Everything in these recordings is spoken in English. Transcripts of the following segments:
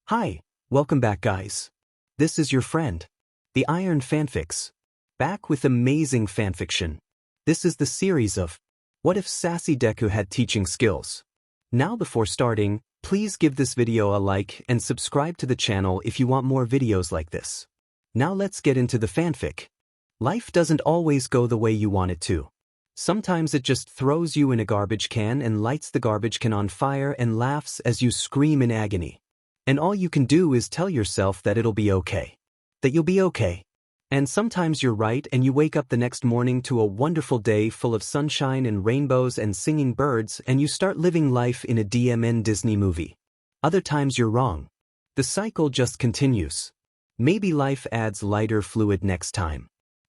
Hi, welcome back guys. This is your friend, the Iron Fanfics, back with amazing fanfiction. This is the series of What if Sassy Deku had teaching skills? Now before starting, please give this video a like and subscribe to the channel if you want more videos like this. Now let's get into the fanfic. Life doesn't always go the way you want it to. Sometimes it just throws you in a garbage can and lights the garbage can on fire and laughs as you scream in agony. And all you can do is tell yourself that it'll be okay. That you'll be okay. And sometimes you're right and you wake up the next morning to a wonderful day full of sunshine and rainbows and singing birds and you start living life in a DMN Disney movie. Other times you're wrong. The cycle just continues. Maybe life adds lighter fluid next time.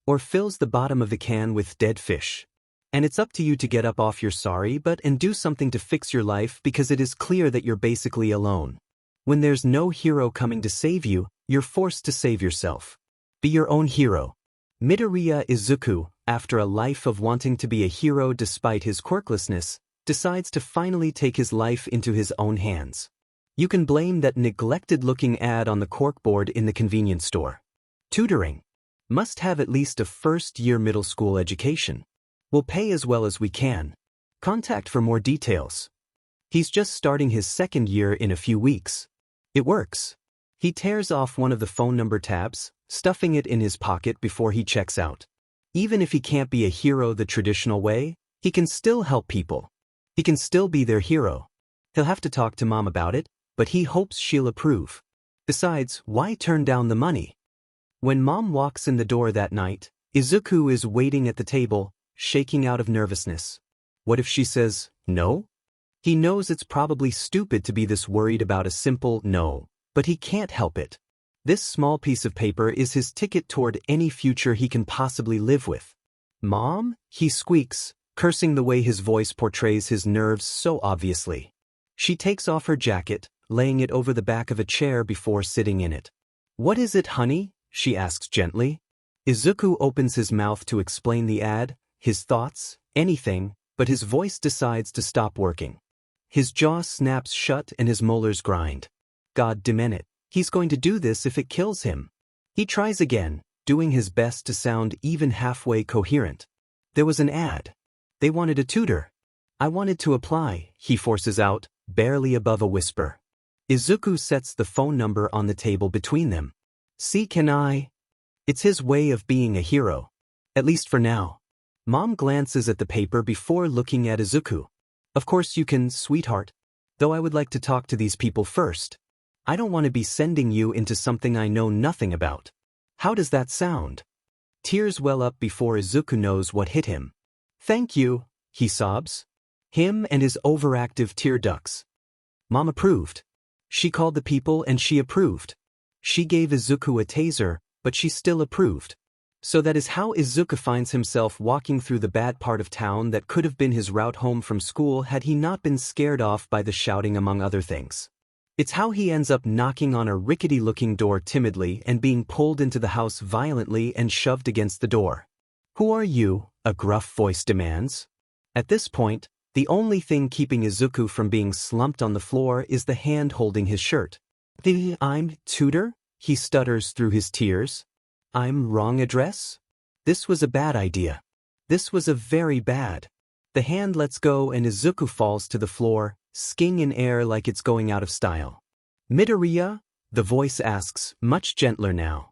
Or fills the bottom of the can with dead fish. And it's up to you to get up off your sorry butt and do something to fix your life because it is clear that you're basically alone. When there's no hero coming to save you, you're forced to save yourself. Be your own hero. Midoriya Izuku, after a life of wanting to be a hero despite his quirklessness, decides to finally take his life into his own hands. You can blame that neglected-looking ad on the corkboard in the convenience store. Tutoring. Must have at least a first-year middle school education. We'll pay as well as we can. Contact for more details. He's just starting his second year in a few weeks. It works. He tears off one of the phone number tabs, stuffing it in his pocket before he checks out. Even if he can't be a hero the traditional way, he can still help people. He can still be their hero. He'll have to talk to Mom about it, but he hopes she'll approve. Besides, why turn down the money? When Mom walks in the door that night, Izuku is waiting at the table, shaking out of nervousness. What if she says, no? He knows it's probably stupid to be this worried about a simple no, but he can't help it. This small piece of paper is his ticket toward any future he can possibly live with. Mom? He squeaks, cursing the way his voice portrays his nerves so obviously. She takes off her jacket, laying it over the back of a chair before sitting in it. What is it, honey? She asks gently. Izuku opens his mouth to explain the ad, his thoughts, anything, but his voice decides to stop working. His jaw snaps shut and his molars grind. God damn it, he's going to do this if it kills him. He tries again, doing his best to sound even halfway coherent. There was an ad. They wanted a tutor. I wanted to apply, he forces out, barely above a whisper. Izuku sets the phone number on the table between them. See, can I? It's his way of being a hero. At least for now. Mom glances at the paper before looking at Izuku. Of course you can, sweetheart. Though I would like to talk to these people first. I don't want to be sending you into something I know nothing about. How does that sound? Tears well up before Izuku knows what hit him. Thank you, he sobs. Him and his overactive tear ducts. Mom approved. She called the people and she approved. She gave Izuku a taser, but she still approved. So that is how Izuku finds himself walking through the bad part of town that could have been his route home from school had he not been scared off by the shouting among other things. It's how he ends up knocking on a rickety-looking door timidly and being pulled into the house violently and shoved against the door. Who are you? A gruff voice demands. At this point, the only thing keeping Izuku from being slumped on the floor is the hand holding his shirt. I'm tutor? He stutters through his tears. I'm wrong address? This was a bad idea. This was a very bad. The hand lets go and Izuku falls to the floor, skiing in air like it's going out of style. Midoriya? The voice asks, much gentler now.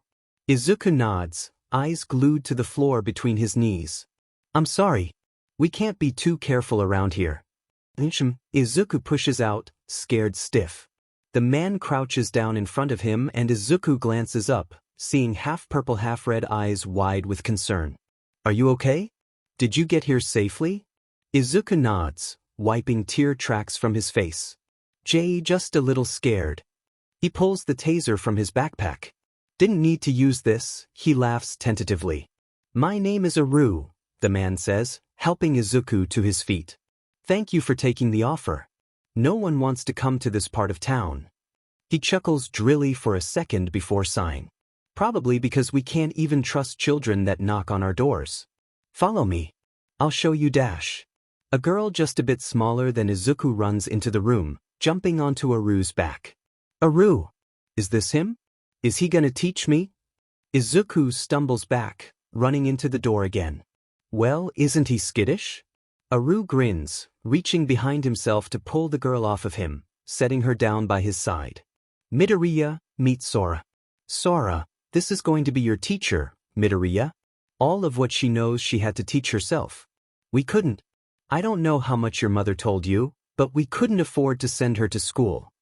Izuku nods, eyes glued to the floor between his knees. I'm sorry. We can't be too careful around here. Izuku pushes out, scared stiff. The man crouches down in front of him and Izuku glances up, seeing half-purple half-red eyes wide with concern. Are you okay? Did you get here safely? Izuku nods, wiping tear tracks from his face. Just a little scared. He pulls the taser from his backpack. Didn't need to use this, he laughs tentatively. My name is Aru, the man says, helping Izuku to his feet. Thank you for taking the offer. No one wants to come to this part of town. He chuckles drily for a second before sighing. Probably because we can't even trust children that knock on our doors. Follow me. I'll show you Dash. A girl just a bit smaller than Izuku runs into the room, jumping onto Aru's back. Aru! Is this him? Is he gonna teach me? Izuku stumbles back, running into the door again. Well, isn't he skittish? Aru grins, reaching behind himself to pull the girl off of him, setting her down by his side. Midoriya, meet Sora. Sora, this is going to be your teacher, Midoriya. All of what she knows she had to teach herself. We couldn't. I don't know how much your mother told you, but we couldn't afford to send her to school.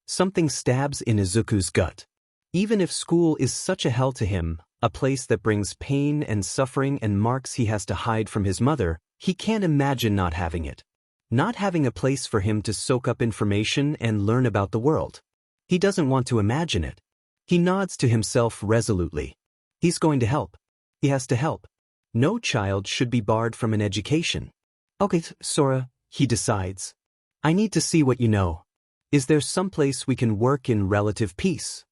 Something stabs in Izuku's gut. Even if school is such a hell to him, a place that brings pain and suffering and marks he has to hide from his mother, he can't imagine not having it. Not having a place for him to soak up information and learn about the world. He doesn't want to imagine it. He nods to himself resolutely. He's going to help. He has to help. No child should be barred from an education. Okay, Sora, he decides. I need to see what you know. Is there someplace we can work in relative peace?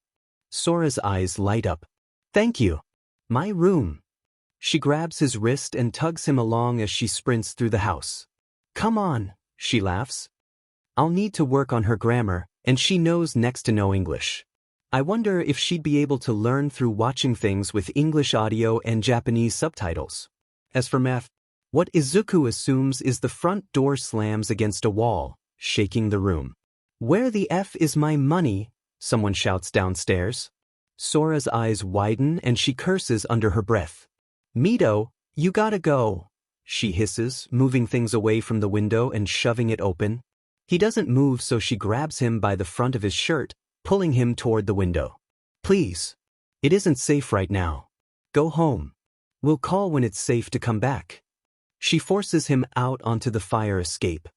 Sora's eyes light up. Thank you. My room. She grabs his wrist and tugs him along as she sprints through the house. Come on, she laughs. I'll need to work on her grammar, and she knows next to no English. I wonder if she'd be able to learn through watching things with English audio and Japanese subtitles. As for math, what Izuku assumes is the front door slams against a wall, shaking the room. Where the F is my money? Someone shouts downstairs. Sora's eyes widen and she curses under her breath. Mito, you gotta go, she hisses, moving things away from the window and shoving it open. He doesn't move, so she grabs him by the front of his shirt, pulling him toward the window. Please. It isn't safe right now. Go home. We'll call when it's safe to come back. She forces him out onto the fire escape.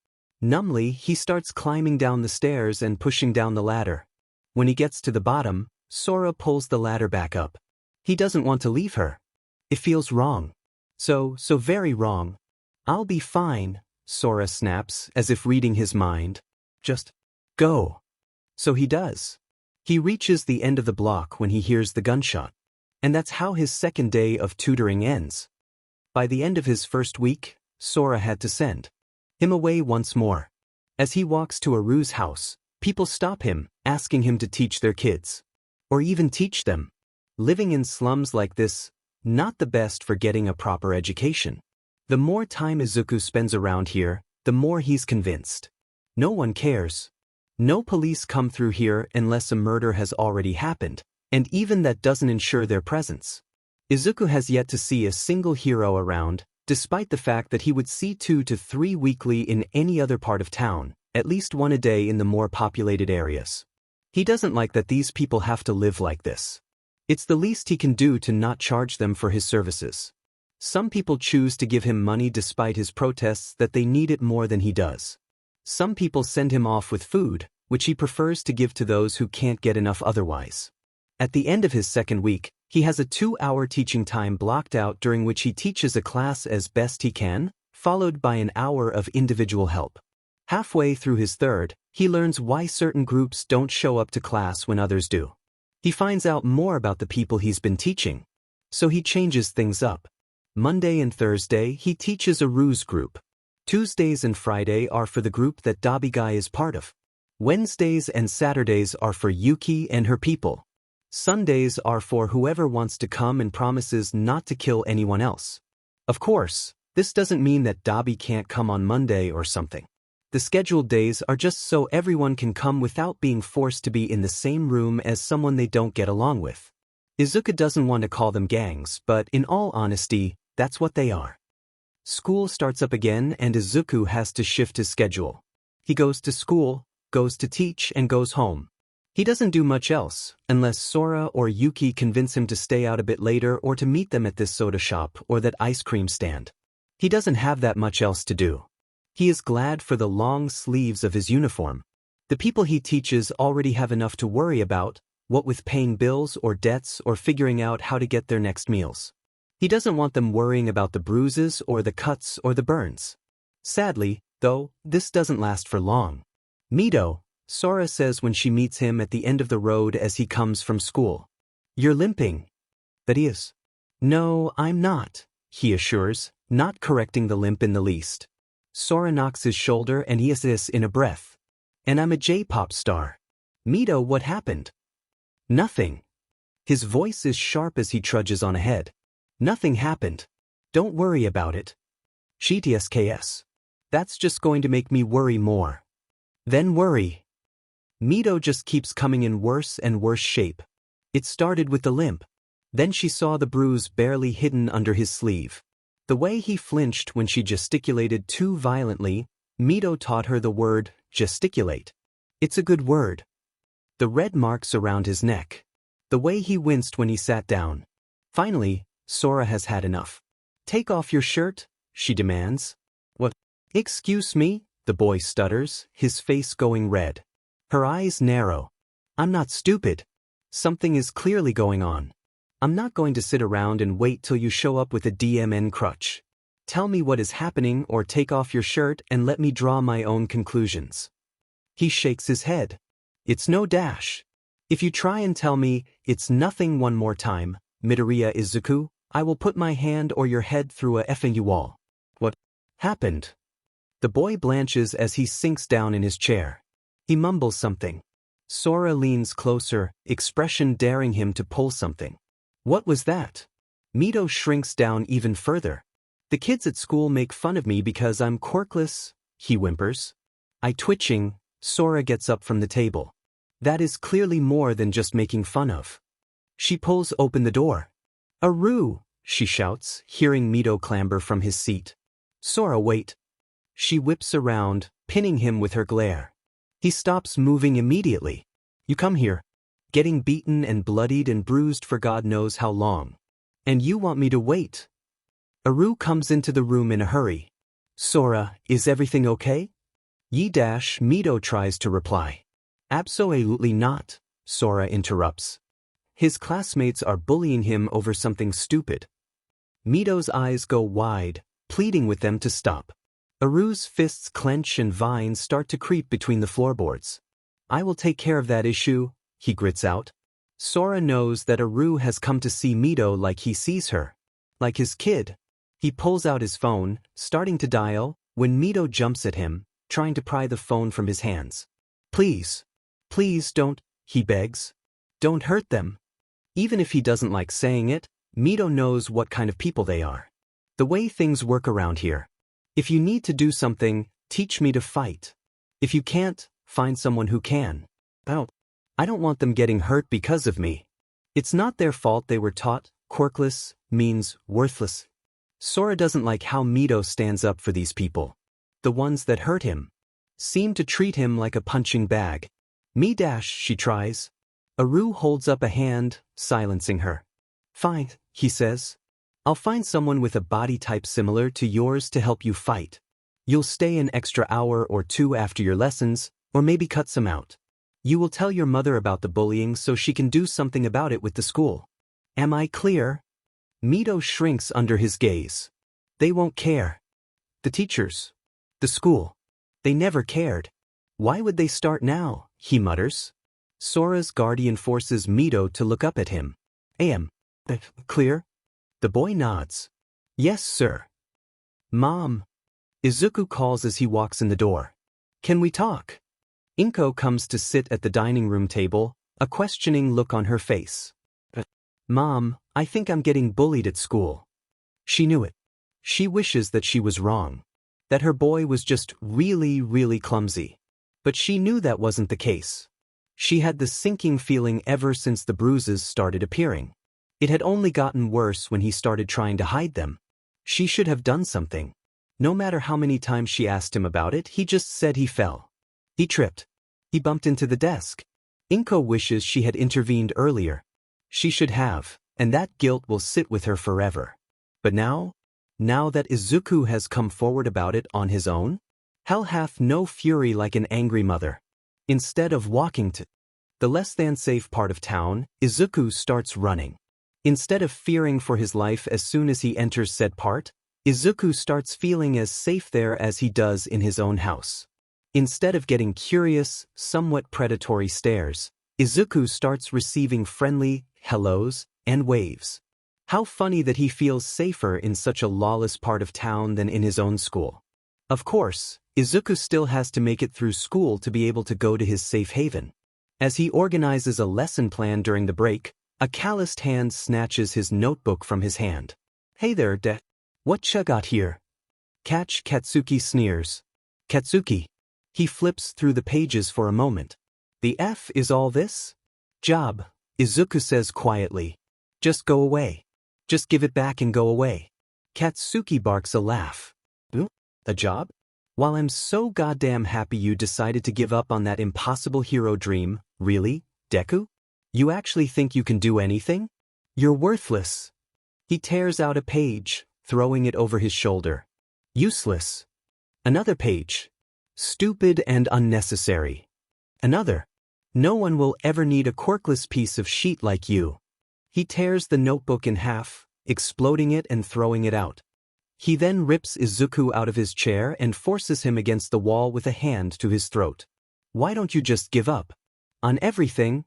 Numbly, he starts climbing down the stairs and pushing down the ladder. When he gets to the bottom, Sora pulls the ladder back up. He doesn't want to leave her. It feels wrong. So very wrong. I'll be fine, Sora snaps, as if reading his mind. Just go. So he does. He reaches the end of the block when he hears the gunshot. And that's how his second day of tutoring ends. By the end of his first week, Sora had to send him away once more. As he walks to Aru's house, people stop him, asking him to teach their kids. Or even teach them. Living in slums like this, not the best for getting a proper education. The more time Izuku spends around here, the more he's convinced. No one cares. No police come through here unless a murder has already happened, and even that doesn't ensure their presence. Izuku has yet to see a single hero around, despite the fact that he would see 2 to 3 weekly in any other part of town, at least one a day in the more populated areas. He doesn't like that these people have to live like this. It's the least he can do to not charge them for his services. Some people choose to give him money despite his protests that they need it more than he does. Some people send him off with food, which he prefers to give to those who can't get enough otherwise. At the end of his second week, he has a 2-hour teaching time blocked out during which he teaches a class as best he can, followed by an hour of individual help. Halfway through his third, he learns why certain groups don't show up to class when others do. He finds out more about the people he's been teaching. So he changes things up. Monday and Thursday he teaches Aru's group. Tuesdays and Friday are for the group that Dabigai is part of. Wednesdays and Saturdays are for Yuki and her people. Sundays are for whoever wants to come and promises not to kill anyone else. Of course, this doesn't mean that Dabi can't come on Monday or something. The scheduled days are just so everyone can come without being forced to be in the same room as someone they don't get along with. Izuku doesn't want to call them gangs, but in all honesty, that's what they are. School starts up again and Izuku has to shift his schedule. He goes to school, goes to teach, and goes home. He doesn't do much else, unless Sora or Yuki convince him to stay out a bit later or to meet them at this soda shop or that ice cream stand. He doesn't have that much else to do. He is glad for the long sleeves of his uniform. The people he teaches already have enough to worry about, what with paying bills or debts or figuring out how to get their next meals. He doesn't want them worrying about the bruises or the cuts or the burns. Sadly, though, this doesn't last for long. Mito, Sora says when she meets him at the end of the road as he comes from school. You're limping. That is. No, I'm not, he assures, not correcting the limp in the least. Sora knocks his shoulder and he says in a breath. And I'm a J-pop star. Mito, what happened? Nothing. His voice is sharp as he trudges on ahead. Nothing happened. Don't worry about it. GTSKS. That's just going to make me worry more. Then worry. Mito just keeps coming in worse and worse shape. It started with the limp. Then she saw the bruise barely hidden under his sleeve. The way he flinched when she gesticulated too violently, Mito taught her the word, gesticulate. It's a good word. The red marks around his neck. The way he winced when he sat down. Finally, Sora has had enough. Take off your shirt, she demands. What? Excuse me, the boy stutters, his face going red. Her eyes narrow. I'm not stupid. Something is clearly going on. I'm not going to sit around and wait till you show up with a DMN crutch. Tell me what is happening or take off your shirt and let me draw my own conclusions. He shakes his head. It's no dash. If you try and tell me it's nothing one more time, Midoriya Izuku, I will put my hand or your head through a effing wall. What happened? The boy blanches as he sinks down in his chair. He mumbles something. Sora leans closer, expression daring him to pull something. What was that? Mito shrinks down even further. The kids at school make fun of me because I'm quirkless, he whimpers. Twitching, Sora gets up from the table. That is clearly more than just making fun of. She pulls open the door. Aru, she shouts, hearing Mito clamber from his seat. Sora, wait. She whips around, pinning him with her glare. He stops moving immediately. You come here. Getting beaten and bloodied and bruised for God knows how long. And you want me to wait? Aru comes into the room in a hurry. Sora, is everything okay? Mito tries to reply. Absolutely not, Sora interrupts. His classmates are bullying him over something stupid. Mito's eyes go wide, pleading with them to stop. Aru's fists clench and vines start to creep between the floorboards. I will take care of that issue, he grits out. Sora knows that Aru has come to see Mito like he sees her. Like his kid. He pulls out his phone, starting to dial, when Mito jumps at him, trying to pry the phone from his hands. Please. Please don't, he begs. Don't hurt them. Even if he doesn't like saying it, Mito knows what kind of people they are. The way things work around here. If you need to do something, teach me to fight. If you can't, find someone who can. I don't want them getting hurt because of me. It's not their fault they were taught, quirkless means worthless. Sora doesn't like how Mito stands up for these people. The ones that hurt him. Seem to treat him like a punching bag. She tries. Aru holds up a hand, silencing her. Fine, he says. I'll find someone with a body type similar to yours to help you fight. You'll stay an extra hour or two after your lessons, or maybe cut some out. You will tell your mother about the bullying so she can do something about it with the school. Am I clear? Mito shrinks under his gaze. They won't care. The teachers. The school. They never cared. Why would they start now, he mutters. Sora's guardian forces Mito to look up at him. Am. Clear? The boy nods. Yes, sir. Mom. Izuku calls as he walks in the door. Can we talk? Inko comes to sit at the dining room table, a questioning look on her face. Mom, I think I'm getting bullied at school. She knew it. She wishes that she was wrong. That her boy was just really clumsy. But she knew that wasn't the case. She had the sinking feeling ever since the bruises started appearing. It had only gotten worse when he started trying to hide them. She should have done something. No matter how many times she asked him about it, he just said he fell. He tripped. He bumped into the desk. Inko wishes she had intervened earlier. She should have, and that guilt will sit with her forever. But now that Izuku has come forward about it on his own, hell hath no fury like an angry mother. Instead of walking to the less-than-safe part of town, Izuku starts running. Instead of fearing for his life as soon as he enters said part, Izuku starts feeling as safe there as he does in his own house. Instead of getting curious, somewhat predatory stares, Izuku starts receiving friendly hellos and waves. How funny that he feels safer in such a lawless part of town than in his own school. Of course, Izuku still has to make it through school to be able to go to his safe haven. As he organizes a lesson plan during the break, a calloused hand snatches his notebook from his hand. Hey there, what ya got here? Catch, Katsuki sneers. Katsuki. He flips through the pages for a moment. The F is all this? Job, Izuku says quietly. Just go away. Just give it back and go away. Katsuki barks a laugh. A job? While I'm so goddamn happy you decided to give up on that impossible hero dream, really, Deku? You actually think you can do anything? You're worthless. He tears out a page, throwing it over his shoulder. Useless. Another page. Stupid and unnecessary. Another. No one will ever need a quirkless piece of sheet like you. He tears the notebook in half, exploding it and throwing it out. He then rips Izuku out of his chair and forces him against the wall with a hand to his throat. Why don't you just give up? On everything?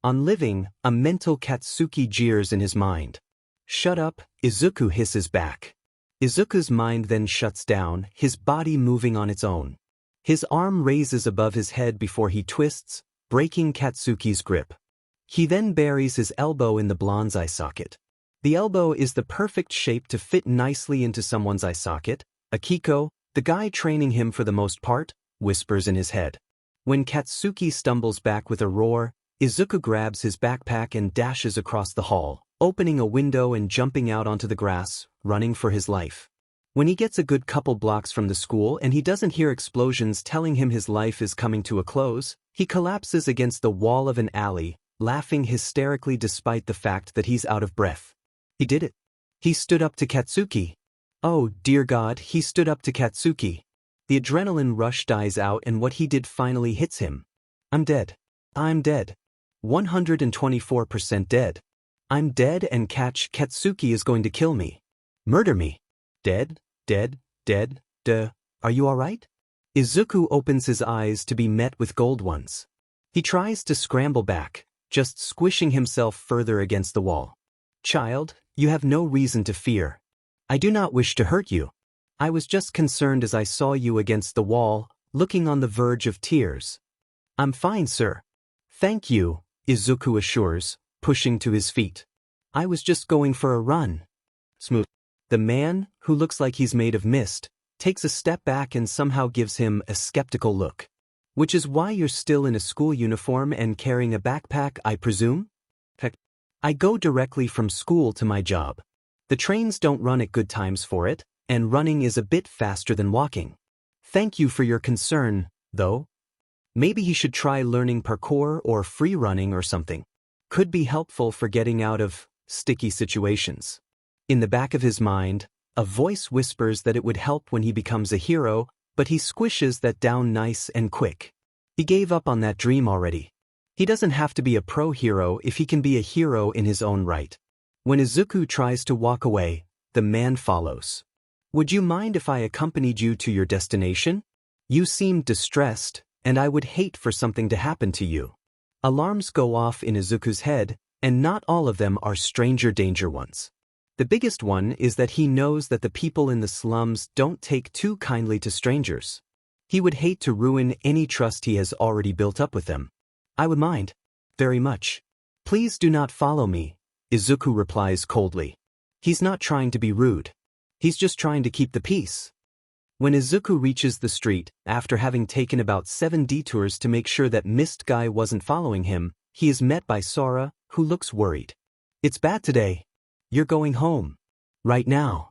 On living, a mental Katsuki jeers in his mind. Shut up, Izuku hisses back. Izuku's mind then shuts down, his body moving on its own. His arm raises above his head before he twists, breaking Katsuki's grip. He then buries his elbow in the blonde's eye socket. The elbow is the perfect shape to fit nicely into someone's eye socket. Akiko, the guy training him for the most part, whispers in his head. When Katsuki stumbles back with a roar, Izuku grabs his backpack and dashes across the hall, opening a window and jumping out onto the grass, running for his life. When he gets a good couple blocks from the school and he doesn't hear explosions telling him his life is coming to a close, he collapses against the wall of an alley, laughing hysterically despite the fact that he's out of breath. He did it. He stood up to Katsuki. Oh, dear God, he stood up to Katsuki. The adrenaline rush dies out and what he did finally hits him. I'm dead. I'm dead. 124% dead. I'm dead and Katsuki is going to kill me. Murder me. Dead, dead, dead, duh. Are you alright? Izuku opens his eyes to be met with gold ones. He tries to scramble back, just squishing himself further against the wall. Child, you have no reason to fear. I do not wish to hurt you. I was just concerned as I saw you against the wall, looking on the verge of tears. I'm fine, sir. Thank you, Izuku assures, pushing to his feet. I was just going for a run. Smooth. The man, who looks like he's made of mist, takes a step back and somehow gives him a skeptical look. Which is why you're still in a school uniform and carrying a backpack, I presume? Heck, I go directly from school to my job. The trains don't run at good times for it, and running is a bit faster than walking. Thank you for your concern, though. Maybe he should try learning parkour or free running or something. Could be helpful for getting out of sticky situations. In the back of his mind, a voice whispers that it would help when he becomes a hero, but he squishes that down nice and quick. He gave up on that dream already. He doesn't have to be a pro hero if he can be a hero in his own right. When Izuku tries to walk away, the man follows. Would you mind if I accompanied you to your destination? You seem distressed, and I would hate for something to happen to you. Alarms go off in Izuku's head, and not all of them are stranger danger ones. The biggest one is that he knows that the people in the slums don't take too kindly to strangers. He would hate to ruin any trust he has already built up with them. I would mind. Very much. Please do not follow me, Izuku replies coldly. He's not trying to be rude. He's just trying to keep the peace. When Izuku reaches the street, after having taken about 7 detours to make sure that Mist Guy wasn't following him, he is met by Sora, who looks worried. It's bad today. You're going home. Right now.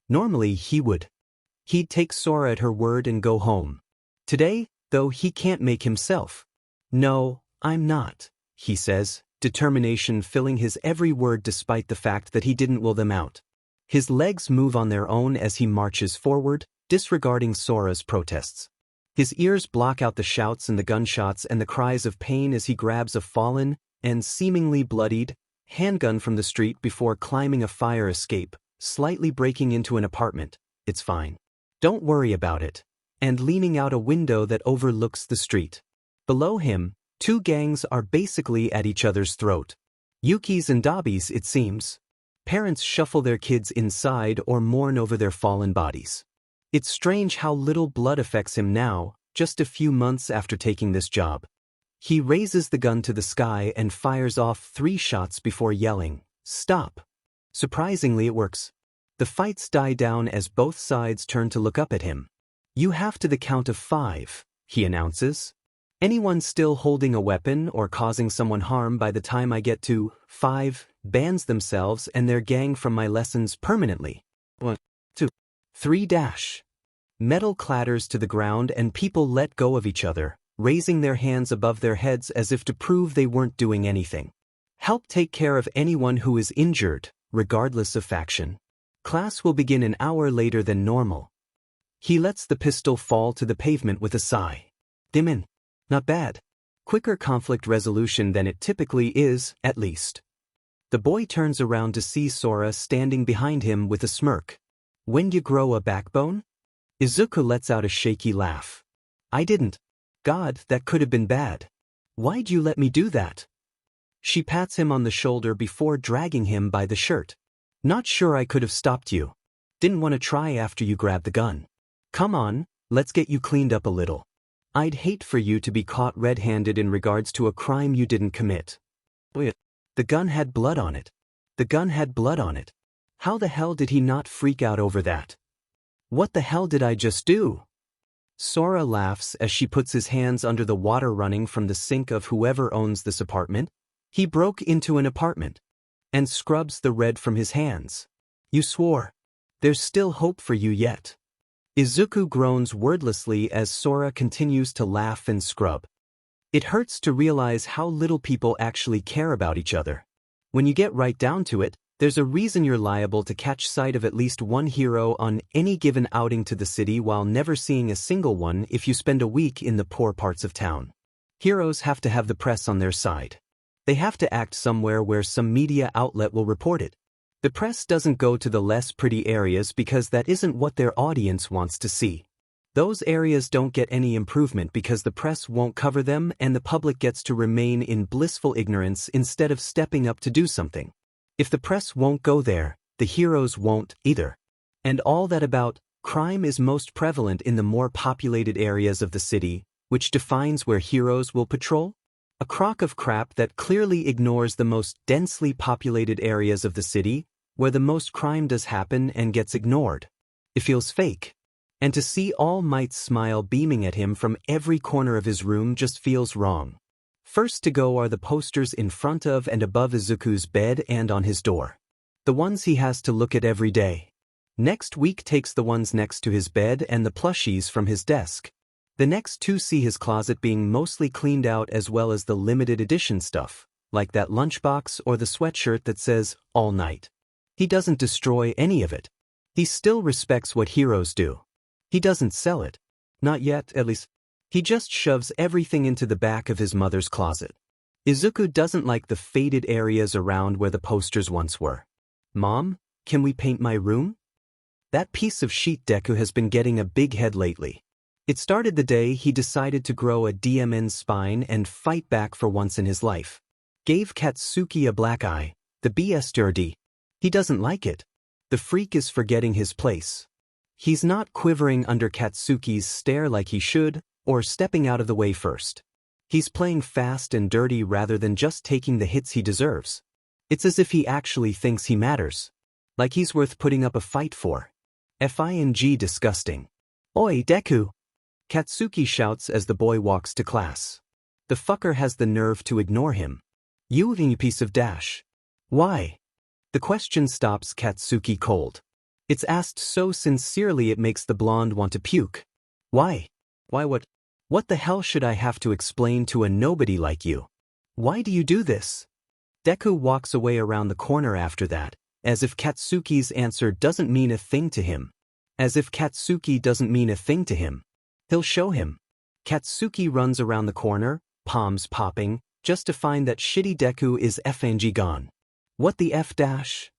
Normally he'd take Sora at her word and go home. Today, though, he can't make himself. No, I'm not, he says, determination filling his every word despite the fact that he didn't will them out. His legs move on their own as he marches forward, disregarding Sora's protests. His ears block out the shouts and the gunshots and the cries of pain as he grabs a fallen, and seemingly bloodied, handgun from the street before climbing a fire escape, slightly breaking into an apartment. It's fine. Don't worry about it. And leaning out a window that overlooks the street. Below him, 2 gangs are basically at each other's throat. Yuki's and Dabi's, it seems. Parents shuffle their kids inside or mourn over their fallen bodies. It's strange how little blood affects him now, just a few months after taking this job. He raises the gun to the sky and fires off 3 shots before yelling, "Stop!" Surprisingly, it works. The fights die down as both sides turn to look up at him. "You have to the count of 5, he announces. "Anyone still holding a weapon or causing someone harm by the time I get to 5 bans themselves and their gang from my lessons permanently." 1, 2, 3 dash. Metal clatters to the ground and people let go of each other, raising their hands above their heads as if to prove they weren't doing anything. "Help take care of anyone who is injured, regardless of faction. Class will begin an hour later than normal." He lets the pistol fall to the pavement with a sigh. "Dimin. Not bad. Quicker conflict resolution than it typically is, at least." The boy turns around to see Sora standing behind him with a smirk. "When you grow a backbone?" Izuku lets out a shaky laugh. "I didn't. God, that could have been bad. Why'd you let me do that?" She pats him on the shoulder before dragging him by the shirt. "Not sure I could have stopped you. Didn't want to try after you grabbed the gun. Come on, let's get you cleaned up a little. I'd hate for you to be caught red-handed in regards to a crime you didn't commit." Wait, the gun had blood on it. The gun had blood on it. How the hell did he not freak out over that? "What the hell did I just do?" Sora laughs as she puts his hands under the water running from the sink of whoever owns this apartment. "He broke into an apartment." And scrubs the red from his hands. "You swore. There's still hope for you yet." Izuku groans wordlessly as Sora continues to laugh and scrub. It hurts to realize how little people actually care about each other. When you get right down to it, there's a reason you're liable to catch sight of at least one hero on any given outing to the city while never seeing a single one if you spend a week in the poor parts of town. Heroes have to have the press on their side. They have to act somewhere where some media outlet will report it. The press doesn't go to the less pretty areas because that isn't what their audience wants to see. Those areas don't get any improvement because the press won't cover them and the public gets to remain in blissful ignorance instead of stepping up to do something. If the press won't go there, the heroes won't either. And all that about crime is most prevalent in the more populated areas of the city, which defines where heroes will patrol. A crock of crap that clearly ignores the most densely populated areas of the city, where the most crime does happen and gets ignored. It feels fake. And to see All Might's smile beaming at him from every corner of his room just feels wrong. First to go are the posters in front of and above Izuku's bed and on his door. The ones he has to look at every day. Next week takes the ones next to his bed and the plushies from his desk. The next 2 see his closet being mostly cleaned out as well as the limited edition stuff, like that lunchbox or the sweatshirt that says, "All Night." He doesn't destroy any of it. He still respects what heroes do. He doesn't sell it. Not yet, at least. He just shoves everything into the back of his mother's closet. Izuku doesn't like the faded areas around where the posters once were. "Mom, can we paint my room?" That piece of sheet Deku has been getting a big head lately. It started the day he decided to grow a DMN spine and fight back for once in his life. Gave Katsuki a black eye, the BSTRD. He doesn't like it. The freak is forgetting his place. He's not quivering under Katsuki's stare like he should, or stepping out of the way first. He's playing fast and dirty rather than just taking the hits he deserves. It's as if he actually thinks he matters. Like he's worth putting up a fight for. F.I.N.G. disgusting. "Oi, Deku!" Katsuki shouts as the boy walks to class. The fucker has the nerve to ignore him. "You piece of dash." "Why?" The question stops Katsuki cold. It's asked so sincerely it makes the blonde want to puke. "Why? Why what? What the hell should I have to explain to a nobody like you? Why do you do this?" Deku walks away around the corner after that, as if Katsuki's answer doesn't mean a thing to him. As if Katsuki doesn't mean a thing to him. He'll show him. Katsuki runs around the corner, palms popping, just to find that shitty Deku is FNG gone. What the F dash?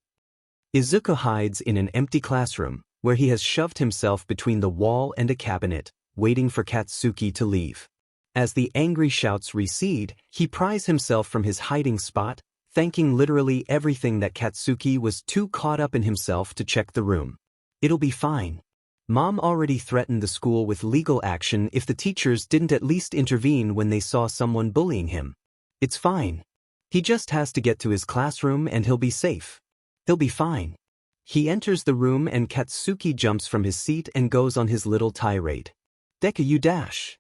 Izuku hides in an empty classroom, where he has shoved himself between the wall and a cabinet, waiting for Katsuki to leave. As the angry shouts recede, he pries himself from his hiding spot, thanking literally everything that Katsuki was too caught up in himself to check the room. "It'll be fine. Mom already threatened the school with legal action if the teachers didn't at least intervene when they saw someone bullying him. It's fine. He just has to get to his classroom and he'll be safe. He'll be fine. He enters the room and Katsuki jumps from his seat and goes on his little tirade. Deku, you dash.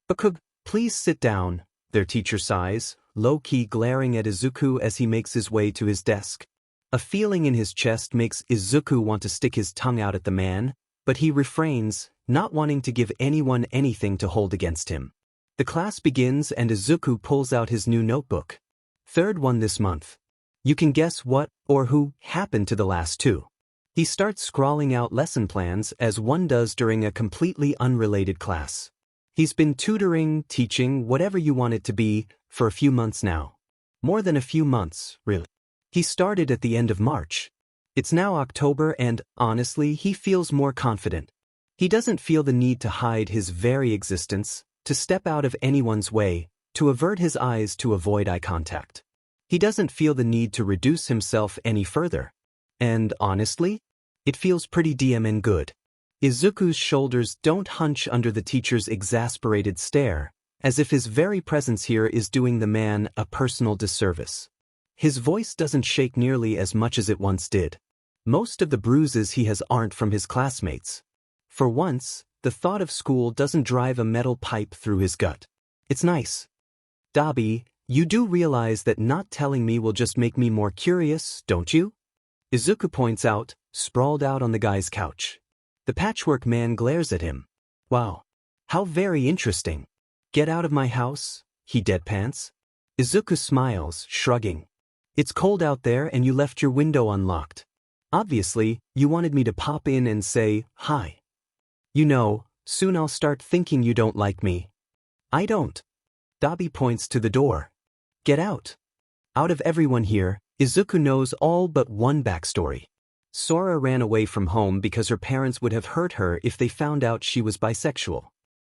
Bakug, please sit down, their teacher sighs, low-key glaring at Izuku as he makes his way to his desk. A feeling in his chest makes Izuku want to stick his tongue out at the man, but he refrains, not wanting to give anyone anything to hold against him. The class begins and Izuku pulls out his new notebook. Third one this month. You can guess what or who happened to the last two. He starts scrawling out lesson plans as one does during a completely unrelated class. He's been tutoring, teaching, whatever you want it to be, for a few months now. More than a few months, really. He started at the end of March. It's now October and, honestly, he feels more confident. He doesn't feel the need to hide his very existence, to step out of anyone's way, to avert his eyes to avoid eye contact. He doesn't feel the need to reduce himself any further. And, honestly, it feels pretty DMN good. Izuku's shoulders don't hunch under the teacher's exasperated stare, as if his very presence here is doing the man a personal disservice. His voice doesn't shake nearly as much as it once did. Most of the bruises he has aren't from his classmates. For once, the thought of school doesn't drive a metal pipe through his gut. It's nice. Dabi, you do realize that not telling me will just make me more curious, don't you? Izuku points out, sprawled out on the guy's couch. The patchwork man glares at him. Wow. How very interesting. Get out of my house, he deadpants. Izuku smiles, shrugging. It's cold out there and you left your window unlocked. Obviously, you wanted me to pop in and say, hi. You know, soon I'll start thinking you don't like me. I don't. Dabi points to the door. Get out. Out of everyone here, Izuku knows all but one backstory. Sora ran away from home because her parents would have hurt her if they found out she was bisexual.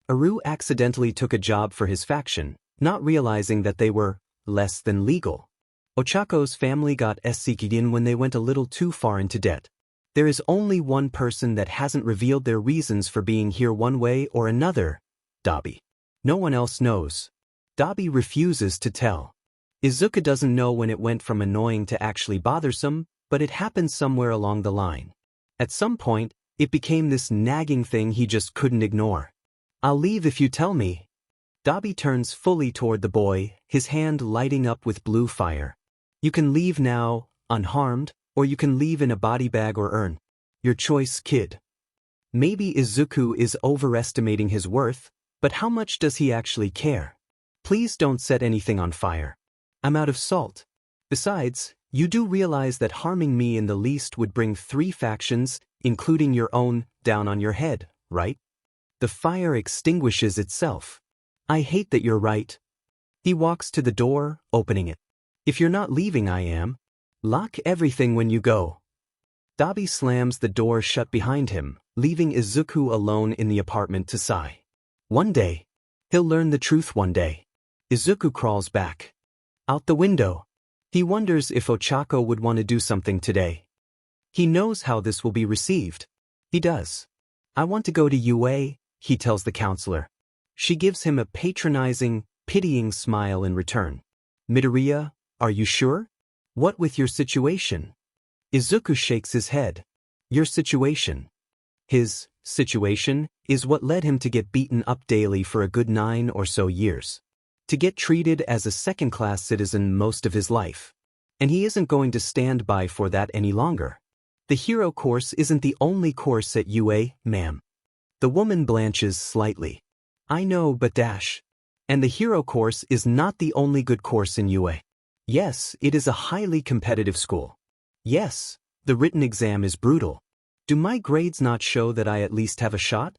Aru accidentally took a job for his faction, not realizing that they were less than legal. Ochako's family got Sekiden when they went a little too far into debt. There is only one person that hasn't revealed their reasons for being here one way or another, Dabi. No one else knows. Dabi refuses to tell. Izuku doesn't know when it went from annoying to actually bothersome, but it happened somewhere along the line. At some point, it became this nagging thing he just couldn't ignore. I'll leave if you tell me. Dabi turns fully toward the boy, his hand lighting up with blue fire. You can leave now, unharmed, or you can leave in a body bag or urn. Your choice, kid. Maybe Izuku is overestimating his worth, but how much does he actually care? Please don't set anything on fire. I'm out of salt. Besides, you do realize that harming me in the least would bring 3 factions, including your own, down on your head, right? The fire extinguishes itself. I hate that you're right. He walks to the door, opening it. If you're not leaving, I am. Lock everything when you go. Dabi slams the door shut behind him, leaving Izuku alone in the apartment to sigh. One day. He'll learn the truth one day. Izuku crawls back. Out the window. He wonders if Ochako would want to do something today. He knows how this will be received. He does. I want to go to UA, he tells the counselor. She gives him a patronizing, pitying smile in return. Midoriya, are you sure? What with your situation? Izuku shakes his head. Your situation. His situation is what led him to get beaten up daily for a good 9 or so years. To get treated as a second-class citizen most of his life. And he isn't going to stand by for that any longer. The hero course isn't the only course at UA, ma'am. The woman blanches slightly. I know, but dash. And the hero course is not the only good course in UA. Yes, it is a highly competitive school. Yes, the written exam is brutal. Do my grades not show that I at least have a shot?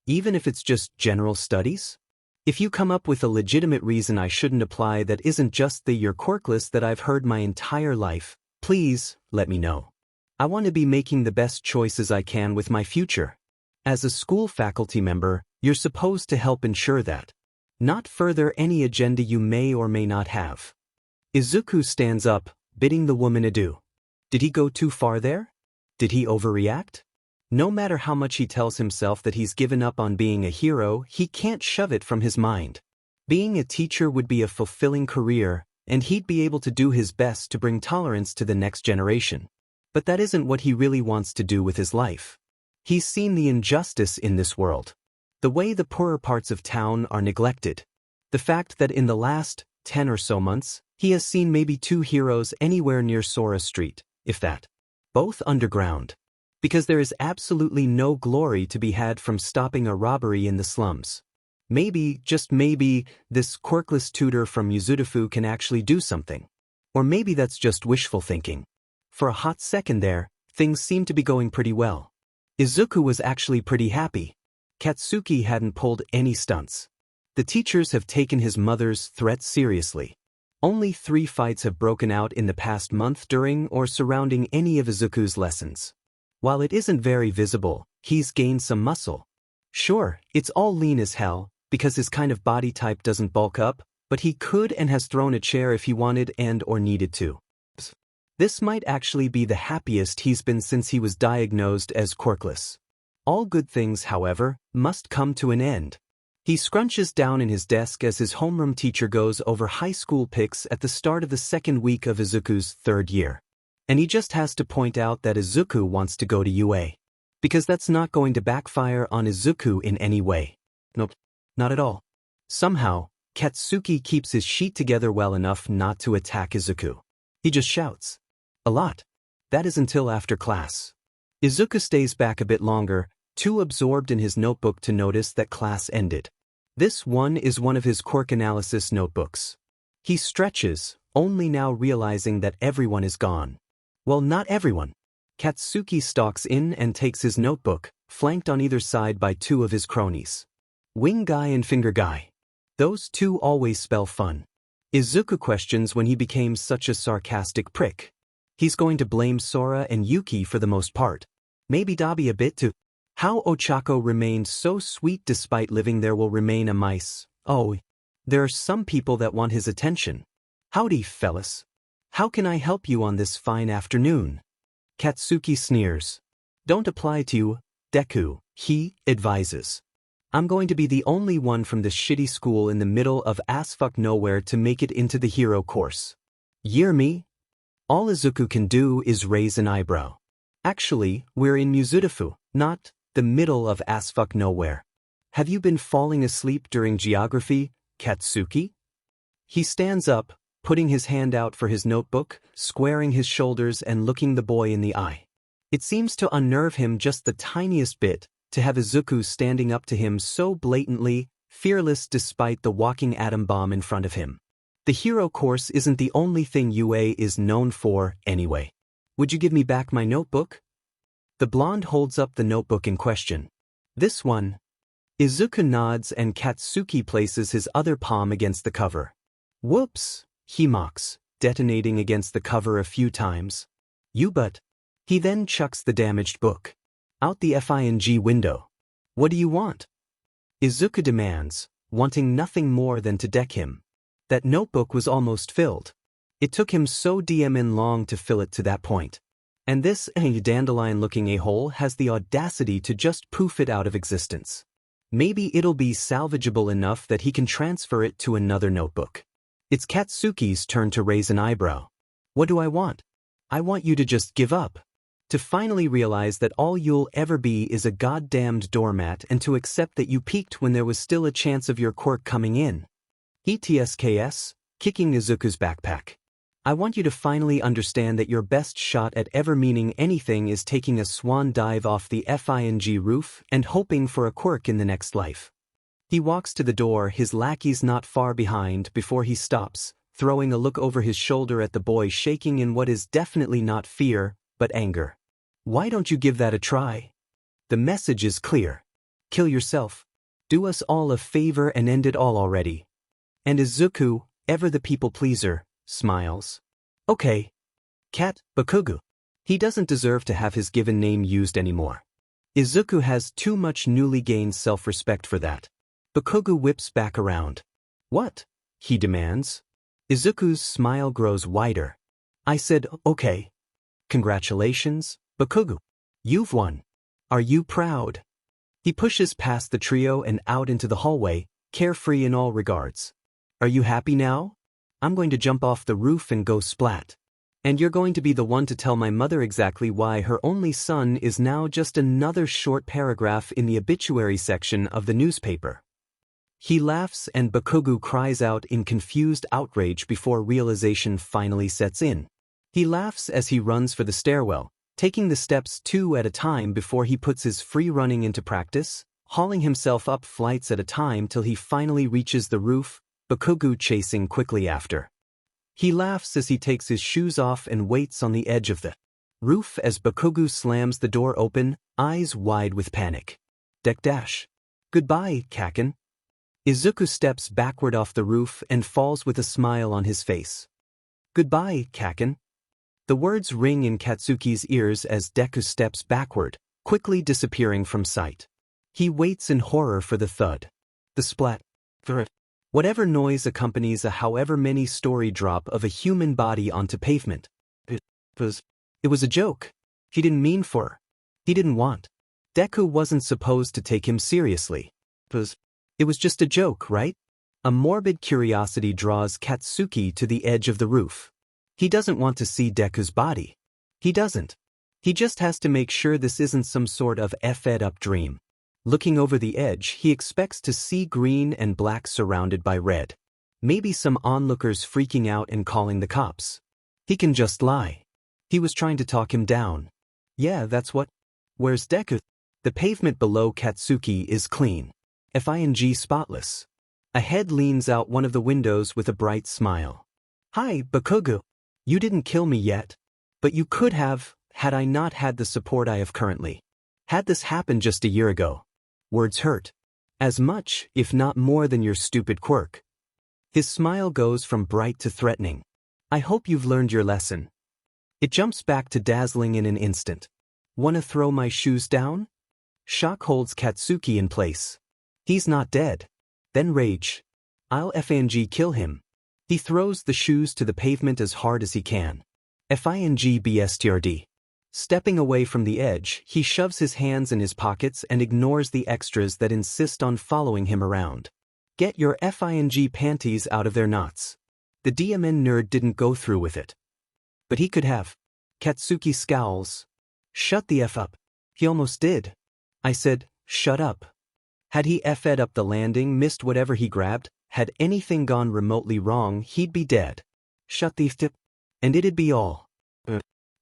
Even if it's just general studies? If you come up with a legitimate reason I shouldn't apply that isn't just the "you're quirkless" that I've heard my entire life, please, let me know. I want to be making the best choices I can with my future. As a school faculty member, you're supposed to help ensure that. Not further any agenda you may or may not have. Izuku stands up, bidding the woman adieu. Did he go too far there? Did he overreact? No matter how much he tells himself that he's given up on being a hero, he can't shove it from his mind. Being a teacher would be a fulfilling career, and he'd be able to do his best to bring tolerance to the next generation. But that isn't what he really wants to do with his life. He's seen the injustice in this world. The way the poorer parts of town are neglected. The fact that in the last 10 or so months, he has seen maybe 2 heroes anywhere near Sora Street, if that. Both underground. Because there is absolutely no glory to be had from stopping a robbery in the slums. Maybe, just maybe, this quirkless tutor from Yuzudafu can actually do something. Or maybe that's just wishful thinking. For a hot second there, things seemed to be going pretty well. Izuku was actually pretty happy. Katsuki hadn't pulled any stunts. The teachers have taken his mother's threats seriously. Only 3 fights have broken out in the past month during or surrounding any of Izuku's lessons. While it isn't very visible, he's gained some muscle. Sure, it's all lean as hell, because his kind of body type doesn't bulk up, but he could and has thrown a chair if he wanted and or needed to. This might actually be the happiest he's been since he was diagnosed as quirkless. All good things, however, must come to an end. He scrunches down in his desk as his homeroom teacher goes over high school pics at the start of the 2nd week of Izuku's 3rd year. And he just has to point out that Izuku wants to go to UA. Because that's not going to backfire on Izuku in any way. Nope, not at all. Somehow, Katsuki keeps his sheet together well enough not to attack Izuku. He just shouts. A lot. That is until after class. Izuku stays back a bit longer, too absorbed in his notebook to notice that class ended. This one is one of his quirk analysis notebooks. He stretches, only now realizing that everyone is gone. Well, not everyone. Katsuki stalks in and takes his notebook, flanked on either side by 2 of his cronies. Wing Guy and Finger Guy. Those 2 always spell fun. Izuku questions when he became such a sarcastic prick. He's going to blame Sora and Yuki for the most part. Maybe Dabi a bit too. How Ochako remained so sweet despite living there will remain a mice. Oh, there are some people that want his attention. Howdy, fellas. How can I help you on this fine afternoon? Katsuki sneers. Don't apply to you, Deku, he advises. I'm going to be the only one from this shitty school in the middle of ass-fuck nowhere to make it into the hero course. Year me? All Izuku can do is raise an eyebrow. Actually, we're in Yuzudafu, not the middle of ass-fuck nowhere. Have you been falling asleep during geography, Katsuki? He stands up, putting his hand out for his notebook, squaring his shoulders and looking the boy in the eye. It seems to unnerve him just the tiniest bit to have Izuku standing up to him so blatantly, fearless despite the walking atom bomb in front of him. The hero course isn't the only thing UA is known for, anyway. Would you give me back my notebook? The blonde holds up the notebook in question. This one. Izuku nods and Katsuki places his other palm against the cover. Whoops, he mocks, detonating against the cover a few times. You but. He then chucks the damaged book out the FING window. What do you want? Izuku demands, wanting nothing more than to deck him. That notebook was almost filled. It took him so damn long to fill it to that point. And this dandelion-looking a-hole has the audacity to just poof it out of existence. Maybe it'll be salvageable enough that he can transfer it to another notebook. It's Katsuki's turn to raise an eyebrow. What do I want? I want you to just give up. To finally realize that all you'll ever be is a goddamned doormat and to accept that you peaked when there was still a chance of your quirk coming in. ETSKS, kicking Izuku's backpack. I want you to finally understand that your best shot at ever meaning anything is taking a swan dive off the FING roof and hoping for a quirk in the next life. He walks to the door, his lackeys not far behind, before he stops, throwing a look over his shoulder at the boy shaking in what is definitely not fear, but anger. Why don't you give that a try? The message is clear. Kill yourself. Do us all a favor and end it all already. And Izuku, ever the people pleaser, smiles. Okay. Cat, Bakugu. He doesn't deserve to have his given name used anymore. Izuku has too much newly gained self-respect for that. Bakugu whips back around. What? He demands. Izuku's smile grows wider. I said, okay. Congratulations, Bakugu. You've won. Are you proud? He pushes past the trio and out into the hallway, carefree in all regards. Are you happy now? I'm going to jump off the roof and go splat. And you're going to be the one to tell my mother exactly why her only son is now just another short paragraph in the obituary section of the newspaper. He laughs and Bakugo cries out in confused outrage before realization finally sets in. He laughs as he runs for the stairwell, taking the steps 2 at a time before he puts his free running into practice, hauling himself up flights at a time till he finally reaches the roof, Bakugo chasing quickly after. He laughs as he takes his shoes off and waits on the edge of the roof as Bakugo slams the door open, eyes wide with panic. Dash. Goodbye, Kaken. Izuku steps backward off the roof and falls with a smile on his face. Goodbye, Kaken. The words ring in Katsuki's ears as Deku steps backward, quickly disappearing from sight. He waits in horror for the thud. The splat. Whatever noise accompanies a however many story drop of a human body onto pavement. It was a joke. He didn't mean for. He didn't want. Deku wasn't supposed to take him seriously. It was just a joke, right? A morbid curiosity draws Katsuki to the edge of the roof. He doesn't want to see Deku's body. He doesn't. He just has to make sure this isn't some sort of effed-up dream. Looking over the edge, he expects to see green and black surrounded by red. Maybe some onlookers freaking out and calling the cops. He can just lie. He was trying to talk him down. Yeah, that's what. Where's Deku? The pavement below Katsuki is clean. Fing spotless. A head leans out one of the windows with a bright smile. Hi, Bakugo. You didn't kill me yet. But you could have, had I not had the support I have currently. Had this happened just a year ago. Words hurt. As much, if not more than your stupid quirk. His smile goes from bright to threatening. I hope you've learned your lesson. It jumps back to dazzling in an instant. Wanna throw my shoes down? Shock holds Katsuki in place. He's not dead. Then rage. I'll fing kill him. He throws the shoes to the pavement as hard as he can. Fing bstrd. Stepping away from the edge, he shoves his hands in his pockets and ignores the extras that insist on following him around. Get your fing panties out of their knots. The DMN nerd didn't go through with it. But he could have. Katsuki scowls. Shut the F up. He almost did. I said, shut up. Had he F'd up the landing, missed whatever he grabbed, had anything gone remotely wrong, he'd be dead. Shut the tip. And it'd be all.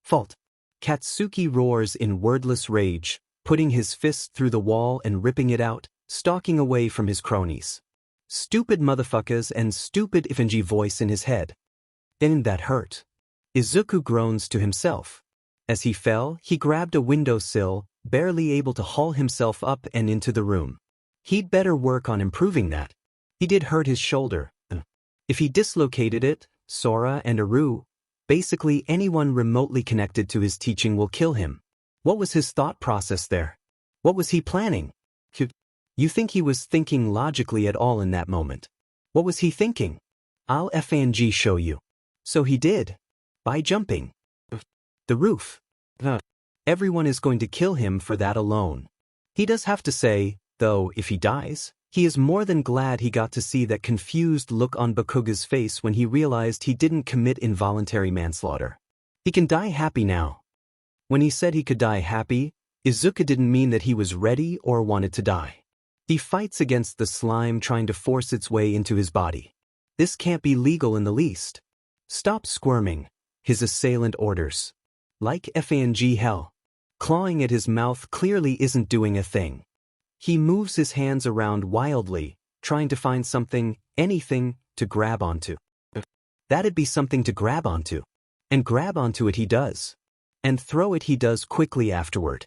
Fault. Katsuki roars in wordless rage, putting his fist through the wall and ripping it out, stalking away from his cronies. Stupid motherfuckers and stupid fing voice in his head. Then that hurt. Izuku groans to himself. As he fell, he grabbed a windowsill, barely able to haul himself up and into the room. He'd better work on improving that. He did hurt his shoulder. If he dislocated it, Sora and Aru, basically anyone remotely connected to his teaching will kill him. What was his thought process there? What was he planning? You think he was thinking logically at all in that moment? What was he thinking? I'll fing show you. So he did. By jumping. The roof. Everyone is going to kill him for that alone. He does have to say, though, if he dies, he is more than glad he got to see that confused look on Bakugo's face when he realized he didn't commit involuntary manslaughter. He can die happy now. When he said he could die happy, Izuku didn't mean that he was ready or wanted to die. He fights against the slime trying to force its way into his body. This can't be legal in the least. Stop squirming, his assailant orders. Like fing hell. Clawing at his mouth clearly isn't doing a thing. He moves his hands around wildly, trying to find something, anything, to grab onto. That'd be something to grab onto. And grab onto it he does. And throw it he does quickly afterward.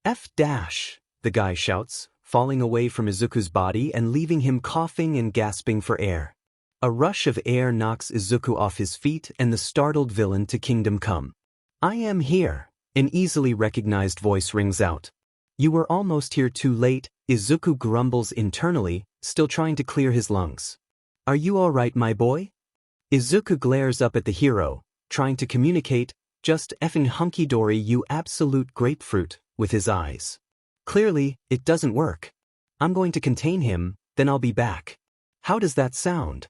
The guy shouts, falling away from Izuku's body and leaving him coughing and gasping for air. A rush of air knocks Izuku off his feet and the startled villain to Kingdom Come. I am here, an easily recognized voice rings out. You were almost here too late, Izuku grumbles internally, still trying to clear his lungs. Are you all right, my boy? Izuku glares up at the hero, trying to communicate, just effing hunky-dory you absolute grapefruit, with his eyes. Clearly, it doesn't work. I'm going to contain him, then I'll be back. How does that sound?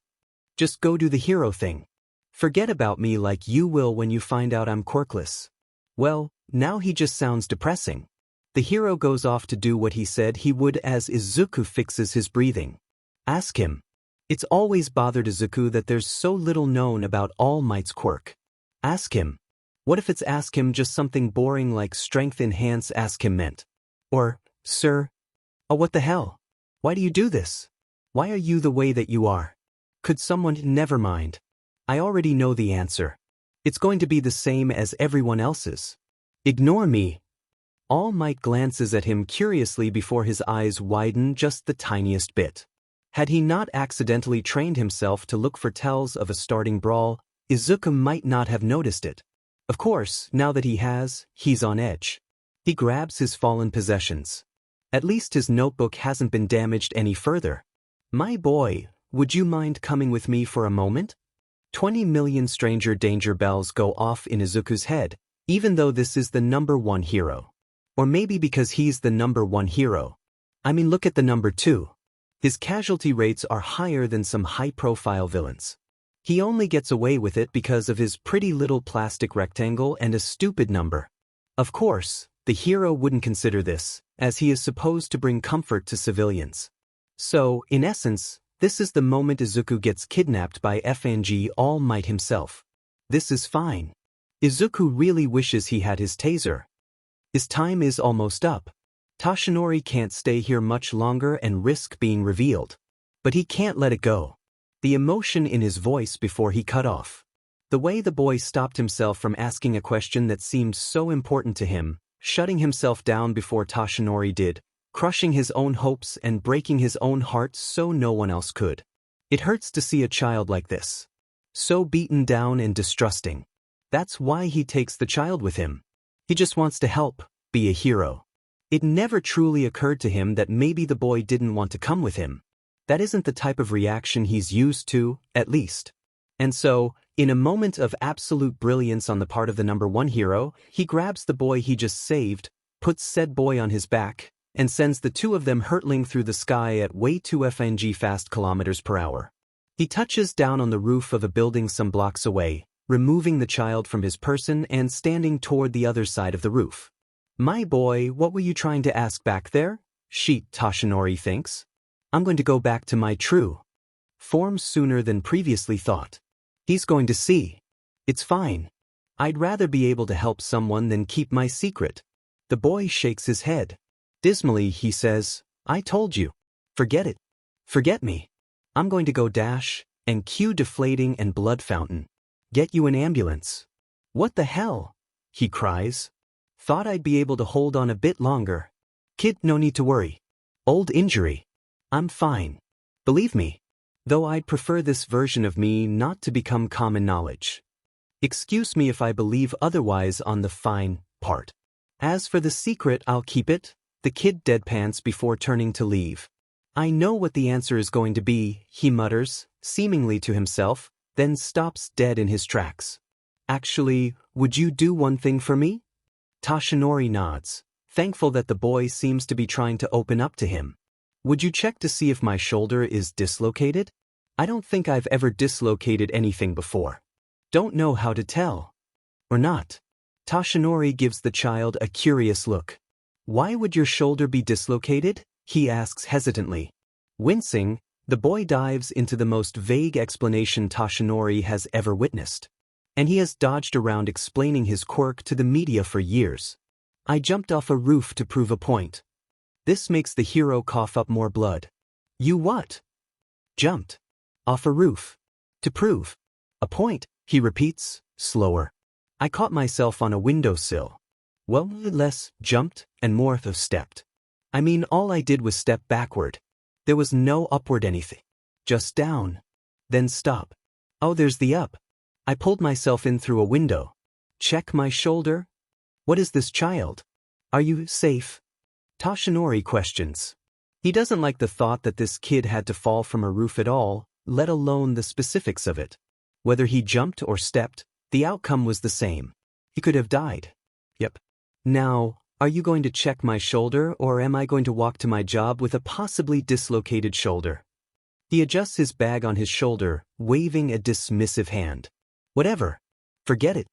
Just go do the hero thing. Forget about me like you will when you find out I'm quirkless. Well, now he just sounds depressing. The hero goes off to do what he said he would as Izuku fixes his breathing. Ask him. It's always bothered Izuku that there's so little known about All Might's quirk. Ask him. What if it's ask him just something boring like strength enhance ask him meant? Or, sir? Oh, what the hell? Why do you do this? Why are you the way that you are? Could someone never mind? I already know the answer. It's going to be the same as everyone else's. Ignore me. All Might glances at him curiously before his eyes widen just the tiniest bit. Had he not accidentally trained himself to look for tells of a starting brawl, Izuku might not have noticed it. Of course, now that he has, he's on edge. He grabs his fallen possessions. At least his notebook hasn't been damaged any further. My boy, would you mind coming with me for a moment? 20 million stranger danger bells go off in Izuku's head, even though this is the number one hero. Or maybe because he's the number one hero. I mean, look at the number 2. His casualty rates are higher than some high-profile villains. He only gets away with it because of his pretty little plastic rectangle and a stupid number. Of course, the hero wouldn't consider this, as he is supposed to bring comfort to civilians. So, in essence, this is the moment Izuku gets kidnapped by FNG All Might himself. This is fine. Izuku really wishes he had his taser. His time is almost up. Toshinori can't stay here much longer and risk being revealed. But he can't let it go. The emotion in his voice before he cut off. The way the boy stopped himself from asking a question that seemed so important to him, shutting himself down before Toshinori did, crushing his own hopes and breaking his own heart so no one else could. It hurts to see a child like this. So beaten down and distrusting. That's why he takes the child with him. He just wants to help, be a hero. It never truly occurred to him that maybe the boy didn't want to come with him. That isn't the type of reaction he's used to, at least. And so, in a moment of absolute brilliance on the part of the number one hero, he grabs the boy he just saved, puts said boy on his back, and sends the two of them hurtling through the sky at way too FNG fast kilometers per hour. He touches down on the roof of a building some blocks away, removing the child from his person and standing toward the other side of the roof. My boy, what were you trying to ask back there? Sheet, Toshinori thinks. I'm going to go back to my true form sooner than previously thought. He's going to see. It's fine. I'd rather be able to help someone than keep my secret. The boy shakes his head. Dismally, he says, I told you. Forget it. Forget me. I'm going to go dash, and cue deflating and blood fountain. Get you an ambulance. What the hell? He cries. Thought I'd be able to hold on a bit longer. Kid, no need to worry. Old injury. I'm fine. Believe me. Though I'd prefer this version of me not to become common knowledge. Excuse me if I believe otherwise on the fine part. As for the secret, I'll keep it, the kid deadpans before turning to leave. I know what the answer is going to be, he mutters, seemingly to himself, then stops dead in his tracks. Actually, would you do one thing for me? Toshinori nods, thankful that the boy seems to be trying to open up to him. Would you check to see if my shoulder is dislocated? I don't think I've ever dislocated anything before. Don't know how to tell. Or not. Toshinori gives the child a curious look. Why would your shoulder be dislocated? He asks hesitantly. Wincing, the boy dives into the most vague explanation Toshinori has ever witnessed. And he has dodged around explaining his quirk to the media for years. I jumped off a roof to prove a point. This makes the hero cough up more blood. You what? Jumped. Off a roof. To prove. A point, he repeats, slower. I caught myself on a windowsill. Well, less jumped and more of stepped. I mean, all I did was step backward. There was no upward anything. Just down. Then stop. Oh, there's the up. I pulled myself in through a window. Check my shoulder. What is this child? Are you safe? Toshinori questions. He doesn't like the thought that this kid had to fall from a roof at all, let alone the specifics of it. Whether he jumped or stepped, the outcome was the same. He could have died. Yep. Now, Are you going to check my shoulder or am I going to walk to my job with a possibly dislocated shoulder? He adjusts his bag on his shoulder, waving a dismissive hand. Whatever. Forget it.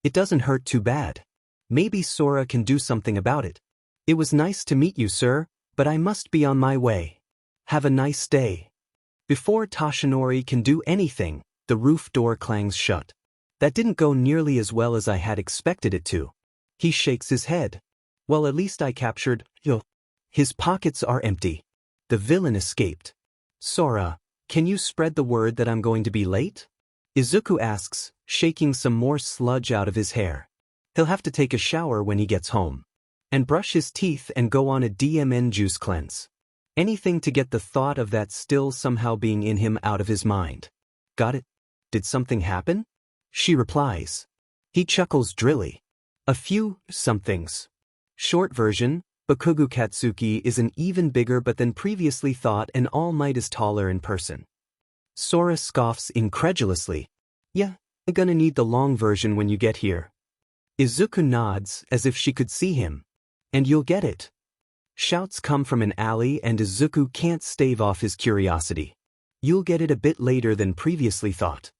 It doesn't hurt too bad. Maybe Sora can do something about it. It was nice to meet you, sir, but I must be on my way. Have a nice day. Before Toshinori can do anything, the roof door clangs shut. That didn't go nearly as well as I had expected it to. He shakes his head. Well, at least I captured, His pockets are empty. The villain escaped. Sora, can you spread the word that I'm going to be late? Izuku asks, shaking some more sludge out of his hair. He'll have to take a shower when he gets home. And brush his teeth and go on a DMN juice cleanse. Anything to get the thought of that still somehow being in him out of his mind. Got it? Did something happen? She replies. He chuckles drily. A few somethings. Short version, Bakugo Katsuki is an even bigger but than previously thought and All Might is taller in person. Sora scoffs incredulously. Yeah, I'm gonna need the long version when you get here. Izuku nods as if she could see him. And you'll get it. Shouts come from an alley and Izuku can't stave off his curiosity. You'll get it a bit later than previously thought.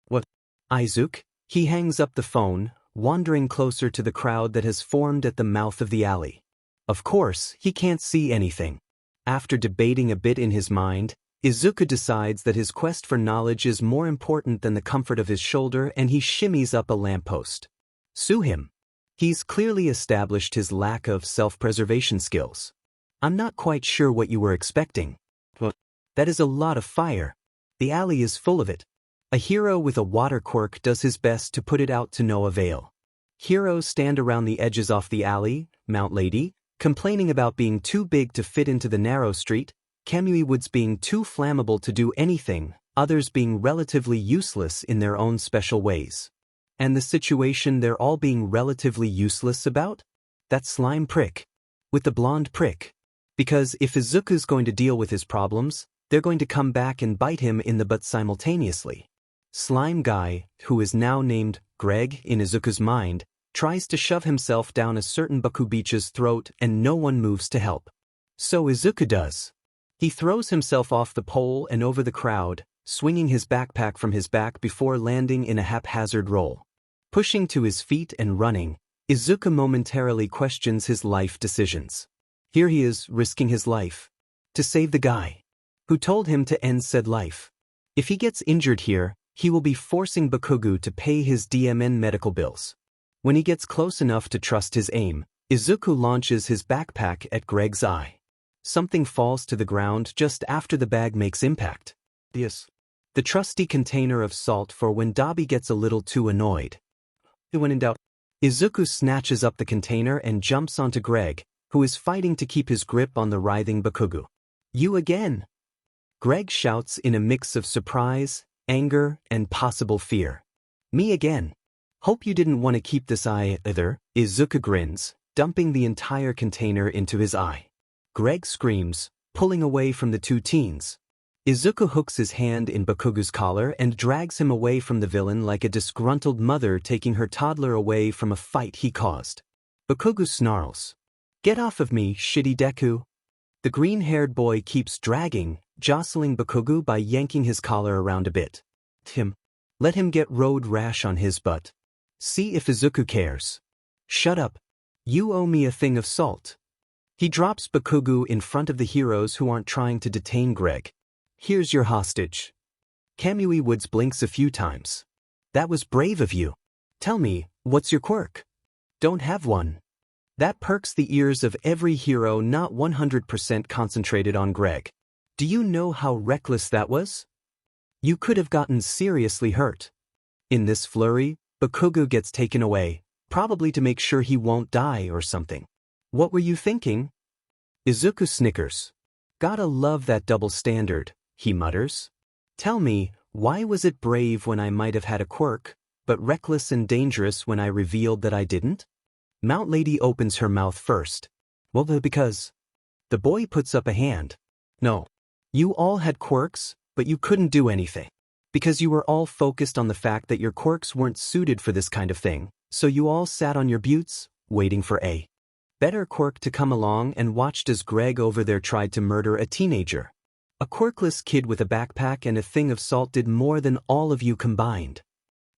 What? Izuku? He hangs up the phone, wandering closer to the crowd that has formed at the mouth of the alley. Of course, he can't see anything. After debating a bit in his mind, Izuku decides that his quest for knowledge is more important than the comfort of his shoulder and he shimmies up a lamppost. Sue him. He's clearly established his lack of self-preservation skills. I'm not quite sure what you were expecting. What? That is a lot of fire. The alley is full of it. A hero with a water quirk does his best to put it out to no avail. Heroes stand around the edges off the alley, Mount Lady, complaining about being too big to fit into the narrow street, Kamui Woods being too flammable to do anything, others being relatively useless in their own special ways. And the situation they're all being relatively useless about? That slime prick. With the blonde prick. Because if Izuku's going to deal with his problems, they're going to come back and bite him in the butt simultaneously. Slime Guy, who is now named Greg in Izuku's mind, tries to shove himself down a certain Bakubicha's throat and no one moves to help. So Izuku does. He throws himself off the pole and over the crowd, swinging his backpack from his back before landing in a haphazard roll. Pushing to his feet and running, Izuku momentarily questions his life decisions. Here he is risking his life. To save the guy who told him to end said life. If he gets injured here, he will be forcing Bakugo to pay his DMN medical bills. When he gets close enough to trust his aim, Izuku launches his backpack at Greg's eye. Something falls to the ground just after the bag makes impact. Yes. The trusty container of salt for when Dabi gets a little too annoyed. When in doubt, Izuku snatches up the container and jumps onto Greg, who is fighting to keep his grip on the writhing Bakugo. You again! Greg shouts in a mix of surprise, anger, and possible fear. Me again. Hope you didn't want to keep this eye either, Izuku grins, dumping the entire container into his eye. Greg screams, pulling away from the two teens. Izuku hooks his hand in Bakugo's collar and drags him away from the villain like a disgruntled mother taking her toddler away from a fight he caused. Bakugo snarls. Get off of me, shitty Deku. The green-haired boy keeps dragging, jostling Bakugo by yanking his collar around a bit. Let him get road rash on his butt. See if Izuku cares. Shut up. You owe me a thing of salt. He drops Bakugo in front of the heroes who aren't trying to detain Greg. Here's your hostage. Kamui Woods blinks a few times. That was brave of you. Tell me, what's your quirk? Don't have one. That perks the ears of every hero not 100% concentrated on Greg. Do you know how reckless that was? You could have gotten seriously hurt. In this flurry, Bakugo gets taken away, probably to make sure he won't die or something. What were you thinking? Izuku snickers. Gotta love that double standard, he mutters. Tell me, why was it brave when I might have had a quirk, but reckless and dangerous when I revealed that I didn't? Mount Lady opens her mouth first. Well, because... The boy puts up a hand. No. You all had quirks, but you couldn't do anything. Because you were all focused on the fact that your quirks weren't suited for this kind of thing, so you all sat on your buttes, waiting for a Better quirk to come along and watched as Greg over there tried to murder a teenager. A quirkless kid with a backpack and a thing of salt did more than all of you combined.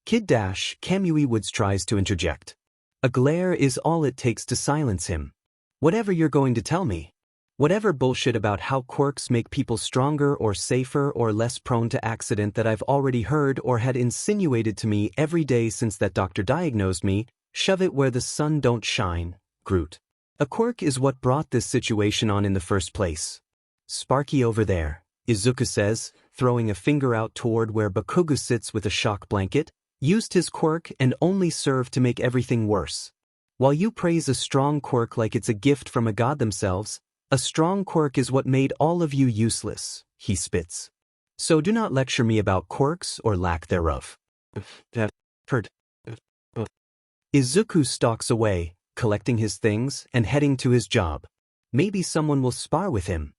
Kid dash, Kamui Woods tries to interject. A glare is all it takes to silence him. Whatever you're going to tell me. Whatever bullshit about how quirks make people stronger or safer or less prone to accident that I've already heard or had insinuated to me every day since that doctor diagnosed me, shove it where the sun don't shine, Groot. A quirk is what brought this situation on in the first place. Sparky over there, Izuku says, throwing a finger out toward where Bakugo sits with a shock blanket, used his quirk and only served to make everything worse. While you praise a strong quirk like it's a gift from a god themselves, a strong quirk is what made all of you useless, he spits. So do not lecture me about quirks or lack thereof. Heard. Izuku stalks away, collecting his things and heading to his job. Maybe someone will spar with him.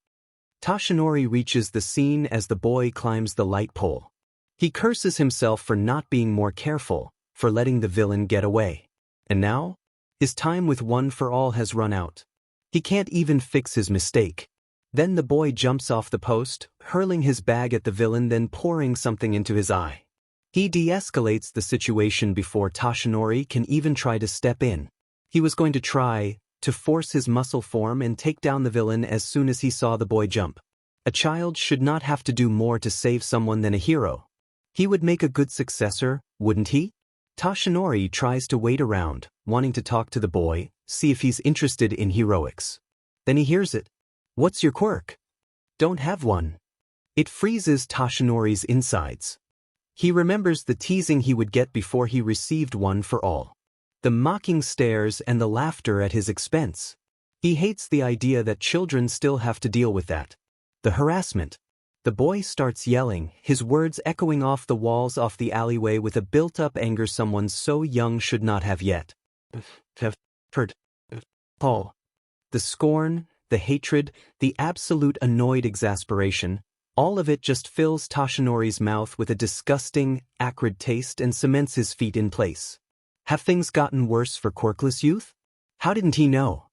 Toshinori reaches the scene as the boy climbs the light pole. He curses himself for not being more careful, for letting the villain get away. And now? His time with One for All has run out. He can't even fix his mistake. Then the boy jumps off the post, hurling his bag at the villain, then pouring something into his eye. He de-escalates the situation before Toshinori can even try to step in. He was going to try to force his muscle form and take down the villain as soon as he saw the boy jump. A child should not have to do more to save someone than a hero. He would make a good successor, wouldn't he? Toshinori tries to wait around, wanting to talk to the boy, see if he's interested in heroics. Then he hears it. What's your quirk? Don't have one. It freezes Toshinori's insides. He remembers the teasing he would get before he received One for All. The mocking stares and the laughter at his expense. He hates the idea that children still have to deal with that. The harassment. The boy starts yelling, his words echoing off the walls off the alleyway with a built-up anger someone so young should not have yet. Have heard. Paul. The scorn, the hatred, the absolute annoyed exasperation, all of it just fills Toshinori's mouth with a disgusting, acrid taste and cements his feet in place. Have things gotten worse for quirkless youth? How didn't he know?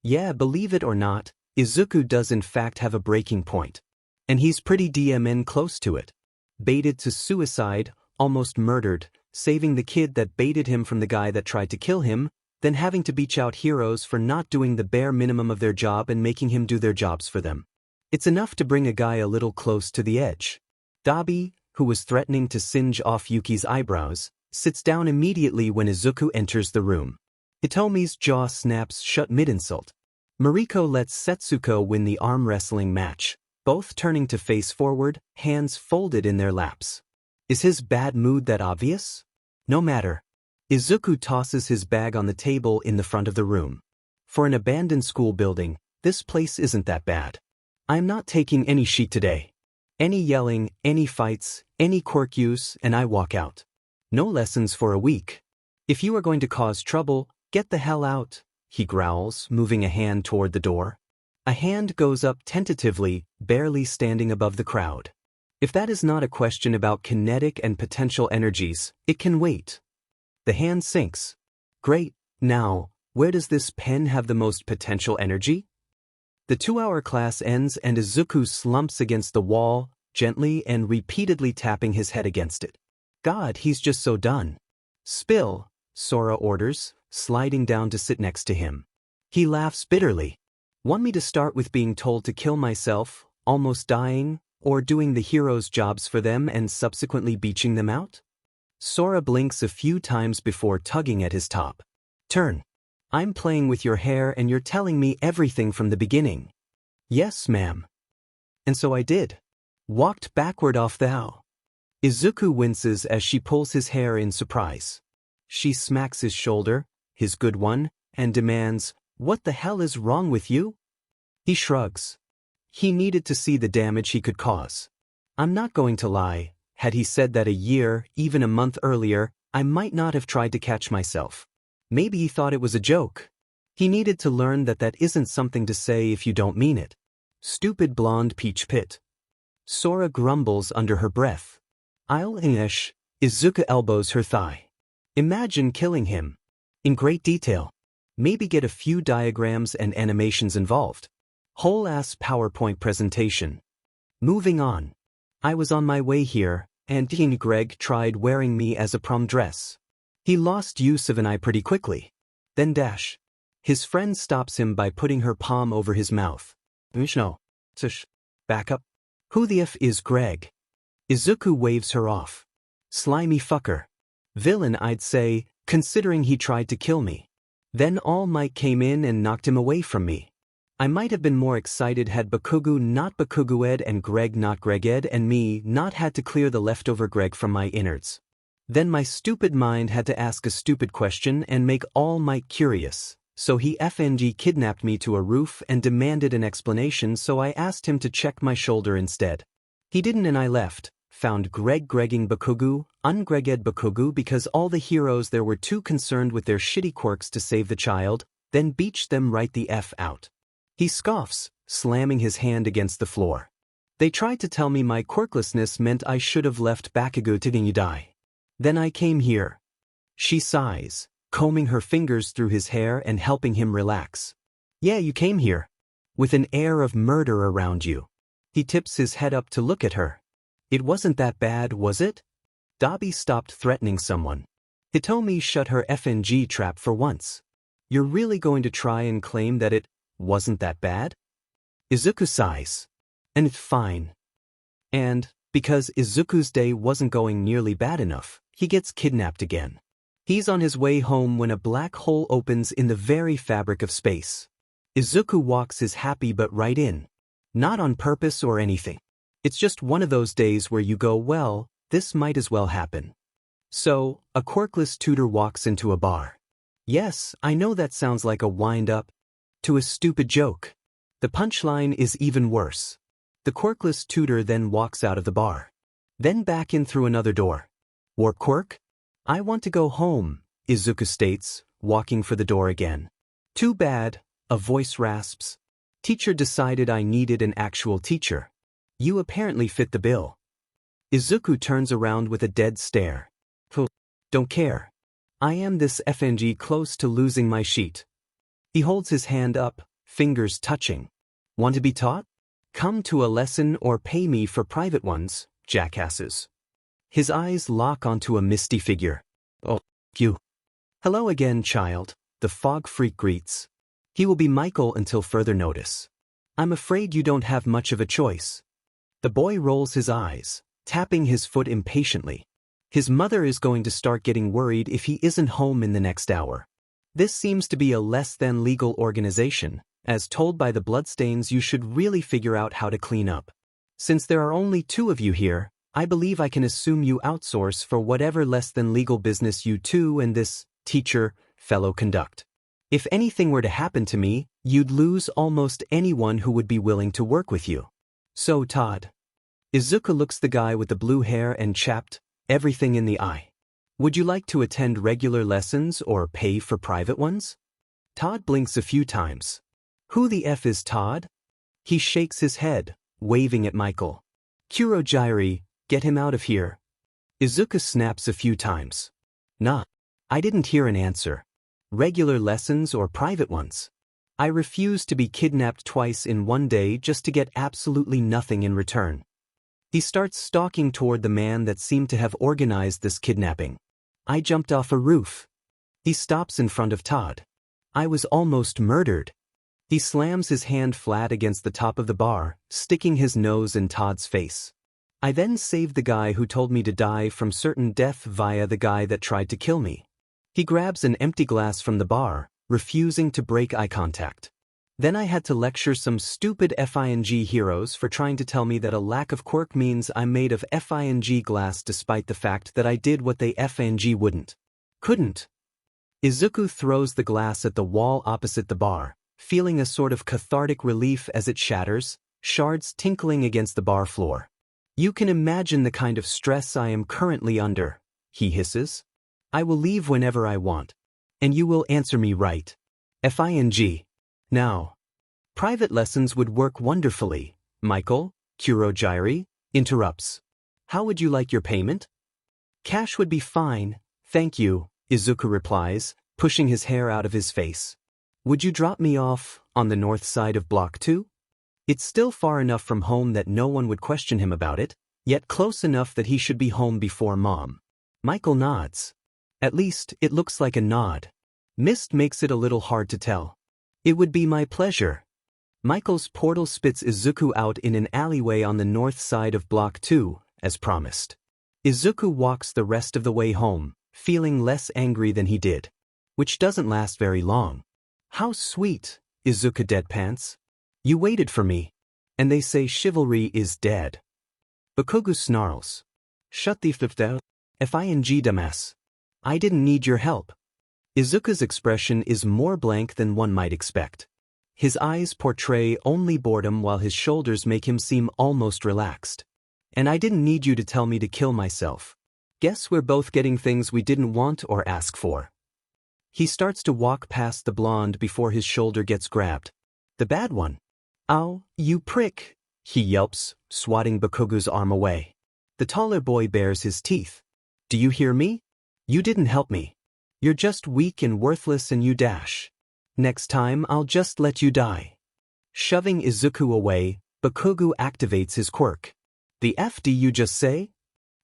Yeah, believe it or not, Izuku does in fact have a breaking point. And he's pretty DMN close to it. Baited to suicide, almost murdered, saving the kid that baited him from the guy that tried to kill him, then having to beach out heroes for not doing the bare minimum of their job and making him do their jobs for them. It's enough to bring a guy a little close to the edge. Dabi, who was threatening to singe off Yuki's eyebrows, sits down immediately when Izuku enters the room. Hitomi's jaw snaps shut mid-insult. Mariko lets Setsuko win the arm wrestling match, both turning to face forward, hands folded in their laps. Is his bad mood that obvious? No matter. Izuku tosses his bag on the table in the front of the room. For an abandoned school building, this place isn't that bad. I'm not taking any shit today. Any yelling, any fights, any quirk use, and I walk out. No lessons for a week. If you are going to cause trouble, get the hell out, he growls, moving a hand toward the door. A hand goes up tentatively, barely standing above the crowd. If that is not a question about kinetic and potential energies, it can wait. The hand sinks. Great, now, where does this pen have the most potential energy? The 2-hour class ends and Izuku slumps against the wall, gently and repeatedly tapping his head against it. God, he's just so done. Spill, Sora orders, sliding down to sit next to him. He laughs bitterly. Want me to start with being told to kill myself, almost dying, or doing the heroes' jobs for them and subsequently beaching them out? Sora blinks a few times before tugging at his top. Turn. I'm playing with your hair and you're telling me everything from the beginning. Yes, ma'am. And so I did. Walked backward off the aisle. Izuku winces as she pulls his hair in surprise. She smacks his shoulder, his good one, and demands, "What the hell is wrong with you?" He shrugs. He needed to see the damage he could cause. I'm not going to lie, had he said that a year, even a month earlier, I might not have tried to catch myself. Maybe he thought it was a joke. He needed to learn that that isn't something to say if you don't mean it. Stupid blonde peach pit. Sora grumbles under her breath. I'll English. Izuku elbows her thigh. Imagine killing him. In great detail. Maybe get a few diagrams and animations involved. Whole-ass PowerPoint presentation. Moving on. I was on my way here, and Greg tried wearing me as a prom dress. He lost use of an eye pretty quickly. Then dash. His friend stops him by putting her palm over his mouth. No. Tush. Back up. Who the F is Greg? Izuku waves her off. Slimy fucker. Villain, I'd say, considering he tried to kill me. Then All Might came in and knocked him away from me. I might have been more excited had Bakugu not Bakugued and Greg not Greged and me not had to clear the leftover Greg from my innards. Then my stupid mind had to ask a stupid question and make All Might curious, so he FNG kidnapped me to a roof and demanded an explanation, so I asked him to check my shoulder instead. He didn't and I left, found Greg Gregging Bakugu, ungreged Bakugu because all the heroes there were too concerned with their shitty quirks to save the child, then beached them right the F out. He scoffs, slamming his hand against the floor. They tried to tell me my quirklessness meant I should have left Bakugu to die. Then I came here. She sighs, combing her fingers through his hair and helping him relax. Yeah, you came here. With an air of murder around you. He tips his head up to look at her. It wasn't that bad, was it? Dabi stopped threatening someone. Hitomi shut her FNG trap for once. You're really going to try and claim that it wasn't that bad? Izuku sighs. And it's fine. And, because Izuku's day wasn't going nearly bad enough, he gets kidnapped again. He's on his way home when a black hole opens in the very fabric of space. Izuku walks his happy butt right in. Not on purpose or anything. It's just one of those days where you go, well, this might as well happen. So, a quirkless tutor walks into a bar. Yes, I know that sounds like a wind-up to a stupid joke. The punchline is even worse. The quirkless tutor then walks out of the bar. Then back in through another door. Warp quirk? I want to go home, Izuku states, walking for the door again. Too bad, a voice rasps. Teacher decided I needed an actual teacher. You apparently fit the bill. Izuku turns around with a dead stare. Don't care. I am this FNG close to losing my sheet. He holds his hand up, fingers touching. Want to be taught? Come to a lesson or pay me for private ones, jackasses. His eyes lock onto a misty figure. Oh, you. Hello again, child, the fog freak greets. He will be Michael until further notice. I'm afraid you don't have much of a choice. The boy rolls his eyes, tapping his foot impatiently. His mother is going to start getting worried if he isn't home in the next hour. This seems to be a less-than-legal organization. As told by the bloodstains, you should really figure out how to clean up. Since there are only 2 of you here, I believe I can assume you outsource for whatever less-than-legal business you two and this fellow conduct. If anything were to happen to me, you'd lose almost anyone who would be willing to work with you. So Todd. Izuku looks the guy with the blue hair and chapped, everything in the eye. Would you like to attend regular lessons or pay for private ones? Todd blinks a few times. Who the F is Todd? He shakes his head, waving at Michael. Kurogyri, get him out of here. Izuku snaps a few times. Nah. I didn't hear an answer. Regular lessons or private ones? I refuse to be kidnapped twice in one day just to get absolutely nothing in return. He starts stalking toward the man that seemed to have organized this kidnapping. I jumped off a roof. He stops in front of Todd. I was almost murdered. He slams his hand flat against the top of the bar, sticking his nose in Todd's face. I then saved the guy who told me to die from certain death via the guy that tried to kill me. He grabs an empty glass from the bar, refusing to break eye contact. Then I had to lecture some stupid FING heroes for trying to tell me that a lack of quirk means I'm made of FING glass despite the fact that I did what they FNG couldn't. Izuku throws the glass at the wall opposite the bar, feeling a sort of cathartic relief as it shatters, shards tinkling against the bar floor. You can imagine the kind of stress I am currently under, he hisses. I will leave whenever I want. And you will answer me right. FING. Now. Private lessons would work wonderfully, Michael, Kurogyri, interrupts. How would you like your payment? Cash would be fine, thank you, Izuku replies, pushing his hair out of his face. Would you drop me off on the north side of Block 2? It's still far enough from home that no one would question him about it, yet close enough that he should be home before Mom. Michael nods. At least, it looks like a nod. Mist makes it a little hard to tell. It would be my pleasure. Michael's portal spits Izuku out in an alleyway on the north side of Block 2, as promised. Izuku walks the rest of the way home, feeling less angry than he did. Which doesn't last very long. How sweet, Izuku deadpants. You waited for me. And they say chivalry is dead. Bakugo snarls. Shut the f down. Fing dumbass. I didn't need your help. Izuku's expression is more blank than one might expect. His eyes portray only boredom while his shoulders make him seem almost relaxed. And I didn't need you to tell me to kill myself. Guess we're both getting things we didn't want or ask for. He starts to walk past the blonde before his shoulder gets grabbed. The bad one. Ow, you prick, he yelps, swatting Bakugo's arm away. The taller boy bares his teeth. Do you hear me? You didn't help me. You're just weak and worthless and you dash. Next time I'll just let you die. Shoving Izuku away, Bakugo activates his quirk. The F did you just say?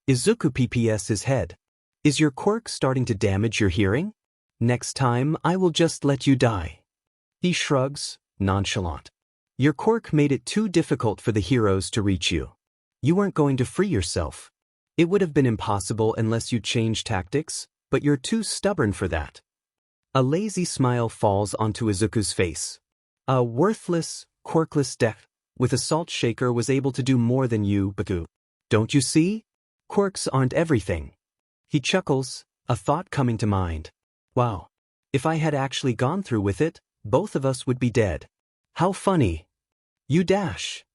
Izuku PPS his head. Is your quirk starting to damage your hearing? Next time I will just let you die. He shrugs, nonchalant. Your quirk made it too difficult for the heroes to reach you. You weren't going to free yourself. It would have been impossible unless you changed tactics, but you're too stubborn for that. A lazy smile falls onto Izuku's face. A worthless, quirkless death with a salt shaker was able to do more than you, Baku. Don't you see? Quirks aren't everything. He chuckles, a thought coming to mind. Wow. If I had actually gone through with it, both of us would be dead. How funny. You dash.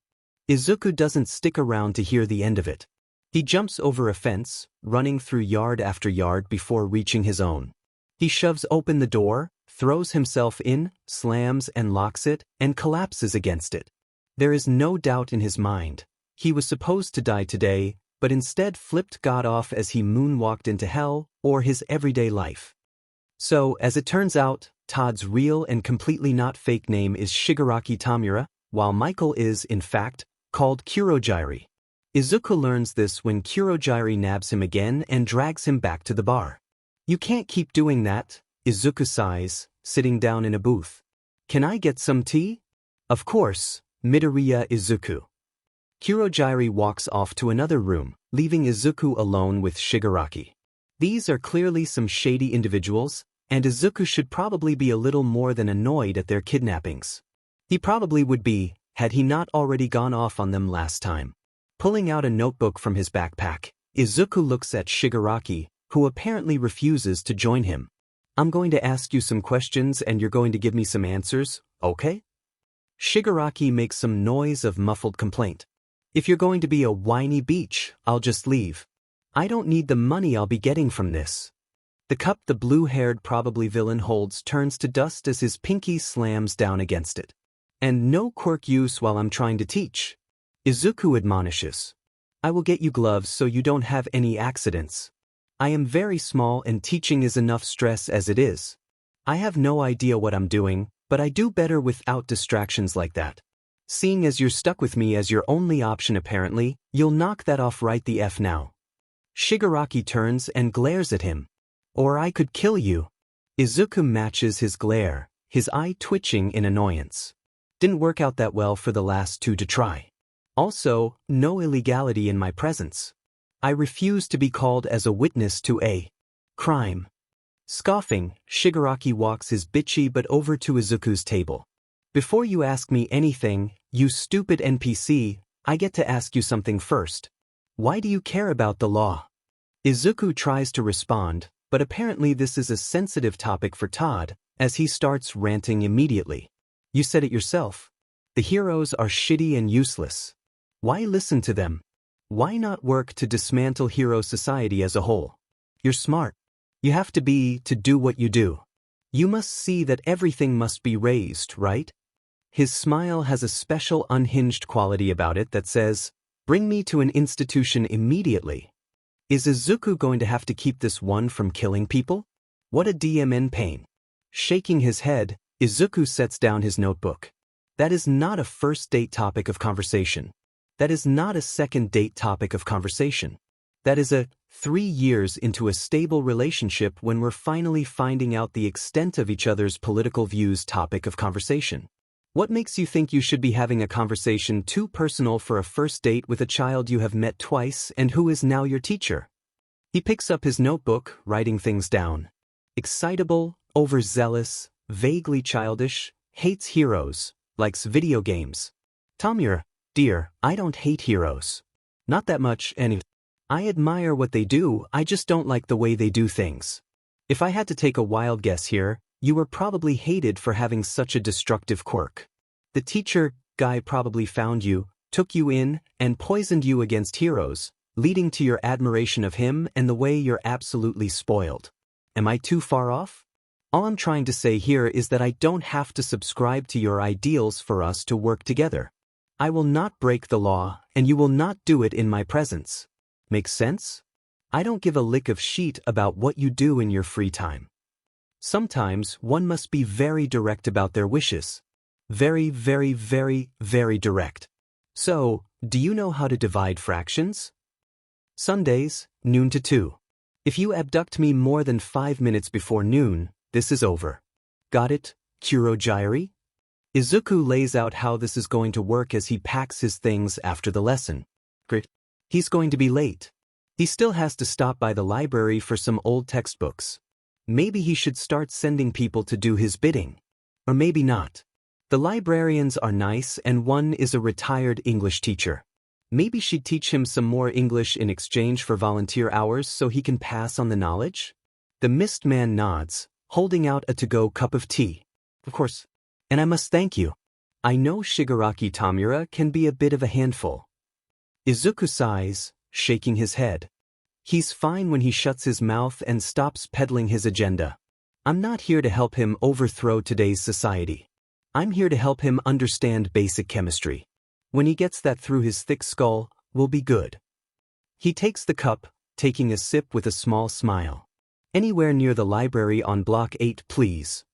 Izuku doesn't stick around to hear the end of it. He jumps over a fence, running through yard after yard before reaching his own. He shoves open the door, throws himself in, slams and locks it, and collapses against it. There is no doubt in his mind. He was supposed to die today, but instead flipped God off as he moonwalked into hell or his everyday life. So, as it turns out, Todd's real and completely not fake name is Shigaraki Tamura, while Michael is, in fact, called Kurogiri. Izuku learns this when Kurogiri nabs him again and drags him back to the bar. You can't keep doing that, Izuku sighs, sitting down in a booth. Can I get some tea? Of course, Midoriya Izuku. Kurogiri walks off to another room, leaving Izuku alone with Shigaraki. These are clearly some shady individuals, and Izuku should probably be a little more than annoyed at their kidnappings. He probably would be, had he not already gone off on them last time. Pulling out a notebook from his backpack, Izuku looks at Shigaraki, who apparently refuses to join him. I'm going to ask you some questions and you're going to give me some answers, okay? Shigaraki makes some noise of muffled complaint. If you're going to be a whiny beach, I'll just leave. I don't need the money I'll be getting from this. The cup the blue-haired probably villain holds turns to dust as his pinky slams down against it. And no quirk use while I'm trying to teach. Izuku admonishes. I will get you gloves so you don't have any accidents. I am very small and teaching is enough stress as it is. I have no idea what I'm doing, but I do better without distractions like that. Seeing as you're stuck with me as your only option apparently, you'll knock that off right the F now. Shigaraki turns and glares at him. Or I could kill you. Izuku matches his glare, his eye twitching in annoyance. Didn't work out that well for the last two to try. Also, no illegality in my presence. I refuse to be called as a witness to a crime. Scoffing, Shigaraki walks his bitchy butt over to Izuku's table. Before you ask me anything, you stupid NPC, I get to ask you something first. Why do you care about the law? Izuku tries to respond, but apparently this is a sensitive topic for Todd, as he starts ranting immediately. You said it yourself. The heroes are shitty and useless. Why listen to them? Why not work to dismantle hero society as a whole? You're smart. You have to be to do what you do. You must see that everything must be raised, right? His smile has a special unhinged quality about it that says, bring me to an institution immediately. Is Izuku going to have to keep this one from killing people? What a DMN pain. Shaking his head, Izuku sets down his notebook. That is not a first date topic of conversation. That is not a second date topic of conversation. That is a 3 years into a stable relationship when we're finally finding out the extent of each other's political views topic of conversation. What makes you think you should be having a conversation too personal for a first date with a child you have met twice and who is now your teacher? He picks up his notebook, writing things down. Excitable, overzealous, vaguely childish, hates heroes, likes video games. Tamura, dear, I don't hate heroes. Not that much, anyway. I admire what they do, I just don't like the way they do things. If I had to take a wild guess here, you were probably hated for having such a destructive quirk. The teacher guy probably found you, took you in, and poisoned you against heroes, leading to your admiration of him and the way you're absolutely spoiled. Am I too far off? All I'm trying to say here is that I don't have to subscribe to your ideals for us to work together. I will not break the law, and you will not do it in my presence. Makes sense? I don't give a lick of shit about what you do in your free time. Sometimes one must be very direct about their wishes. Very, very, very, very direct. So, do you know how to divide fractions? Sundays, noon to 2. If you abduct me more than 5 minutes before noon, this is over. Got it, Kurogyari? Izuku lays out how this is going to work as he packs his things after the lesson. Great. He's going to be late. He still has to stop by the library for some old textbooks. Maybe he should start sending people to do his bidding. Or maybe not. The librarians are nice and one is a retired English teacher. Maybe she'd teach him some more English in exchange for volunteer hours so he can pass on the knowledge? The mist man nods, holding out a to-go cup of tea. Of course. And I must thank you. I know Shigaraki Tamura can be a bit of a handful. Izuku sighs, shaking his head. He's fine when he shuts his mouth and stops peddling his agenda. I'm not here to help him overthrow today's society. I'm here to help him understand basic chemistry. When he gets that through his thick skull, we'll be good. He takes the cup, taking a sip with a small smile. Anywhere near the library on Block 8, please.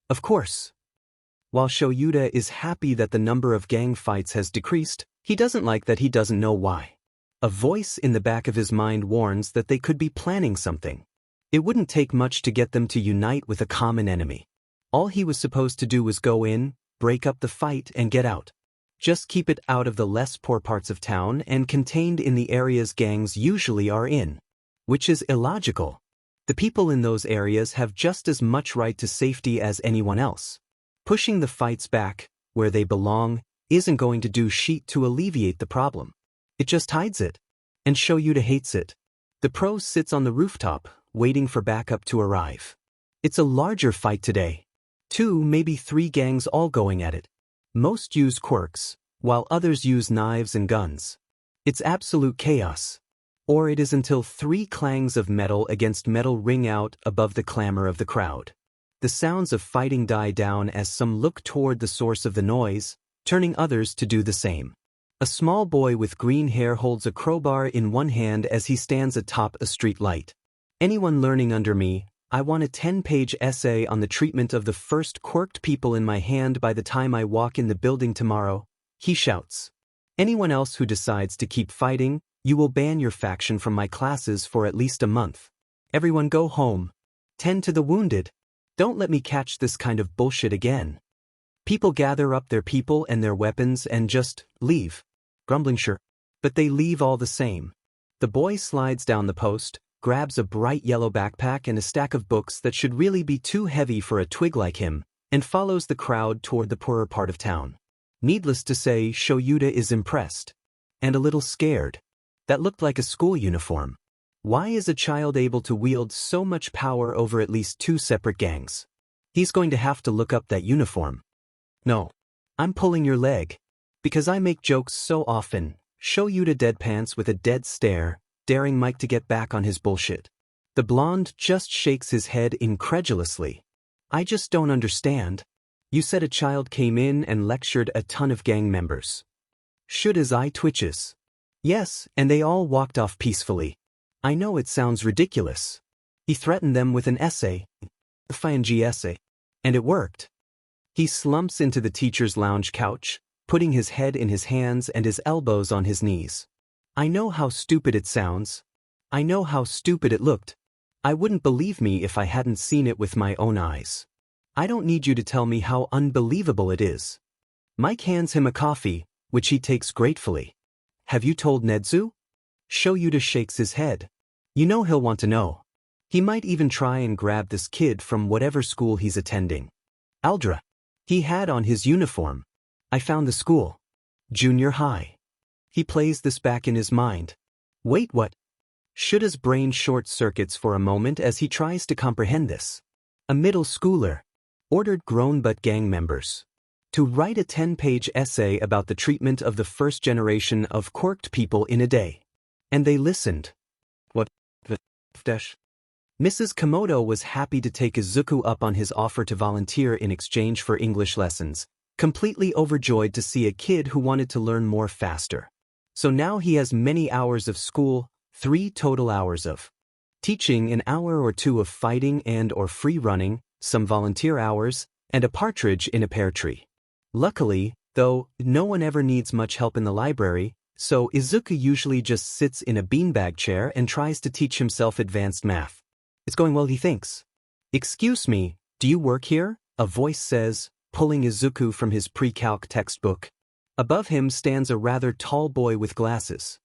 Of course. While Shoyuta is happy that the number of gang fights has decreased, he doesn't like that he doesn't know why. A voice in the back of his mind warns that they could be planning something. It wouldn't take much to get them to unite with a common enemy. All he was supposed to do was go in, break up the fight and get out. Just keep it out of the less poor parts of town and contained in the areas gangs usually are in. Which is illogical. The people in those areas have just as much right to safety as anyone else. Pushing the fights back, where they belong, isn't going to do shit to alleviate the problem. It just hides it. And Shoyuta hates it. The pro sits on the rooftop, waiting for backup to arrive. It's a larger fight today. 2, maybe 3 gangs all going at it. Most use quirks, while others use knives and guns. It's absolute chaos. Or it is until 3 clangs of metal against metal ring out above the clamor of the crowd. The sounds of fighting die down as some look toward the source of the noise, turning others to do the same. A small boy with green hair holds a crowbar in one hand as he stands atop a street light. Anyone learning under me, I want a 10-page essay on the treatment of the first quirked people in my hand by the time I walk in the building tomorrow, he shouts. Anyone else who decides to keep fighting, you will ban your faction from my classes for at least a month. Everyone go home. Tend to the wounded. Don't let me catch this kind of bullshit again. People gather up their people and their weapons and just leave. Grumbling sure. But they leave all the same. The boy slides down the post, grabs a bright yellow backpack and a stack of books that should really be too heavy for a twig like him, and follows the crowd toward the poorer part of town. Needless to say, Shoyuta is impressed. And a little scared. That looked like a school uniform. Why is a child able to wield so much power over at least 2 separate gangs? He's going to have to look up that uniform. No. I'm pulling your leg. Because I make jokes so often, Shoyuta deadpants with a dead stare, daring Mike to get back on his bullshit. The blonde just shakes his head incredulously. I just don't understand. You said a child came in and lectured a ton of gang members. Shuta's eye twitches. Yes, and they all walked off peacefully. I know it sounds ridiculous. He threatened them with an essay. A G essay. And it worked. He slumps into the teacher's lounge couch, putting his head in his hands and his elbows on his knees. I know how stupid it sounds. I know how stupid it looked. I wouldn't believe me if I hadn't seen it with my own eyes. I don't need you to tell me how unbelievable it is. Mike hands him a coffee, which he takes gratefully. Have you told Nedzu? Shoyuta shakes his head. You know he'll want to know. He might even try and grab this kid from whatever school he's attending. Aldra. He had on his uniform. I found the school. Junior high. He plays this back in his mind. Wait, what? Shuta's brain short-circuits for a moment as he tries to comprehend this. A middle schooler. Ordered grown-but gang members to write a 10-page essay about the treatment of the first generation of quirked people in a day. And they listened. What the dash? Mrs. Komodo was happy to take Izuku up on his offer to volunteer in exchange for English lessons, completely overjoyed to see a kid who wanted to learn more faster. So now he has many hours of school, 3 total hours of teaching, an hour or 2 of fighting and or free running, some volunteer hours, and a partridge in a pear tree. Luckily, though, no one ever needs much help in the library, so Izuku usually just sits in a beanbag chair and tries to teach himself advanced math. It's going well, he thinks. Excuse me, do you work here? A voice says, pulling Izuku from his pre-calc textbook. Above him stands a rather tall boy with glasses.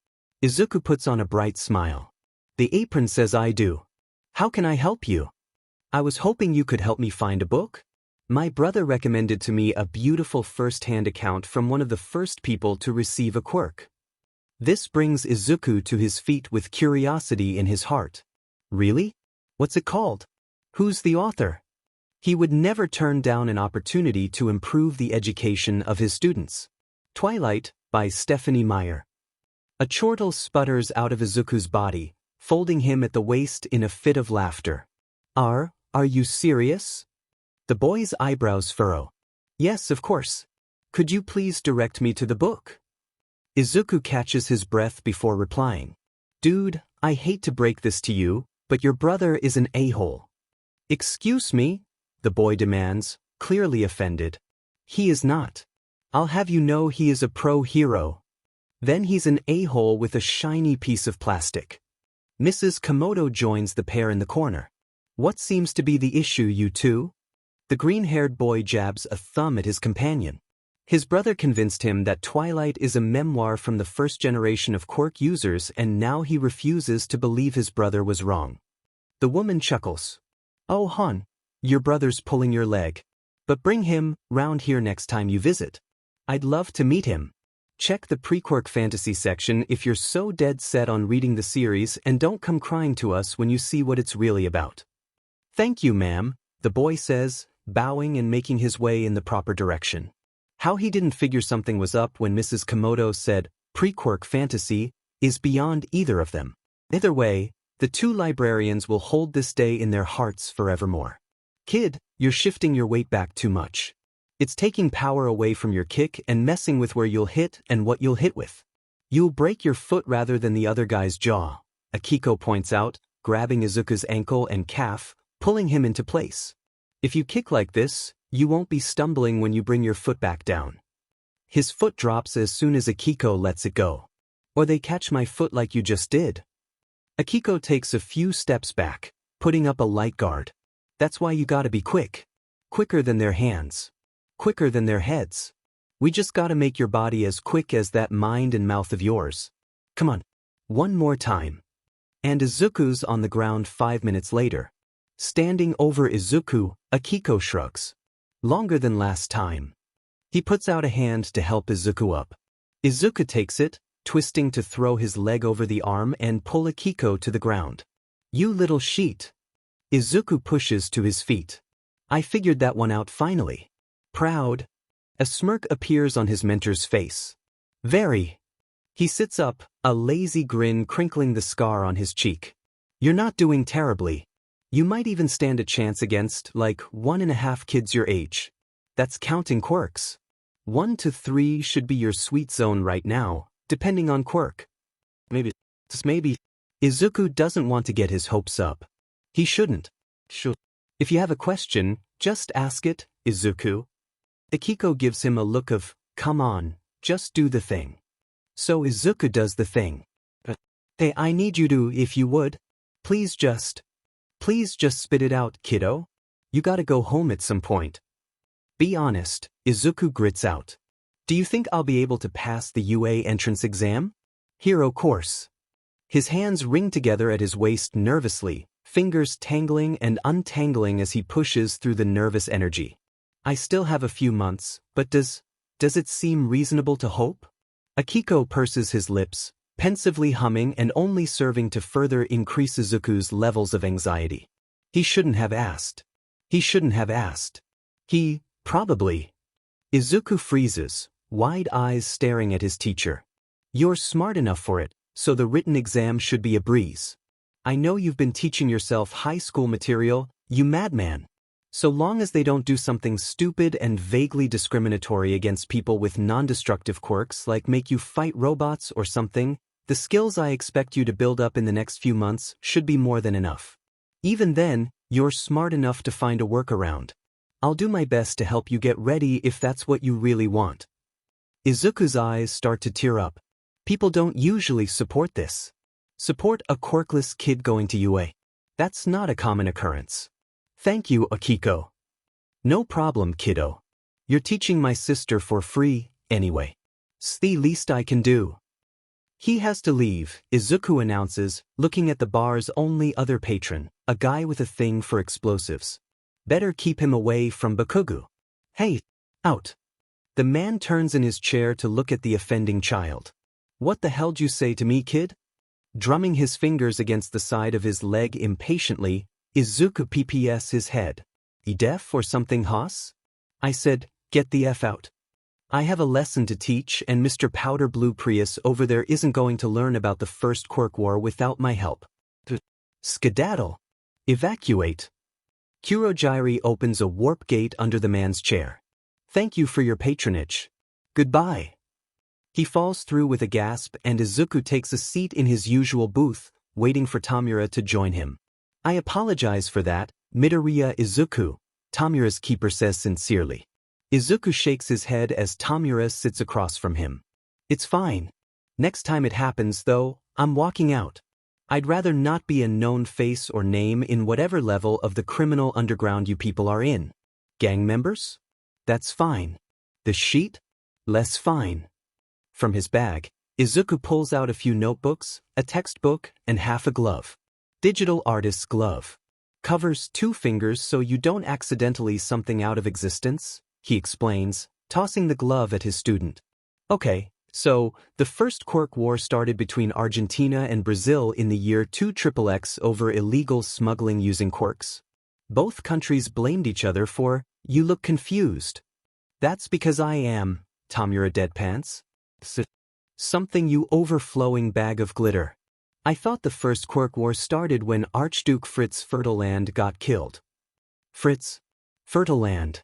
Izuku puts on a bright smile. The apron says I do. How can I help you? I was hoping you could help me find a book. My brother recommended to me a beautiful first-hand account from one of the first people to receive a quirk. This brings Izuku to his feet with curiosity in his heart. Really? What's it called? Who's the author? He would never turn down an opportunity to improve the education of his students. Twilight, by Stephanie Meyer. A chortle sputters out of Izuku's body, folding him at the waist in a fit of laughter. Are you serious? The boy's eyebrows furrow. Yes, of course. Could you please direct me to the book? Izuku catches his breath before replying. Dude, I hate to break this to you, but your brother is an a-hole. Excuse me? The boy demands, clearly offended. He is not. I'll have you know he is a pro-hero. Then he's an a-hole with a shiny piece of plastic. Mrs. Komodo joins the pair in the corner. What seems to be the issue, you two? The green-haired boy jabs a thumb at his companion. His brother convinced him that Twilight is a memoir from the first generation of quirk users, and now he refuses to believe his brother was wrong. The woman chuckles. Oh, hon, your brother's pulling your leg. But bring him round here next time you visit. I'd love to meet him. Check the pre-quirk fantasy section if you're so dead set on reading the series, and don't come crying to us when you see what it's really about. Thank you, ma'am, the boy says, bowing and making his way in the proper direction. How he didn't figure something was up when Mrs. Komodo said, pre-quirk fantasy, is beyond either of them. Either way, the two librarians will hold this day in their hearts forevermore. Kid, you're shifting your weight back too much. It's taking power away from your kick and messing with where you'll hit and what you'll hit with. You'll break your foot rather than the other guy's jaw, Akiko points out, grabbing Izuku's ankle and calf, pulling him into place. If you kick like this, you won't be stumbling when you bring your foot back down. His foot drops as soon as Akiko lets it go. Or they catch my foot like you just did. Akiko takes a few steps back, putting up a light guard. That's why you gotta be quick. Quicker than their hands. Quicker than their heads. We just gotta make your body as quick as that mind and mouth of yours. Come on. One more time. And Izuku's on the ground 5 minutes later. Standing over Izuku, Akiko shrugs. Longer than last time. He puts out a hand to help Izuku up. Izuku takes it, twisting to throw his leg over the arm and pull Akiko to the ground. You little sheet. Izuku pushes to his feet. I figured that one out finally. Proud. A smirk appears on his mentor's face. Very. He sits up, a lazy grin crinkling the scar on his cheek. You're not doing terribly. You might even stand a chance against, like, 1.5 kids your age. That's counting quirks. 1 to 3 should be your sweet zone right now, depending on quirk. Just maybe. Izuku doesn't want to get his hopes up. He shouldn't. If you have a question, just ask it, Izuku. Akiko gives him a look of, come on, just do the thing. So Izuku does the thing. Hey, I need you to, if you would. Please just spit it out, kiddo. You gotta go home at some point. Be honest, Izuku grits out. Do you think I'll be able to pass the UA entrance exam? Hero course. His hands ring together at his waist nervously, fingers tangling and untangling as he pushes through the nervous energy. I still have a few months, but does it seem reasonable to hope? Akiko purses his lips, pensively humming and only serving to further increase Izuku's levels of anxiety. He shouldn't have asked. He, probably. Izuku freezes, wide eyes staring at his teacher. You're smart enough for it, so the written exam should be a breeze. I know you've been teaching yourself high school material, you madman. So long as they don't do something stupid and vaguely discriminatory against people with non-destructive quirks like make you fight robots or something, the skills I expect you to build up in the next few months should be more than enough. Even then, you're smart enough to find a workaround. I'll do my best to help you get ready if that's what you really want. Izuku's eyes start to tear up. People don't usually support this. Support a quirkless kid going to UA. That's not a common occurrence. Thank you, Akiko. No problem, kiddo. You're teaching my sister for free, anyway. It's the least I can do. He has to leave, Izuku announces, looking at the bar's only other patron, a guy with a thing for explosives. Better keep him away from Bakugu. Hey, out. The man turns in his chair to look at the offending child. What the hell'd you say to me, kid? Drumming his fingers against the side of his leg impatiently, Izuku pps his head. You deaf or something, hoss? I said, get the F out. I have a lesson to teach and Mr. Powder Blue Prius over there isn't going to learn about the First Quirk War without my help. Skedaddle. Evacuate. Kurogyri opens a warp gate under the man's chair. Thank you for your patronage. Goodbye. He falls through with a gasp and Izuku takes a seat in his usual booth, waiting for Tamura to join him. I apologize for that, Midoriya Izuku, Tamura's keeper says sincerely. Izuku shakes his head as Tamura sits across from him. It's fine. Next time it happens, though, I'm walking out. I'd rather not be a known face or name in whatever level of the criminal underground you people are in. Gang members? That's fine. The sheet? Less fine. From his bag, Izuku pulls out a few notebooks, a textbook, and half a glove. Digital artist's glove. Covers 2 fingers so you don't accidentally something out of existence, he explains, tossing the glove at his student. Okay, so, the First Quirk War started between Argentina and Brazil in the year 2XX over illegal smuggling using quirks. Both countries blamed each other for, you look confused. That's because I am, Tamura deadpants. Something you overflowing bag of glitter. I thought the First Quirk War started when Archduke Fritz Fertiland got killed. Fritz? Fertiland.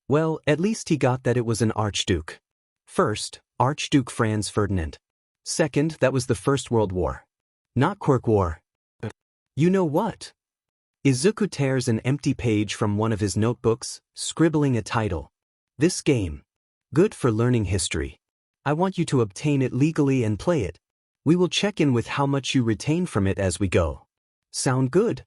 Well, at least he got that it was an archduke. First, Archduke Franz Ferdinand. Second, that was the First World War. Not Quirk War. You know what? Izuku tears an empty page from one of his notebooks, scribbling a title. This game. Good for learning history. I want you to obtain it legally and play it. We will check in with how much you retain from it as we go. Sound good?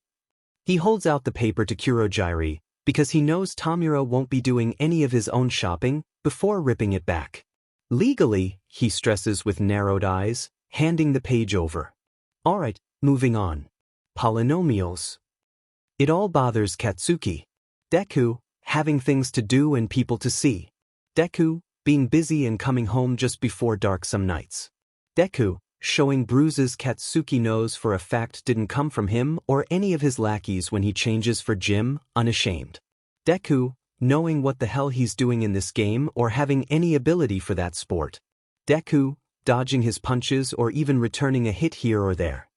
He holds out the paper to Kurogyri, because he knows Tamura won't be doing any of his own shopping, before ripping it back. Legally, he stresses with narrowed eyes, handing the page over. Alright, moving on. Polynomials. It all bothers Katsuki. Deku, having things to do and people to see. Deku, being busy and coming home just before dark some nights. Deku, showing bruises Katsuki knows for a fact didn't come from him or any of his lackeys when he changes for gym, unashamed. Deku, knowing what the hell he's doing in this game or having any ability for that sport. Deku, dodging his punches or even returning a hit here or there.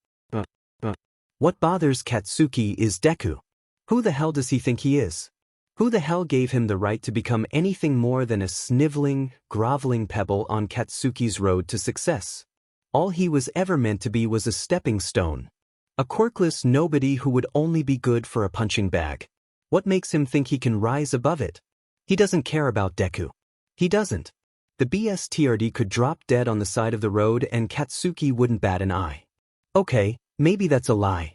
What bothers Katsuki is Deku. Who the hell does he think he is? Who the hell gave him the right to become anything more than a sniveling, groveling pebble on Katsuki's road to success? All he was ever meant to be was a stepping stone. A quirkless nobody who would only be good for a punching bag. What makes him think he can rise above it? He doesn't care about Deku. He doesn't. The BSTRD could drop dead on the side of the road and Katsuki wouldn't bat an eye. Okay, maybe that's a lie.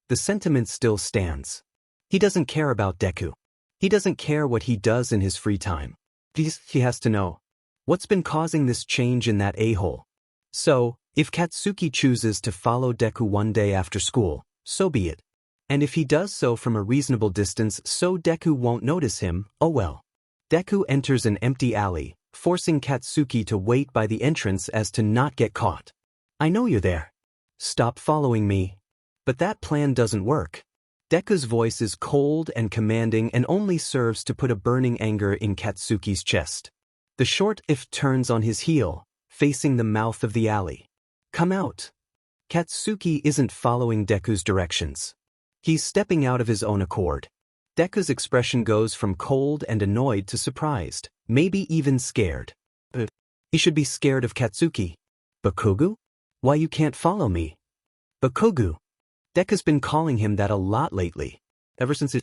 The sentiment still stands. He doesn't care about Deku. He doesn't care what he does in his free time. He has to know. What's been causing this change in that a-hole? So, if Katsuki chooses to follow Deku one day after school, so be it. And if he does so from a reasonable distance so Deku won't notice him, oh well. Deku enters an empty alley, forcing Katsuki to wait by the entrance as to not get caught. I know you're there. Stop following me. But that plan doesn't work. Deku's voice is cold and commanding and only serves to put a burning anger in Katsuki's chest. The short if turns on his heel, facing the mouth of the alley. Come out. Katsuki isn't following Deku's directions. He's stepping out of his own accord. Deku's expression goes from cold and annoyed to surprised, maybe even scared. He should be scared of Katsuki. Bakugu? Why you can't follow me? Bakugu. Deku's been calling him that a lot lately. Ever since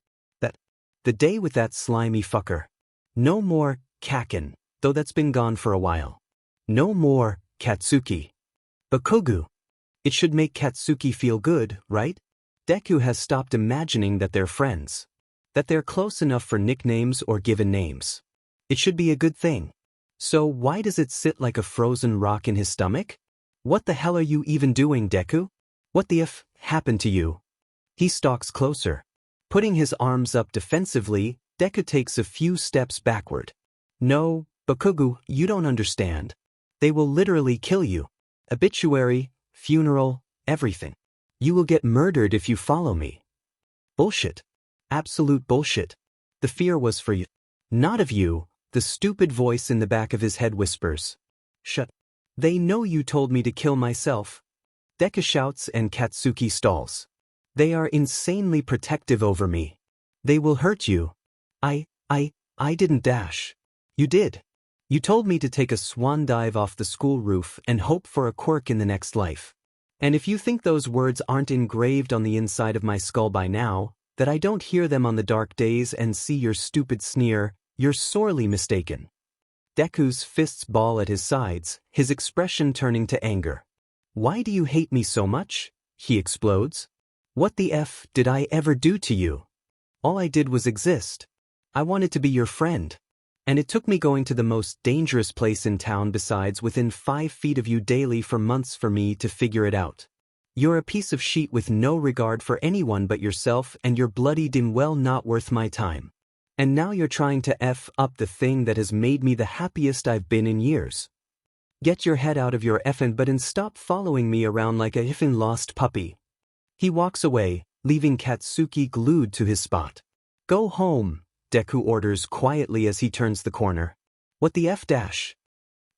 the day with that slimy fucker. No more Kaken, though that's been gone for a while. No more Katsuki. Bakugu. It should make Katsuki feel good, right? Deku has stopped imagining that they're friends. That they're close enough for nicknames or given names. It should be a good thing. So why does it sit like a frozen rock in his stomach? What the hell are you even doing, Deku? What the f happened to you? He stalks closer. Putting his arms up defensively, Deku takes a few steps backward. No, Bakugu, you don't understand. They will literally kill you. Obituary, funeral, everything. You will get murdered if you follow me. Bullshit. Absolute bullshit. The fear was for you. Not of you, the stupid voice in the back of his head whispers. Shut. They know you told me to kill myself. Deku shouts and Katsuki stalls. They are insanely protective over me. They will hurt you. I didn't dash. You did. You told me to take a swan dive off the school roof and hope for a quirk in the next life. And if you think those words aren't engraved on the inside of my skull by now, that I don't hear them on the dark days and see your stupid sneer, you're sorely mistaken. Deku's fists ball at his sides, his expression turning to anger. Why do you hate me so much? He explodes. What the f did I ever do to you? All I did was exist. I wanted to be your friend. And it took me going to the most dangerous place in town besides within 5 feet of you daily for months for me to figure it out. You're a piece of shit with no regard for anyone but yourself and you're bloody damn well not worth my time. And now you're trying to f up the thing that has made me the happiest I've been in years. Get your head out of your effing butt and stop following me around like a effing lost puppy. He walks away, leaving Katsuki glued to his spot. Go home, Deku orders quietly as he turns the corner. What the f dash?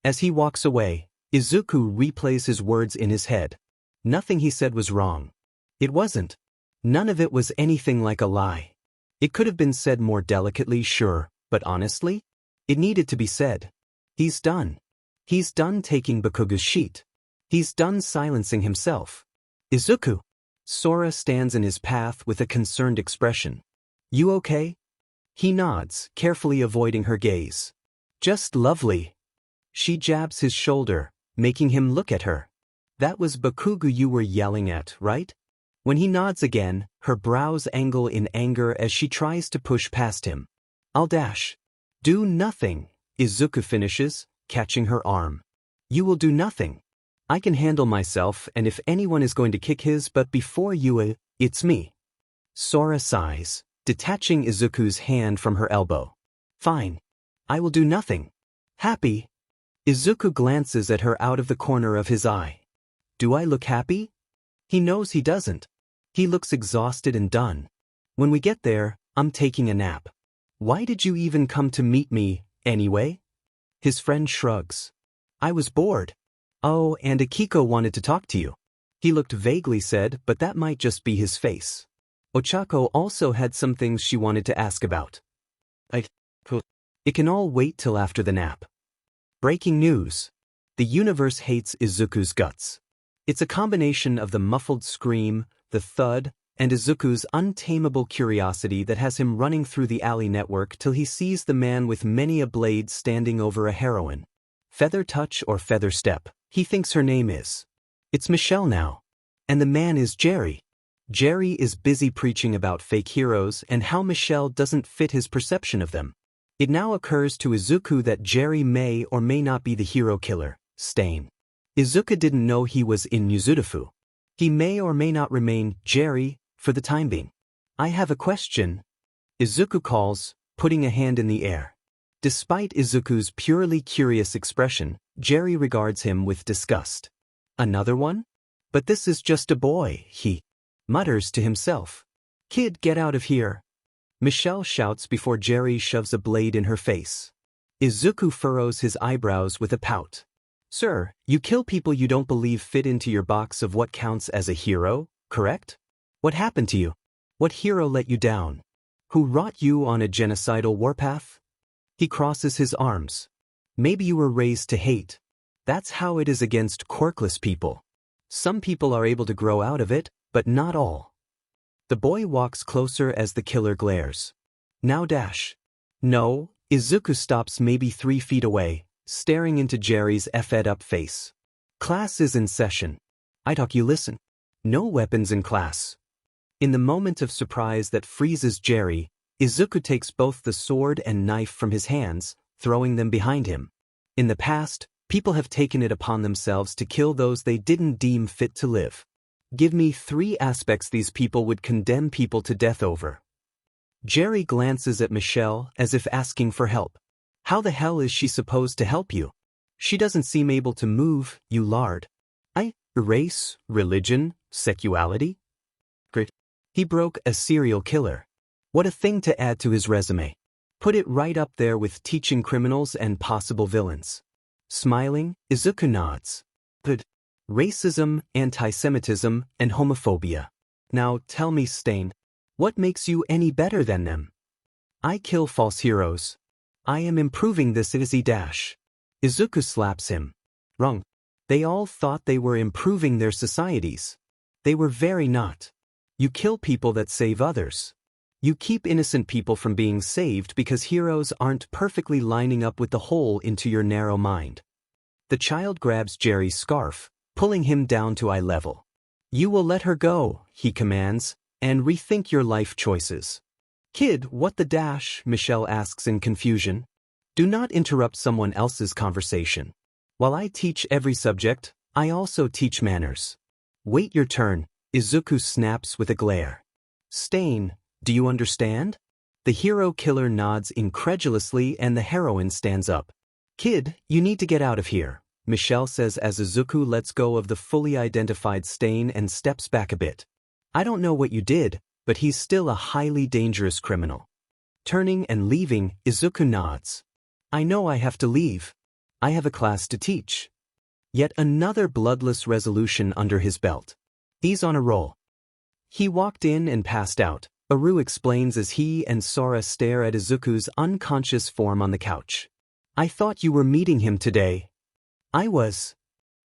As he walks away, Izuku replays his words in his head. Nothing he said was wrong. It wasn't. None of it was anything like a lie. It could have been said more delicately, sure, but honestly, it needed to be said. He's done. He's done taking Bakugu's sheet. He's done silencing himself. Izuku. Sora stands in his path with a concerned expression. You okay? He nods, carefully avoiding her gaze. Just lovely. She jabs his shoulder, making him look at her. That was Bakugu you were yelling at, right? When he nods again, her brows angle in anger as she tries to push past him. I'll dash. Do nothing, Izuku finishes, catching her arm. You will do nothing. I can handle myself and if anyone is going to kick his butt before you, it's me. Sora sighs, detaching Izuku's hand from her elbow. Fine. I will do nothing. Happy? Izuku glances at her out of the corner of his eye. Do I look happy? He knows he doesn't. He looks exhausted and done. When we get there, I'm taking a nap. Why did you even come to meet me, anyway? His friend shrugs. I was bored. Oh, and Akiko wanted to talk to you. He looked vaguely said, but that might just be his face. Ochako also had some things she wanted to ask about. It can all wait till after the nap. Breaking news. The universe hates Izuku's guts. It's a combination of the muffled scream, the thud, and Izuku's untamable curiosity that has him running through the alley network till he sees the man with many a blade standing over a heroine. Feather touch or feather step, he thinks her name is. It's Michelle now. And the man is Jerry. Jerry is busy preaching about fake heroes and how Michelle doesn't fit his perception of them. It now occurs to Izuku that Jerry may or may not be the hero killer, Stain. Izuku didn't know he was in Yuzurifu. He may or may not remain Jerry for the time being. I have a question. Izuku calls, putting a hand in the air. Despite Izuku's purely curious expression, Jerry regards him with disgust. Another one? But this is just a boy, he mutters to himself. Kid, get out of here. Michelle shouts before Jerry shoves a blade in her face. Izuku furrows his eyebrows with a pout. Sir, you kill people you don't believe fit into your box of what counts as a hero, correct? What happened to you? What hero let you down? Who wrought you on a genocidal warpath? He crosses his arms. Maybe you were raised to hate. That's how it is against quirkless people. Some people are able to grow out of it, but not all. The boy walks closer as the killer glares. Now dash. No, Izuku stops maybe 3 feet away, staring into Jerry's effed-up face. Class is in session. I talk, you listen. No weapons in class. In the moment of surprise that freezes Jerry, Izuku takes both the sword and knife from his hands, throwing them behind him. In the past, people have taken it upon themselves to kill those they didn't deem fit to live. Give me 3 aspects these people would condemn people to death over. Jerry glances at Michelle as if asking for help. How the hell is she supposed to help you? She doesn't seem able to move, you lard. Race, religion, sexuality? Great. He broke a serial killer. What a thing to add to his resume. Put it right up there with teaching criminals and possible villains. Smiling, Izuku nods. Good. Racism, anti-Semitism, and homophobia. Now tell me, Stain, what makes you any better than them? I kill false heroes. I am improving this Izzy dash. Izuku slaps him. Wrong. They all thought they were improving their societies. They were very not. You kill people that save others. You keep innocent people from being saved because heroes aren't perfectly lining up with the hole into your narrow mind. The child grabs Jerry's scarf, pulling him down to eye level. You will let her go, he commands, and rethink your life choices. Kid, what the dash? Michelle asks in confusion. Do not interrupt someone else's conversation. While I teach every subject, I also teach manners. Wait your turn, Izuku snaps with a glare. Stain, do you understand? The hero killer nods incredulously and the heroine stands up. Kid, you need to get out of here, Michelle says as Izuku lets go of the fully identified Stain and steps back a bit. I don't know what you did, but he's still a highly dangerous criminal. Turning and leaving, Izuku nods. I know I have to leave. I have a class to teach. Yet another bloodless resolution under his belt. He's on a roll. He walked in and passed out, Aru explains as he and Sora stare at Izuku's unconscious form on the couch. I thought you were meeting him today. I was.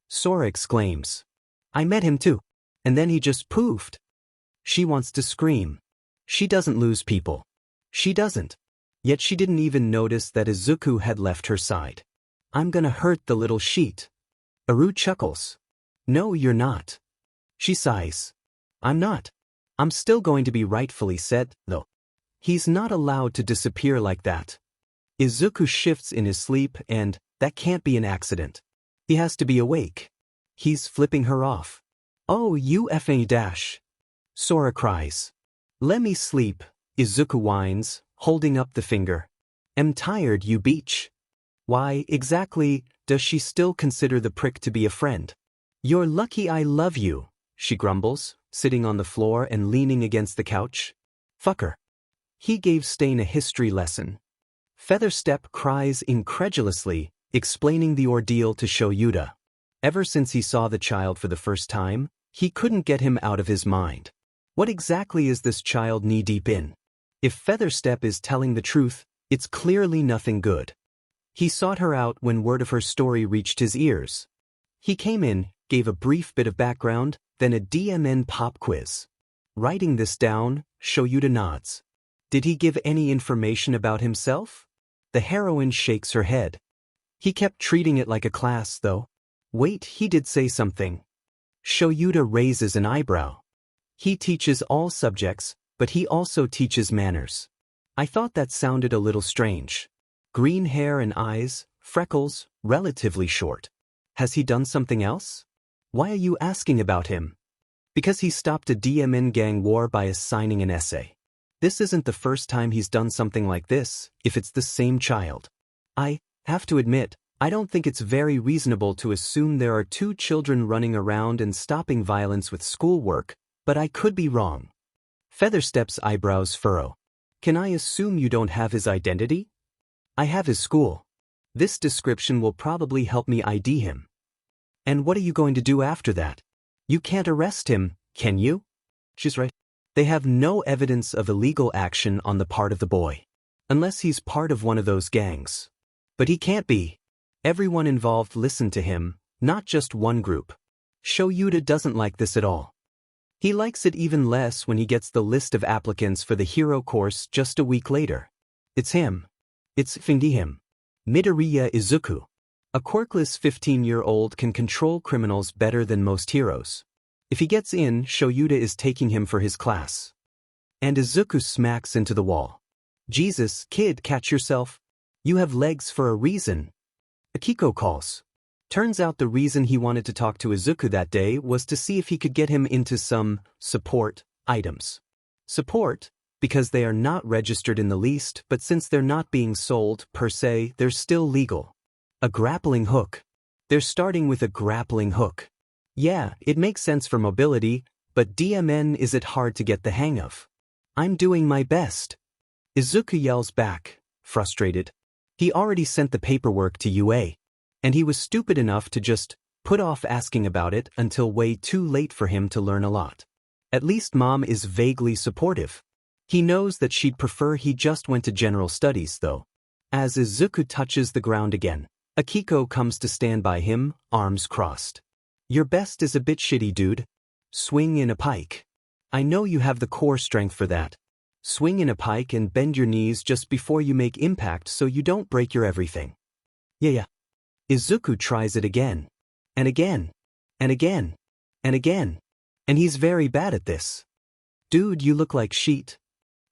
Sora exclaims. I met him too. And then he just poofed. She wants to scream. She doesn't lose people. She doesn't. Yet she didn't even notice that Izuku had left her side. I'm gonna hurt the little sheet. Aru chuckles. No, you're not. She sighs. I'm not. I'm still going to be rightfully said, though. He's not allowed to disappear like that. Izuku shifts in his sleep and, that can't be an accident. He has to be awake. He's flipping her off. Oh, you effing dash. Sora cries. Let me sleep, Izuku whines, holding up the finger. Am tired, you beach. Why, exactly, does she still consider the prick to be a friend? You're lucky I love you, she grumbles, sitting on the floor and leaning against the couch. Fucker. He gave Stain a history lesson. Featherstep cries incredulously, explaining the ordeal to Shoyuta. Ever since he saw the child for the first time, he couldn't get him out of his mind. What exactly is this child knee-deep in? If Featherstep is telling the truth, it's clearly nothing good. He sought her out when word of her story reached his ears. He came in, gave a brief bit of background, then a DMN pop quiz. Writing this down, Shoyuta nods. Did he give any information about himself? The heroine shakes her head. He kept treating it like a class, though. Wait, he did say something. Shoyuta raises an eyebrow. He teaches all subjects, but he also teaches manners. I thought that sounded a little strange. Green hair and eyes, freckles, relatively short. Has he done something else? Why are you asking about him? Because he stopped a DMN gang war by assigning an essay. This isn't the first time he's done something like this, if it's the same child. I have to admit, I don't think it's very reasonable to assume there are two children running around and stopping violence with schoolwork, but I could be wrong. Featherstep's eyebrows furrow. Can I assume you don't have his identity? I have his school. This description will probably help me ID him. And what are you going to do after that? You can't arrest him, can you? She's right. They have no evidence of illegal action on the part of the boy. Unless he's part of one of those gangs. But he can't be. Everyone involved listened to him, not just one group. Shoyuta doesn't like this at all. He likes it even less when he gets the list of applicants for the hero course just a week later. It's him. It's him. Midoriya Izuku. A quirkless 15-year-old can control criminals better than most heroes. If he gets in, Shoyuta is taking him for his class. And Izuku smacks into the wall. Jesus, kid, catch yourself. You have legs for a reason. Akiko calls. Turns out the reason he wanted to talk to Izuku that day was to see if he could get him into some support items. Support, because they are not registered in the least, but since they're not being sold, per se, they're still legal. A grappling hook. They're starting with a grappling hook. Yeah, it makes sense for mobility, but DMN is it hard to get the hang of. I'm doing my best. Izuku yells back, frustrated. He already sent the paperwork to UA. And he was stupid enough to just put off asking about it until way too late for him to learn a lot. At least Mom is vaguely supportive. He knows that she'd prefer he just went to general studies, though. As Izuku touches the ground again, Akiko comes to stand by him, arms crossed. Your best is a bit shitty, dude. Swing in a pike. I know you have the core strength for that. Swing in a pike and bend your knees just before you make impact so you don't break your everything. Yeah. Izuku tries it again. And again. And again. And again. And he's very bad at this. Dude, you look like sheet.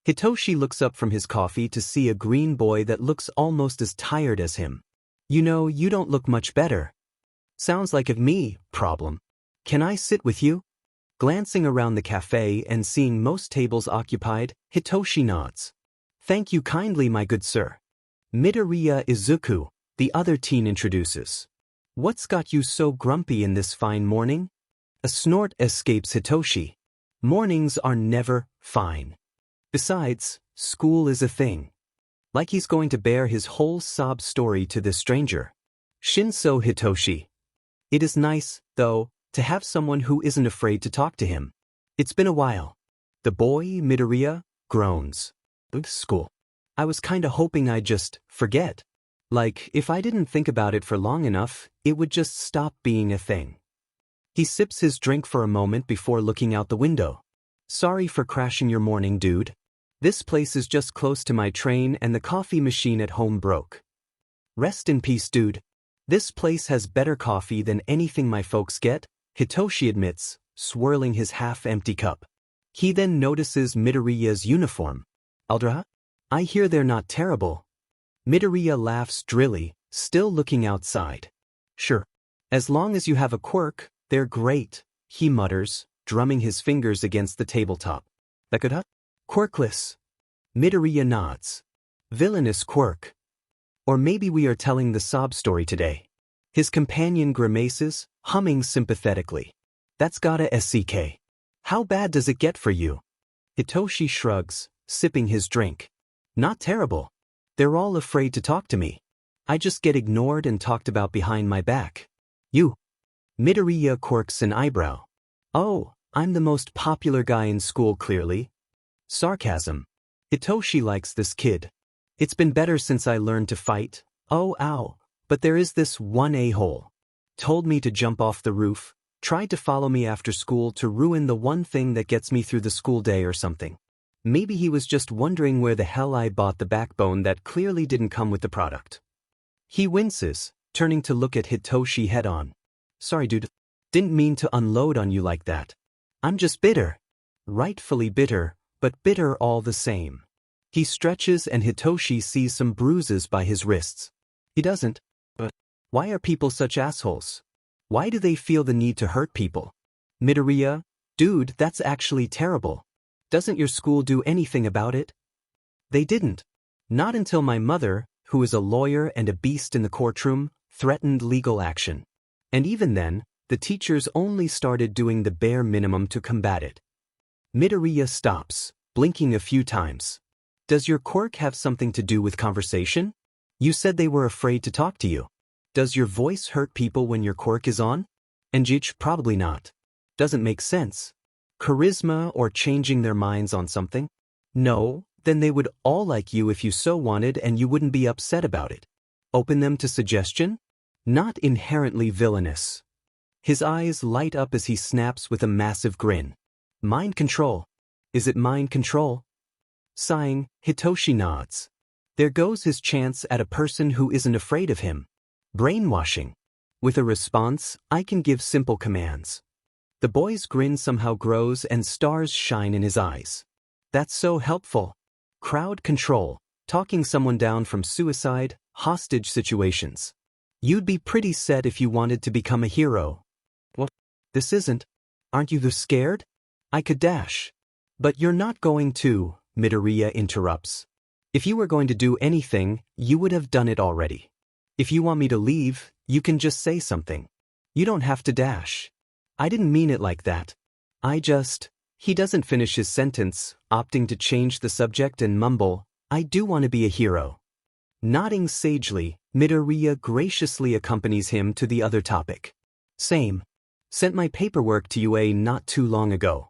Hitoshi looks up from his coffee to see a green boy that looks almost as tired as him. You know, you don't look much better. Sounds like a me problem. Can I sit with you? Glancing around the cafe and seeing most tables occupied, Hitoshi nods. Thank you kindly, my good sir. Midoriya Izuku, the other teen, introduces. What's got you so grumpy in this fine morning? A snort escapes Hitoshi. Mornings are never fine. Besides, school is a thing. Like he's going to bear his whole sob story to this stranger. Shinso Hitoshi. It is nice, though, to have someone who isn't afraid to talk to him. It's been a while. The boy, Midoriya, groans. School. I was kinda hoping I'd just forget. Like, if I didn't think about it for long enough, it would just stop being a thing. He sips his drink for a moment before looking out the window. Sorry for crashing your morning, dude. This place is just close to my train and the coffee machine at home broke. Rest in peace, dude. This place has better coffee than anything my folks get, Hitoshi admits, swirling his half-empty cup. He then notices Midoriya's uniform. Aldra? I hear they're not terrible. Midoriya laughs drily, still looking outside. Sure. As long as you have a quirk, they're great, he mutters, drumming his fingers against the tabletop. That could Quirkless. Midoriya nods. Villainous quirk. Or maybe we are telling the sob story today. His companion grimaces, humming sympathetically. That's gotta SCK. How bad does it get for you? Hitoshi shrugs, sipping his drink. Not terrible. They're all afraid to talk to me. I just get ignored and talked about behind my back. You. Midoriya quirks an eyebrow. Oh, I'm the most popular guy in school, clearly. Sarcasm. Hitoshi likes this kid. It's been better since I learned to fight. Oh, ow. But there is this one a-hole. Told me to jump off the roof, Tried to follow me after school to ruin the one thing that gets me through the school day or something. Maybe he was just wondering where the hell I bought the backbone that clearly didn't come with the product. He winces, turning to look at Hitoshi head-on. Sorry dude. Didn't mean to unload on you like that. I'm just bitter. Rightfully bitter, but bitter all the same. He stretches and Hitoshi sees some bruises by his wrists. He doesn't. But why are people such assholes? Why do they feel the need to hurt people? Midoriya, dude, that's actually terrible. Doesn't your school do anything about it? They didn't. Not until my mother, who is a lawyer and a beast in the courtroom, threatened legal action. And even then, the teachers only started doing the bare minimum to combat it. Midoriya stops, blinking a few times. Does your quirk have something to do with conversation? You said they were afraid to talk to you. Does your voice hurt people when your quirk is on? Enjich, probably not. Doesn't make sense. Charisma or changing their minds on something? No, then they would all like you if you so wanted and you wouldn't be upset about it. Open them to suggestion? Not inherently villainous. His eyes light up as he snaps with a massive grin. Mind control. Is it mind control? Sighing, Hitoshi nods. There goes his chance at a person who isn't afraid of him. Brainwashing. With a response, I can give simple commands. The boy's grin somehow grows and stars shine in his eyes. That's so helpful. Crowd control, talking someone down from suicide, hostage situations. You'd be pretty set if you wanted to become a hero. What? This isn't. Aren't you scared? I could dash. But you're not going to, Midoriya interrupts. If you were going to do anything, you would have done it already. If you want me to leave, you can just say something. You don't have to dash. I didn't mean it like that. He doesn't finish his sentence, opting to change the subject and mumble, I do want to be a hero. Nodding sagely, Midoriya graciously accompanies him to the other topic. Same. Sent my paperwork to UA not too long ago.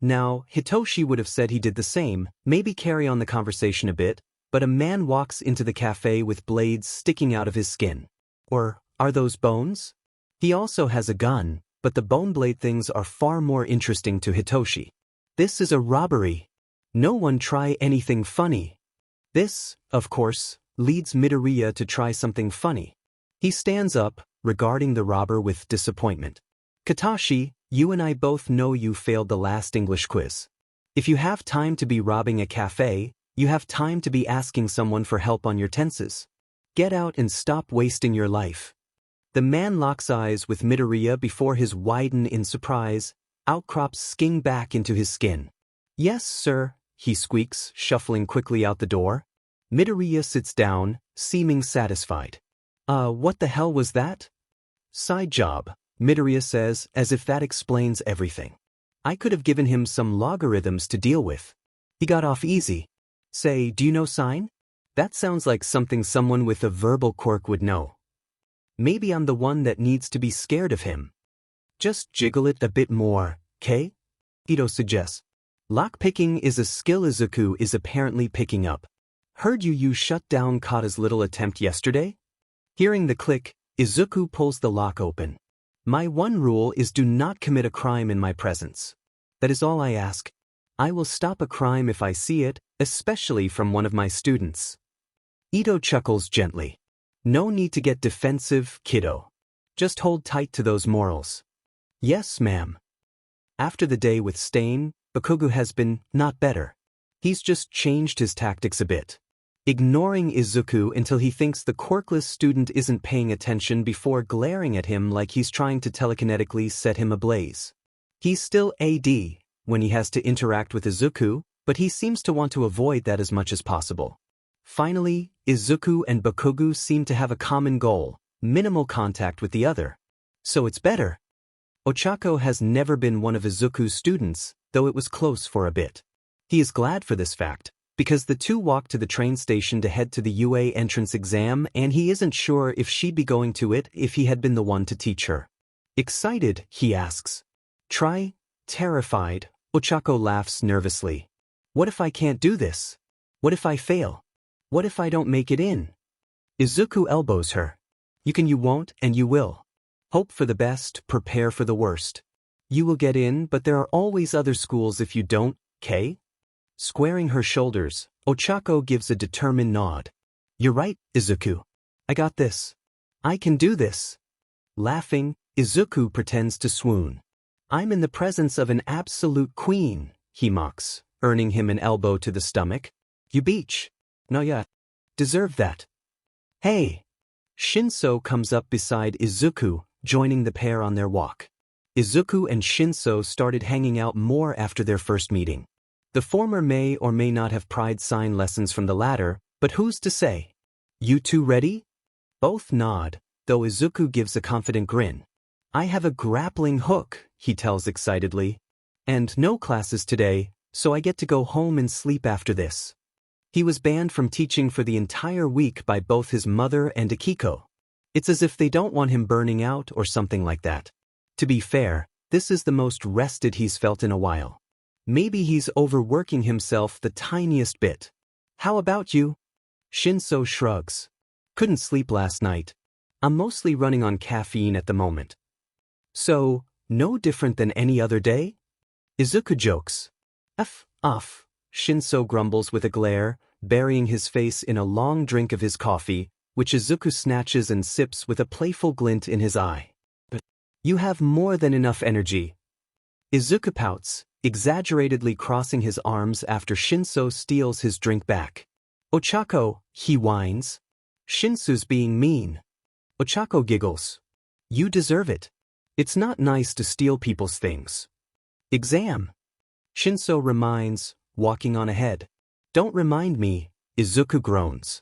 Now, Hitoshi would have said he did the same, maybe carry on the conversation a bit, but a man walks into the cafe with blades sticking out of his skin. Or, are those bones? He also has a gun, but the bone blade things are far more interesting to Hitoshi. This is a robbery. No one try anything funny. This, of course, leads Midoriya to try something funny. He stands up, regarding the robber with disappointment. Katashi, you and I both know you failed the last English quiz. If you have time to be robbing a cafe, you have time to be asking someone for help on your tenses. Get out and stop wasting your life. The man locks eyes with Midoriya before his widen in surprise, outcrops skin back into his skin. Yes, sir, he squeaks, shuffling quickly out the door. Midoriya sits down, seeming satisfied. What the hell was that? Side job, Midoriya says, as if that explains everything. I could have given him some logarithms to deal with. He got off easy. Say, do you know sign? That sounds like something someone with a verbal quirk would know. Maybe I'm the one that needs to be scared of him. Just jiggle it a bit more, okay? Ito suggests. Lockpicking is a skill Izuku is apparently picking up. Heard you shut down Kata's little attempt yesterday? Hearing the click, Izuku pulls the lock open. My one rule is do not commit a crime in my presence. That is all I ask. I will stop a crime if I see it, especially from one of my students. Ito chuckles gently. No need to get defensive, kiddo. Just hold tight to those morals. Yes, ma'am. After the day with Stain, Bakugo has been not better. He's just changed his tactics a bit. Ignoring Izuku until he thinks the quirkless student isn't paying attention before glaring at him like he's trying to telekinetically set him ablaze. He's still AD when he has to interact with Izuku, but he seems to want to avoid that as much as possible. Finally, Izuku and Bakugo seem to have a common goal, minimal contact with the other. So it's better. Ochako has never been one of Izuku's students, though it was close for a bit. He is glad for this fact, because the two walk to the train station to head to the UA entrance exam and he isn't sure if she'd be going to it if he had been the one to teach her. Excited, he asks. Try? Terrified, Ochako laughs nervously. What if I can't do this? What if I fail? What if I don't make it in? Izuku elbows her. You won't, and you will. Hope for the best, prepare for the worst. You will get in, but there are always other schools if you don't, Kay? Squaring her shoulders, Ochako gives a determined nod. You're right, Izuku. I got this. I can do this. Laughing, Izuku pretends to swoon. I'm in the presence of an absolute queen, he mocks, earning him an elbow to the stomach. You beach. No ya. Deserve that. Hey. Shinso comes up beside Izuku, joining the pair on their walk. Izuku and Shinso started hanging out more after their first meeting. The former may or may not have pried sign lessons from the latter, but who's to say? You two ready? Both nod, though Izuku gives a confident grin. I have a grappling hook, he tells excitedly. And no classes today, so I get to go home and sleep after this. He was banned from teaching for the entire week by both his mother and Akiko. It's as if they don't want him burning out or something like that. To be fair, this is the most rested he's felt in a while. Maybe he's overworking himself the tiniest bit. How about you? Shinso shrugs. Couldn't sleep last night. I'm mostly running on caffeine at the moment. So, no different than any other day? Izuku jokes. Off, Shinso grumbles with a glare, burying his face in a long drink of his coffee, which Izuku snatches and sips with a playful glint in his eye. But you have more than enough energy. Izuku pouts, exaggeratedly crossing his arms after Shinso steals his drink back. Ochako, he whines. Shinso's being mean. Ochako giggles. You deserve it. It's not nice to steal people's things. Exam. Shinso reminds, walking on ahead. Don't remind me, Izuku groans.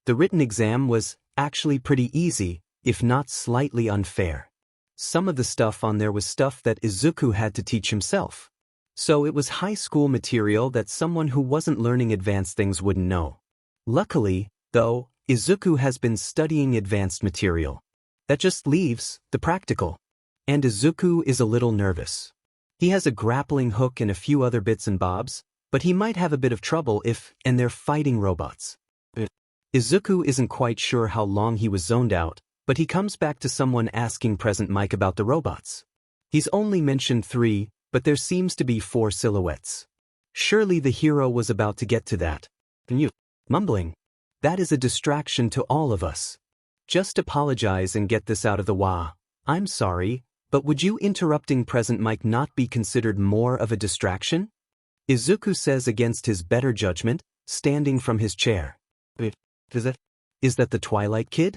The written exam was actually pretty easy, if not slightly unfair. Some of the stuff on there was stuff that Izuku had to teach himself. So it was high school material that someone who wasn't learning advanced things wouldn't know. Luckily, though, Izuku has been studying advanced material. That just leaves the practical. And Izuku is a little nervous. He has a grappling hook and a few other bits and bobs, but he might have a bit of trouble and they're fighting robots. Izuku isn't quite sure how long he was zoned out, but he comes back to someone asking Present Mike about the robots. He's only mentioned 3, but there seems to be 4 silhouettes. Surely the hero was about to get to that. Mumbling. That is a distraction to all of us. Just apologize and get this out of the way. I'm sorry, but would you interrupting Present Mike not be considered more of a distraction? Izuku says against his better judgment, standing from his chair. Is that the Twilight Kid?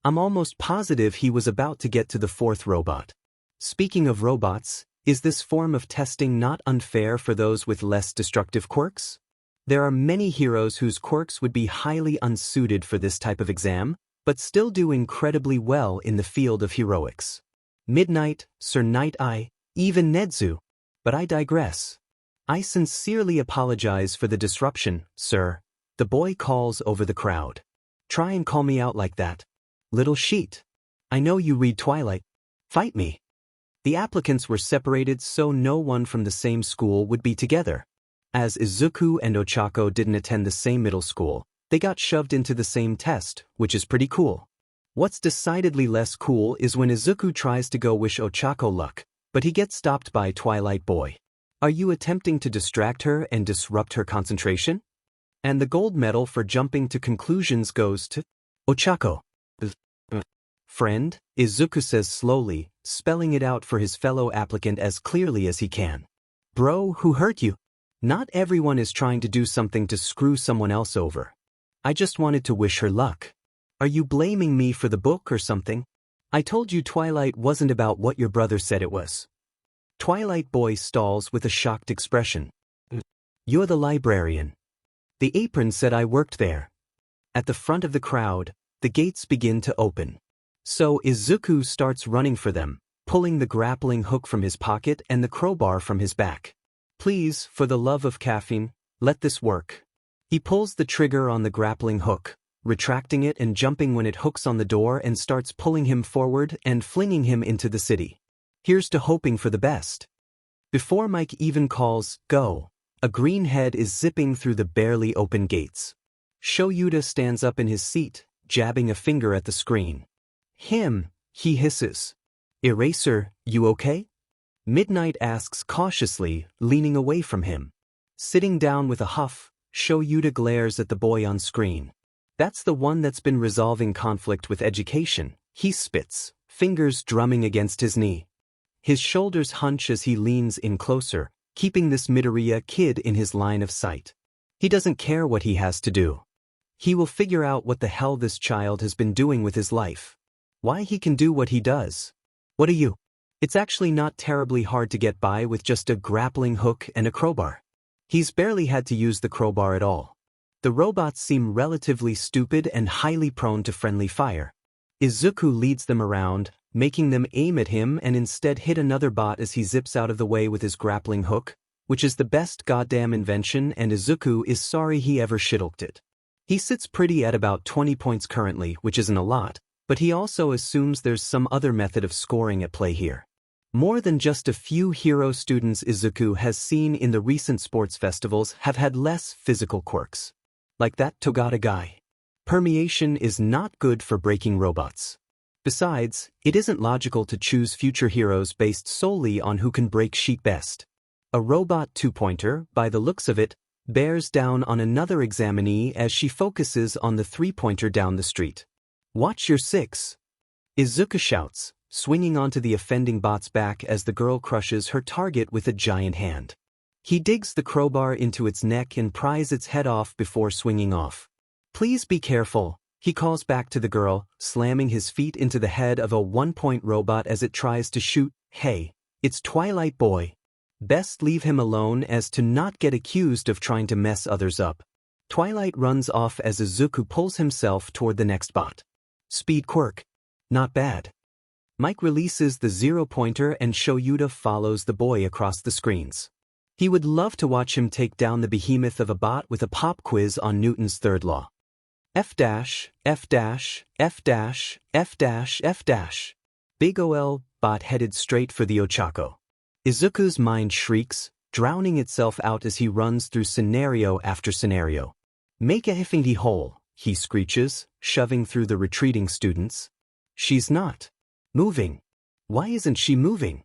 I'm almost positive he was about to get to the 4th robot. Speaking of robots, is this form of testing not unfair for those with less destructive quirks? There are many heroes whose quirks would be highly unsuited for this type of exam, but still do incredibly well in the field of heroics. Midnight, Sir Night-Eye, even Nedzu. But I digress. I sincerely apologize for the disruption, sir. The boy calls over the crowd. Try and call me out like that. Little sheet. I know you read Twilight. Fight me. The applicants were separated so no one from the same school would be together. As Izuku and Ochako didn't attend the same middle school, they got shoved into the same test, which is pretty cool. What's decidedly less cool is when Izuku tries to go wish Ochako luck, but he gets stopped by Twilight Boy. Are you attempting to distract her and disrupt her concentration? And the gold medal for jumping to conclusions goes to Ochako. Friend, Izuku says slowly, spelling it out for his fellow applicant as clearly as he can. Bro, who hurt you? Not everyone is trying to do something to screw someone else over. I just wanted to wish her luck. Are you blaming me for the book or something? I told you Twilight wasn't about what your brother said it was. Twilight Boy stalls with a shocked expression. You're the librarian. The apron said I worked there. At the front of the crowd, the gates begin to open. So Izuku starts running for them, pulling the grappling hook from his pocket and the crowbar from his back. Please, for the love of caffeine, let this work. He pulls the trigger on the grappling hook, retracting it and jumping when it hooks on the door and starts pulling him forward and flinging him into the city. Here's to hoping for the best. Before Mike even calls, go, a green head is zipping through the barely open gates. Shoyuta stands up in his seat, jabbing a finger at the screen. Him, he hisses. Eraser, you okay? Midnight asks cautiously, leaning away from him. Sitting down with a huff, Shoyuta glares at the boy on screen. That's the one that's been resolving conflict with education, he spits, fingers drumming against his knee. His shoulders hunch as he leans in closer, keeping this Midoriya kid in his line of sight. He doesn't care what he has to do. He will figure out what the hell this child has been doing with his life. Why he can do what he does. What are you? It's actually not terribly hard to get by with just a grappling hook and a crowbar. He's barely had to use the crowbar at all. The robots seem relatively stupid and highly prone to friendly fire. Izuku leads them around, making them aim at him and instead hit another bot as he zips out of the way with his grappling hook, which is the best goddamn invention, and Izuku is sorry he ever shithooked it. He sits pretty at about 20 points currently, which isn't a lot, but he also assumes there's some other method of scoring at play here. More than just a few hero students Izuku has seen in the recent sports festivals have had less physical quirks. Like that Togata guy. Permeation is not good for breaking robots. Besides, it isn't logical to choose future heroes based solely on who can break sheet best. A robot two-pointer, by the looks of it, bears down on another examinee as she focuses on the three-pointer down the street. Watch your six. Izuku shouts, swinging onto the offending bot's back as the girl crushes her target with a giant hand. He digs the crowbar into its neck and pries its head off before swinging off. Please be careful, he calls back to the girl, slamming his feet into the head of a one-point robot as it tries to shoot. Hey, it's Twilight Boy. Best leave him alone as to not get accused of trying to mess others up. Twilight runs off as Izuku pulls himself toward the next bot. Speed quirk. Not bad. Mike releases the zero-pointer and Shoyuta follows the boy across the screens. He would love to watch him take down the behemoth of a bot with a pop quiz on Newton's third law. F dash, F dash, F dash, F dash, F dash. Big OL bot headed straight for the Ochako. Izuku's mind shrieks, drowning itself out as he runs through scenario after scenario. Make a hiffingty hole, he screeches, shoving through the retreating students. She's not moving. Why isn't she moving?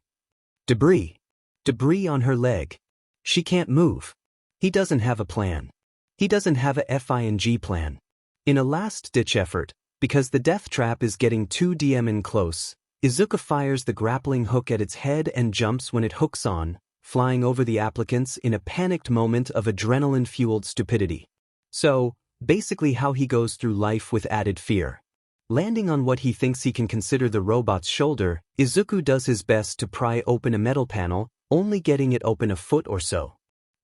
Debris. Debris on her leg. She can't move. He doesn't have a plan. He doesn't have a FING plan. In a last-ditch effort, because the death trap is getting too DM close, Izuku fires the grappling hook at its head and jumps when it hooks on, flying over the applicants in a panicked moment of adrenaline-fueled stupidity. So, basically how he goes through life with added fear. Landing on what he thinks he can consider the robot's shoulder, Izuku does his best to pry open a metal panel, only getting it open a foot or so.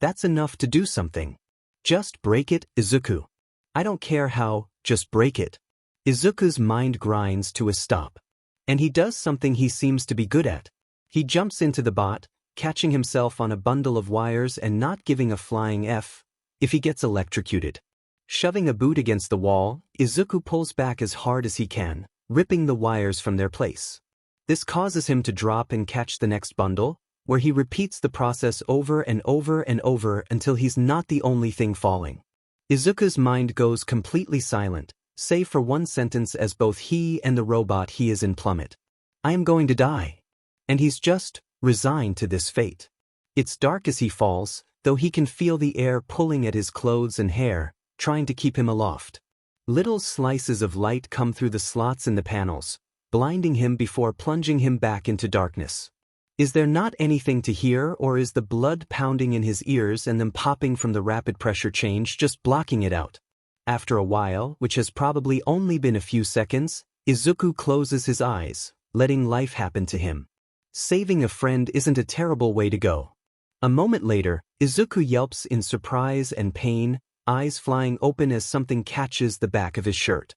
That's enough to do something. Just break it, Izuku. I don't care how, just break it. Izuku's mind grinds to a stop. And he does something he seems to be good at. He jumps into the bot, catching himself on a bundle of wires and not giving a flying F if he gets electrocuted. Shoving a boot against the wall, Izuku pulls back as hard as he can, ripping the wires from their place. This causes him to drop and catch the next bundle, where he repeats the process over and over and over until he's not the only thing falling. Izuku's mind goes completely silent, save for one sentence as both he and the robot he is in plummet. I am going to die. And he's just resigned to this fate. It's dark as he falls, though he can feel the air pulling at his clothes and hair, trying to keep him aloft. Little slices of light come through the slots in the panels, blinding him before plunging him back into darkness. Is there not anything to hear, or is the blood pounding in his ears and them popping from the rapid pressure change just blocking it out? After a while, which has probably only been a few seconds, Izuku closes his eyes, letting life happen to him. Saving a friend isn't a terrible way to go. A moment later, Izuku yelps in surprise and pain, eyes flying open as something catches the back of his shirt.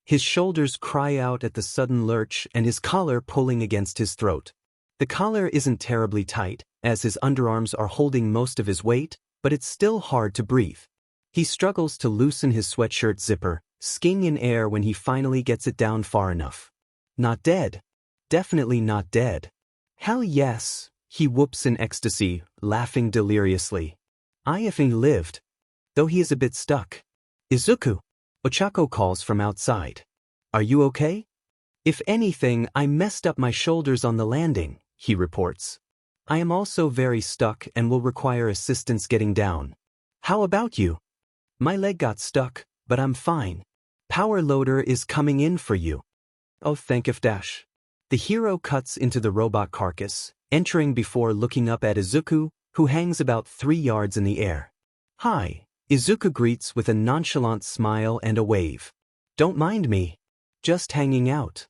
His shoulders cry out at the sudden lurch and his collar pulling against his throat. The collar isn't terribly tight, as his underarms are holding most of his weight, but it's still hard to breathe. He struggles to loosen his sweatshirt zipper, skiing in air when he finally gets it down far enough. Not dead. Definitely not dead. Hell yes, he whoops in ecstasy, laughing deliriously. I effing lived. Though he is a bit stuck. Izuku. Ochako calls from outside. Are you okay? If anything, I messed up my shoulders on the landing, he reports. I am also very stuck and will require assistance getting down. How about you? My leg got stuck, but I'm fine. Power loader is coming in for you. Oh, thank you. The hero cuts into the robot carcass, entering before looking up at Izuku, who hangs about 3 yards in the air. Hi, Izuku greets with a nonchalant smile and a wave. Don't mind me. Just hanging out.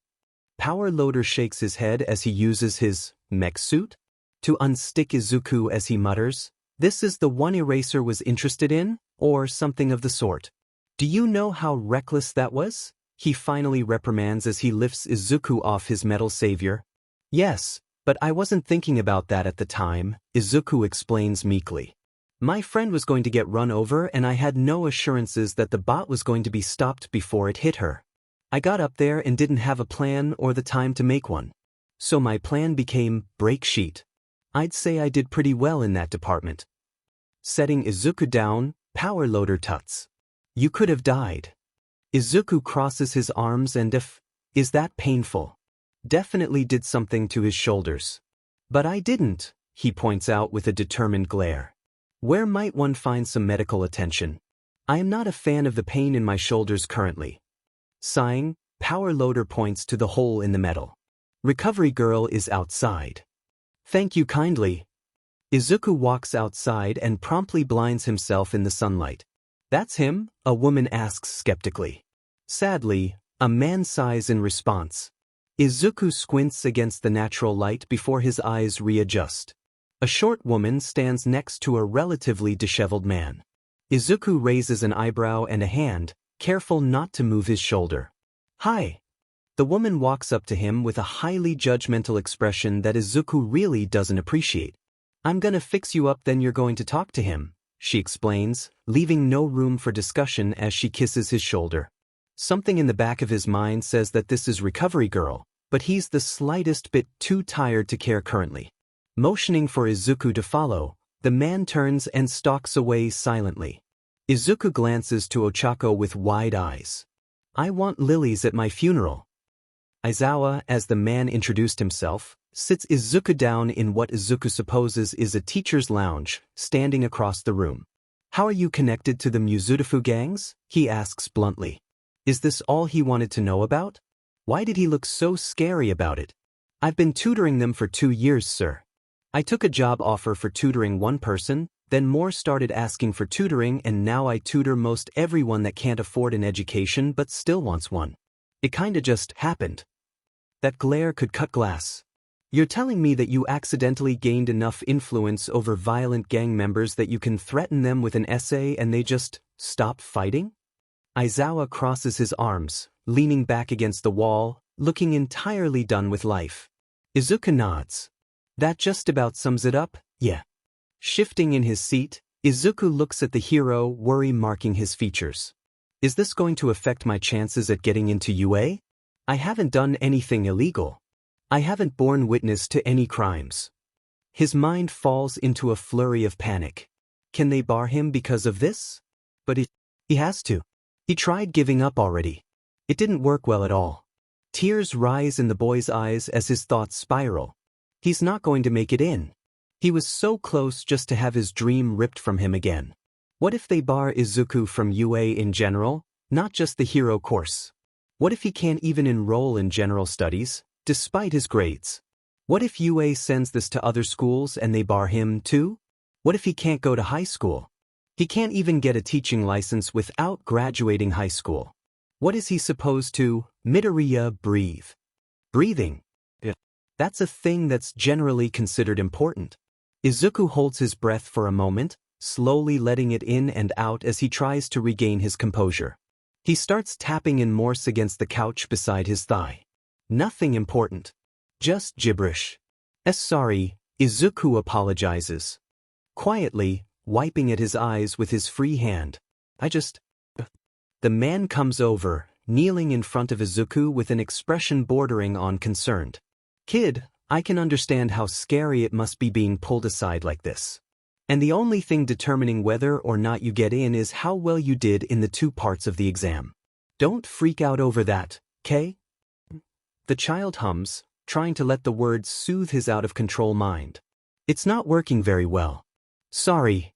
Power loader shakes his head as he uses his mech suit to unstick Izuku as he mutters, "This is the one Eraser was interested in?" or something of the sort. Do you know how reckless that was? He finally reprimands as he lifts Izuku off his metal savior. Yes, but I wasn't thinking about that at the time, Izuku explains meekly. My friend was going to get run over and I had no assurances that the bot was going to be stopped before it hit her. I got up there and didn't have a plan or the time to make one. So my plan became break sheet. I'd say I did pretty well in that department. Setting Izuku down, power loader tuts. You could have died. Izuku crosses his arms and is that painful? Definitely did something to his shoulders. But I didn't, he points out with a determined glare. Where might one find some medical attention? I am not a fan of the pain in my shoulders currently. Sighing, power loader points to the hole in the metal. Recovery girl is outside. Thank you kindly. Izuku walks outside and promptly blinds himself in the sunlight. That's him? A woman asks skeptically. Sadly, a man sighs in response. Izuku squints against the natural light before his eyes readjust. A short woman stands next to a relatively disheveled man. Izuku raises an eyebrow and a hand, careful not to move his shoulder. Hi. The woman walks up to him with a highly judgmental expression that Izuku really doesn't appreciate. I'm gonna fix you up, then you're going to talk to him, she explains, leaving no room for discussion as she kisses his shoulder. Something in the back of his mind says that this is recovery girl, but he's the slightest bit too tired to care currently. Motioning for Izuku to follow, the man turns and stalks away silently. Izuku glances to Ochako with wide eyes. I want lilies at my funeral. Aizawa, as the man introduced himself, sits Izuku down in what Izuku supposes is a teacher's lounge, standing across the room. How are you connected to the Muzutafu gangs? He asks bluntly. Is this all he wanted to know about? Why did he look so scary about it? I've been tutoring them for 2 years, sir. I took a job offer for tutoring one person, then more started asking for tutoring, and now I tutor most everyone that can't afford an education but still wants one. It kinda just happened. That glare could cut glass. You're telling me that you accidentally gained enough influence over violent gang members that you can threaten them with an essay and they just stop fighting? Aizawa crosses his arms, leaning back against the wall, looking entirely done with life. Izuku nods. That just about sums it up, yeah. Shifting in his seat, Izuku looks at the hero, worry marking his features. Is this going to affect my chances at getting into UA? I haven't done anything illegal. I haven't borne witness to any crimes. His mind falls into a flurry of panic. Can they bar him because of this? But he has to. He tried giving up already. It didn't work well at all. Tears rise in the boy's eyes as his thoughts spiral. He's not going to make it in. He was so close just to have his dream ripped from him again. What if they bar Izuku from UA in general, not just the hero course? What if he can't even enroll in general studies, despite his grades? What if UA sends this to other schools and they bar him too? What if he can't go to high school? He can't even get a teaching license without graduating high school. What is he supposed to, Midoriya, breathe? Breathing. That's a thing that's generally considered important. Izuku holds his breath for a moment, slowly letting it in and out as he tries to regain his composure. He starts tapping in Morse against the couch beside his thigh. Nothing important. Just gibberish. Sorry, Izuku apologizes. Quietly, wiping at his eyes with his free hand. The man comes over, kneeling in front of Izuku with an expression bordering on concerned. Kid, I can understand how scary it must be being pulled aside like this. And the only thing determining whether or not you get in is how well you did in the 2 parts of the exam. Don't freak out over that, 'kay? The child hums, trying to let the words soothe his out-of-control mind. It's not working very well. Sorry.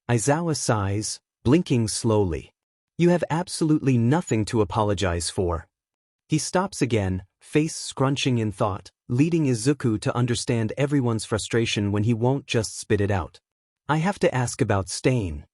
Aizawa sighs, blinking slowly. You have absolutely nothing to apologize for. He stops again, face scrunching in thought, leading Izuku to understand everyone's frustration when he won't just spit it out. I have to ask about Stain.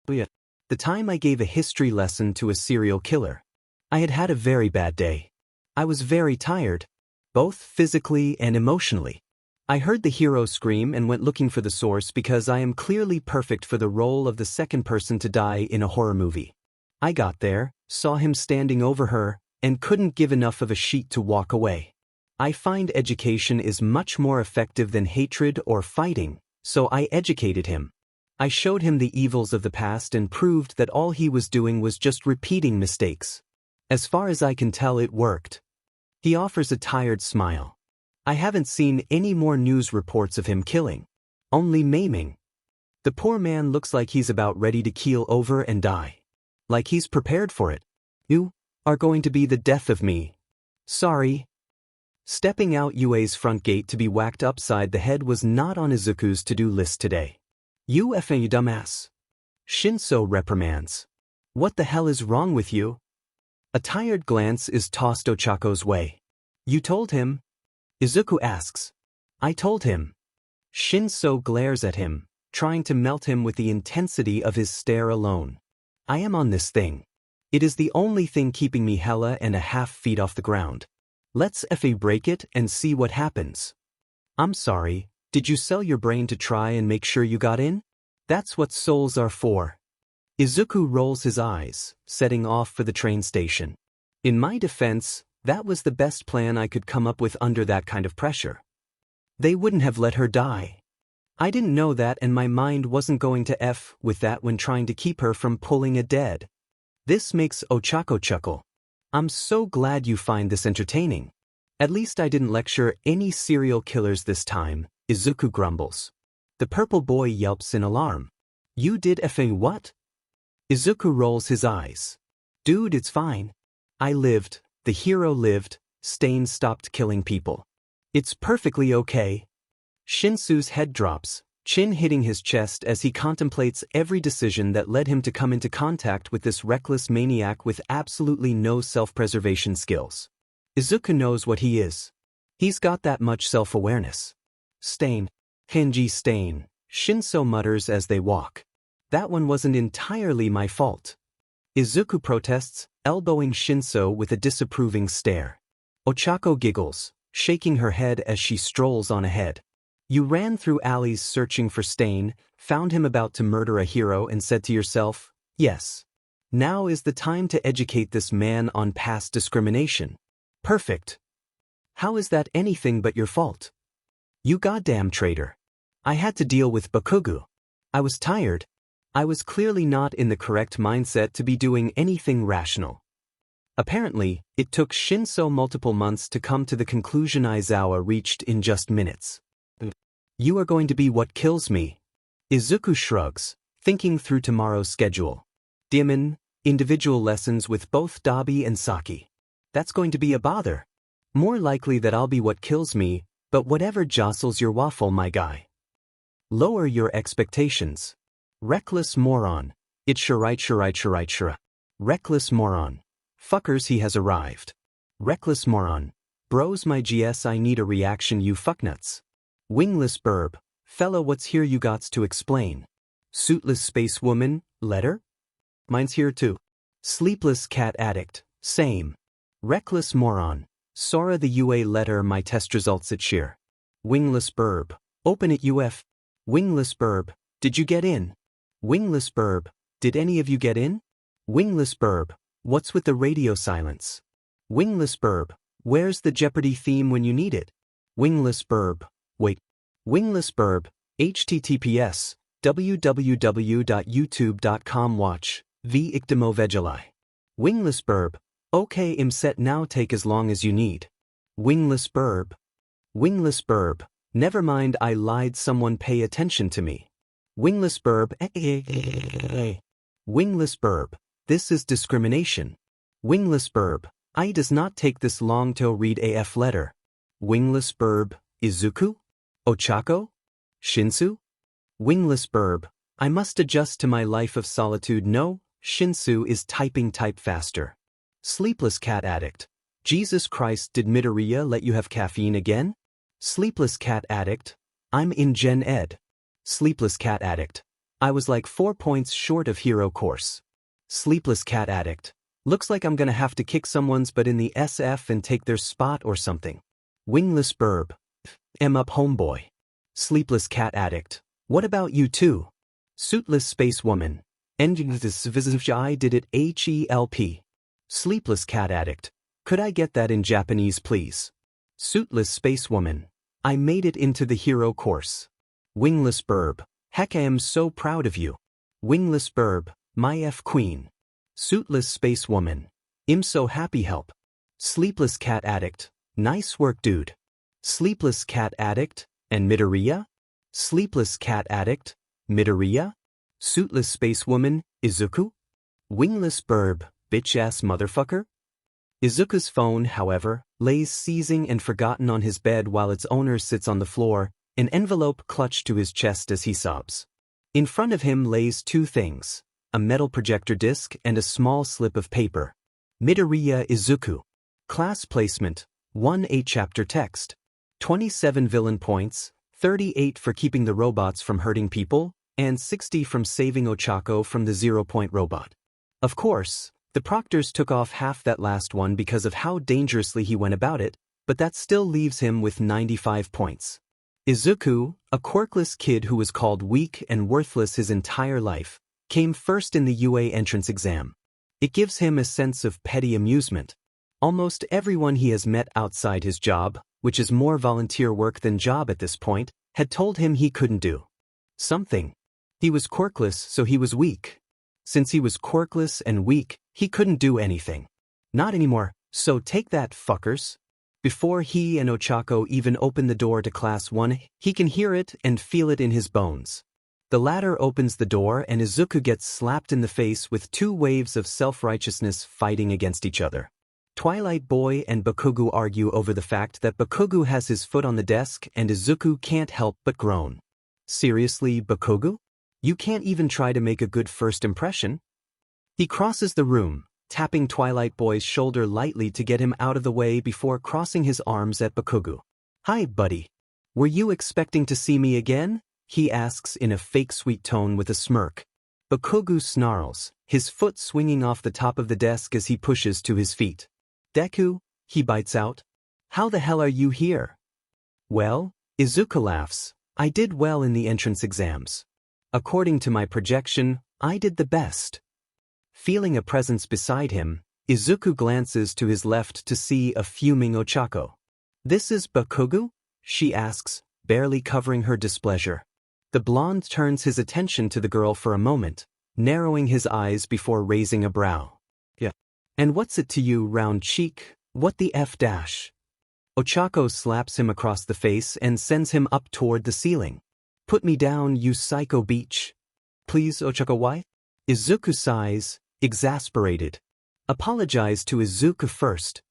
The time I gave a history lesson to a serial killer. I had had a very bad day. I was very tired, both physically and emotionally. I heard the hero scream and went looking for the source because I am clearly perfect for the role of the second person to die in a horror movie. I got there, saw him standing over her, and couldn't give enough of a shit to walk away. I find education is much more effective than hatred or fighting, so I educated him. I showed him the evils of the past and proved that all he was doing was just repeating mistakes. As far as I can tell, it worked. He offers a tired smile. I haven't seen any more news reports of him killing. Only maiming. The poor man looks like he's about ready to keel over and die. Like he's prepared for it. You are going to be the death of me. Sorry. Stepping out Yue's front gate to be whacked upside the head was not on Izuku's to-do list today. You effing dumbass. Shinso reprimands. What the hell is wrong with you? A tired glance is tossed Ochako's way. You told him? Izuku asks. I told him. Shinso glares at him, trying to melt him with the intensity of his stare alone. I am on this thing. It is the only thing keeping me hella and a half feet off the ground. Let's break it and see what happens. I'm sorry, did you sell your brain to try and make sure you got in? That's what souls are for. Izuku rolls his eyes, setting off for the train station. In my defense, that was the best plan I could come up with under that kind of pressure. They wouldn't have let her die. I didn't know that, and my mind wasn't going to F with that when trying to keep her from pulling a dead. This makes Ochako chuckle. I'm so glad you find this entertaining. At least I didn't lecture any serial killers this time, Izuku grumbles. The purple boy yelps in alarm. You did effing what? Izuku rolls his eyes. Dude, it's fine. I lived, the hero lived, Stain stopped killing people. It's perfectly okay. Shinsu's head drops, chin hitting his chest as he contemplates every decision that led him to come into contact with this reckless maniac with absolutely no self-preservation skills. Izuku knows what he is. He's got that much self-awareness. Stain. Kenji Stain, Shinso mutters as they walk. That one wasn't entirely my fault. Izuku protests, elbowing Shinso with a disapproving stare. Ochako giggles, shaking her head as she strolls on ahead. You ran through alleys searching for Stain, found him about to murder a hero and said to yourself, yes. Now is the time to educate this man on past discrimination. Perfect. How is that anything but your fault? You goddamn traitor. I had to deal with Bakugu. I was tired. I was clearly not in the correct mindset to be doing anything rational. Apparently, it took Shinso multiple months to come to the conclusion Aizawa reached in just minutes. You are going to be what kills me. Izuku shrugs, thinking through tomorrow's schedule. Diamond, individual lessons with both Dabi and Saki. That's going to be a bother. More likely that I'll be what kills me, but whatever jostles your waffle, my guy. Lower your expectations. Reckless moron. It's right. Reckless moron. Fuckers, he has arrived. Reckless moron. Bros, my GS, I need a reaction, you fucknuts. Wingless burb. Fella, what's here you gots to explain? Suitless space woman, letter? Mine's here too. Sleepless cat addict, same. Reckless moron. Sora the UA letter, my test results at sheer. Wingless burb. Open it UF. Wingless burb. Did you get in? Wingless burb. Did any of you get in? Wingless burb. What's with the radio silence? Wingless burb. Where's the Jeopardy theme when you need it? Wingless burb. Wait. Wingless burb. https www.youtube.com watch v ictimovegelai. Wingless burb. Okay, I'm set now, take as long as you need. Wingless burb. Wingless burb. Never mind, I lied, someone pay attention to me. Wingless burb. Wingless burb. This is discrimination. Wingless burb. I does not take this long to read AF letter. Wingless burb, Izuku? Ochako? Shinsu? Wingless burb, I must adjust to my life of solitude. No, Shinsu is type faster. Sleepless cat addict. Jesus Christ, did Midoriya let you have caffeine again? Sleepless cat addict, I'm in Gen Ed. Sleepless cat addict, I was like 4 points short of hero course. Sleepless cat addict, looks like I'm gonna have to kick someone's butt in the SF and take their spot or something. Wingless burb, am up homeboy. Sleepless cat addict, what about you too? Suitless space woman, ending this visage I did it HELP. Sleepless cat addict, could I get that in Japanese please? Suitless space woman, I made it into the hero course. Wingless burb, heck I am so proud of you. Wingless burb, my F queen. Suitless space woman, I'm so happy help. Sleepless cat addict, nice work dude. Sleepless cat addict, and Midoriya? Sleepless cat addict, Midoriya? Suitless space woman, Izuku? Wingless burb, bitch-ass motherfucker? Izuku's phone, however, lays seizing and forgotten on his bed while its owner sits on the floor, an envelope clutched to his chest as he sobs. In front of him lays 2 things, a metal projector disc and a small slip of paper. Midoriya Izuku. Class placement, 1 chapter text. 27 villain points, 38 for keeping the robots from hurting people, and 60 from saving Ochako from the 0-point robot. Of course, the proctors took off half that last one because of how dangerously he went about it, but that still leaves him with 95 points. Izuku, a quirkless kid who was called weak and worthless his entire life, came first in the UA entrance exam. It gives him a sense of petty amusement. Almost everyone he has met outside his job, which is more volunteer work than job at this point, had told him he couldn't do something. He was quirkless, so he was weak. Since he was quirkless and weak, he couldn't do anything. Not anymore, so take that, fuckers. Before he and Ochako even open the door to Class 1, he can hear it and feel it in his bones. The latter opens the door and Izuku gets slapped in the face with 2 waves of self-righteousness fighting against each other. Twilight Boy and Bakugu argue over the fact that Bakugu has his foot on the desk and Izuku can't help but groan. Seriously, Bakugu? You can't even try to make a good first impression? He crosses the room, tapping Twilight Boy's shoulder lightly to get him out of the way before crossing his arms at Bakugu. Hi, buddy. Were you expecting to see me again? He asks in a fake sweet tone with a smirk. Bakugu snarls, his foot swinging off the top of the desk as he pushes to his feet. Deku, he bites out. How the hell are you here? Well, Izuku laughs. I did well in the entrance exams. According to my projection, I did the best. Feeling a presence beside him, Izuku glances to his left to see a fuming Ochako. This is Bakugu? She asks, barely covering her displeasure. The blonde turns his attention to the girl for a moment, narrowing his eyes before raising a brow. Yeah. And what's it to you, round cheek? What the F dash? Ochako slaps him across the face and sends him up toward the ceiling. Put me down, you psycho beach. Please, Ochako, why? Izuku sighs, exasperated. Apologize to Izuku first.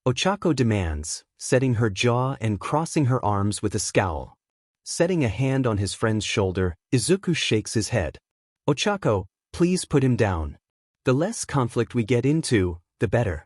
Ochako demands, setting her jaw and crossing her arms with a scowl. Setting a hand on his friend's shoulder, Izuku shakes his head. Ochako, please put him down. The less conflict we get into, the better.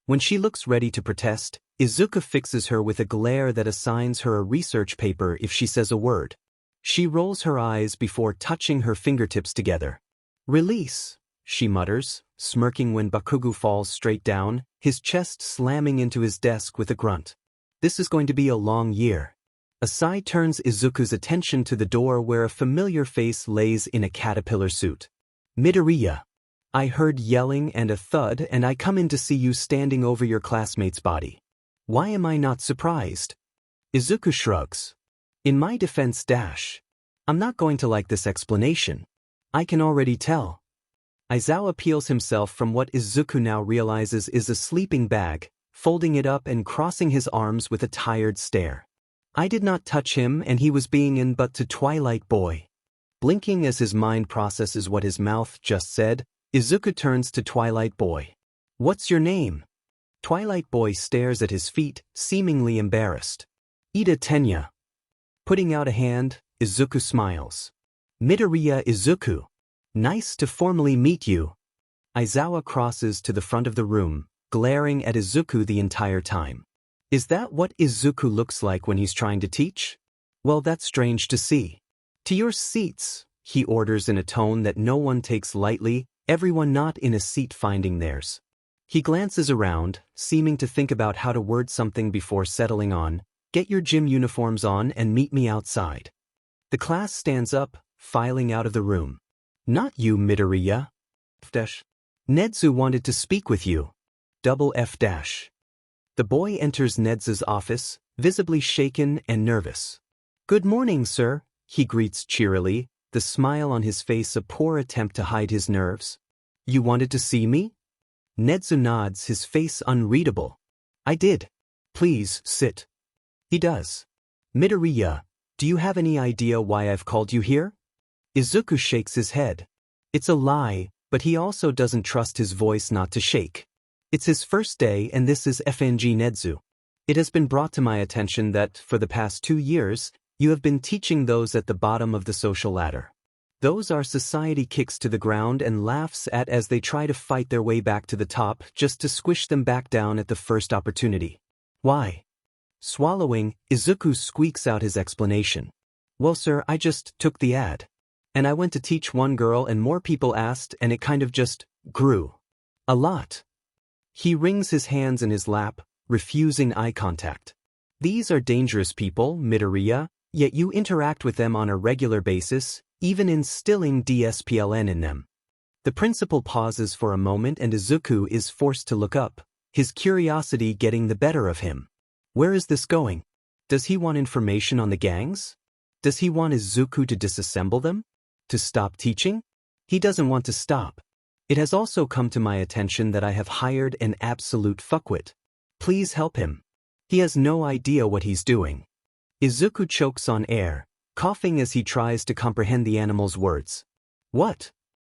When she looks ready to protest, Izuku fixes her with a glare that assigns her a research paper if she says a word. She rolls her eyes before touching her fingertips together. Release, she mutters, smirking when Bakugu falls straight down, his chest slamming into his desk with a grunt. This is going to be a long year. A sigh turns Izuku's attention to the door where a familiar face lays in a caterpillar suit. Midoriya. I heard yelling and a thud and I come in to see you standing over your classmate's body. Why am I not surprised? Izuku shrugs. In my defense dash. I'm not going to like this explanation. I can already tell. Aizawa peels himself from what Izuku now realizes is a sleeping bag, folding it up and crossing his arms with a tired stare. I did not touch him and he was being in but to Twilight Boy. Blinking as his mind processes what his mouth just said, Izuku turns to Twilight Boy. What's your name? Twilight Boy stares at his feet, seemingly embarrassed. Ida Tenya. Putting out a hand, Izuku smiles. Midoriya Izuku. Nice to formally meet you. Aizawa crosses to the front of the room, glaring at Izuku the entire time. Is that what Izuku looks like when he's trying to teach? Well, that's strange to see. To your seats, he orders in a tone that no one takes lightly, everyone not in a seat finding theirs. He glances around, seeming to think about how to word something before settling on, get your gym uniforms on and meet me outside. The class stands up, filing out of the room. Not you, Midoriya. Nedzu wanted to speak with you. F-. The boy enters Nedzu's office, visibly shaken and nervous. Good morning, sir, he greets cheerily, the smile on his face a poor attempt to hide his nerves. You wanted to see me? Nedzu nods, his face unreadable. I did. Please, sit. He does. Midoriya, do you have any idea why I've called you here? Izuku shakes his head. It's a lie, but he also doesn't trust his voice not to shake. It's his first day and this is FNG Nedzu. It has been brought to my attention that, for the past 2 years, you have been teaching those at the bottom of the social ladder. Those our society kicks to the ground and laughs at as they try to fight their way back to the top just to squish them back down at the first opportunity. Why? Swallowing, Izuku squeaks out his explanation. Well, sir, I just took the ad. And I went to teach one girl and more people asked and it kind of just grew. A lot. He wrings his hands in his lap, refusing eye contact. These are dangerous people, Midoriya, yet you interact with them on a regular basis, even instilling DSPLN in them. The principal pauses for a moment and Izuku is forced to look up, his curiosity getting the better of him. Where is this going? Does he want information on the gangs? Does he want Izuku to disassemble them? To stop teaching? He doesn't want to stop. It has also come to my attention that I have hired an absolute fuckwit. Please help him. He has no idea what he's doing. Izuku chokes on air, coughing as he tries to comprehend the animal's words. What?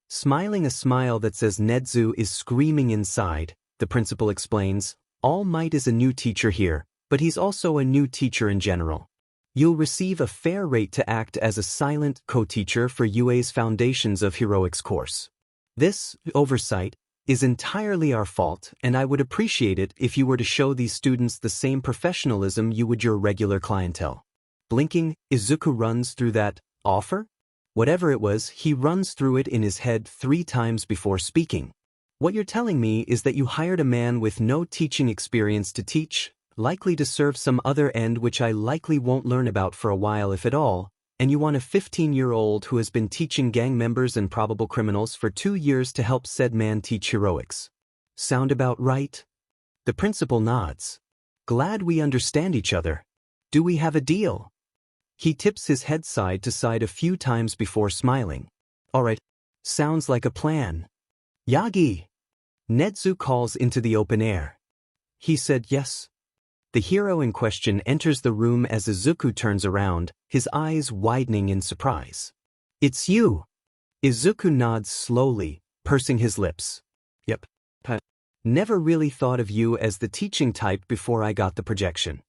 Smiling a smile that says Nedzu is screaming inside, the principal explains, All Might is a new teacher here, but he's also a new teacher in general. You'll receive a fair rate to act as a silent co-teacher for UA's Foundations of Heroics course. This oversight is entirely our fault, and I would appreciate it if you were to show these students the same professionalism you would your regular clientele. Blinking, Izuku runs through that offer? Whatever it was, he runs through it in his head 3 times before speaking. What you're telling me is that you hired a man with no teaching experience to teach, likely to serve some other end which I likely won't learn about for a while if at all, and you want a 15-year-old who has been teaching gang members and probable criminals for 2 years to help said man teach heroics. Sound about right? The principal nods. Glad we understand each other. Do we have a deal? He tips his head side to side a few times before smiling. Alright. Sounds like a plan. Yagi! Nedzu calls into the open air. He said yes. The hero in question enters the room as Izuku turns around, his eyes widening in surprise. It's you! Izuku nods slowly, pursing his lips. Yep. Never really thought of you as the teaching type before I got the projection.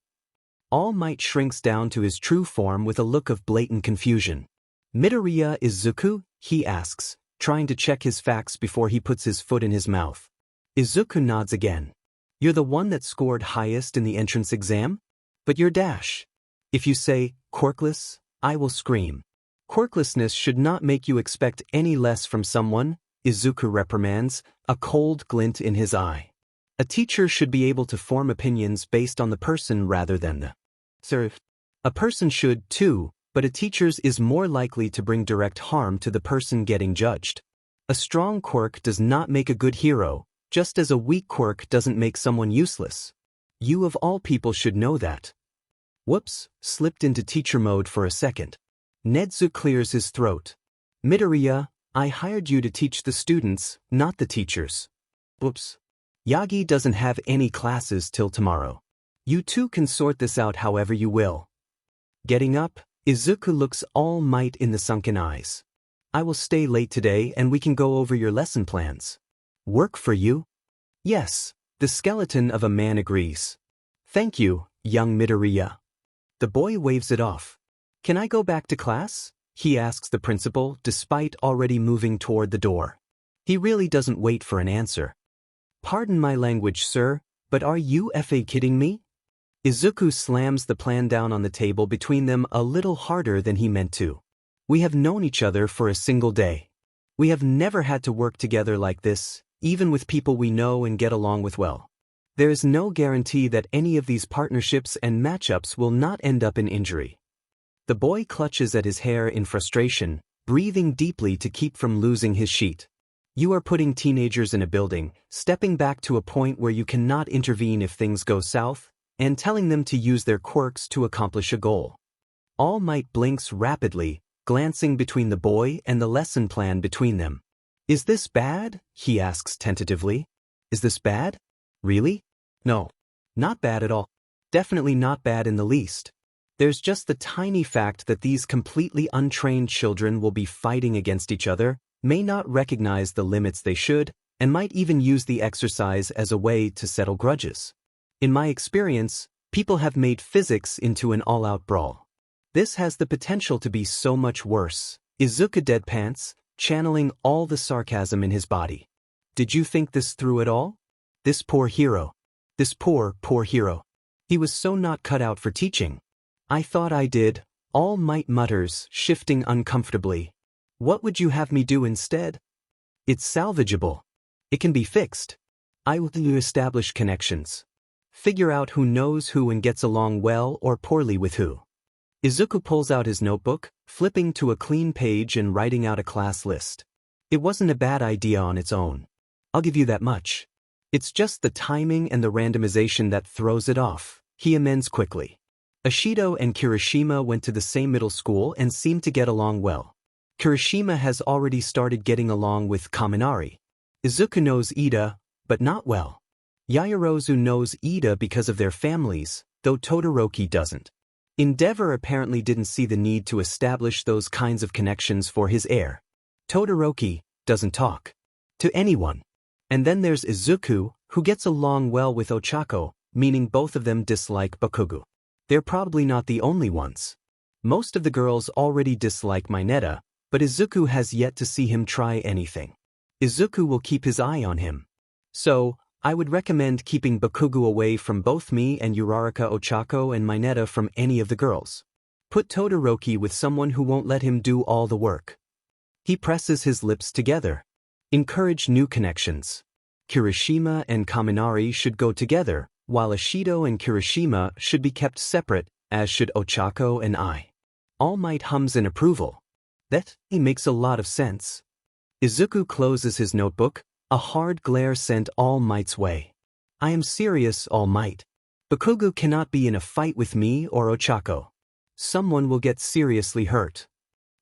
All Might shrinks down to his true form with a look of blatant confusion. Midoriya Izuku? He asks, trying to check his facts before he puts his foot in his mouth. Izuku nods again. You're the one that scored highest in the entrance exam? But you're dash. If you say, quirkless, I will scream. Quirklessness should not make you expect any less from someone, Izuku reprimands, a cold glint in his eye. A teacher should be able to form opinions based on the person rather than the served. A person should, too, but a teacher's is more likely to bring direct harm to the person getting judged. A strong quirk does not make a good hero, just as a weak quirk doesn't make someone useless. You of all people should know that. Whoops, slipped into teacher mode for a second. Nedzu clears his throat. Midoriya, I hired you to teach the students, not the teachers. Whoops. Yagi doesn't have any classes till tomorrow. You two can sort this out however you will. Getting up, Izuku looks All Might in the sunken eyes. I will stay late today and we can go over your lesson plans. Work for you? Yes. The skeleton of a man agrees. Thank you, young Midoriya. The boy waves it off. Can I go back to class? He asks the principal, despite already moving toward the door. He really doesn't wait for an answer. Pardon my language, sir, but are you kidding me? Izuku slams the plan down on the table between them a little harder than he meant to. We have known each other for a single day. We have never had to work together like this, even with people we know and get along with well. There is no guarantee that any of these partnerships and matchups will not end up in injury. The boy clutches at his hair in frustration, breathing deeply to keep from losing his sheet. You are putting teenagers in a building, stepping back to a point where you cannot intervene if things go south, and telling them to use their quirks to accomplish a goal. All Might blinks rapidly, glancing between the boy and the lesson plan between them. Is this bad? He asks tentatively. Is this bad? Really? No. Not bad at all. Definitely not bad in the least. There's just the tiny fact that these completely untrained children will be fighting against each other, may not recognize the limits they should, and might even use the exercise as a way to settle grudges. In my experience, people have made physics into an all-out brawl. This has the potential to be so much worse. Izuku deadpants, channeling all the sarcasm in his body. Did you think this through at all? This poor hero. This poor hero. He was so not cut out for teaching. I thought I did, All Might mutters, shifting uncomfortably. What would you have me do instead? It's salvageable. It can be fixed. I will establish connections. Figure out who knows who and gets along well or poorly with who. Izuku pulls out his notebook, flipping to a clean page and writing out a class list. It wasn't a bad idea on its own. I'll give you that much. It's just the timing and the randomization that throws it off, he amends quickly. Ashido and Kirishima went to the same middle school and seemed to get along well. Kirishima has already started getting along with Kaminari. Izuku knows Ida, but not well. Yaoyorozu knows Ida because of their families, though Todoroki doesn't. Endeavor apparently didn't see the need to establish those kinds of connections for his heir. Todoroki doesn't talk to anyone. And then there's Izuku, who gets along well with Ochako, meaning both of them dislike Bakugo. They're probably not the only ones. Most of the girls already dislike Mineta, but Izuku has yet to see him try anything. Izuku will keep his eye on him. So, I would recommend keeping Bakugo away from both me and Uraraka Ochako and Mineta from any of the girls. Put Todoroki with someone who won't let him do all the work. He presses his lips together. Encourage new connections. Kirishima and Kaminari should go together, while Ashido and Kirishima should be kept separate, as should Ochako and I. All Might hums in approval. That makes a lot of sense. Izuku closes his notebook, a hard glare sent All Might's way. I am serious, All Might. Bakugo cannot be in a fight with me or Ochako. Someone will get seriously hurt.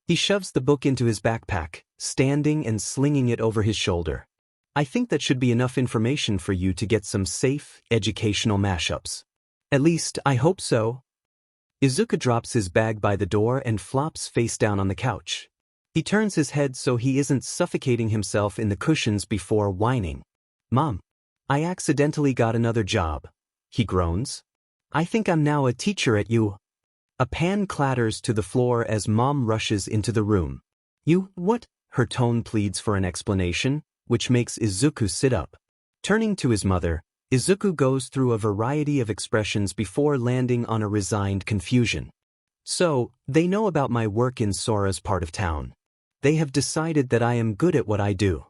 He shoves the book into his backpack, standing and slinging it over his shoulder. I think that should be enough information for you to get some safe, educational mashups. At least, I hope so. Izuku drops his bag by the door and flops face down on the couch. He turns his head so he isn't suffocating himself in the cushions before whining. Mom, I accidentally got another job. He groans. I think I'm now a teacher at you. A pan clatters to the floor as Mom rushes into the room. You, what? Her tone pleads for an explanation, which makes Izuku sit up. Turning to his mother, Izuku goes through a variety of expressions before landing on a resigned confusion. So, they know about my work in Sora's part of town. They have decided that I am good at what I do.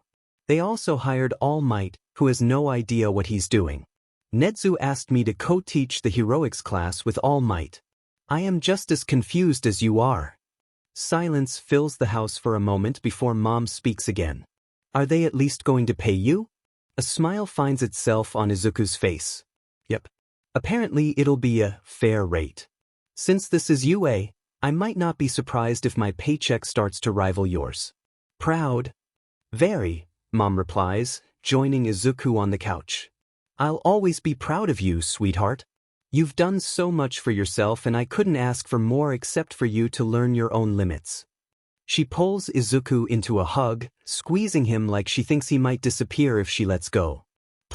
They also hired All Might, who has no idea what he's doing. Netsu asked me to co-teach the heroics class with All Might. I am just as confused as you are. Silence fills the house for a moment before Mom speaks again. Are they at least going to pay you? A smile finds itself on Izuku's face. Yep. Apparently it'll be a fair rate. Since this is UA, I might not be surprised if my paycheck starts to rival yours. Proud? Very, Mom replies, joining Izuku on the couch. I'll always be proud of you, sweetheart. You've done so much for yourself and I couldn't ask for more except for you to learn your own limits. She pulls Izuku into a hug, squeezing him like she thinks he might disappear if she lets go.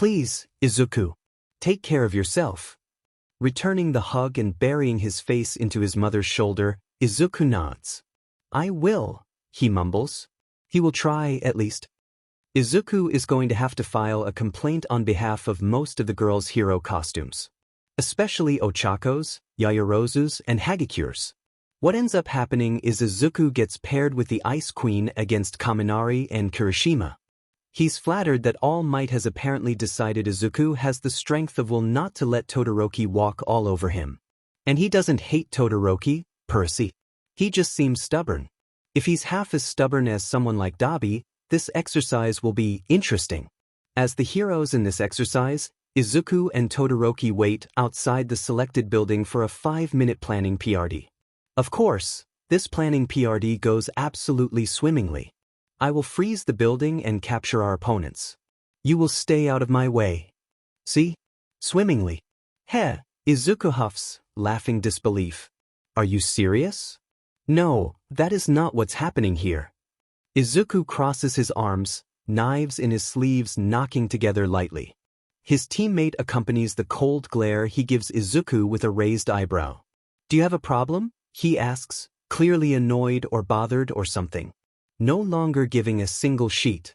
Please, Izuku. Take care of yourself. Returning the hug and burying his face into his mother's shoulder, Izuku nods. I will, he mumbles. He will try, at least. Izuku is going to have to file a complaint on behalf of most of the girls' hero costumes. Especially Ochako's, Yaoyorozu's, and Hagikure's. What ends up happening is Izuku gets paired with the Ice Queen against Kaminari and Kirishima. He's flattered that All Might has apparently decided Izuku has the strength of will not to let Todoroki walk all over him. And he doesn't hate Todoroki, per se. He just seems stubborn. If he's half as stubborn as someone like Dabi, this exercise will be interesting. As the heroes in this exercise, Izuku and Todoroki wait outside the selected building for a 5-minute planning PRD. Of course, this planning PRD goes absolutely swimmingly. I will freeze the building and capture our opponents. You will stay out of my way. See? Swimmingly. Heh, Izuku huffs, laughing disbelief. Are you serious? No, that is not what's happening here. Izuku crosses his arms, knives in his sleeves knocking together lightly. His teammate accompanies the cold glare he gives Izuku with a raised eyebrow. Do you have a problem? He asks, clearly annoyed or bothered or something. No longer giving a single sheet.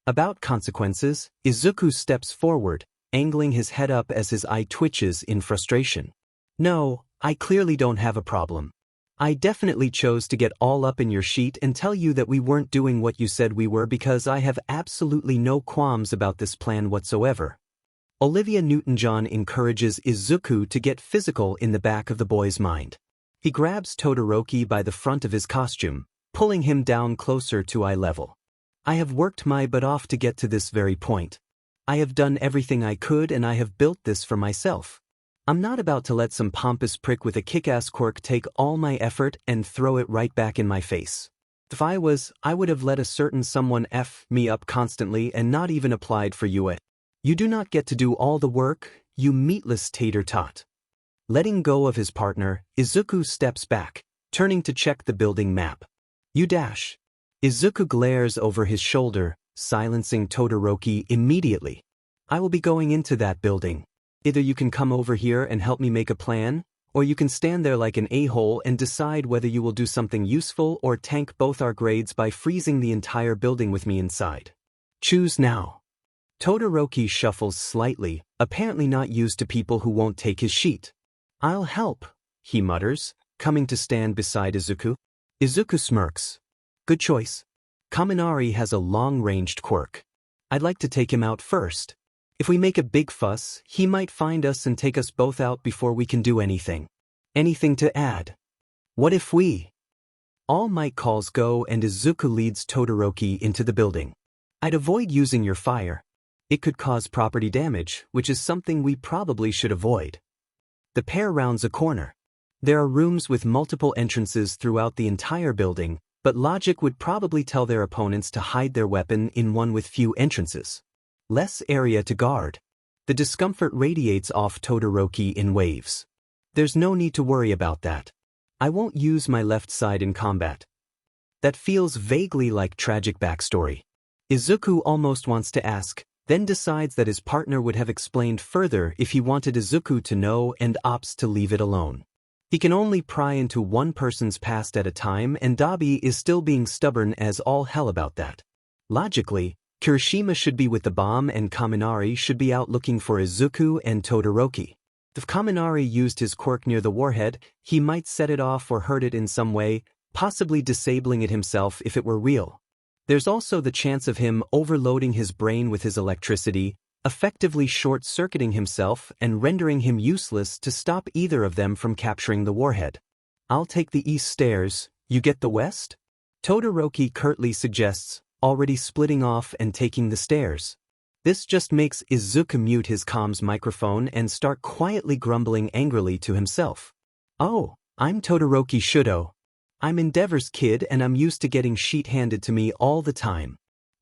About consequences, Izuku steps forward, angling his head up as his eye twitches in frustration. No, I clearly don't have a problem. I definitely chose to get all up in your sheet and tell you that we weren't doing what you said we were because I have absolutely no qualms about this plan whatsoever. Olivia Newton-John encourages Izuku to get physical in the back of the boy's mind. He grabs Todoroki by the front of his costume, pulling him down closer to eye level. I have worked my butt off to get to this very point. I have done everything I could and I have built this for myself. I'm not about to let some pompous prick with a kick-ass quirk take all my effort and throw it right back in my face. If I was, I would have let a certain someone F me up constantly and not even applied for you. You do not get to do all the work, you meatless tater tot. Letting go of his partner, Izuku steps back, turning to check the building map. You dash. Izuku glares over his shoulder, silencing Todoroki immediately. I will be going into that building. Either you can come over here and help me make a plan, or you can stand there like an a-hole and decide whether you will do something useful or tank both our grades by freezing the entire building with me inside. Choose now. Todoroki shuffles slightly, apparently not used to people who won't take his sheet. I'll help, he mutters, coming to stand beside Izuku. Izuku smirks. Good choice. Kaminari has a long-ranged quirk. I'd like to take him out first. If we make a big fuss, he might find us and take us both out before we can do anything. Anything to add? What if we? All Might calls go and Izuku leads Todoroki into the building. I'd avoid using your fire. It could cause property damage, which is something we probably should avoid. The pair rounds a corner. There are rooms with multiple entrances throughout the entire building, but logic would probably tell their opponents to hide their weapon in one with few entrances. Less area to guard. The discomfort radiates off Todoroki in waves. There's no need to worry about that. I won't use my left side in combat. That feels vaguely like tragic backstory. Izuku almost wants to ask, then decides that his partner would have explained further if he wanted Izuku to know and opts to leave it alone. He can only pry into one person's past at a time and Dabi is still being stubborn as all hell about that. Logically, Kirishima should be with the bomb and Kaminari should be out looking for Izuku and Todoroki. If Kaminari used his quirk near the warhead, he might set it off or hurt it in some way, possibly disabling it himself if it were real. There's also the chance of him overloading his brain with his electricity, effectively short-circuiting himself and rendering him useless to stop either of them from capturing the warhead. I'll take the east stairs, you get the west? Todoroki curtly suggests, already splitting off and taking the stairs. This just makes Izuku mute his comms microphone and start quietly grumbling angrily to himself. Oh, I'm Todoroki Shudo. I'm Endeavor's kid and I'm used to getting sheet handed to me all the time.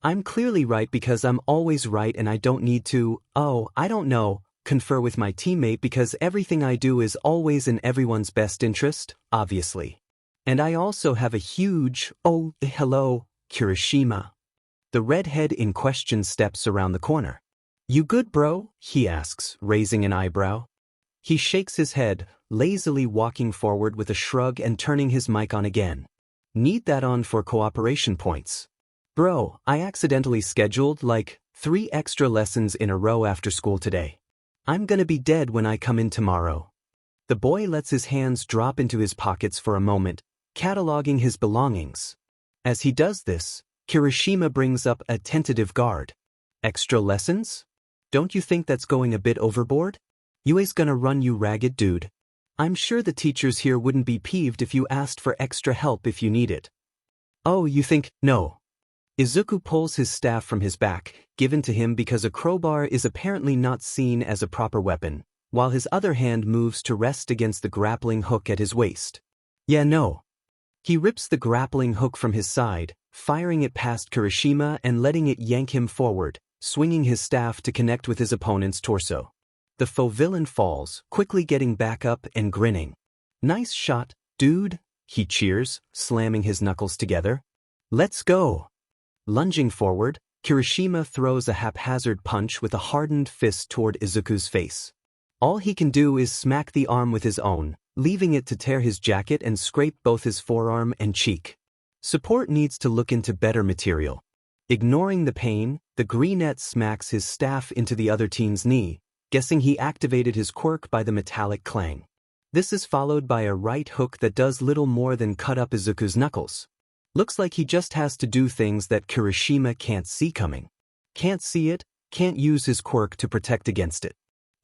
I'm clearly right because I'm always right and I don't need to, I don't know, confer with my teammate because everything I do is always in everyone's best interest, obviously. And I also have a huge, hello, Kirishima. The redhead in question steps around the corner. You good, bro? He asks, raising an eyebrow. He shakes his head, lazily walking forward with a shrug and turning his mic on again. Need that on for cooperation points. Bro, I accidentally scheduled, 3 extra lessons in a row after school today. I'm gonna be dead when I come in tomorrow. The boy lets his hands drop into his pockets for a moment, cataloging his belongings. As he does this, Kirishima brings up a tentative guard. Extra lessons? Don't you think that's going a bit overboard? Yue's gonna run you ragged, dude. I'm sure the teachers here wouldn't be peeved if you asked for extra help if you need it. Oh, you think? No. Izuku pulls his staff from his back, given to him because a crowbar is apparently not seen as a proper weapon, while his other hand moves to rest against the grappling hook at his waist. Yeah, no. He rips the grappling hook from his side, firing it past Kirishima and letting it yank him forward, swinging his staff to connect with his opponent's torso. The faux villain falls, quickly getting back up and grinning. Nice shot, dude, he cheers, slamming his knuckles together. Let's go. Lunging forward, Kirishima throws a haphazard punch with a hardened fist toward Izuku's face. All he can do is smack the arm with his own, leaving it to tear his jacket and scrape both his forearm and cheek. Support needs to look into better material. Ignoring the pain, the greenette smacks his staff into the other teen's knee, guessing he activated his quirk by the metallic clang. This is followed by a right hook that does little more than cut up Izuku's knuckles. Looks like he just has to do things that Kirishima can't see coming. Can't see it, can't use his quirk to protect against it.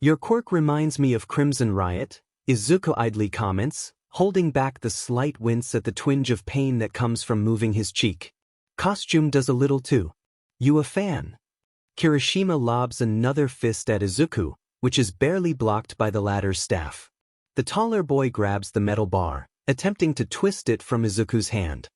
Your quirk reminds me of Crimson Riot, Izuku idly comments, holding back the slight wince at the twinge of pain that comes from moving his cheek. Costume does a little too. You a fan? Kirishima lobs another fist at Izuku, which is barely blocked by the latter's staff. The taller boy grabs the metal bar, attempting to twist it from Izuku's hand.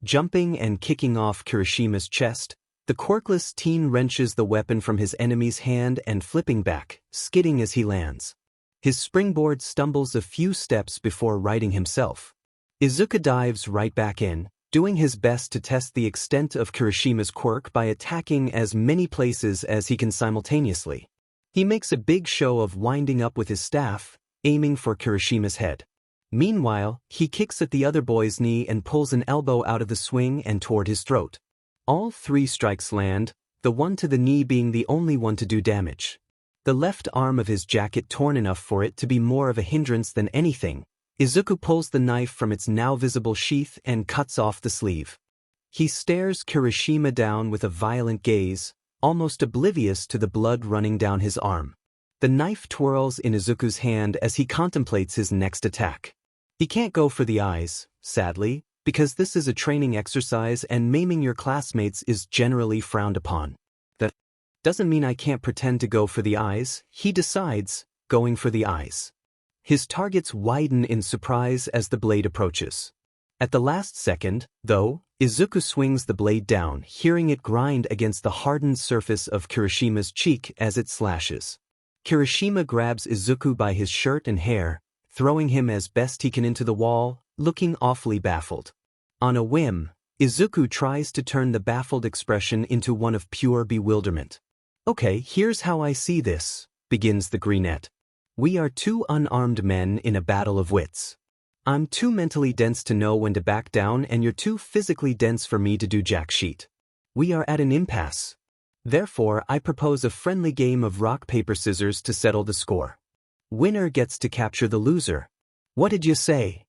Jumping and kicking off Kirishima's chest, the quirkless teen wrenches the weapon from his enemy's hand and flipping back, skidding as he lands. His springboard stumbles a few steps before righting himself. Izuku dives right back in, doing his best to test the extent of Kirishima's quirk by attacking as many places as he can simultaneously. He makes a big show of winding up with his staff, aiming for Kirishima's head. Meanwhile, he kicks at the other boy's knee and pulls an elbow out of the swing and toward his throat. All 3 strikes land, the one to the knee being the only one to do damage. The left arm of his jacket torn enough for it to be more of a hindrance than anything. Izuku pulls the knife from its now visible sheath and cuts off the sleeve. He stares Kirishima down with a violent gaze, almost oblivious to the blood running down his arm. The knife twirls in Izuku's hand as he contemplates his next attack. He can't go for the eyes, sadly, because this is a training exercise and maiming your classmates is generally frowned upon. That doesn't mean I can't pretend to go for the eyes, he decides, going for the eyes. His targets widen in surprise as the blade approaches. At the last second, though, Izuku swings the blade down, hearing it grind against the hardened surface of Kirishima's cheek as it slashes. Kirishima grabs Izuku by his shirt and hair, throwing him as best he can into the wall, looking awfully baffled. On a whim, Izuku tries to turn the baffled expression into one of pure bewilderment. Okay, here's how I see this, begins the greenette. We are 2 unarmed men in a battle of wits. I'm too mentally dense to know when to back down and you're too physically dense for me to do jack shit. We are at an impasse. Therefore, I propose a friendly game of rock, paper, scissors to settle the score. Winner gets to capture the loser. What did you say?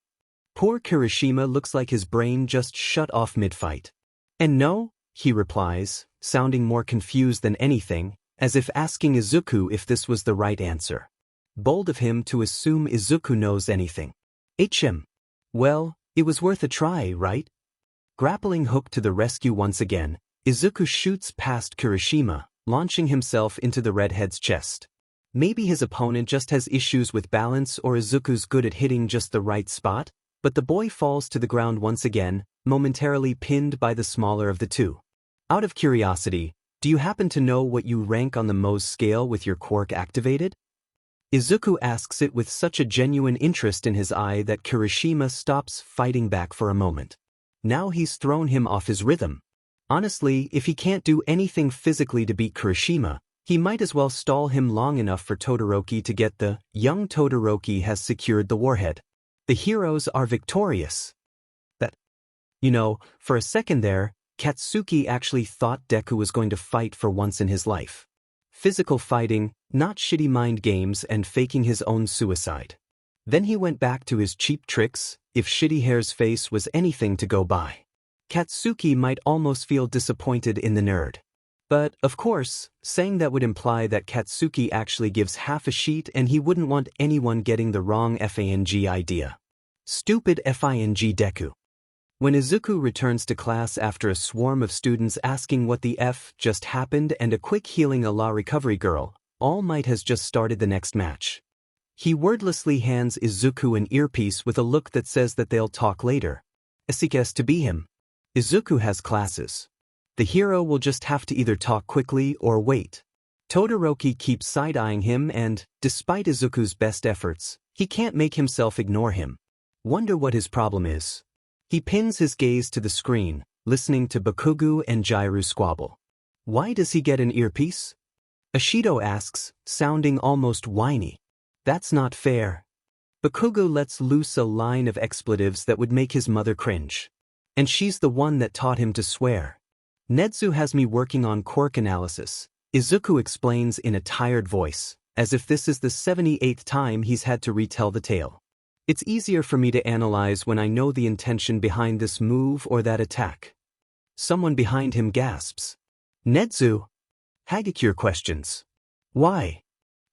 Poor Kirishima looks like his brain just shut off mid-fight. And no, he replies, sounding more confused than anything, as if asking Izuku if this was the right answer. Bold of him to assume Izuku knows anything. HM. Well, it was worth a try, right? Grappling hook to the rescue once again, Izuku shoots past Kirishima, launching himself into the redhead's chest. Maybe his opponent just has issues with balance or Izuku's good at hitting just the right spot, but the boy falls to the ground once again, momentarily pinned by the smaller of the 2. Out of curiosity, do you happen to know what you rank on the Mohs scale with your quirk activated? Izuku asks it with such a genuine interest in his eye that Kirishima stops fighting back for a moment. Now he's thrown him off his rhythm. Honestly, if he can't do anything physically to beat Kirishima, He might as well stall him long enough for Todoroki to get the young Todoroki has secured the warhead. The heroes are victorious. For a second there, Katsuki actually thought Deku was going to fight for once in his life. Physical fighting, not shitty mind games and faking his own suicide. Then he went back to his cheap tricks, if Shitty Hair's face was anything to go by. Katsuki might almost feel disappointed in the nerd. But, of course, saying that would imply that Katsuki actually gives half a shit and he wouldn't want anyone getting the wrong FANG idea. Stupid FING Deku. When Izuku returns to class after a swarm of students asking what the F just happened and a quick healing a la recovery girl, All Might has just started the next match. He wordlessly hands Izuku an earpiece with a look that says that they'll talk later. Asika's to be him. Izuku has classes. The hero will just have to either talk quickly or wait. Todoroki keeps side-eyeing him and, despite Izuku's best efforts, he can't make himself ignore him. Wonder what his problem is. He pins his gaze to the screen, listening to Bakugo and Jairu squabble. Why does he get an earpiece? Ashido asks, sounding almost whiny. That's not fair. Bakugo lets loose a line of expletives that would make his mother cringe. And she's the one that taught him to swear. Nedzu has me working on quirk analysis, Izuku explains in a tired voice, as if this is the 78th time he's had to retell the tale. It's easier for me to analyze when I know the intention behind this move or that attack. Someone behind him gasps. Nedzu? Hagakure questions. Why?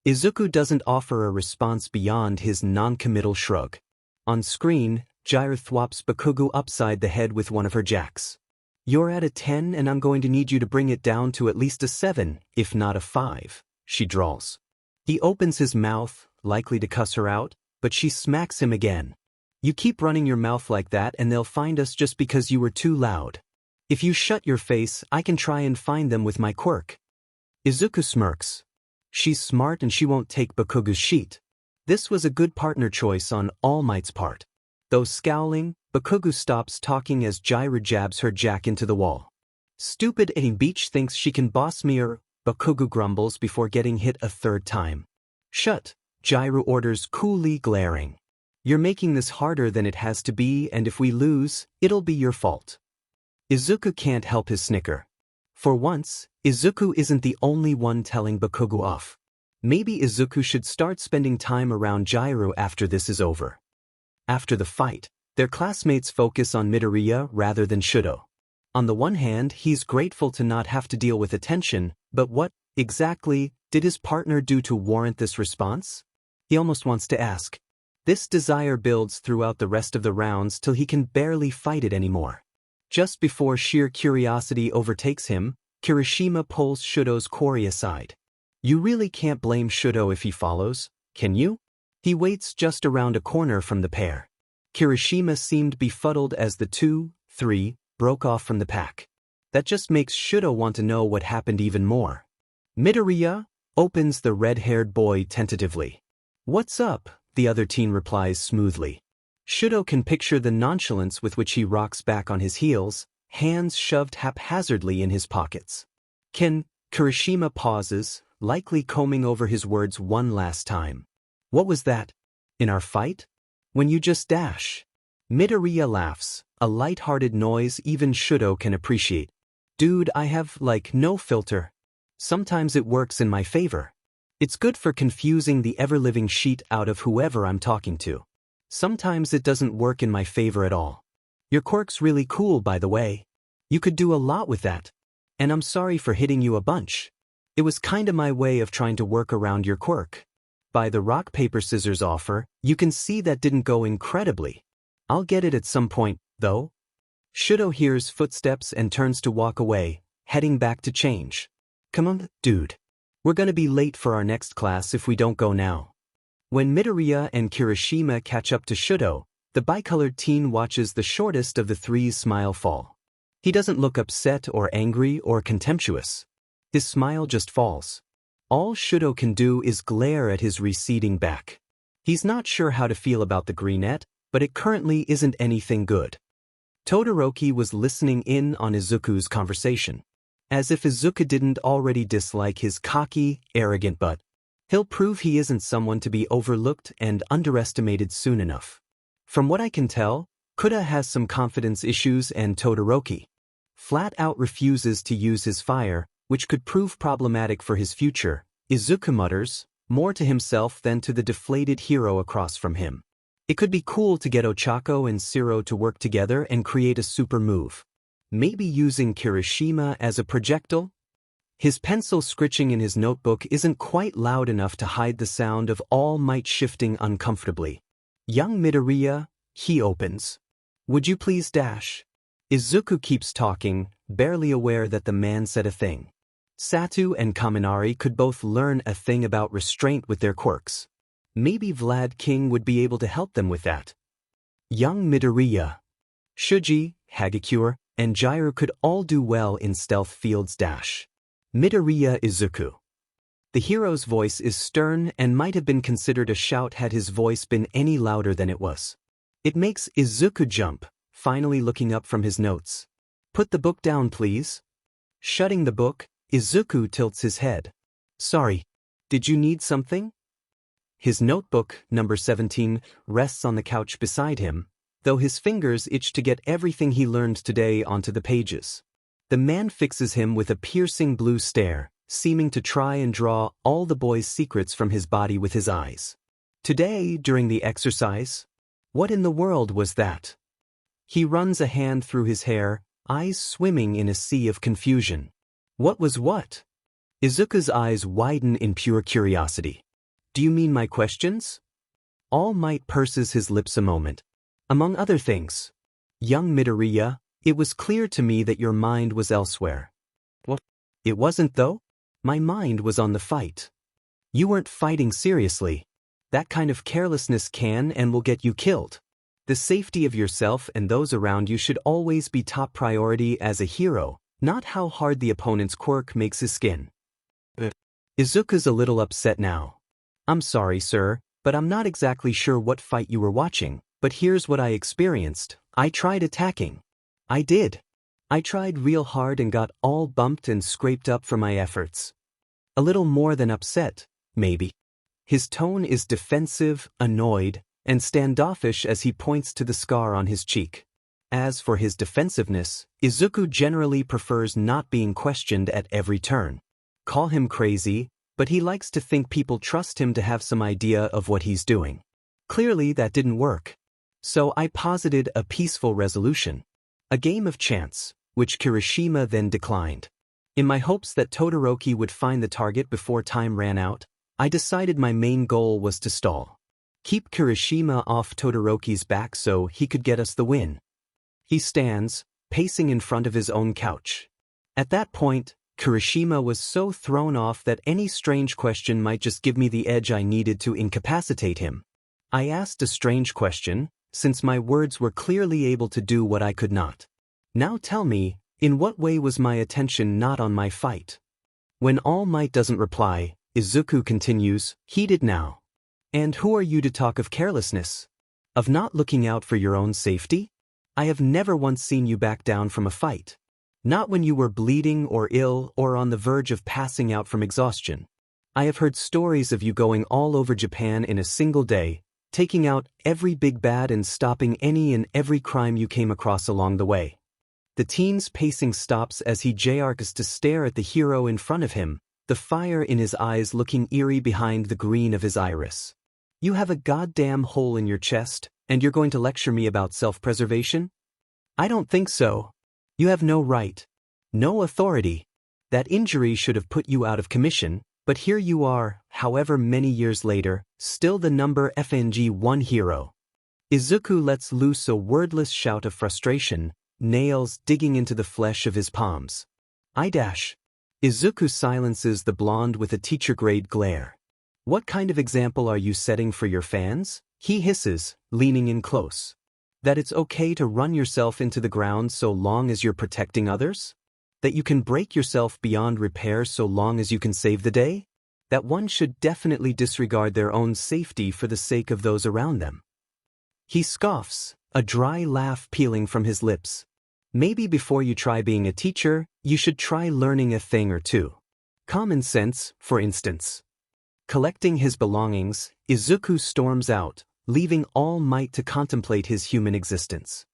Izuku doesn't offer a response beyond his non-committal shrug. On screen, Jairu thwops Bakugo upside the head with one of her jacks. You're at a 10 and I'm going to need you to bring it down to at least a 7, if not a 5, she drawls. He opens his mouth, likely to cuss her out, but she smacks him again. You keep running your mouth like that and they'll find us just because you were too loud. If you shut your face, I can try and find them with my quirk. Izuku smirks. She's smart and she won't take Bakugo's sheet. This was a good partner choice on All Might's part. Though scowling, Bakugo stops talking as Jairu jabs her jack into the wall. Stupid Eddie Beach thinks she can boss me or, Bakugo grumbles before getting hit a third time. Shut, Jairu orders coolly glaring. You're making this harder than it has to be and if we lose, it'll be your fault. Izuku can't help his snicker. For once, Izuku isn't the only one telling Bakugo off. Maybe Izuku should start spending time around Jairu after this is over. After the fight, their classmates focus on Midoriya rather than Shudo. On the one hand, he's grateful to not have to deal with attention, but what, exactly, did his partner do to warrant this response? He almost wants to ask. This desire builds throughout the rest of the rounds till he can barely fight it anymore. Just before sheer curiosity overtakes him, Kirishima pulls Shudo's quarry aside. You really can't blame Shudo if he follows, can you? He waits just around a corner from the pair. Kirishima seemed befuddled as the 2-3 broke off from the pack. That just makes Shudo want to know what happened even more. Midoriya? Opens the red-haired boy tentatively. What's up? The other teen replies smoothly. Shudo can picture the nonchalance with which he rocks back on his heels, hands shoved haphazardly in his pockets. Kirishima pauses, likely combing over his words one last time. What was that? In our fight? When you just dash? Midoriya laughs, a light-hearted noise even Shudo can appreciate. Dude, I have, no filter. Sometimes it works in my favor. It's good for confusing the ever-living shit out of whoever I'm talking to. Sometimes it doesn't work in my favor at all. Your quirk's really cool, by the way. You could do a lot with that. And I'm sorry for hitting you a bunch. It was kinda my way of trying to work around your quirk. By the rock-paper-scissors offer, you can see that didn't go incredibly. I'll get it at some point, though. Shudo hears footsteps and turns to walk away, heading back to change. Come on, dude. We're gonna be late for our next class if we don't go now. When Midoriya and Kirishima catch up to Shudo, the bicolored teen watches the shortest of the three's smile fall. He doesn't look upset or angry or contemptuous. His smile just falls. All Shudo can do is glare at his receding back. He's not sure how to feel about the greenette, but it currently isn't anything good. Todoroki was listening in on Izuku's conversation. As if Izuku didn't already dislike his cocky, arrogant butt. He'll prove he isn't someone to be overlooked and underestimated soon enough. From what I can tell, Kuda has some confidence issues and Todoroki flat out refuses to use his fire, which could prove problematic for his future. Izuku mutters, more to himself than to the deflated hero across from him. It could be cool to get Ochako and Shiro to work together and create a super move. Maybe using Kirishima as a projectile? His pencil scritching in his notebook isn't quite loud enough to hide the sound of All Might shifting uncomfortably. Young Midoriya, he opens. Would you please dash? Izuku keeps talking, barely aware that the man said a thing. Satu and Kaminari could both learn a thing about restraint with their quirks. Maybe Vlad King would be able to help them with that. Young Midoriya, Shuji, Hagakure, and Jiraiya could all do well in Stealth Field's dash. Midoriya Izuku. The hero's voice is stern and might have been considered a shout had his voice been any louder than it was. It makes Izuku jump, finally looking up from his notes. Put the book down, please. Shutting the book, Izuku tilts his head. Sorry. Did you need something? His notebook, number 17, rests on the couch beside him, though his fingers itch to get everything he learned today onto the pages. The man fixes him with a piercing blue stare, seeming to try and draw all the boy's secrets from his body with his eyes. Today, during the exercise? What in the world was that? He runs a hand through his hair, eyes swimming in a sea of confusion. What was what? Izuku's eyes widen in pure curiosity. Do you mean my questions? All Might purses his lips a moment. Among other things. Young Midoriya, it was clear to me that your mind was elsewhere. What? It wasn't though? My mind was on the fight. You weren't fighting seriously. That kind of carelessness can and will get you killed. The safety of yourself and those around you should always be top priority as a hero, not how hard the opponent's quirk makes his skin. Izuku's a little upset now. I'm sorry, sir, but I'm not exactly sure what fight you were watching, but here's what I experienced. I tried attacking. I did. I tried real hard and got all bumped and scraped up for my efforts. A little more than upset, maybe. His tone is defensive, annoyed, and standoffish as he points to the scar on his cheek. As for his defensiveness, Izuku generally prefers not being questioned at every turn. Call him crazy, but he likes to think people trust him to have some idea of what he's doing. Clearly that didn't work. So I posited a peaceful resolution. A game of chance, which Kirishima then declined. In my hopes that Todoroki would find the target before time ran out, I decided my main goal was to stall. Keep Kirishima off Todoroki's back so he could get us the win. He stands, pacing in front of his own couch. At that point, Kirishima was so thrown off that any strange question might just give me the edge I needed to incapacitate him. I asked a strange question, since my words were clearly able to do what I could not. Now tell me, in what way was my attention not on my fight? When All Might doesn't reply, Izuku continues, heated now. And who are you to talk of carelessness? Of not looking out for your own safety? I have never once seen you back down from a fight. Not when you were bleeding or ill or on the verge of passing out from exhaustion. I have heard stories of you going all over Japan in a single day, taking out every big bad and stopping any and every crime you came across along the way. The teen's pacing stops as he jarks to stare at the hero in front of him, the fire in his eyes looking eerie behind the green of his iris. You have a goddamn hole in your chest, and you're going to lecture me about self-preservation? I don't think so. You have no right. No authority. That injury should have put you out of commission, but here you are, however many years later, still the number FNG1 hero. Izuku lets loose a wordless shout of frustration, nails digging into the flesh of his palms. Izuku silences the blonde with a teacher-grade glare. What kind of example are you setting for your fans? He hisses, leaning in close. That it's okay to run yourself into the ground so long as you're protecting others? That you can break yourself beyond repair so long as you can save the day? That one should definitely disregard their own safety for the sake of those around them. He scoffs, a dry laugh peeling from his lips. Maybe before you try being a teacher, you should try learning a thing or two. Common sense, for instance. Collecting his belongings, Izuku storms out, leaving All Might to contemplate his human existence.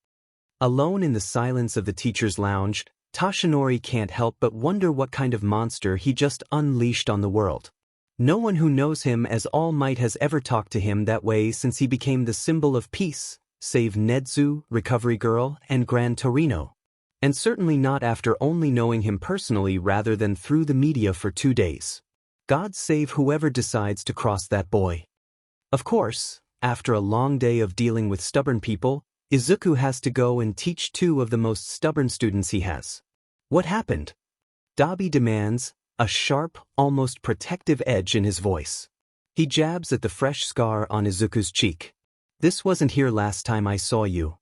Alone in the silence of the teacher's lounge, Toshinori can't help but wonder what kind of monster he just unleashed on the world. No one who knows him as All Might has ever talked to him that way since he became the symbol of peace, save Nedzu, Recovery Girl, and Gran Torino. And certainly not after only knowing him personally rather than through the media for 2 days. God save whoever decides to cross that boy. Of course, after a long day of dealing with stubborn people, Izuku has to go and teach 2 of the most stubborn students he has. What happened? Dabi demands, a sharp, almost protective edge in his voice. He jabs at the fresh scar on Izuku's cheek. This wasn't here last time I saw you.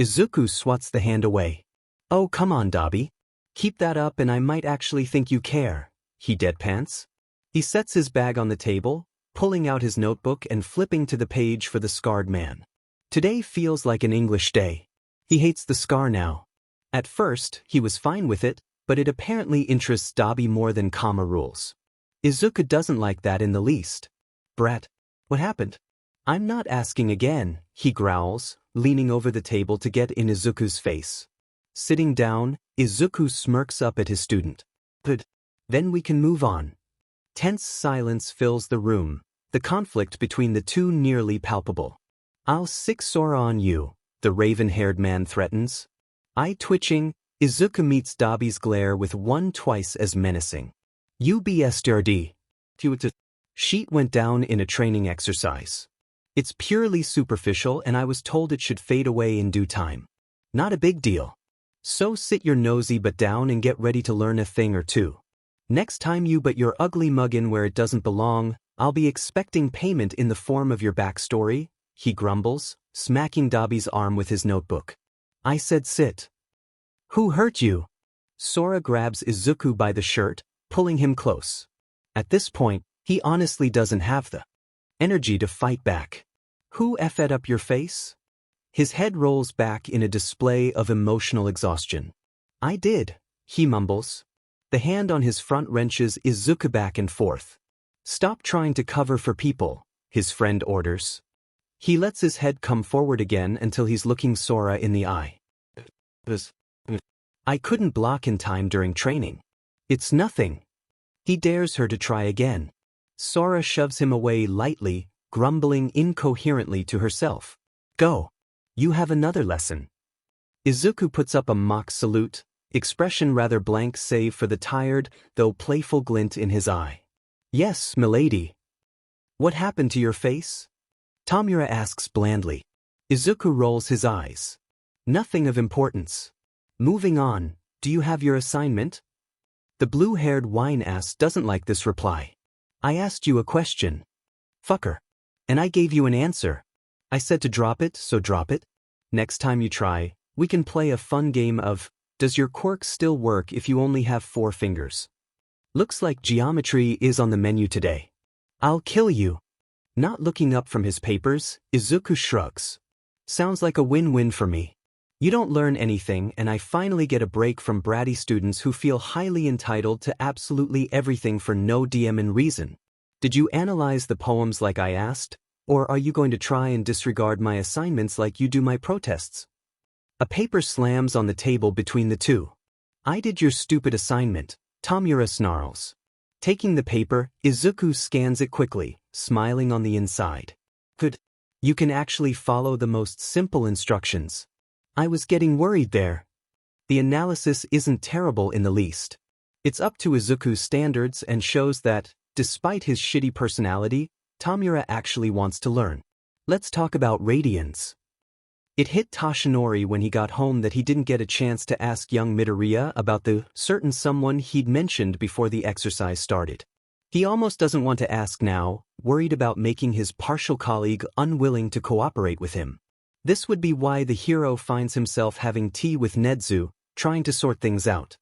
Izuku swats the hand away. Oh, come on, Dabi. Keep that up and I might actually think you care, he deadpants. He sets his bag on the table, pulling out his notebook and flipping to the page for the scarred man. Today feels like an English day. He hates the scar now. At first, he was fine with it, but it apparently interests Dabi more than comma rules. Izuku doesn't like that in the least. Brat, what happened? I'm not asking again, he growls, leaning over the table to get in Izuku's face. Sitting down, Izuku smirks up at his student. Good. Then we can move on. Tense silence fills the room, the conflict between the 2 nearly palpable. I'll sick Sora on you, the raven-haired man threatens. Eye twitching, Izuku meets Dabi's glare with one twice as menacing. UBSTRD. Sheet went down in a training exercise. It's purely superficial and I was told it should fade away in due time. Not a big deal. So sit your nosy butt down and get ready to learn a thing or two. Next time you butt your ugly mug in where it doesn't belong, I'll be expecting payment in the form of your backstory, he grumbles, smacking Dabi's arm with his notebook. I said sit. Who hurt you? Sora grabs Izuku by the shirt, pulling him close. At this point, he honestly doesn't have the energy to fight back. Who effed up your face? His head rolls back in a display of emotional exhaustion. I did, he mumbles. The hand on his front wrenches Izuku back and forth. Stop trying to cover for people, his friend orders. He lets his head come forward again until he's looking Sora in the eye. I couldn't block in time during training. It's nothing. He dares her to try again. Sora shoves him away lightly, grumbling incoherently to herself. Go. You have another lesson. Izuku puts up a mock salute, expression rather blank save for the tired, though playful glint in his eye. Yes, milady. What happened to your face? Tamura asks blandly. Izuku rolls his eyes. Nothing of importance. Moving on, do you have your assignment? The blue-haired wine-ass doesn't like this reply. I asked you a question. Fucker. And I gave you an answer. I said to drop it, so drop it. Next time you try, we can play a fun game of, does your quirk still work if you only have 4 fingers? Looks like geometry is on the menu today. I'll kill you. Not looking up from his papers, Izuku shrugs. Sounds like a win-win for me. You don't learn anything and I finally get a break from bratty students who feel highly entitled to absolutely everything for no damn reason. Did you analyze the poems like I asked? Or are you going to try and disregard my assignments like you do my protests? A paper slams on the table between the 2. I did your stupid assignment, Tamura snarls. Taking the paper, Izuku scans it quickly, smiling on the inside. Good. You can actually follow the most simple instructions. I was getting worried there. The analysis isn't terrible in the least. It's up to Izuku's standards and shows that, despite his shitty personality, Tamura actually wants to learn. Let's talk about radians. It hit Toshinori when he got home that he didn't get a chance to ask young Midoriya about the certain someone he'd mentioned before the exercise started. He almost doesn't want to ask now, worried about making his partial colleague unwilling to cooperate with him. This would be why the hero finds himself having tea with Nedzu, trying to sort things out.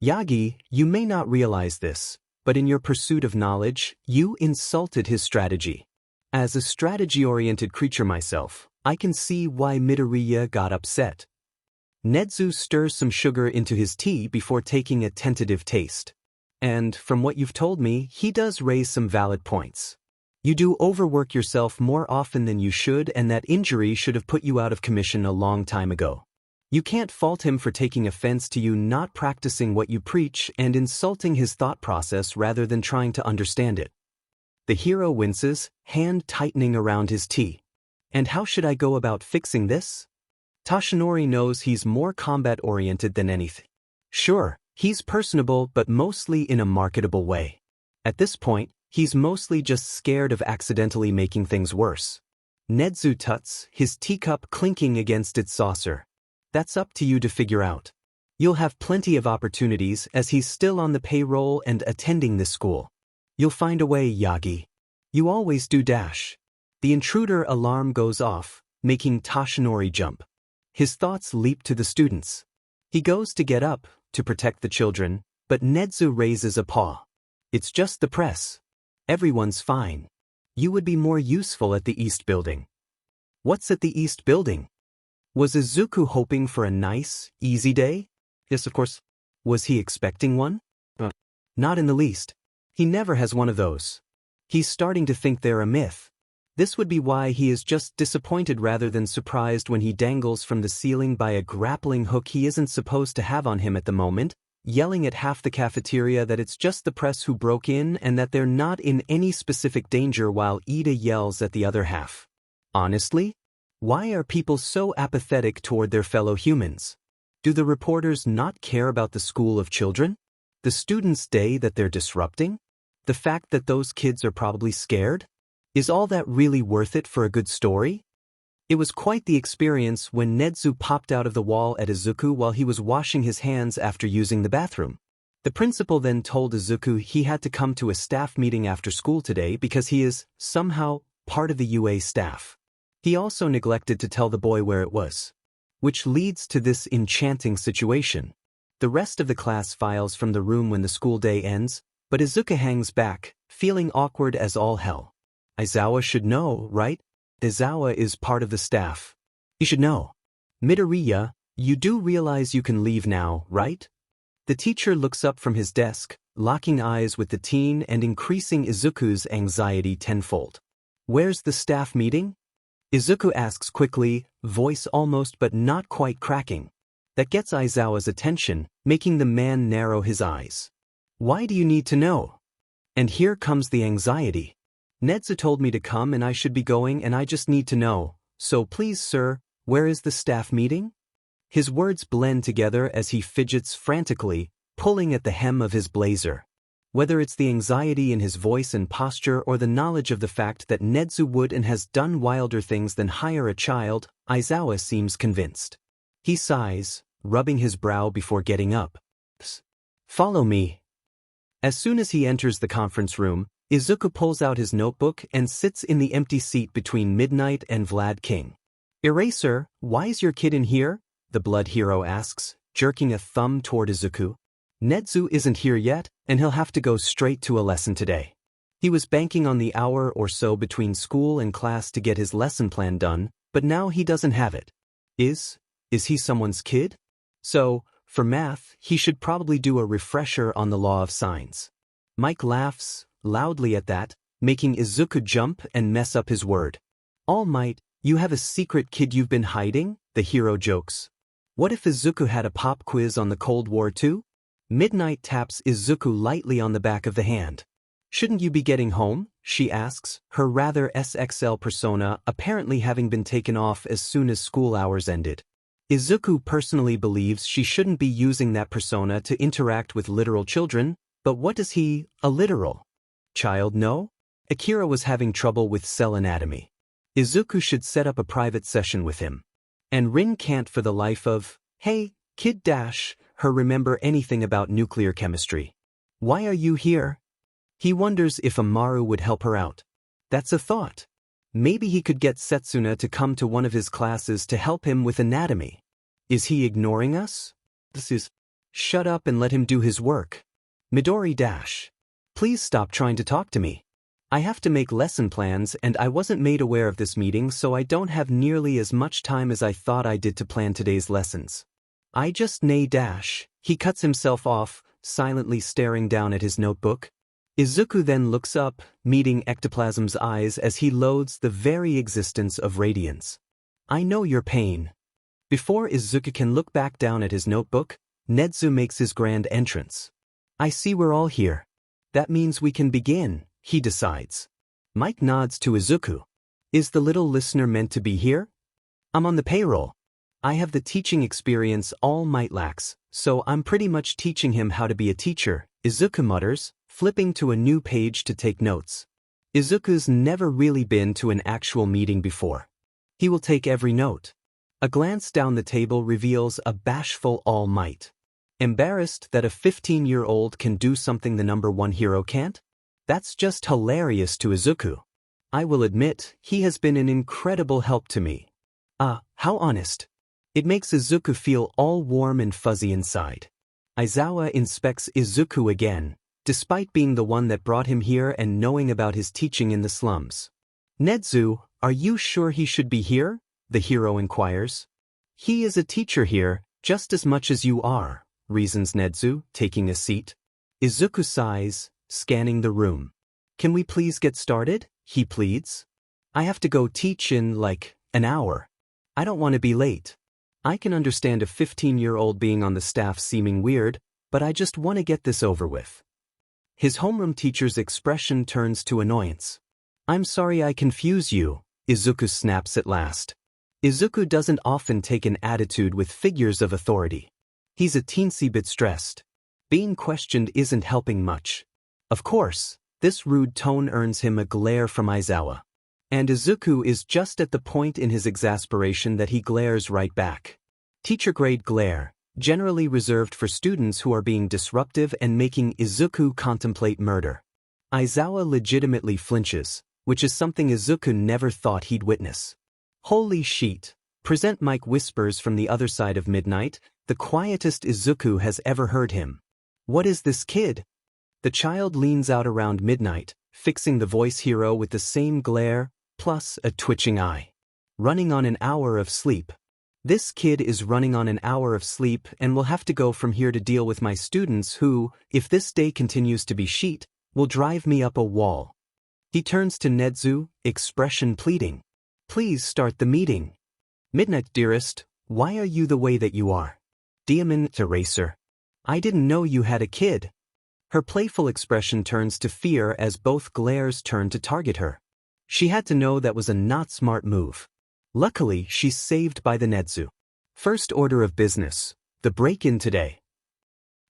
Yagi, you may not realize this, but in your pursuit of knowledge, you insulted his strategy. As a strategy-oriented creature myself, I can see why Midoriya got upset. Nedzu stirs some sugar into his tea before taking a tentative taste. And, from what you've told me, he does raise some valid points. You do overwork yourself more often than you should, and that injury should have put you out of commission a long time ago. You can't fault him for taking offense to you not practicing what you preach and insulting his thought process rather than trying to understand it. The hero winces, hand tightening around his tea. And how should I go about fixing this? Toshinori knows he's more combat-oriented than anything. Sure, he's personable but mostly in a marketable way. At this point, he's mostly just scared of accidentally making things worse. Nedzu tuts, his teacup clinking against its saucer. That's up to you to figure out. You'll have plenty of opportunities as he's still on the payroll and attending this school. You'll find a way, Yagi. You always do. The intruder alarm goes off, making Toshinori jump. His thoughts leap to the students. He goes to get up, to protect the children, but Nedzu raises a paw. It's just the press. Everyone's fine. You would be more useful at the East Building. What's at the East Building? Was Izuku hoping for a nice, easy day? Yes, of course. Was he expecting one? Not in the least. He never has one of those. He's starting to think they're a myth. This would be why he is just disappointed rather than surprised when he dangles from the ceiling by a grappling hook he isn't supposed to have on him at the moment, yelling at half the cafeteria that it's just the press who broke in and that they're not in any specific danger while Ida yells at the other half. Honestly? Why are people so apathetic toward their fellow humans? Do the reporters not care about the school of children? The students' day that they're disrupting? The fact that those kids are probably scared? Is all that really worth it for a good story? It was quite the experience when Nedzu popped out of the wall at Izuku while he was washing his hands after using the bathroom. The principal then told Izuku he had to come to a staff meeting after school today because he is, somehow, part of the UA staff. He also neglected to tell the boy where it was. Which leads to this enchanting situation. The rest of the class files from the room when the school day ends, but Izuku hangs back, feeling awkward as all hell. Aizawa should know, right? Aizawa is part of the staff. He should know. Midoriya, you do realize you can leave now, right? The teacher looks up from his desk, locking eyes with the teen and increasing Izuku's anxiety tenfold. Where's the staff meeting? Izuku asks quickly, voice almost but not quite cracking. That gets Aizawa's attention, making the man narrow his eyes. Why do you need to know? And here comes the anxiety. Nedzu told me to come and I should be going and I just need to know. So please, sir, where is the staff meeting? His words blend together as he fidgets frantically, pulling at the hem of his blazer. Whether it's the anxiety in his voice and posture or the knowledge of the fact that Nedzu would and has done wilder things than hire a child, Aizawa seems convinced. He sighs, rubbing his brow before getting up. Follow me. As soon as he enters the conference room, Izuku pulls out his notebook and sits in the empty seat between Midnight and Vlad King. Eraser, why is your kid in here? The blood hero asks, jerking a thumb toward Izuku. Nedzu isn't here yet, and he'll have to go straight to a lesson today. He was banking on the hour or so between school and class to get his lesson plan done, but now he doesn't have it. Is he someone's kid? So, for math, he should probably do a refresher on the law of signs. Mike laughs loudly at that, making Izuku jump and mess up his word. All Might, you have a secret kid you've been hiding? The hero jokes. What if Izuku had a pop quiz on the Cold War too? Midnight taps Izuku lightly on the back of the hand. Shouldn't you be getting home? She asks, her rather SXL persona apparently having been taken off as soon as school hours ended. Izuku personally believes she shouldn't be using that persona to interact with literal children, but what does he, a literal child, know? Akira was having trouble with cell anatomy. Izuku should set up a private session with him. And Rin can't for the life of, hey, kid dash, her remember anything about nuclear chemistry. Why are you here? He wonders if Amaru would help her out. That's a thought. Maybe he could get Setsuna to come to one of his classes to help him with anatomy. Is he ignoring us? Shut up and let him do his work. Midori dash. Please stop trying to talk to me. I have to make lesson plans and I wasn't made aware of this meeting, so I don't have nearly as much time as I thought I did to plan today's lessons. I just nay dash. He cuts himself off, silently staring down at his notebook. Izuku then looks up, meeting ectoplasm's eyes as he loathes the very existence of radiance. I know your pain. Before Izuku can look back down at his notebook, Netsu makes his grand entrance. I see we're all here. That means we can begin, he decides. Mike nods to Izuku. Is the little listener meant to be here? I'm on the payroll. I have the teaching experience All Might lacks, so I'm pretty much teaching him how to be a teacher, Izuku mutters, flipping to a new page to take notes. Izuku's never really been to an actual meeting before. He will take every note. A glance down the table reveals a bashful All Might. Embarrassed that a 15-year-old can do something the number one hero can't? That's just hilarious to Izuku. I will admit, he has been an incredible help to me. How honest. It makes Izuku feel all warm and fuzzy inside. Aizawa inspects Izuku again, despite being the one that brought him here and knowing about his teaching in the slums. Netsu, are you sure he should be here? The hero inquires. He is a teacher here, just as much as you are, reasons Netsu, taking a seat. Izuku sighs, scanning the room. Can we please get started? He pleads. I have to go teach in, like, an hour. I don't want to be late. I can understand a 15-year-old being on the staff seeming weird, but I just want to get this over with. His homeroom teacher's expression turns to annoyance. I'm sorry I confuse you, Izuku snaps at last. Izuku doesn't often take an attitude with figures of authority. He's a teensy bit stressed. Being questioned isn't helping much. Of course, this rude tone earns him a glare from Aizawa. And Izuku is just at the point in his exasperation that he glares right back. Teacher-grade glare, generally reserved for students who are being disruptive and making Izuku contemplate murder. Aizawa legitimately flinches, which is something Izuku never thought he'd witness. Holy sheet, present Mike whispers from the other side of midnight, the quietest Izuku has ever heard him. What is this kid? The child leans out around midnight, fixing the voice hero with the same glare, plus a twitching eye. Running on an hour of sleep. This kid is running on an hour of sleep and will have to go from here to deal with my students who, if this day continues to be sheet, will drive me up a wall. He turns to Netsu, expression pleading. Please start the meeting. Midnight dearest, why are you the way that you are? Diamond Eraser. I didn't know you had a kid. Her playful expression turns to fear as both glares turn to target her. She had to know that was a not smart move. Luckily, she's saved by the Netsu. First order of business, the break-in today.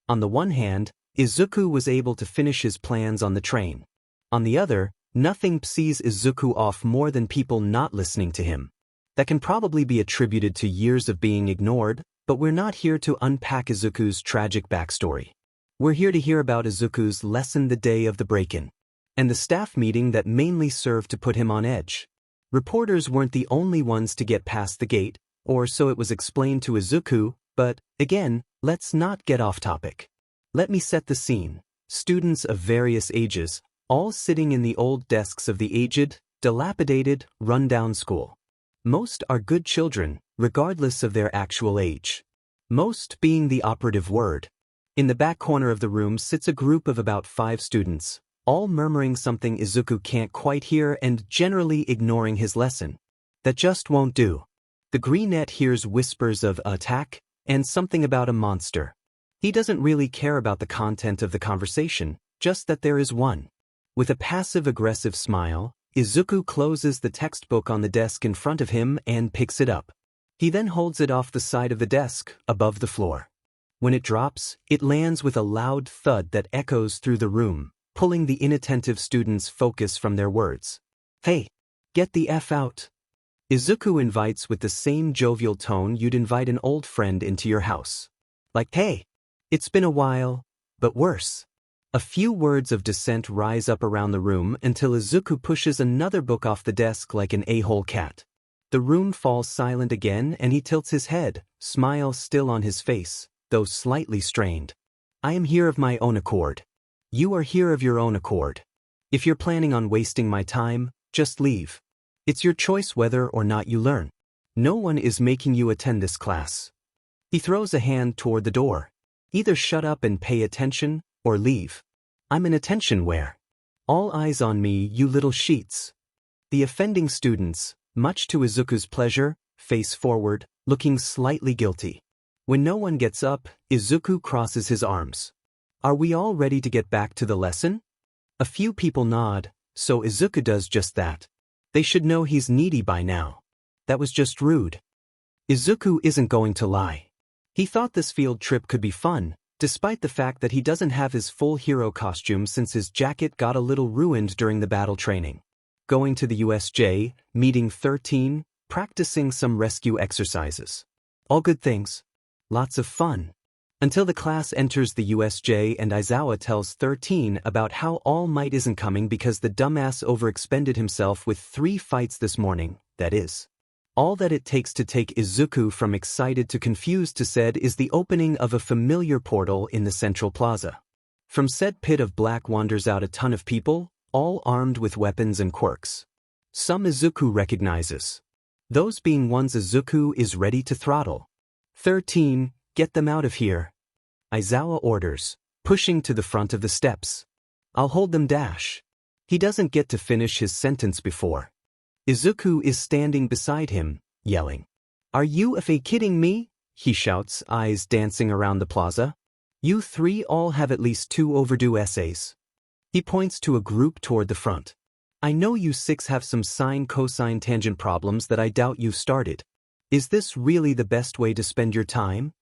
On the one hand, Izuku was able to finish his plans on the train. On the other, nothing pisses Izuku off more than people not listening to him. That can probably be attributed to years of being ignored, but we're not here to unpack Izuku's tragic backstory. We're here to hear about Izuku's lesson the day of the break-in, and the staff meeting that mainly served to put him on edge. Reporters weren't the only ones to get past the gate, or so it was explained to Izuku, but, again, let's not get off topic. Let me set the scene. Students of various ages, all sitting in the old desks of the aged, dilapidated, run-down school. Most are good children, regardless of their actual age. Most being the operative word. In the back corner of the room sits a group of about 5 students, all murmuring something Izuku can't quite hear and generally ignoring his lesson. That just won't do. The greenette hears whispers of attack and something about a monster. He doesn't really care about the content of the conversation, just that there is one. With a passive-aggressive smile, Izuku closes the textbook on the desk in front of him and picks it up. He then holds it off the side of the desk, above the floor. When it drops, it lands with a loud thud that echoes through the room, pulling the inattentive students' focus from their words. Hey, get the F out. Izuku invites with the same jovial tone you'd invite an old friend into your house. Like, hey, it's been a while, but worse. A few words of dissent rise up around the room until Izuku pushes another book off the desk like an a-hole cat. The room falls silent again and he tilts his head, smile still on his face, though slightly strained. I am here of my own accord. You are here of your own accord. If you're planning on wasting my time, just leave. It's your choice whether or not you learn. No one is making you attend this class. He throws a hand toward the door. Either shut up and pay attention, or leave. I'm an attention whore. All eyes on me, you little sheets. The offending students, much to Izuku's pleasure, face forward, looking slightly guilty. When no one gets up, Izuku crosses his arms. Are we all ready to get back to the lesson? A few people nod, so Izuku does just that. They should know he's needy by now. That was just rude. Izuku isn't going to lie. He thought this field trip could be fun, despite the fact that he doesn't have his full hero costume since his jacket got a little ruined during the battle training. Going to the USJ, meeting 13, practicing some rescue exercises. All good things. Lots of fun. Until the class enters the USJ and Aizawa tells 13 about how All Might isn't coming because the dumbass overexpended himself with 3 fights this morning, that is. All that it takes to take Izuku from excited to confused to said is the opening of a familiar portal in the central plaza. From said pit of black wanders out a ton of people, all armed with weapons and quirks. Some Izuku recognizes. Those being ones Izuku is ready to throttle. 13, get them out of here. Aizawa orders, pushing to the front of the steps. I'll hold them dash. He doesn't get to finish his sentence before Izuku is standing beside him, yelling. Are you kidding me? He shouts, eyes dancing around the plaza. You 3 all have at least 2 overdue essays. He points to a group toward the front. I know you 6 have some sine-cosine tangent problems that I doubt you've started. Is this really the best way to spend your time?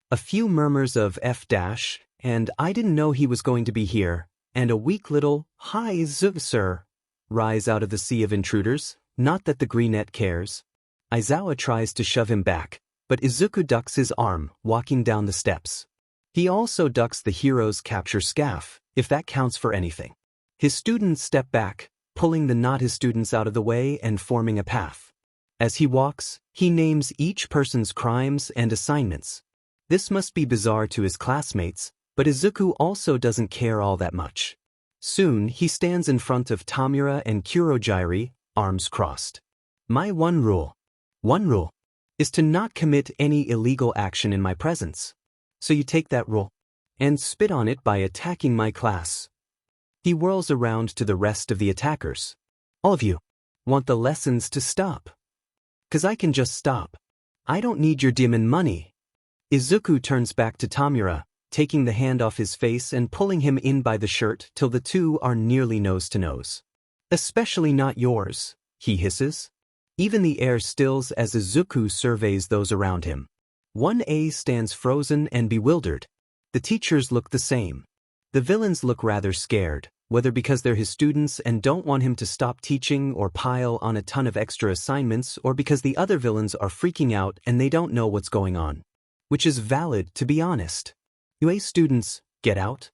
A few murmurs of F dash, and I didn't know he was going to be here, and a weak little, hi Izuku sir, rise out of the sea of intruders. Not that the greenette cares. Aizawa tries to shove him back, but Izuku ducks his arm, walking down the steps. He also ducks the hero's capture scaff, if that counts for anything. His students step back, pulling the not his students out of the way and forming a path. As he walks, he names each person's crimes and assignments. This must be bizarre to his classmates, but Izuku also doesn't care all that much. Soon he stands in front of Tamura and Kurojiri, arms crossed. My one rule, is to not commit any illegal action in my presence. So you take that rule and spit on it by attacking my class. He whirls around to the rest of the attackers. All of you want the lessons to stop. 'Cause I can just stop. I don't need your demon money. Izuku turns back to Tamura, taking the hand off his face and pulling him in by the shirt till the two are nearly nose to nose. Especially not yours, he hisses. Even the air stills as Izuku surveys those around him. 1A stands frozen and bewildered. The teachers look the same. The villains look rather scared, whether because they're his students and don't want him to stop teaching or pile on a ton of extra assignments, or because the other villains are freaking out and they don't know what's going on. Which is valid, to be honest. UA students, get out.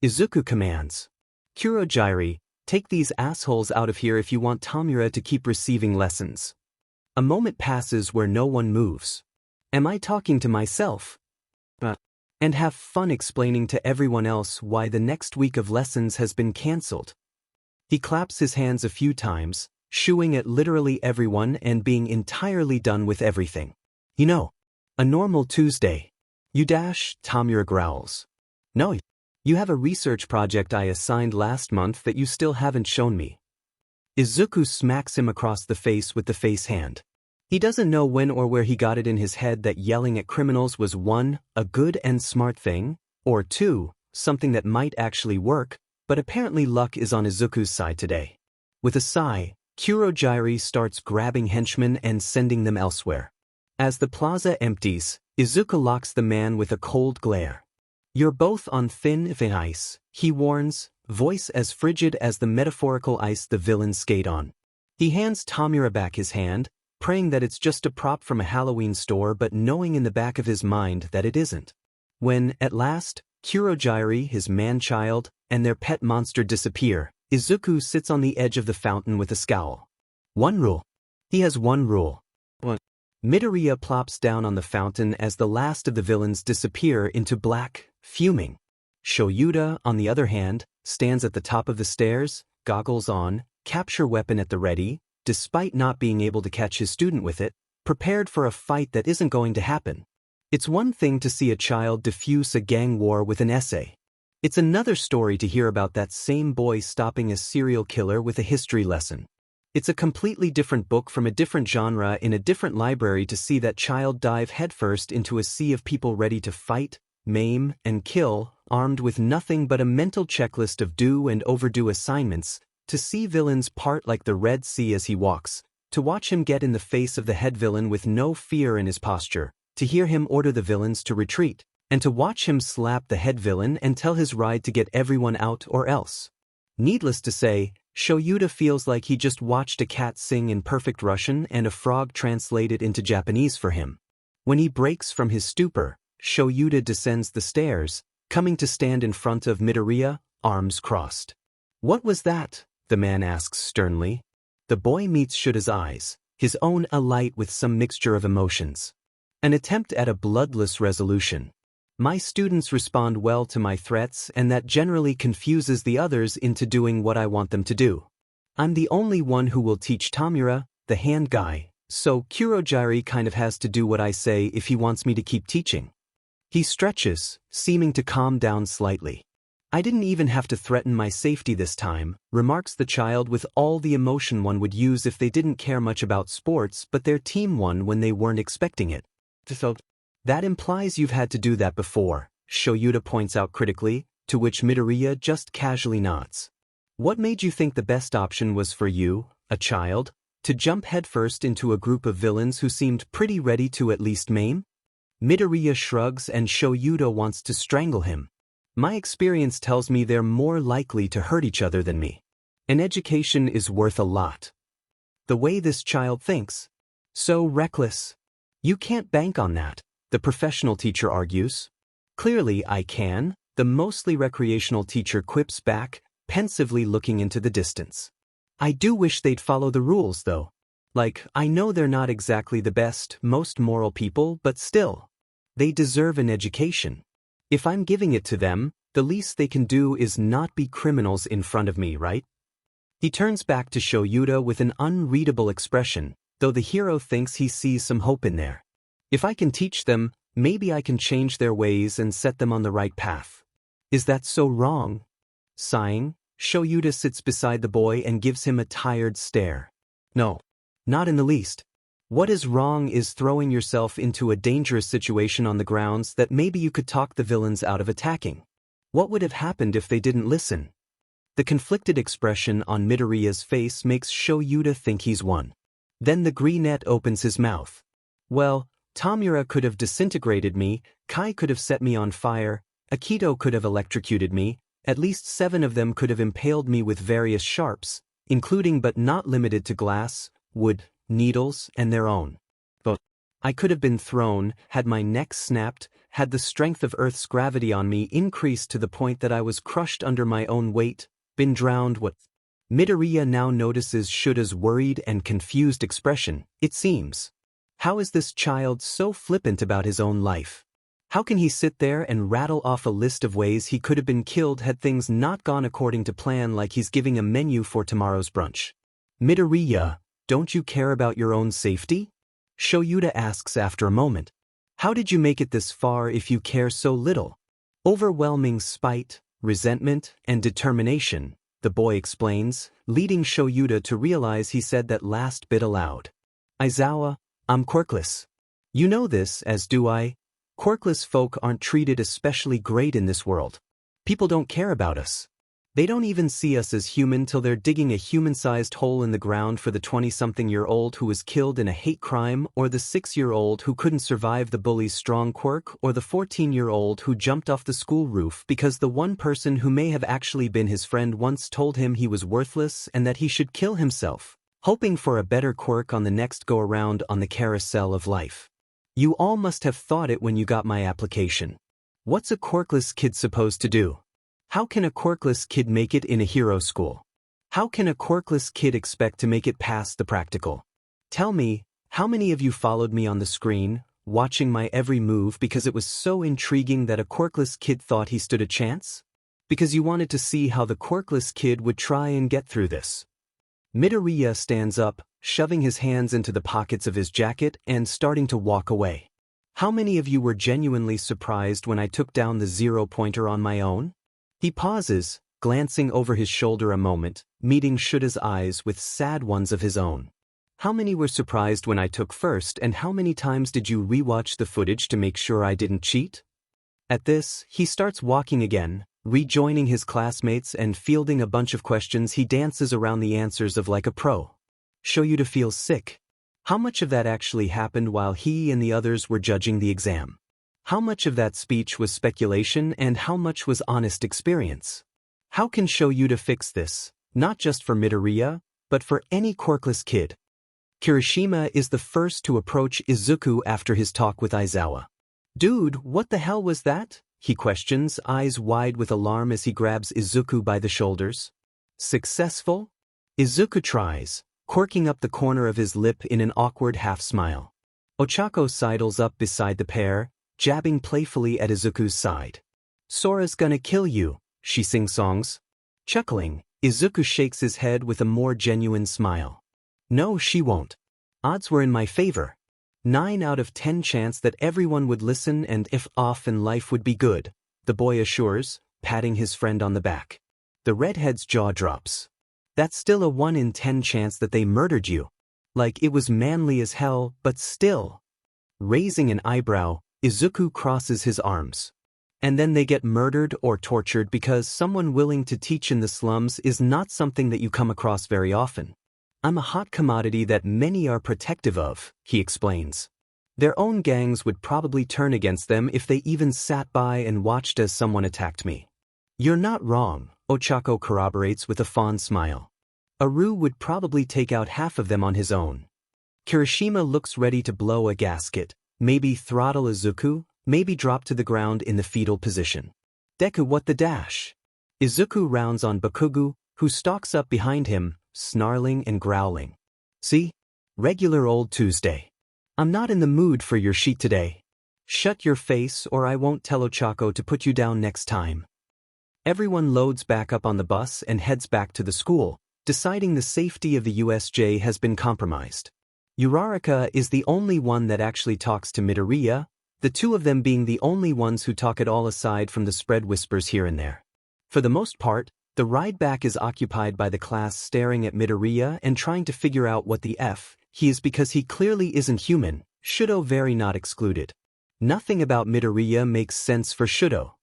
Izuku commands. Kurojiri, take these assholes out of here if you want Tamura to keep receiving lessons. A moment passes where no one moves. Am I talking to myself? And have fun explaining to everyone else why the next week of lessons has been cancelled. He claps his hands a few times, shooing at literally everyone and being entirely done with everything. You know, a normal Tuesday. You dash, Tamura growls. No, you have a research project I assigned last month that you still haven't shown me. Izuku smacks him across the face with the face hand. He doesn't know when or where he got it in his head that yelling at criminals was 1, a good and smart thing, or 2, something that might actually work, but apparently luck is on Izuku's side today. With a sigh, Kurojiri starts grabbing henchmen and sending them elsewhere. As the plaza empties, Izuku locks the man with a cold glare. You're both on thin ice, he warns, voice as frigid as the metaphorical ice the villains skate on. He hands Tamura back his hand, praying that it's just a prop from a Halloween store but knowing in the back of his mind that it isn't. When, at last, Kurojiri, his man-child, and their pet monster disappear, Izuku sits on the edge of the fountain with a scowl. One rule. He has one rule. Midoriya plops down on the fountain as the last of the villains disappear into black, fuming. Shoyuta, on the other hand, stands at the top of the stairs, goggles on, capture weapon at the ready, despite not being able to catch his student with it, prepared for a fight that isn't going to happen. It's one thing to see a child diffuse a gang war with an essay. It's another story to hear about that same boy stopping a serial killer with a history lesson. It's a completely different book from a different genre in a different library to see that child dive headfirst into a sea of people ready to fight, maim, and kill, armed with nothing but a mental checklist of due and overdue assignments, to see villains part like the Red Sea as he walks, to watch him get in the face of the head villain with no fear in his posture, to hear him order the villains to retreat, and to watch him slap the head villain and tell his ride to get everyone out or else. Needless to say, Shoyuta feels like he just watched a cat sing in perfect Russian and a frog translated into Japanese for him. When he breaks from his stupor, Shoyuta descends the stairs, coming to stand in front of Midoriya, arms crossed. "What was that?" the man asks sternly. The boy meets Shuta's eyes, his own alight with some mixture of emotions. An attempt at a bloodless resolution. "My students respond well to my threats, and that generally confuses the others into doing what I want them to do. I'm the only one who will teach Tamura, the hand guy, so Kurogiri kind of has to do what I say if he wants me to keep teaching." He stretches, seeming to calm down slightly. "I didn't even have to threaten my safety this time," remarks the child with all the emotion one would use if they didn't care much about sports but their team won when they weren't expecting it. "So, that implies you've had to do that before," Shoyuta points out critically, to which Midoriya just casually nods. "What made you think the best option was for you, a child, to jump headfirst into a group of villains who seemed pretty ready to at least maim?" Midoriya shrugs and Shoyuta wants to strangle him. "My experience tells me they're more likely to hurt each other than me. An education is worth a lot." The way this child thinks. So reckless. "You can't bank on that," the professional teacher argues. "Clearly I can," the mostly recreational teacher quips back, pensively looking into the distance. "I do wish they'd follow the rules though. Like, I know they're not exactly the best, most moral people, but still. They deserve an education. If I'm giving it to them, the least they can do is not be criminals in front of me, right?" He turns back to Shoyuta with an unreadable expression, though the hero thinks he sees some hope in there. "If I can teach them, maybe I can change their ways and set them on the right path. Is that so wrong?" Sighing, Shoyuta sits beside the boy and gives him a tired stare. "No, not in the least. What is wrong is throwing yourself into a dangerous situation on the grounds that maybe you could talk the villains out of attacking. What would have happened if they didn't listen?" The conflicted expression on Midoriya's face makes Shoyuta think he's won. Then the greenette opens his mouth. "Well, Tamura could have disintegrated me, Kai could have set me on fire, Akito could have electrocuted me, at least 7 of them could have impaled me with various sharps, including but not limited to glass, wood, needles, and their own. But I could have been thrown, had my neck snapped, had the strength of Earth's gravity on me increased to the point that I was crushed under my own weight, been drowned what?" Midoriya now notices Shuta's worried and confused expression, it seems. How is this child so flippant about his own life? How can he sit there and rattle off a list of ways he could have been killed had things not gone according to plan like he's giving a menu for tomorrow's brunch? "Midoriya, don't you care about your own safety?" Shoyuta asks after a moment. "How did you make it this far if you care so little?" "Overwhelming spite, resentment, and determination," the boy explains, leading Shoyuta to realize he said that last bit aloud. "Aizawa, I'm quirkless. You know this, as do I. Quirkless folk aren't treated especially great in this world. People don't care about us. They don't even see us as human till they're digging a human-sized hole in the ground for the 20-something-year-old who was killed in a hate crime, or the 6-year-old who couldn't survive the bully's strong quirk, or the 14-year-old who jumped off the school roof because the one person who may have actually been his friend once told him he was worthless and that he should kill himself, hoping for a better quirk on the next go-around on the carousel of life. You all must have thought it when you got my application. What's a quirkless kid supposed to do? How can a quirkless kid make it in a hero school? How can a quirkless kid expect to make it past the practical? Tell me, how many of you followed me on the screen, watching my every move because it was so intriguing that a quirkless kid thought he stood a chance? Because you wanted to see how the quirkless kid would try and get through this." Midoriya stands up, shoving his hands into the pockets of his jacket and starting to walk away. How many of you were genuinely surprised when I took down the 0-pointer on my own? He pauses, glancing over his shoulder a moment, meeting Shuda's eyes with sad ones of his own. How many were surprised when I took first, and how many times did you rewatch the footage to make sure I didn't cheat? At this, he starts walking again, rejoining his classmates and fielding a bunch of questions. He dances around the answers of like a pro. Show you to feel sick. How much of that actually happened while he and the others were judging the exam? How much of that speech was speculation and how much was honest experience? How can show you to fix this, not just for Midoriya, but for any quirkless kid? Kirishima is the first to approach Izuku after his talk with Aizawa. Dude, what the hell was that? He questions, eyes wide with alarm as he grabs Izuku by the shoulders. Successful? Izuku tries, quirking up the corner of his lip in an awkward half-smile. Ochako sidles up beside the pair, jabbing playfully at Izuku's side. Sora's gonna kill you, she sing-songs. Chuckling, Izuku shakes his head with a more genuine smile. No, she won't. Odds were in my favor. 9 out of 10 chance that everyone would listen and if off and life would be good, the boy assures, patting his friend on the back. The redhead's jaw drops. That's still a 1 in 10 chance that they murdered you. Like it was manly as hell, but still. Raising an eyebrow, Izuku crosses his arms. And then they get murdered or tortured because someone willing to teach in the slums is not something that you come across very often. I'm a hot commodity that many are protective of, he explains. Their own gangs would probably turn against them if they even sat by and watched as someone attacked me. You're not wrong, Ochako corroborates with a fond smile. Aru would probably take out half of them on his own. Kirishima looks ready to blow a gasket, maybe throttle Izuku, maybe drop to the ground in the fetal position. Deku, what the dash? Izuku rounds on Bakugu, who stalks up behind him, snarling and growling. See? Regular old Tuesday. I'm not in the mood for your sheet today. Shut your face or I won't tell Ochako to put you down next time. Everyone loads back up on the bus and heads back to the school, deciding the safety of the USJ has been compromised. Uraraka is the only one that actually talks to Midoriya, the two of them being the only ones who talk at all aside from the spread whispers here and there. For the most part, the ride back is occupied by the class staring at Midoriya and trying to figure out what the F he is because he clearly isn't human, Shudo very not excluded. Nothing about Midoriya makes sense for Shudo.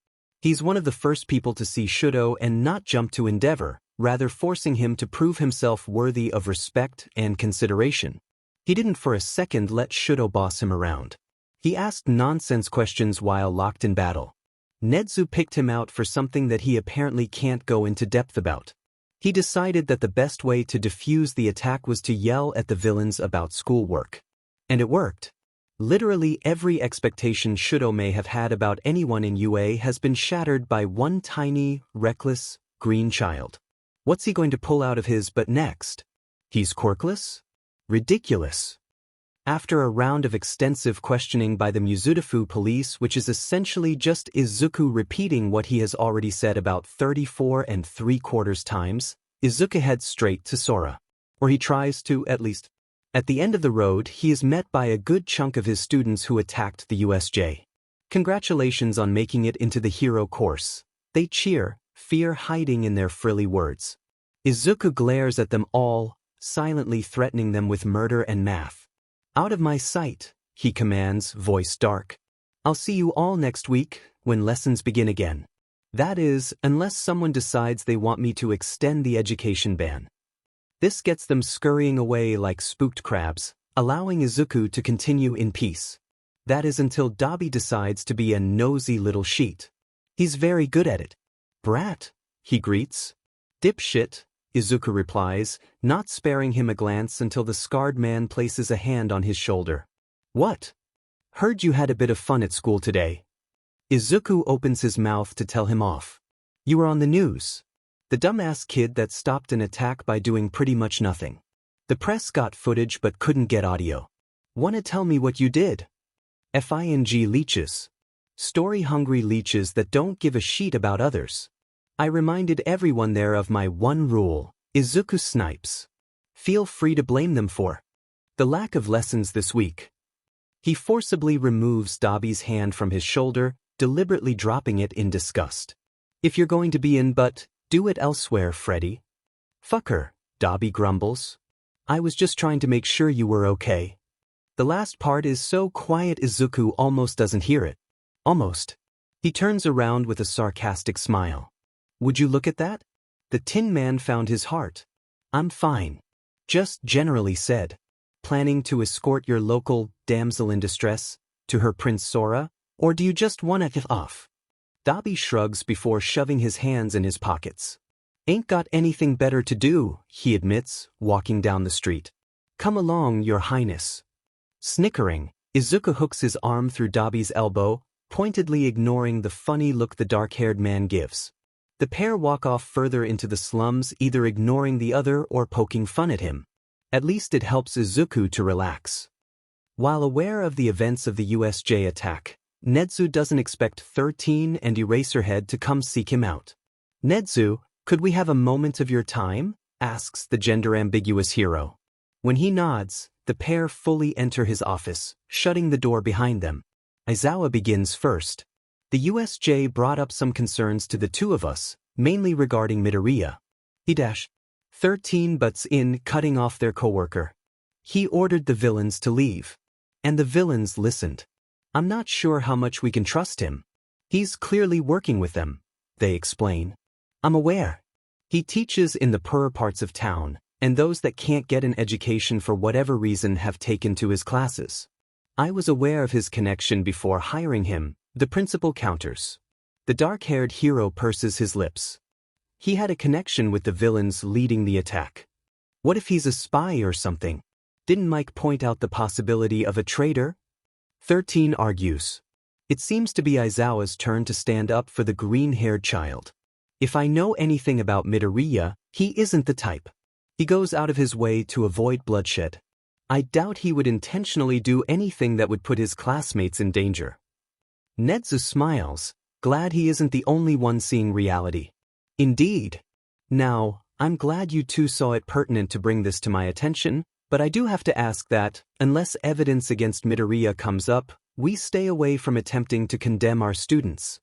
He's one of the first people to see Shudo and not jump to Endeavor, rather forcing him to prove himself worthy of respect and consideration. He didn't for a second let Shudo boss him around. He asked nonsense questions while locked in battle. Nedzu picked him out for something that he apparently can't go into depth about. He decided that the best way to defuse the attack was to yell at the villains about schoolwork. And it worked. Literally every expectation Shudo may have had about anyone in UA has been shattered by one tiny, reckless, green child. What's he going to pull out of his butt next? He's quirkless? Ridiculous. After a round of extensive questioning by the Mizudafu police, which is essentially just Izuku repeating what he has already said about 34 3/4 times, Izuku heads straight to Sora. Or he tries to, at least. At the end of the road, he is met by a good chunk of his students who attacked the USJ. Congratulations on making it into the hero course. They cheer, fear hiding in their frilly words. Izuku glares at them all, silently threatening them with murder and math. Out of my sight, he commands, voice dark. I'll see you all next week, when lessons begin again. That is, unless someone decides they want me to extend the education ban. This gets them scurrying away like spooked crabs, allowing Izuku to continue in peace. That is until Dabi decides to be a nosy little sheet. He's very good at it. Brat, he greets. Dipshit, Izuku replies, not sparing him a glance until the scarred man places a hand on his shoulder. What? Heard you had a bit of fun at school today. Izuku opens his mouth to tell him off. You were on the news. The dumbass kid that stopped an attack by doing pretty much nothing. The press got footage but couldn't get audio. Wanna tell me what you did? Fing leeches. Story-hungry leeches that don't give a shit about others. I reminded everyone there of my one rule, Izuku snipes. Feel free to blame them for the lack of lessons this week. He forcibly removes Dobby's hand from his shoulder, deliberately dropping it in disgust. If you're going to be in but, do it elsewhere, Freddy. Fuck her, Dobby grumbles. I was just trying to make sure you were okay. The last part is so quiet Izuku almost doesn't hear it. Almost. He turns around with a sarcastic smile. Would you look at that? The Tin Man found his heart. I'm fine. Just generally said. Planning to escort your local damsel in distress to her Prince Sora, or do you just want to get off? Dobby shrugs before shoving his hands in his pockets. Ain't got anything better to do, he admits, walking down the street. Come along, your highness. Snickering, Izuku hooks his arm through Dobby's elbow, pointedly ignoring the funny look the dark-haired man gives. The pair walk off further into the slums, either ignoring the other or poking fun at him. At least it helps Izuku to relax. While aware of the events of the USJ attack, Nedzu doesn't expect 13 and Eraserhead to come seek him out. Nedzu, could we have a moment of your time? Asks the gender-ambiguous hero. When he nods, the pair fully enter his office, shutting the door behind them. Aizawa begins first. The USJ brought up some concerns to the two of us, mainly regarding Midoriya. He 13 butts in, cutting off their coworker. He ordered the villains to leave. And the villains listened. I'm not sure how much we can trust him. He's clearly working with them, they explain. I'm aware. He teaches in the poorer parts of town, and those that can't get an education for whatever reason have taken to his classes. I was aware of his connection before hiring him, the principal counters. The dark-haired hero purses his lips. He had a connection with the villains leading the attack. What if he's a spy or something? Didn't Mike point out the possibility of a traitor? 13 argues. It seems to be Aizawa's turn to stand up for the green-haired child. If I know anything about Midoriya, he isn't the type. He goes out of his way to avoid bloodshed. I doubt he would intentionally do anything that would put his classmates in danger. Nedzu smiles, glad he isn't the only one seeing reality. Indeed. Now, I'm glad you two saw it pertinent to bring this to my attention, but I do have to ask that, unless evidence against Midoriya comes up, we stay away from attempting to condemn our students.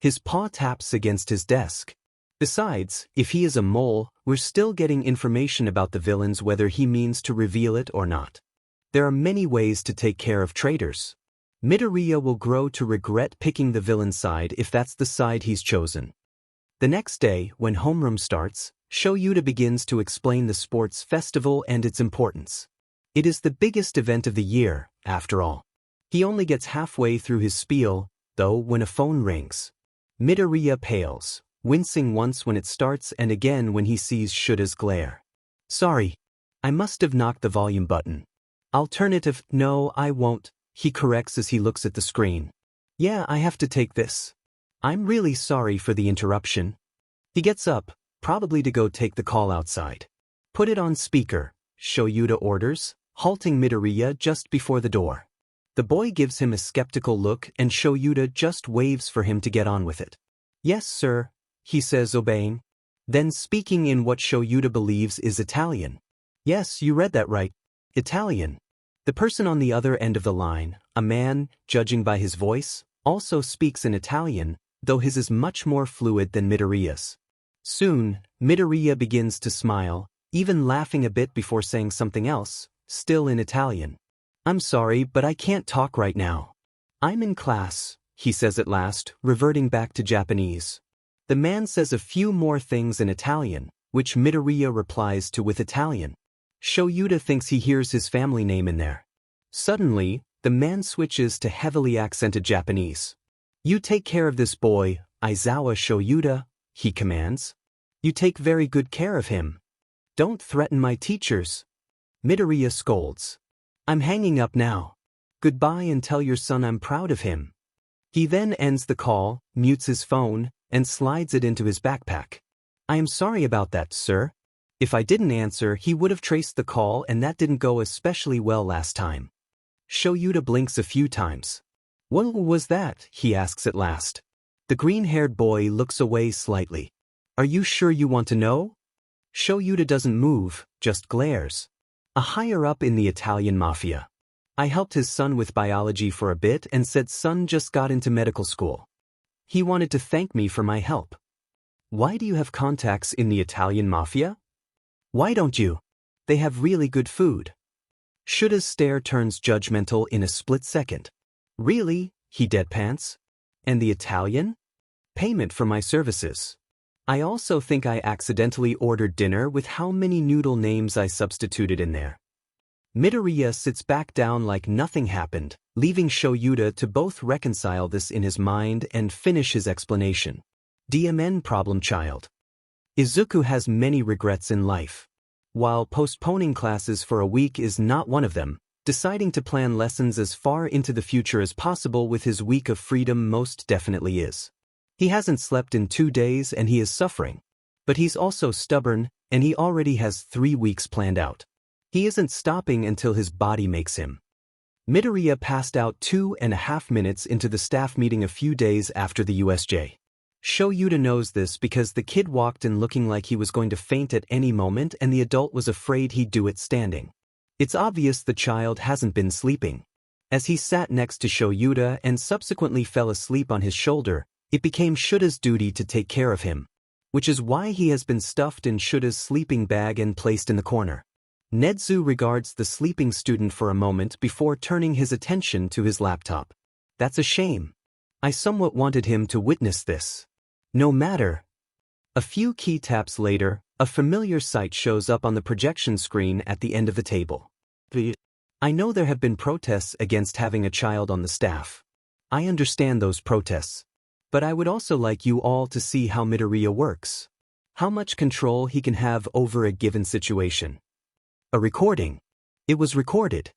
His paw taps against his desk. Besides, if he is a mole, we're still getting information about the villains whether he means to reveal it or not. There are many ways to take care of traitors. Midoriya will grow to regret picking the villain side if that's the side he's chosen. The next day, when homeroom starts, Shoyuta begins to explain the sports festival and its importance. It is the biggest event of the year, after all. He only gets halfway through his spiel, though, when a phone rings. Midoriya pales, wincing once when it starts and again when he sees Shuta's glare. Sorry. I must have knocked the volume button. Alternative, no, I won't, he corrects as he looks at the screen. Yeah, I have to take this. I'm really sorry for the interruption. He gets up, probably to go take the call outside. Put it on speaker, Shoyuta orders, halting Midoriya just before the door. The boy gives him a skeptical look and Shoyuta just waves for him to get on with it. Yes, sir, he says, obeying. Then speaking in what Shoyuta believes is Italian. Yes, you read that right. Italian. The person on the other end of the line, a man, judging by his voice, also speaks in Italian, though his is much more fluid than Midoriya's. Soon, Midoriya begins to smile, even laughing a bit before saying something else, still in Italian. I'm sorry, but I can't talk right now. I'm in class, he says at last, reverting back to Japanese. The man says a few more things in Italian, which Midoriya replies to with Italian. Shoyuta thinks he hears his family name in there. Suddenly, the man switches to heavily accented Japanese. You take care of this boy, Aizawa Shoyuta, he commands. You take very good care of him. Don't threaten my teachers. Midoriya scolds. I'm hanging up now. Goodbye and tell your son I'm proud of him. He then ends the call, mutes his phone, and slides it into his backpack. I am sorry about that, sir. If I didn't answer, he would have traced the call and that didn't go especially well last time. Shoyuta blinks a few times. What was that? He asks at last. The green-haired boy looks away slightly. Are you sure you want to know? Shoyuta doesn't move, just glares. A higher-up in the Italian mafia. I helped his son with biology for a bit and said son just got into medical school. He wanted to thank me for my help. Why do you have contacts in the Italian mafia? Why don't you? They have really good food. Shuda's stare turns judgmental in a split second. Really? He deadpans. And the Italian? Payment for my services. I also think I accidentally ordered dinner with how many noodle names I substituted in there. Midoriya sits back down like nothing happened, leaving Shoyuta to both reconcile this in his mind and finish his explanation. DMN problem child. Izuku has many regrets in life. While postponing classes for a week is not one of them, deciding to plan lessons as far into the future as possible with his week of freedom most definitely is. He hasn't slept in 2 days and he is suffering. But he's also stubborn, and he already has 3 weeks planned out. He isn't stopping until his body makes him. Midoriya passed out 2.5 minutes into the staff meeting a few days after the USJ. Shoyuta knows this because the kid walked in looking like he was going to faint at any moment and the adult was afraid he'd do it standing. It's obvious the child hasn't been sleeping. As he sat next to Shoyuta and subsequently fell asleep on his shoulder, it became Shuda's duty to take care of him, which is why he has been stuffed in Shuda's sleeping bag and placed in the corner. Netsu regards the sleeping student for a moment before turning his attention to his laptop. That's a shame. I somewhat wanted him to witness this. No matter. A few key taps later, a familiar sight shows up on the projection screen at the end of the table. I know there have been protests against having a child on the staff. I understand those protests. But I would also like you all to see how Midoriya works. How much control he can have over a given situation. A recording. It was recorded.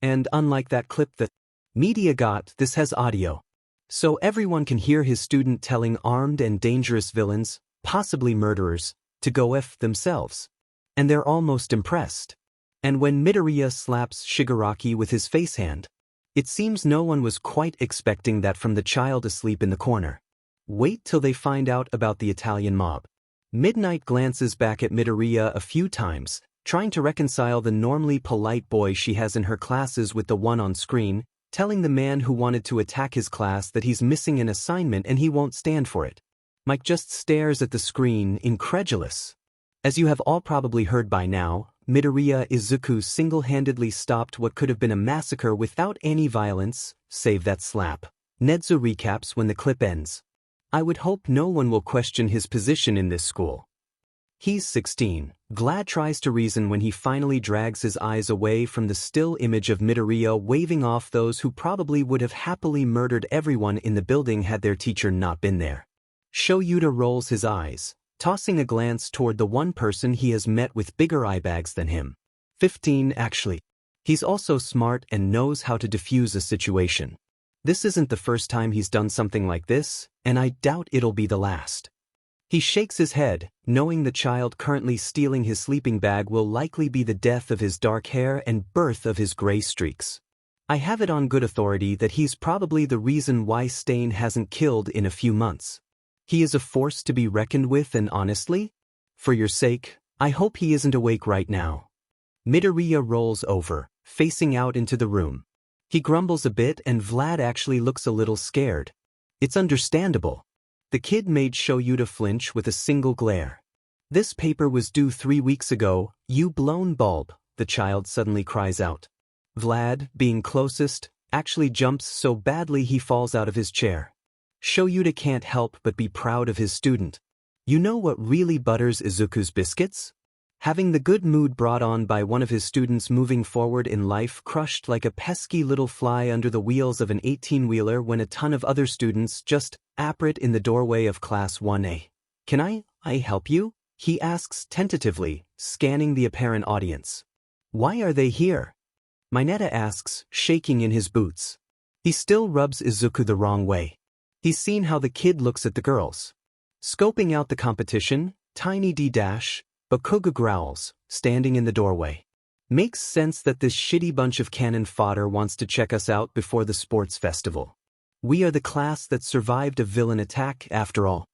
And unlike that clip that media got, this has audio. So everyone can hear his student telling armed and dangerous villains, possibly murderers, to go F themselves. And they're almost impressed. And when Midoriya slaps Shigaraki with his face hand, it seems no one was quite expecting that from the child asleep in the corner. Wait till they find out about the Italian mob. Midnight glances back at Midoriya a few times, trying to reconcile the normally polite boy she has in her classes with the one on screen, telling the man who wanted to attack his class that he's missing an assignment and he won't stand for it. Mike just stares at the screen, incredulous. As you have all probably heard by now, Midoriya Izuku single-handedly stopped what could have been a massacre without any violence, save that slap. Netsu recaps when the clip ends. I would hope no one will question his position in this school. He's 16. Glad tries to reason when he finally drags his eyes away from the still image of Midoriya waving off those who probably would have happily murdered everyone in the building had their teacher not been there. Shoyuta rolls his eyes, tossing a glance toward the one person he has met with bigger eye bags than him. 15 actually. He's also smart and knows how to defuse a situation. This isn't the first time he's done something like this, and I doubt it'll be the last. He shakes his head, knowing the child currently stealing his sleeping bag will likely be the death of his dark hair and birth of his gray streaks. I have it on good authority that he's probably the reason why Stain hasn't killed in a few months. He is a force to be reckoned with, and honestly, for your sake, I hope he isn't awake right now. Midoriya rolls over, facing out into the room. He grumbles a bit and Vlad actually looks a little scared. It's understandable. The kid made Shoyuta flinch with a single glare. This paper was due 3 weeks ago, you blown bulb, the child suddenly cries out. Vlad, being closest, actually jumps so badly he falls out of his chair. Shoyuta can't help but be proud of his student. You know what really butters Izuku's biscuits? Having the good mood brought on by one of his students moving forward in life crushed like a pesky little fly under the wheels of an 18-wheeler when a ton of other students just apparate in the doorway of Class 1A. Can I help you? He asks tentatively, scanning the apparent audience. Why are they here? Mineta asks, shaking in his boots. He still rubs Izuku the wrong way. He's seen how the kid looks at the girls. Scoping out the competition, Tiny D dash, Bakuga growls, standing in the doorway. Makes sense that this shitty bunch of cannon fodder wants to check us out before the sports festival. We are the class that survived a villain attack after all.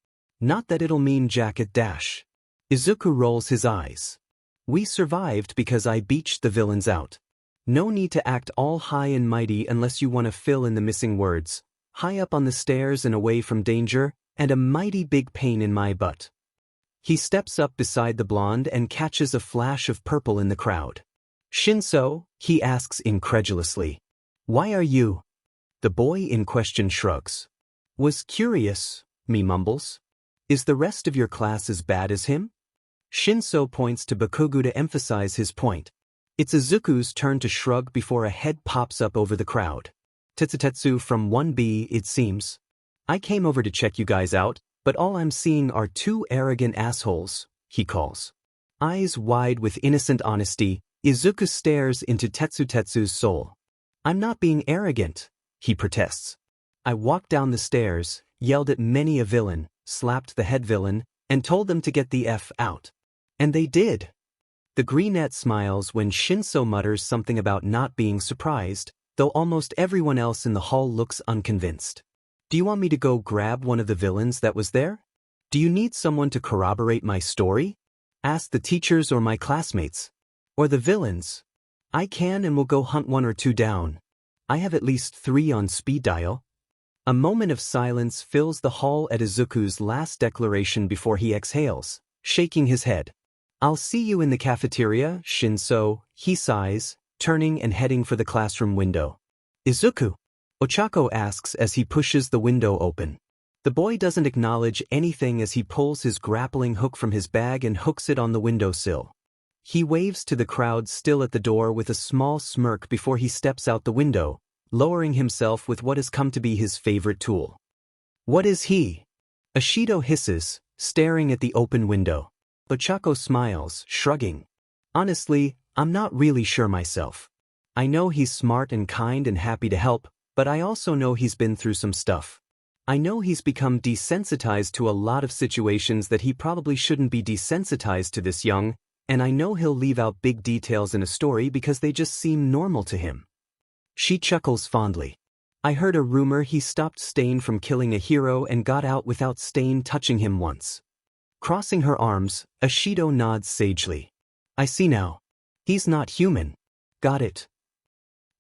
Not that it'll mean jack at dash. Izuku rolls his eyes. We survived because I beached the villains out. No need to act all high and mighty unless you want to fill in the missing words. High up on the stairs and away from danger, and a mighty big pain in my butt. He steps up beside the blonde and catches a flash of purple in the crowd. Shinso, he asks incredulously. Why are you? The boy in question shrugs. Was curious, me mumbles. Is the rest of your class as bad as him? Shinso points to Bakugo to emphasize his point. It's Izuku's turn to shrug before a head pops up over the crowd. Tetsutetsu from 1B, it seems. I came over to check you guys out, but all I'm seeing are two arrogant assholes, he calls. Eyes wide with innocent honesty, Izuku stares into Tetsutetsu's soul. I'm not being arrogant, he protests. I walked down the stairs, yelled at many a villain, slapped the head villain, and told them to get the F out. And they did. The greenette smiles when Shinso mutters something about not being surprised, though almost everyone else in the hall looks unconvinced. Do you want me to go grab one of the villains that was there? Do you need someone to corroborate my story? Ask the teachers or my classmates. Or the villains. I can and will go hunt one or two down. I have at least 3 on speed dial. A moment of silence fills the hall at Izuku's last declaration before he exhales, shaking his head. I'll see you in the cafeteria, Shinso, he sighs, turning and heading for the classroom window. Izuku? Ochako asks as he pushes the window open. The boy doesn't acknowledge anything as he pulls his grappling hook from his bag and hooks it on the windowsill. He waves to the crowd still at the door with a small smirk before he steps out the window, lowering himself with what has come to be his favorite tool. What is he? Ashido hisses, staring at the open window. Ochako smiles, shrugging. Honestly, I'm not really sure myself. I know he's smart and kind and happy to help, but I also know he's been through some stuff. I know he's become desensitized to a lot of situations that he probably shouldn't be desensitized to this young, and I know he'll leave out big details in a story because they just seem normal to him. She chuckles fondly. I heard a rumor he stopped Stain from killing a hero and got out without Stain touching him once. Crossing her arms, Ashido nods sagely. I see now. He's not human. Got it.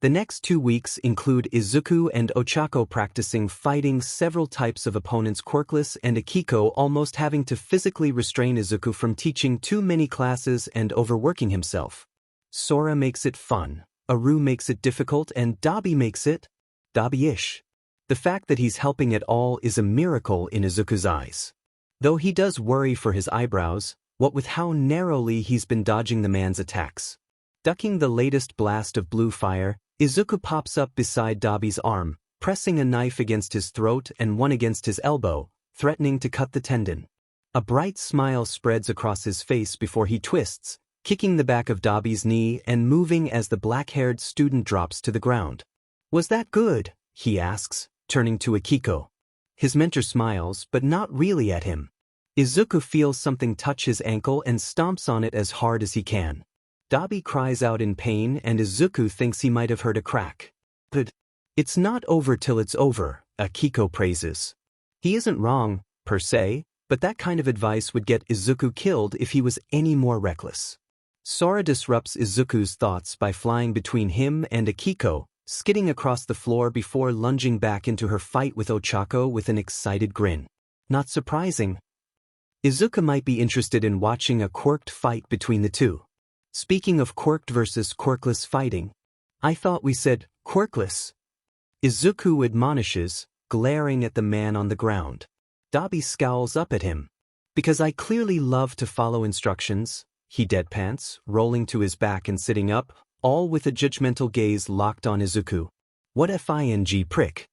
The next 2 weeks include Izuku and Ochako practicing fighting several types of opponents, Quirkless and Akiko almost having to physically restrain Izuku from teaching too many classes and overworking himself. Sora makes it fun, Aru makes it difficult, and Dabi makes it Dabi-ish. The fact that he's helping at all is a miracle in Izuku's eyes. Though he does worry for his eyebrows, what with how narrowly he's been dodging the man's attacks. Ducking the latest blast of blue fire, Izuku pops up beside Dabi's arm, pressing a knife against his throat and one against his elbow, threatening to cut the tendon. A bright smile spreads across his face before he twists, kicking the back of Dabi's knee and moving as the black-haired student drops to the ground. Was that good? He asks, turning to Akiko. His mentor smiles, but not really at him. Izuku feels something touch his ankle and stomps on it as hard as he can. Dabi cries out in pain and Izuku thinks he might have heard a crack. But it's not over till it's over, Akiko praises. He isn't wrong, per se, but that kind of advice would get Izuku killed if he was any more reckless. Sora disrupts Izuku's thoughts by flying between him and Akiko, skidding across the floor before lunging back into her fight with Ochako with an excited grin. Not surprising. Izuku might be interested in watching a quirked fight between the two. Speaking of quirked versus quirkless fighting, I thought we said quirkless. Izuku admonishes, glaring at the man on the ground. Dabi scowls up at him. Because I clearly love to follow instructions, he deadpants, rolling to his back and sitting up, all with a judgmental gaze locked on Izuku. What fing prick?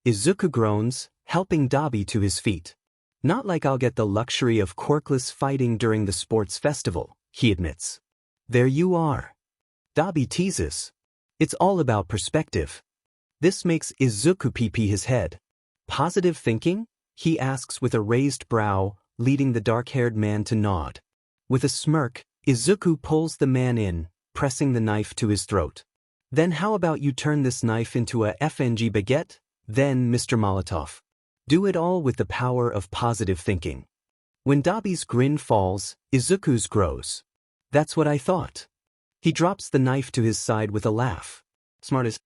Izuku groans, helping Dabi to his feet. Not like I'll get the luxury of quirkless fighting during the sports festival, he admits. There you are. Dabi teases. It's all about perspective. This makes Izuku pee his head. Positive thinking? He asks with a raised brow, leading the dark-haired man to nod. With a smirk, Izuku pulls the man in, pressing the knife to his throat. Then how about you turn this knife into a FNG baguette? Then, Mr. Molotov. Do it all with the power of positive thinking. When Dabi's grin falls, Izuku's grows. That's what I thought. He drops the knife to his side with a laugh. Smart as.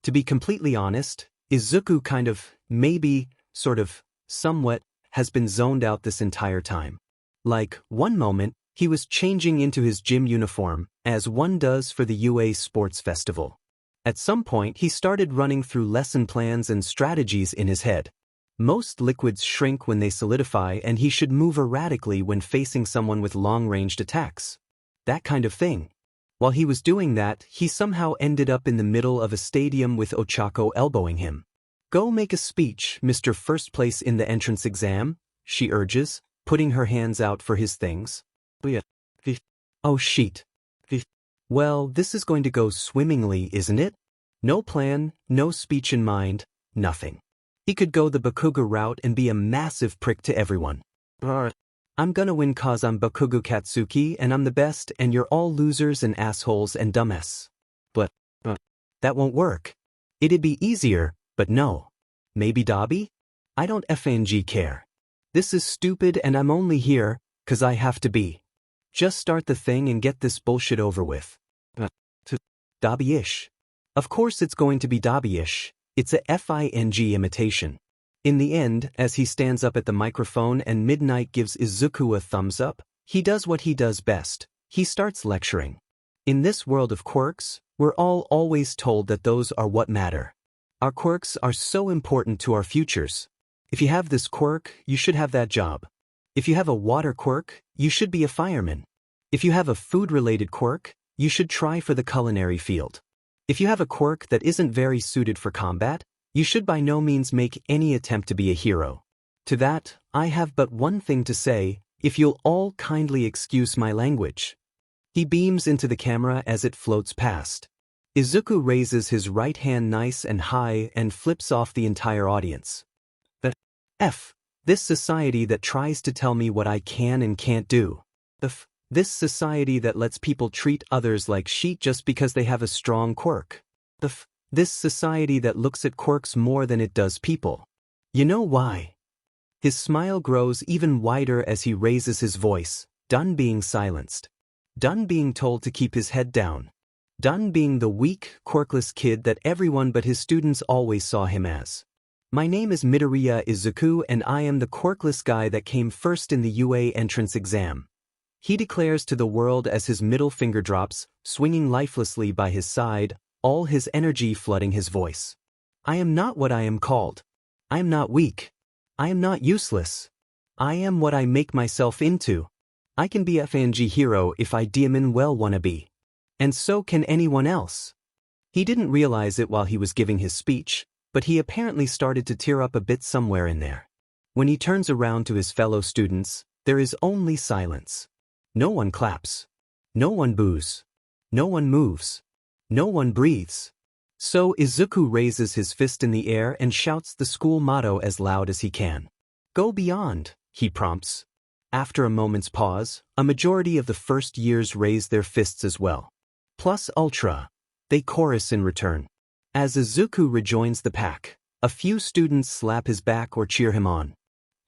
To be completely honest, Izuku kind of, maybe, sort of, somewhat, has been zoned out this entire time. Like, one moment, he was changing into his gym uniform, as one does for the UA Sports Festival. At some point he started running through lesson plans and strategies in his head. Most liquids shrink when they solidify and he should move erratically when facing someone with long-ranged attacks. That kind of thing. While he was doing that, he somehow ended up in the middle of a stadium with Ochako elbowing him. "Go make a speech, Mr. First Place in the entrance exam," she urges, putting her hands out for his things. Oh shit. Well, this is going to go swimmingly, isn't it? No plan, no speech in mind, nothing. He could go the Bakugo route and be a massive prick to everyone. I'm gonna win cause I'm Bakugo Katsuki and I'm the best and you're all losers and assholes and dumbass. But that won't work. It'd be easier, but no. Maybe Dabi? I don't FNG care. This is stupid and I'm only here, 'cause I have to be. Just start the thing and get this bullshit over with. Dabi-ish. Of course it's going to be Dabi-ish. It's a FING imitation. In the end, as he stands up at the microphone and Midnight gives Izuku a thumbs up, he does what he does best. He starts lecturing. In this world of quirks, we're all always told that those are what matter. Our quirks are so important to our futures. If you have this quirk, you should have that job. If you have a water quirk, you should be a fireman. If you have a food-related quirk, you should try for the culinary field. If you have a quirk that isn't very suited for combat, you should by no means make any attempt to be a hero. To that, I have but one thing to say, if you'll all kindly excuse my language. He beams into the camera as it floats past. Izuku raises his right hand nice and high and flips off the entire audience. The F. This society that tries to tell me what I can and can't do. The F. This society that lets people treat others like shit just because they have a strong quirk. The F. This society that looks at quirks more than it does people. You know why? His smile grows even wider as he raises his voice, done being silenced. Done being told to keep his head down. Done being the weak, quirkless kid that everyone but his students always saw him as. My name is Midoriya Izuku and I am the quirkless guy that came first in the UA entrance exam. He declares to the world as his middle finger drops, swinging lifelessly by his side, all his energy flooding his voice. I am not what I am called. I am not weak. I am not useless. I am what I make myself into. I can be a FNG hero if I demon well wanna be. And so can anyone else. He didn't realize it while he was giving his speech, but he apparently started to tear up a bit somewhere in there. When he turns around to his fellow students, there is only silence. No one claps. No one boos. No one moves. No one breathes. So Izuku raises his fist in the air and shouts the school motto as loud as he can. Go beyond, he prompts. After a moment's pause, a majority of the first years raise their fists as well. Plus ultra. They chorus in return. As Izuku rejoins the pack, a few students slap his back or cheer him on.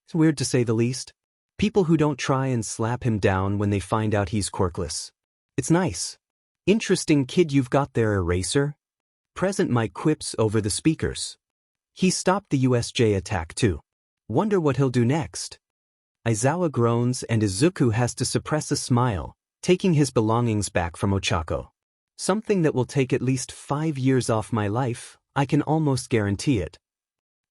It's weird to say the least. People who don't try and slap him down when they find out he's quirkless. It's nice. Interesting kid you've got there, Eraser. Present Mike quips over the speakers. He stopped the USJ attack too. Wonder what he'll do next. Aizawa groans and Izuku has to suppress a smile, taking his belongings back from Ochako. Something that will take at least 5 years off my life, I can almost guarantee it.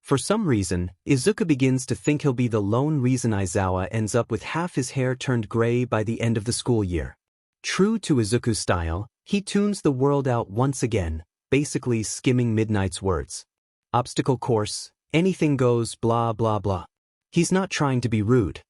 For some reason, Izuku begins to think he'll be the lone reason Aizawa ends up with half his hair turned gray by the end of the school year. True to Izuku's style, he tunes the world out once again, basically skimming Midnight's words. Obstacle course, anything goes, blah blah blah. He's not trying to be rude.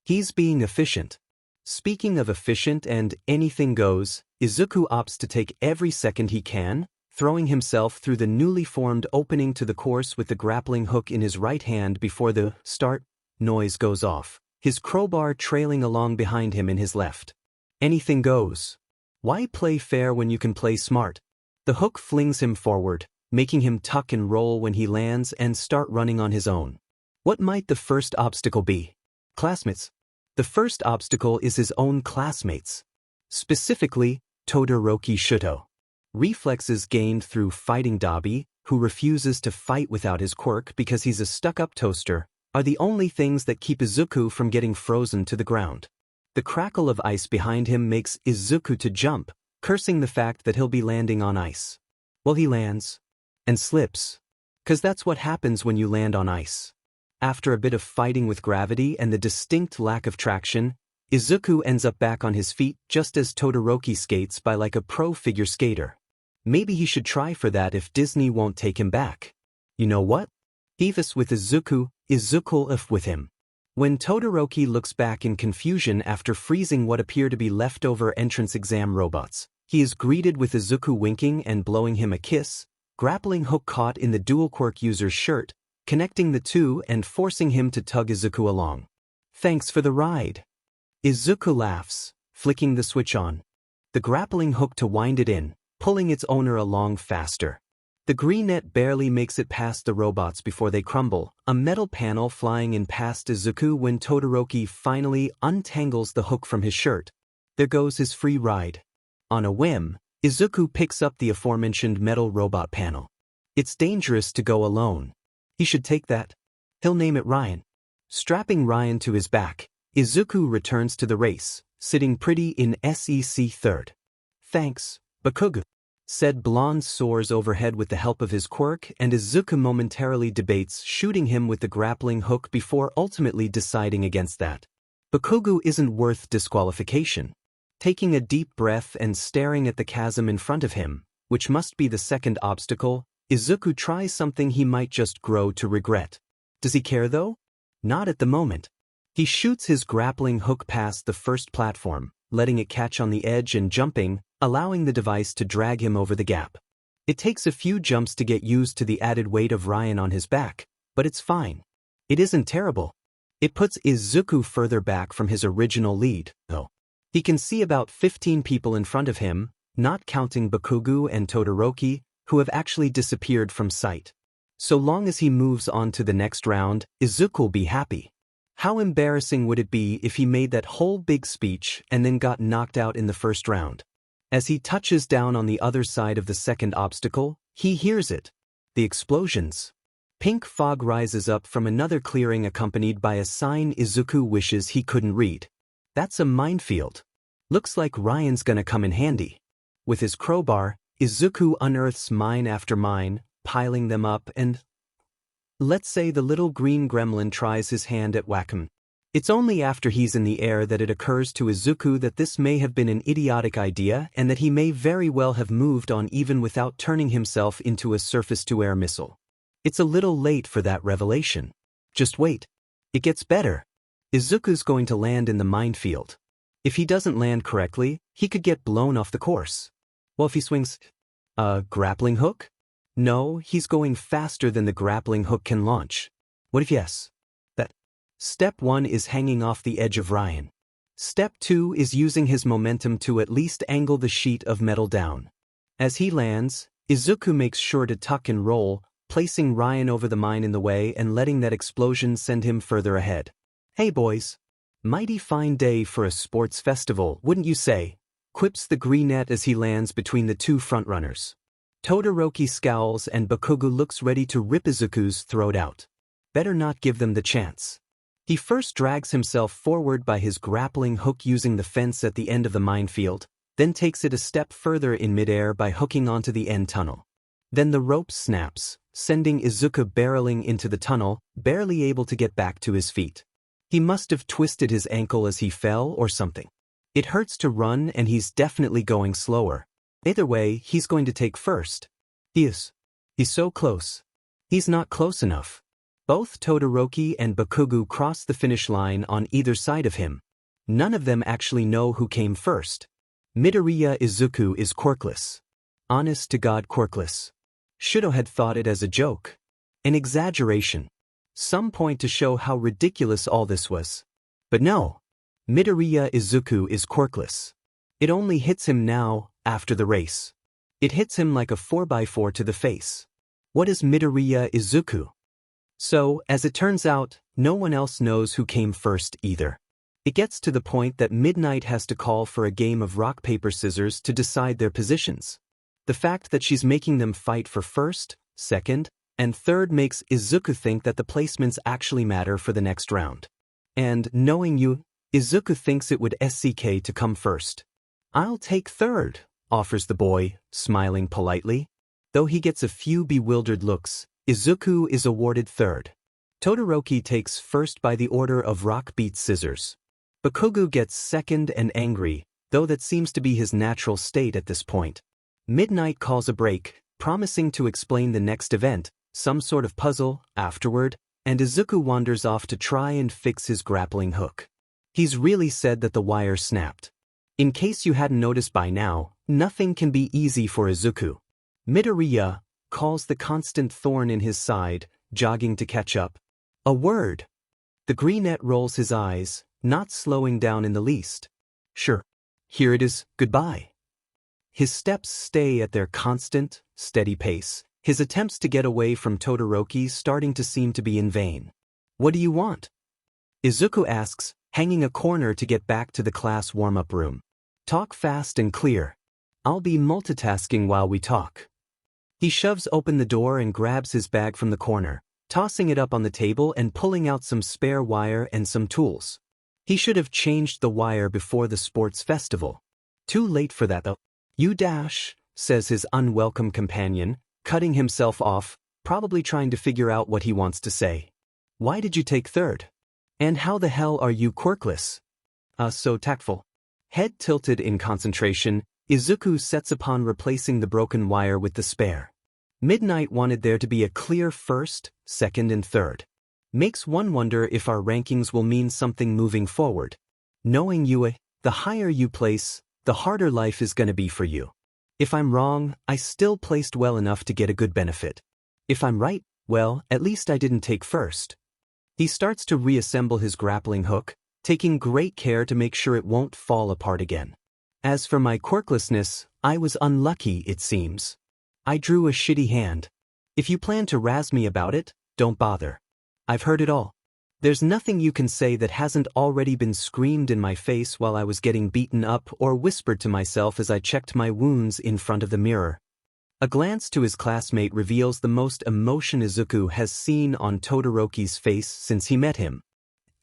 He's being efficient. Speaking of efficient and anything goes, Izuku opts to take every second he can, throwing himself through the newly formed opening to the course with the grappling hook in his right hand before the start noise goes off, his crowbar trailing along behind him in his left. Anything goes. Why play fair when you can play smart? The hook flings him forward, making him tuck and roll when he lands and start running on his own. What might the first obstacle be? Classmates. The first obstacle is his own classmates. Specifically, Todoroki Shuto. Reflexes gained through fighting Dabi, who refuses to fight without his quirk because he's a stuck-up toaster, are the only things that keep Izuku from getting frozen to the ground. The crackle of ice behind him makes Izuku to jump, cursing the fact that he'll be landing on ice. Well, he lands. And slips. 'Cause that's what happens when you land on ice. After a bit of fighting with gravity and the distinct lack of traction, Izuku ends up back on his feet just as Todoroki skates by like a pro figure skater. Maybe he should try for that if Disney won't take him back. You know what? Beavis with Izuku, Izuku if with him. When Todoroki looks back in confusion after freezing what appear to be leftover entrance exam robots, he is greeted with Izuku winking and blowing him a kiss, grappling hook caught in the dual quirk user's shirt, connecting the two and forcing him to tug Izuku along. Thanks for the ride. Izuku laughs, flicking the switch on. The grappling hook to wind it in, pulling its owner along faster. The green net barely makes it past the robots before they crumble, a metal panel flying in past Izuku when Todoroki finally untangles the hook from his shirt. There goes his free ride. On a whim, Izuku picks up the aforementioned metal robot panel. It's dangerous to go alone. He should take that. He'll name it Ryan. Strapping Ryan to his back, Izuku returns to the race, sitting pretty in SEC third. Thanks, Bakugo. Said blonde soars overhead with the help of his quirk, and Izuku momentarily debates shooting him with the grappling hook before ultimately deciding against that. Bakugo isn't worth disqualification. Taking a deep breath and staring at the chasm in front of him, which must be the second obstacle, Izuku tries something he might just grow to regret. Does he care though? Not at the moment. He shoots his grappling hook past the first platform, letting it catch on the edge and jumping, allowing the device to drag him over the gap. It takes a few jumps to get used to the added weight of Ryan on his back, but it's fine. It isn't terrible. It puts Izuku further back from his original lead, though. He can see about 15 people in front of him, not counting Bakugo and Todoroki, who have actually disappeared from sight. So long as he moves on to the next round, Izuku will be happy. How embarrassing would it be if he made that whole big speech and then got knocked out in the first round? As he touches down on the other side of the second obstacle, he hears it. The explosions. Pink fog rises up from another clearing accompanied by a sign Izuku wishes he couldn't read. That's a minefield. Looks like Ryan's gonna come in handy. With his crowbar, Izuku unearths mine after mine, piling them up and... Let's say the little green gremlin tries his hand at whack-em. It's only after he's in the air that it occurs to Izuku that this may have been an idiotic idea and that he may very well have moved on even without turning himself into a surface-to-air missile. It's a little late for that revelation. Just wait. It gets better. Izuku's going to land in the minefield. If he doesn't land correctly, he could get blown off the course. Well, if he swings a grappling hook? No, he's going faster than the grappling hook can launch. What if yes? That. Step 1 is hanging off the edge of Ryan. Step 2 is using his momentum to at least angle the sheet of metal down. As he lands, Izuku makes sure to tuck and roll, placing Ryan over the mine in the way and letting that explosion send him further ahead. Hey boys. Mighty fine day for a sports festival, wouldn't you say? Quips the greenette as he lands between the two frontrunners. Todoroki scowls and Bakugo looks ready to rip Izuku's throat out. Better not give them the chance. He first drags himself forward by his grappling hook using the fence at the end of the minefield, then takes it a step further in midair by hooking onto the end tunnel. Then the rope snaps, sending Izuku barreling into the tunnel, barely able to get back to his feet. He must have twisted his ankle as he fell or something. It hurts to run and he's definitely going slower. Either way, he's going to take first. He's so close. He's not close enough. Both Todoroki and Bakugo cross the finish line on either side of him. None of them actually know who came first. Midoriya Izuku is quirkless. Honest to God quirkless. Shuto had thought it as a joke. An exaggeration. Some point to show how ridiculous all this was. But no. Midoriya Izuku is quirkless. It only hits him now, after the race. It hits him like a 4x4 to the face. What is Midoriya Izuku? So, as it turns out, no one else knows who came first either. It gets to the point that Midnight has to call for a game of rock paper scissors to decide their positions. The fact that she's making them fight for first, second, and third makes Izuku think that the placements actually matter for the next round. And, knowing you, Izuku thinks it would SCK to come first. "I'll take third," offers the boy, smiling politely. Though he gets a few bewildered looks, Izuku is awarded third. Todoroki takes first by the order of rock beats scissors. Bakugo gets second and angry, though that seems to be his natural state at this point. Midnight calls a break, promising to explain the next event, some sort of puzzle, afterward, and Izuku wanders off to try and fix his grappling hook. He's really said that the wire snapped. In case you hadn't noticed by now, nothing can be easy for Izuku. Midoriya calls the constant thorn in his side, jogging to catch up. "A word." The greenette rolls his eyes, not slowing down in the least. "Sure. Here it is, goodbye." His steps stay at their constant, steady pace, his attempts to get away from Todoroki starting to seem to be in vain. "What do you want?" Izuku asks, hanging a corner to get back to the class warm-up room. "Talk fast and clear. I'll be multitasking while we talk." He shoves open the door and grabs his bag from the corner, tossing it up on the table and pulling out some spare wire and some tools. He should have changed the wire before the sports festival. Too late for that though. "You dash," says his unwelcome companion, cutting himself off, probably trying to figure out what he wants to say. "Why did you take third? And how the hell are you quirkless?" So tactful. Head tilted in concentration, Izuku sets upon replacing the broken wire with the spare. Midnight wanted there to be a clear first, second and third. Makes one wonder if our rankings will mean something moving forward. Knowing you, the higher you place, the harder life is gonna be for you. If I'm wrong, I still placed well enough to get a good benefit. If I'm right, well, at least I didn't take first. He starts to reassemble his grappling hook, taking great care to make sure it won't fall apart again. As for my quirklessness, I was unlucky, it seems. I drew a shitty hand. If you plan to razz me about it, don't bother. I've heard it all. There's nothing you can say that hasn't already been screamed in my face while I was getting beaten up or whispered to myself as I checked my wounds in front of the mirror. A glance to his classmate reveals the most emotion Izuku has seen on Todoroki's face since he met him.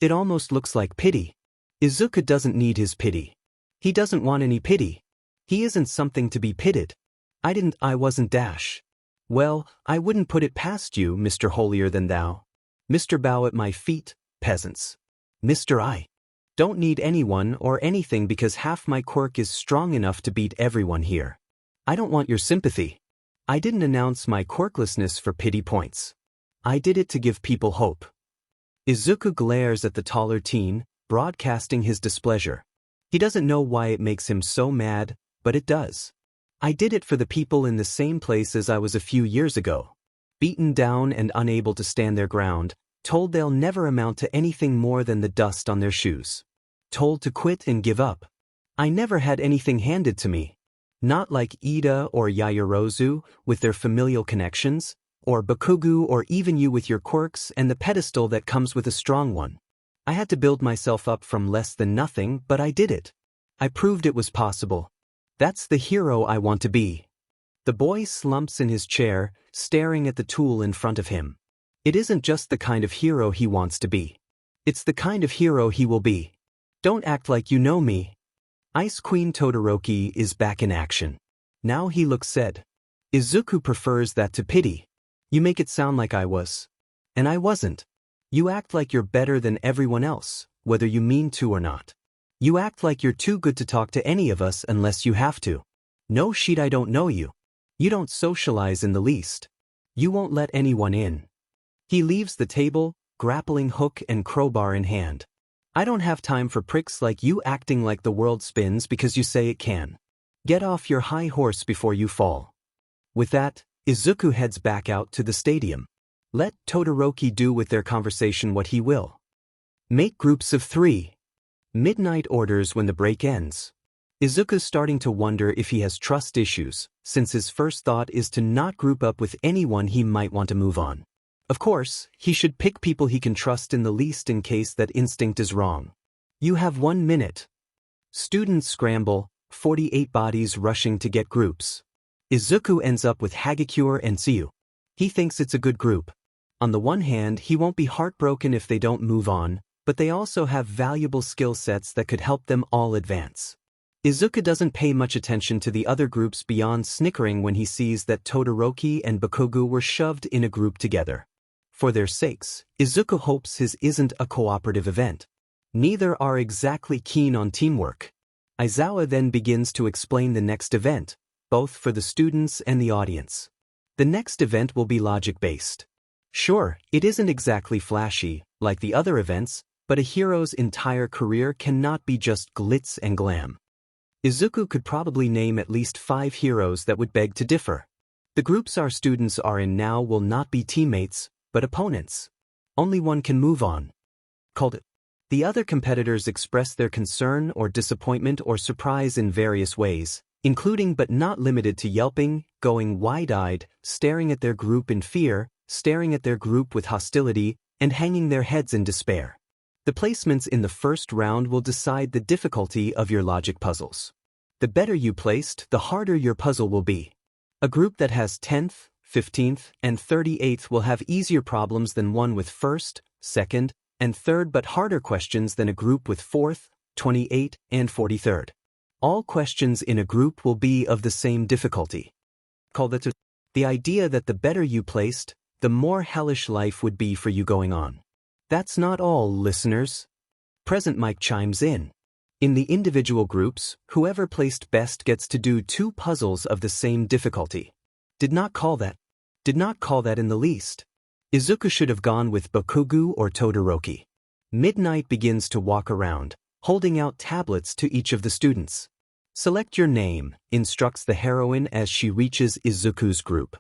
It almost looks like pity. Izuku doesn't need his pity. He doesn't want any pity. He isn't something to be pitied. I wasn't dash. Well, I wouldn't put it past you, Mr. Holier-than-thou. Mr. Bow at my feet, peasants. Mr. I don't need anyone or anything because half my quirk is strong enough to beat everyone here. I don't want your sympathy. I didn't announce my quirklessness for pity points. I did it to give people hope. Izuku glares at the taller teen, broadcasting his displeasure. He doesn't know why it makes him so mad, but it does. I did it for the people in the same place as I was a few years ago. Beaten down and unable to stand their ground, told they'll never amount to anything more than the dust on their shoes. Told to quit and give up. I never had anything handed to me. Not like Ida or Yaoyorozu with their familial connections, or Bakugo or even you with your quirks and the pedestal that comes with a strong one. I had to build myself up from less than nothing, but I did it. I proved it was possible. That's the hero I want to be. The boy slumps in his chair, staring at the tool in front of him. It isn't just the kind of hero he wants to be. It's the kind of hero he will be. Don't act like you know me. Ice Queen Todoroki is back in action. Now he looks sad. Izuku prefers that to pity. You make it sound like I was. And I wasn't. You act like you're better than everyone else, whether you mean to or not. You act like you're too good to talk to any of us unless you have to. No shit, I don't know you. You don't socialize in the least. You won't let anyone in. He leaves the table, grappling hook and crowbar in hand. I don't have time for pricks like you acting like the world spins because you say it can. Get off your high horse before you fall. With that, Izuku heads back out to the stadium. Let Todoroki do with their conversation what he will. Make groups of 3. Midnight orders when the break ends. Izuku's starting to wonder if he has trust issues, since his first thought is to not group up with anyone he might want to move on. Of course, he should pick people he can trust in the least in case that instinct is wrong. You have 1 minute. Students scramble, 48 bodies rushing to get groups. Izuku ends up with Hagakure and Tsuyu. He thinks it's a good group. On the one hand, he won't be heartbroken if they don't move on, but they also have valuable skill sets that could help them all advance. Izuku doesn't pay much attention to the other groups beyond snickering when he sees that Todoroki and Bakugo were shoved in a group together. For their sakes, Izuku hopes his isn't a cooperative event. Neither are exactly keen on teamwork. Aizawa then begins to explain the next event, both for the students and the audience. The next event will be logic-based. Sure, it isn't exactly flashy, like the other events, but a hero's entire career cannot be just glitz and glam. Izuku could probably name at least 5 heroes that would beg to differ. The groups our students are in now will not be teammates, but opponents. Only one can move on. Called it. The other competitors express their concern or disappointment or surprise in various ways, including but not limited to yelping, going wide-eyed, staring at their group in fear, staring at their group with hostility, and hanging their heads in despair. The placements in the first round will decide the difficulty of your logic puzzles. The better you placed, the harder your puzzle will be. A group that has 10th, 15th, and 38th will have easier problems than one with 1st, 2nd, and 3rd but harder questions than a group with 4th, 28th, and 43rd. All questions in a group will be of the same difficulty. Call that the idea that the better you placed, the more hellish life would be for you going on. That's not all, listeners. Present Mike chimes in. In the individual groups, whoever placed best gets to do 2 puzzles of the same difficulty. Did not call that in the least. Izuku should have gone with Bakugo or Todoroki. Midnight begins to walk around, holding out tablets to each of the students. Select your name, instructs the heroine as she reaches Izuku's group.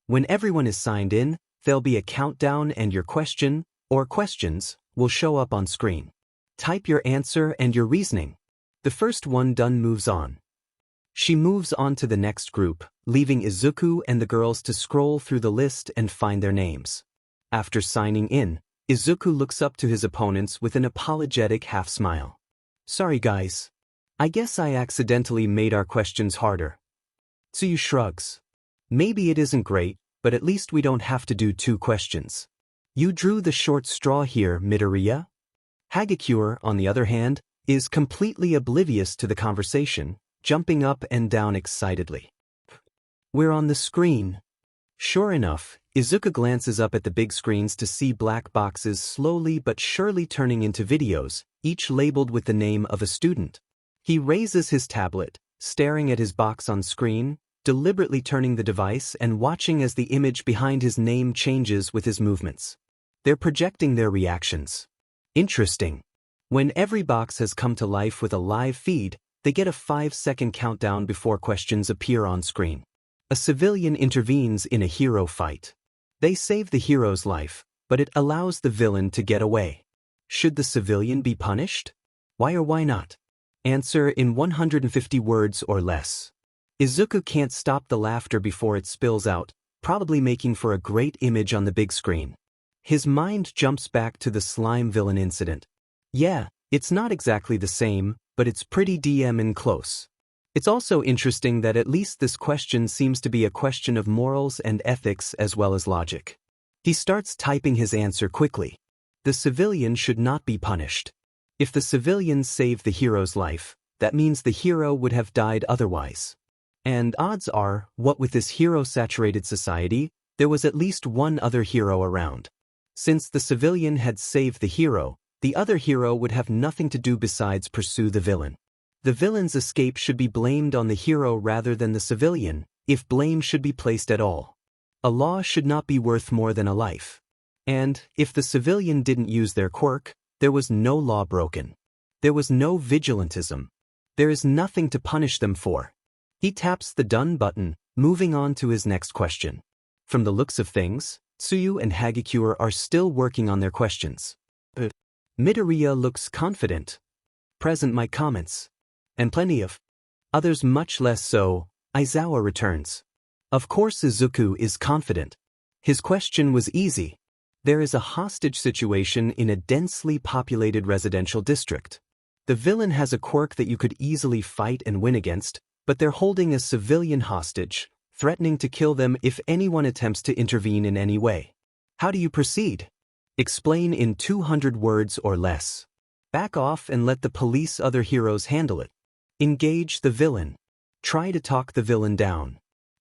When everyone is signed in, there'll be a countdown and your question, or questions, will show up on screen. Type your answer and your reasoning. The first one done moves on. She moves on to the next group, leaving Izuku and the girls to scroll through the list and find their names. After signing in, Izuku looks up to his opponents with an apologetic half-smile. Sorry guys. I guess I accidentally made our questions harder. Tsuyu shrugs. Maybe it isn't great, but at least we don't have to do 2 questions. You drew the short straw here, Midoriya. Hagakure, on the other hand, is completely oblivious to the conversation, jumping up and down excitedly. We're on the screen. Sure enough, Izuku glances up at the big screens to see black boxes slowly but surely turning into videos, each labeled with the name of a student. He raises his tablet, staring at his box on screen, deliberately turning the device and watching as the image behind his name changes with his movements. They're projecting their reactions. Interesting. When every box has come to life with a live feed, they get a 5-second countdown before questions appear on screen. A civilian intervenes in a hero fight. They save the hero's life, but it allows the villain to get away. Should the civilian be punished? Why or why not? Answer in 150 words or less. Izuku can't stop the laughter before it spills out, probably making for a great image on the big screen. His mind jumps back to the slime villain incident. Yeah, it's not exactly the same, but it's pretty damn and close. It's also interesting that at least this question seems to be a question of morals and ethics as well as logic. He starts typing his answer quickly. The civilian should not be punished. If the civilian saved the hero's life, that means the hero would have died otherwise. And odds are, what with this hero-saturated society, there was at least one other hero around. Since the civilian had saved the hero, the other hero would have nothing to do besides pursue the villain. The villain's escape should be blamed on the hero rather than the civilian, if blame should be placed at all. A law should not be worth more than a life. And, if the civilian didn't use their quirk, there was no law broken. There was no vigilantism. There is nothing to punish them for. He taps the done button, moving on to his next question. From the looks of things, Tsuyu and Hagakure are still working on their questions. Midoriya looks confident. Present my comments. And plenty of others much less so. Aizawa returns. Of course Izuku is confident. His question was easy. There is a hostage situation in a densely populated residential district. The villain has a quirk that you could easily fight and win against, but they're holding a civilian hostage, threatening to kill them if anyone attempts to intervene in any way. How do you proceed? Explain in 200 words or less. Back off and let the police other heroes handle it. Engage the villain. Try to talk the villain down.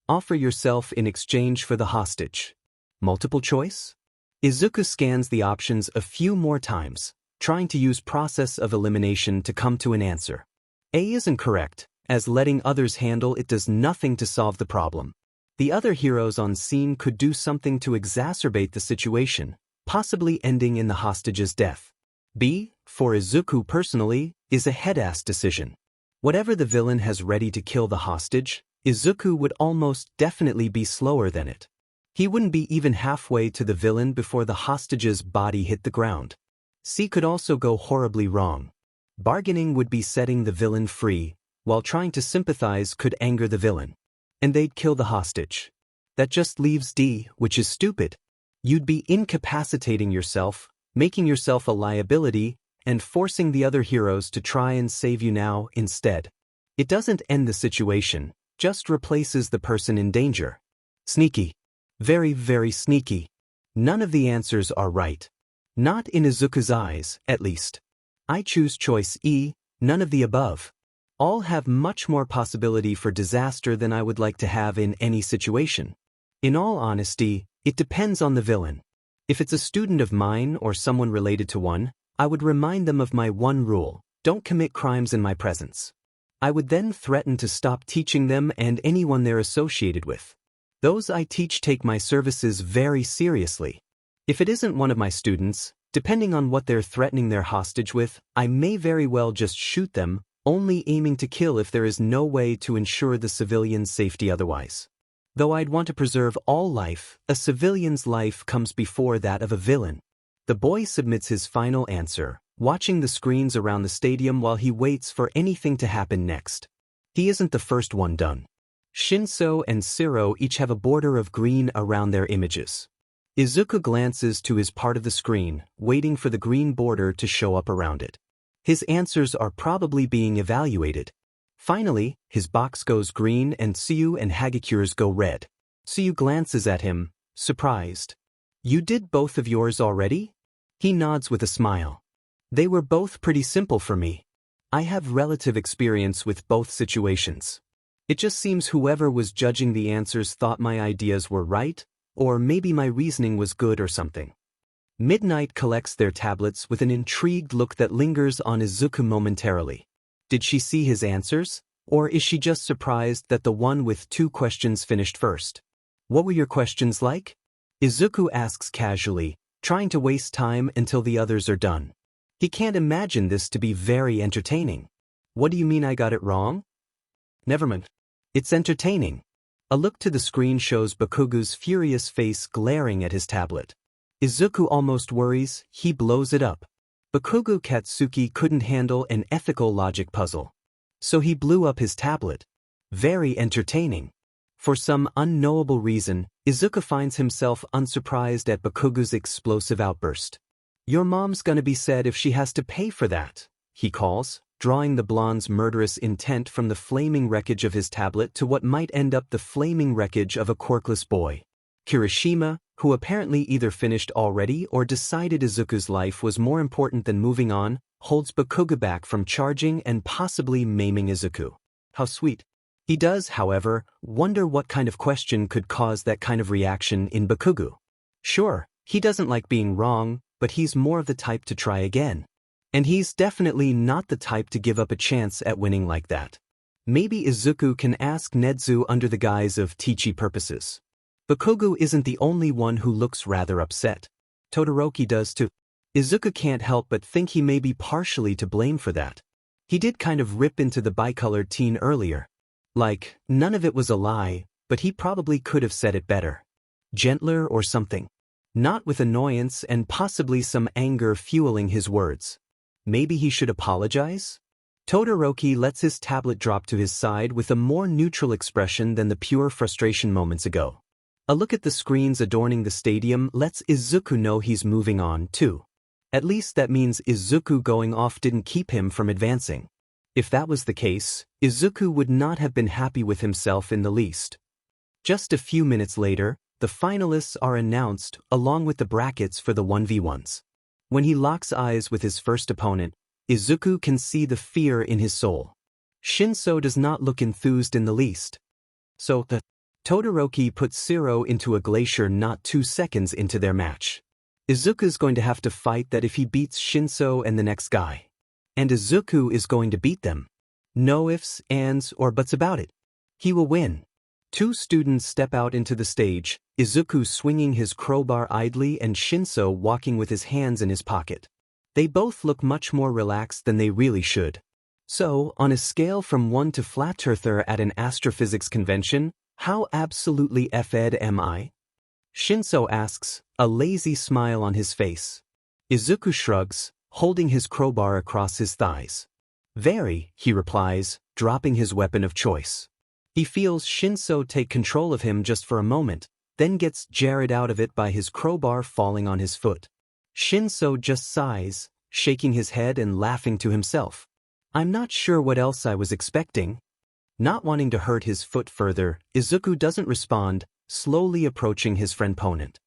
Offer yourself in exchange for the hostage. Multiple choice? Izuku scans the options a few more times, trying to use process of elimination to come to an answer. A isn't correct, as letting others handle it does nothing to solve the problem. The other heroes on scene could do something to exacerbate the situation, possibly ending in the hostage's death. B, for Izuku personally, is a head-ass decision. Whatever the villain has ready to kill the hostage, Izuku would almost definitely be slower than it. He wouldn't be even halfway to the villain before the hostage's body hit the ground. C could also go horribly wrong. Bargaining would be setting the villain free, while trying to sympathize could anger the villain. And they'd kill the hostage. That just leaves D, which is stupid. You'd be incapacitating yourself, making yourself a liability, and forcing the other heroes to try and save you now instead. It doesn't end the situation, just replaces the person in danger. Sneaky. Very, very sneaky. None of the answers are right. Not in Izuku's eyes, at least. I choose choice E, none of the above. All have much more possibility for disaster than I would like to have in any situation. In all honesty, it depends on the villain. If it's a student of mine or someone related to one, I would remind them of my one rule: don't commit crimes in my presence. I would then threaten to stop teaching them and anyone they're associated with. Those I teach take my services very seriously. If it isn't one of my students, depending on what they're threatening their hostage with, I may very well just shoot them, only aiming to kill if there is no way to ensure the civilian's safety otherwise. Though I'd want to preserve all life, a civilian's life comes before that of a villain. The boy submits his final answer, watching the screens around the stadium while he waits for anything to happen next. He isn't the first one done. Shinso and Siro each have a border of green around their images. Izuku glances to his part of the screen, waiting for the green border to show up around it. His answers are probably being evaluated. Finally, his box goes green and Tsuyu and Hagikure's go red. Tsuyu glances at him, surprised. You did both of yours already? He nods with a smile. They were both pretty simple for me. I have relative experience with both situations. It just seems whoever was judging the answers thought my ideas were right, or maybe my reasoning was good or something. Midnight collects their tablets with an intrigued look that lingers on Izuku momentarily. Did she see his answers, or is she just surprised that the one with 2 questions finished first? What were your questions like? Izuku asks casually, trying to waste time until the others are done. He can't imagine this to be very entertaining. What do you mean I got it wrong? Never mind. It's entertaining. A look to the screen shows Bakugu's furious face glaring at his tablet. Izuku almost worries he blows it up. Bakugo Katsuki couldn't handle an ethical logic puzzle. So he blew up his tablet. Very entertaining. For some unknowable reason, Izuku finds himself unsurprised at Bakugo's explosive outburst. Your mom's gonna be sad if she has to pay for that, he calls, drawing the blonde's murderous intent from the flaming wreckage of his tablet to what might end up the flaming wreckage of a quirkless boy. Kirishima, who apparently either finished already or decided Izuku's life was more important than moving on, holds Bakugo back from charging and possibly maiming Izuku. How sweet. He does, however, wonder what kind of question could cause that kind of reaction in Bakugo. Sure, he doesn't like being wrong, but he's more of the type to try again. And he's definitely not the type to give up a chance at winning like that. Maybe Izuku can ask Nedzu under the guise of teachy purposes. Bakugo isn't the only one who looks rather upset. Todoroki does too. Izuku can't help but think he may be partially to blame for that. He did kind of rip into the bicolored teen earlier. Like, none of it was a lie, but he probably could have said it better. Gentler or something. Not with annoyance and possibly some anger fueling his words. Maybe he should apologize? Todoroki lets his tablet drop to his side with a more neutral expression than the pure frustration moments ago. A look at the screens adorning the stadium lets Izuku know he's moving on, too. At least that means Izuku going off didn't keep him from advancing. If that was the case, Izuku would not have been happy with himself in the least. Just a few minutes later, the finalists are announced along with the brackets for the 1v1s. When he locks eyes with his first opponent, Izuku can see the fear in his soul. Shinso does not look enthused in the least. So, Todoroki puts Zero into a glacier not 2 seconds into their match. Izuku's going to have to fight that if he beats Shinso and the next guy. And Izuku is going to beat them. No ifs, ands, or buts about it. He will win. 2 students step out into the stage, Izuku swinging his crowbar idly and Shinso walking with his hands in his pocket. They both look much more relaxed than they really should. So, on a scale from 1 to flat earther at an astrophysics convention, how absolutely f-ed am I? Shinso asks, a lazy smile on his face. Izuku shrugs, holding his crowbar across his thighs. Very, he replies, dropping his weapon of choice. He feels Shinso take control of him just for a moment, then gets jarred out of it by his crowbar falling on his foot. Shinso just sighs, shaking his head and laughing to himself. I'm not sure what else I was expecting. Not wanting to hurt his foot further, Izuku doesn't respond, slowly approaching his friend opponent.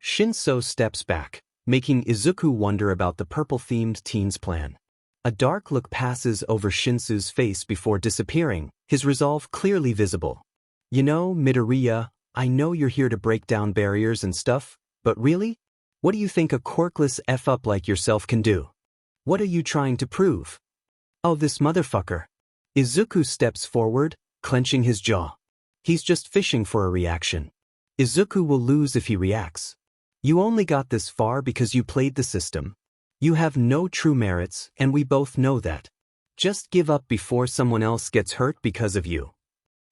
Shinso steps back, making Izuku wonder about the purple-themed teen's plan. A dark look passes over Shinsu's face before disappearing, his resolve clearly visible. You know, Midoriya, I know you're here to break down barriers and stuff, but really? What do you think a quirkless F-up like yourself can do? What are you trying to prove? Oh, this motherfucker. Izuku steps forward, clenching his jaw. He's just fishing for a reaction. Izuku will lose if he reacts. You only got this far because you played the system. You have no true merits, and we both know that. Just give up before someone else gets hurt because of you.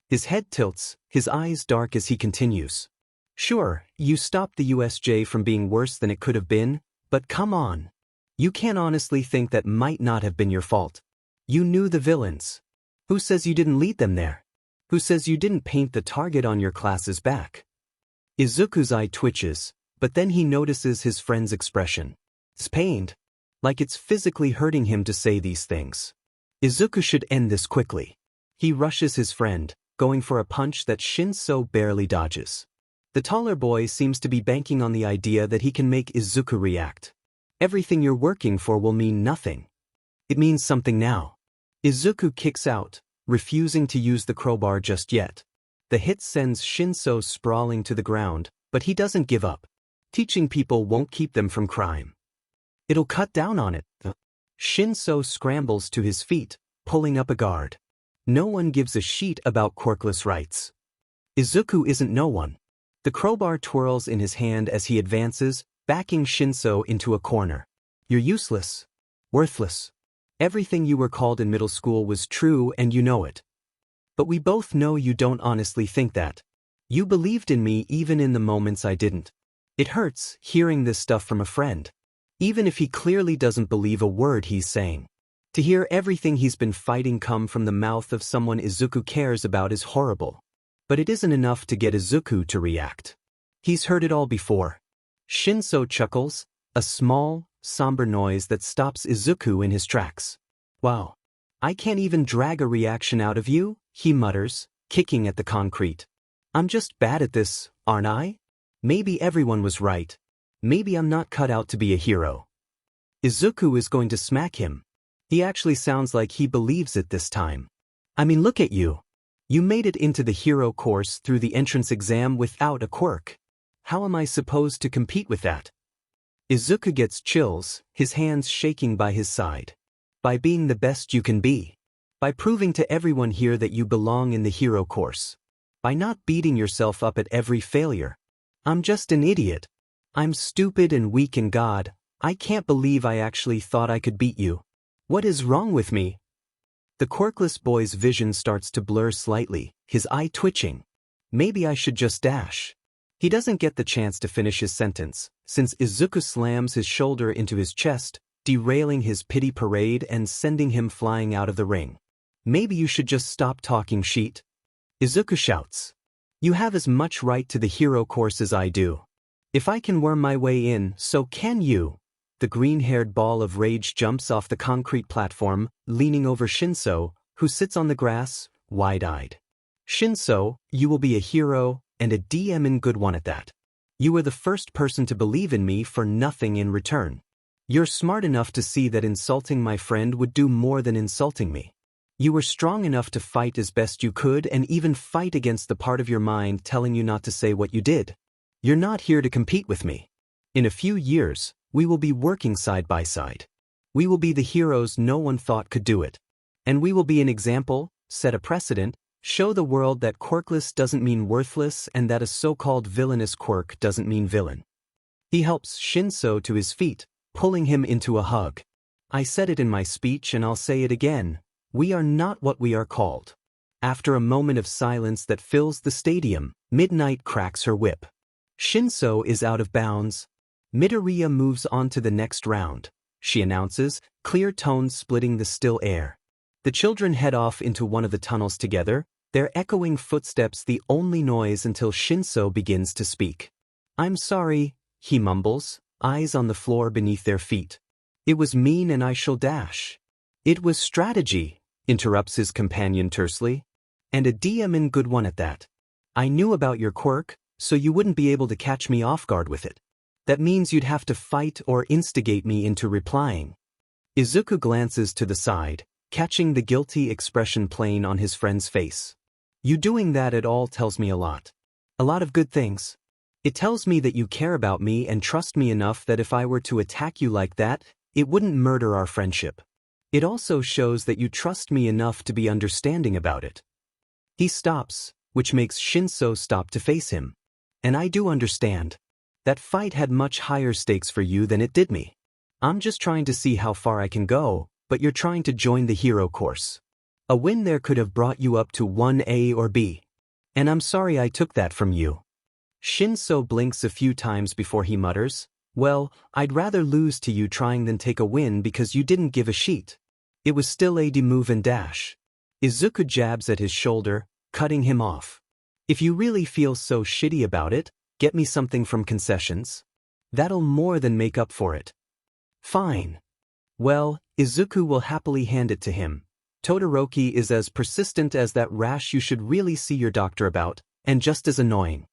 His head tilts, his eyes dark as he continues. Sure, you stopped the USJ from being worse than it could have been, but come on. You can't honestly think that might not have been your fault. You knew the villains. Who says you didn't lead them there? Who says you didn't paint the target on your class's back? Izuku's eye twitches, but then he notices his friend's expression. It's pained. Like it's physically hurting him to say these things. Izuku should end this quickly. He rushes his friend, going for a punch that Shinso barely dodges. The taller boy seems to be banking on the idea that he can make Izuku react. Everything you're working for will mean nothing. It means something now. Izuku kicks out, refusing to use the crowbar just yet. The hit sends Shinso sprawling to the ground, but he doesn't give up. Teaching people won't keep them from crime. It'll cut down on it. Shinso scrambles to his feet, pulling up a guard. No one gives a shit about quirkless rights. Izuku isn't no one. The crowbar twirls in his hand as he advances, backing Shinso into a corner. You're useless. Worthless. Everything you were called in middle school was true and you know it. But we both know you don't honestly think that. You believed in me even in the moments I didn't. It hurts hearing this stuff from a friend. Even if he clearly doesn't believe a word he's saying. To hear everything he's been fighting come from the mouth of someone Izuku cares about is horrible. But it isn't enough to get Izuku to react. He's heard it all before. Shinso chuckles, a small, somber noise that stops Izuku in his tracks. Wow. I can't even drag a reaction out of you, he mutters, kicking at the concrete. I'm just bad at this, aren't I? Maybe everyone was right. Maybe I'm not cut out to be a hero. Izuku is going to smack him. He actually sounds like he believes it this time. I mean, look at you. You made it into the hero course through the entrance exam without a quirk. How am I supposed to compete with that? Izuku gets chills, his hands shaking by his side. By being the best you can be. By proving to everyone here that you belong in the hero course. By not beating yourself up at every failure. I'm just an idiot. I'm stupid and weak and God, I can't believe I actually thought I could beat you. What is wrong with me? The quirkless boy's vision starts to blur slightly, his eye twitching. Maybe I should just dash. He doesn't get the chance to finish his sentence, since Izuku slams his shoulder into his chest, derailing his pity parade and sending him flying out of the ring. Maybe you should just stop talking shit. Izuku shouts. You have as much right to the hero course as I do. If I can worm my way in, so can you. the green-haired ball of rage jumps off the concrete platform, leaning over Shinso, who sits on the grass, wide-eyed. Shinso, you will be a hero, and a damn good one at that. You were the first person to believe in me for nothing in return. You're smart enough to see that insulting my friend would do more than insulting me. You were strong enough to fight as best you could and even fight against the part of your mind telling you not to say what you did. You're not here to compete with me. In a few years, we will be working side by side. We will be the heroes no one thought could do it. And we will be an example, set a precedent, show the world that quirkless doesn't mean worthless and that a so-called villainous quirk doesn't mean villain. He helps Shinso to his feet, pulling him into a hug. I said it in my speech and I'll say it again. We are not what we are called. After a moment of silence that fills the stadium, Midnight cracks her whip. Shinso is out of bounds. Midoriya moves on to the next round, she announces, clear tones splitting the still air. The children head off into one of the tunnels together, their echoing footsteps the only noise until Shinso begins to speak. I'm sorry, he mumbles, eyes on the floor beneath their feet. It was mean and I shall dash. It was strategy, interrupts his companion tersely. And a damn good one at that. I knew about your quirk, so you wouldn't be able to catch me off guard with it. That means you'd have to fight or instigate me into replying. Izuku glances to the side, catching the guilty expression plain on his friend's face. You doing that at all tells me a lot. A lot of good things. It tells me that you care about me and trust me enough that if I were to attack you like that, it wouldn't murder our friendship. It also shows that you trust me enough to be understanding about it. He stops, which makes Shinso stop to face him. And I do understand. That fight had much higher stakes for you than it did me. I'm just trying to see how far I can go, but you're trying to join the hero course. A win there could have brought you up to 1A or B. And I'm sorry I took that from you. Shinso blinks a few times before he mutters, well, I'd rather lose to you trying than take a win because you didn't give a shit. It was still a move and dash. Izuku jabs at his shoulder, cutting him off. If you really feel so shitty about it, get me something from concessions. That'll more than make up for it. Fine. Well, Izuku will happily hand it to him. Todoroki is as persistent as that rash you should really see your doctor about, and just as annoying.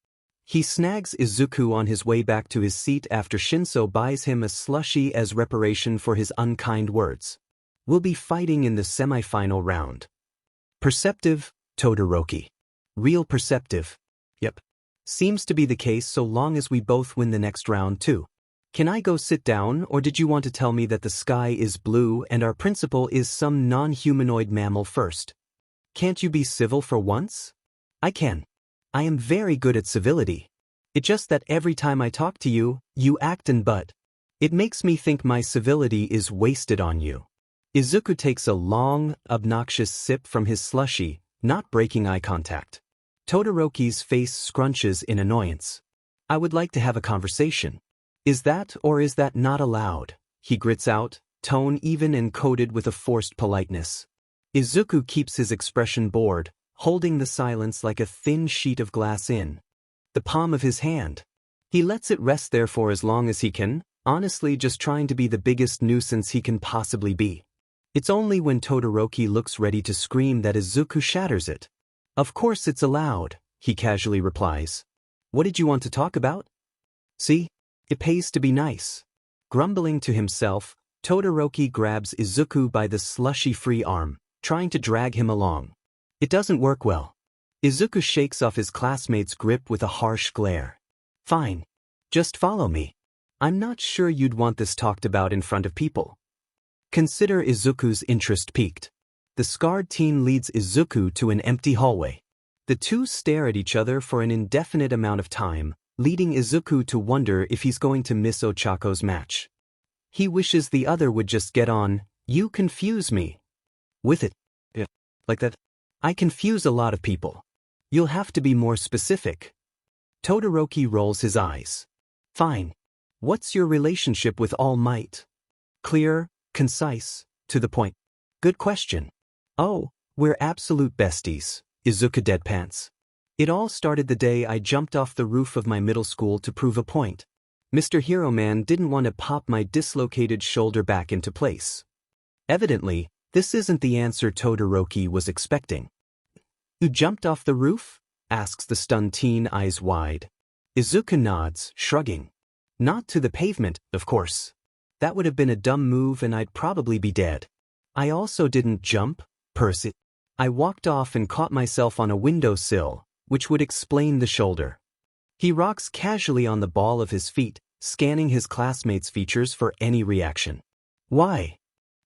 He snags Izuku on his way back to his seat after Shinso buys him a slushie as reparation for his unkind words. We'll be fighting in the semi-final round. Perceptive, Todoroki. Real perceptive. Yep. Seems to be the case so long as we both win the next round too. Can I go sit down, or did you want to tell me that the sky is blue and our principal is some non-humanoid mammal first? Can't you be civil for once? I can. I am very good at civility. It's just that every time I talk to you, you act and butt. It makes me think my civility is wasted on you. Izuku takes a long, obnoxious sip from his slushie, not breaking eye contact. Todoroki's face scrunches in annoyance. I would like to have a conversation. Is that or is that not allowed? He grits out, tone even and coated with a forced politeness. Izuku keeps his expression bored, holding the silence like a thin sheet of glass in the palm of his hand. He lets it rest there for as long as he can, honestly just trying to be the biggest nuisance he can possibly be. It's only when Todoroki looks ready to scream that Izuku shatters it. Of course it's allowed, he casually replies. What did you want to talk about? See? It pays to be nice. Grumbling to himself, Todoroki grabs Izuku by the slushy-free arm, trying to drag him along. It doesn't work well. Izuku shakes off his classmate's grip with a harsh glare. Fine. Just follow me. I'm not sure you'd want this talked about in front of people. Consider Izuku's interest piqued. The scarred teen leads Izuku to an empty hallway. The two stare at each other for an indefinite amount of time, leading Izuku to wonder if he's going to miss Ochako's match. He wishes the other would just get on. You confuse me. With it. Yeah. Like that. I confuse a lot of people. You'll have to be more specific. Todoroki rolls his eyes. Fine. What's your relationship with All Might? Clear, concise, to the point. Good question. Oh, we're absolute besties, Izuku deadpants. It all started the day I jumped off the roof of my middle school to prove a point. Mr. Hero Man didn't want to pop my dislocated shoulder back into place. Evidently, this isn't the answer Todoroki was expecting. You jumped off the roof? Asks the stunned teen, eyes wide. Izuku nods, shrugging. Not to the pavement, of course. That would have been a dumb move and I'd probably be dead. I also didn't jump, Percy. I walked off and caught myself on a windowsill, which would explain the shoulder. He rocks casually on the ball of his feet, scanning his classmates' features for any reaction. Why?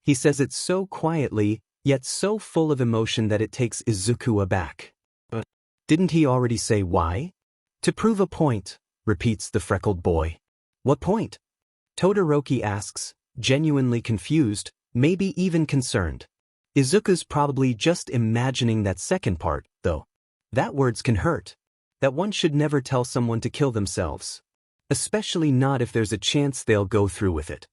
He says it so quietly, yet so full of emotion that it takes Izuku aback. But didn't he already say why? To prove a point, repeats the freckled boy. What point? Todoroki asks, genuinely confused, maybe even concerned. Izuku's probably just imagining that second part, though. That words can hurt. That one should never tell someone to kill themselves. Especially not if there's a chance they'll go through with it.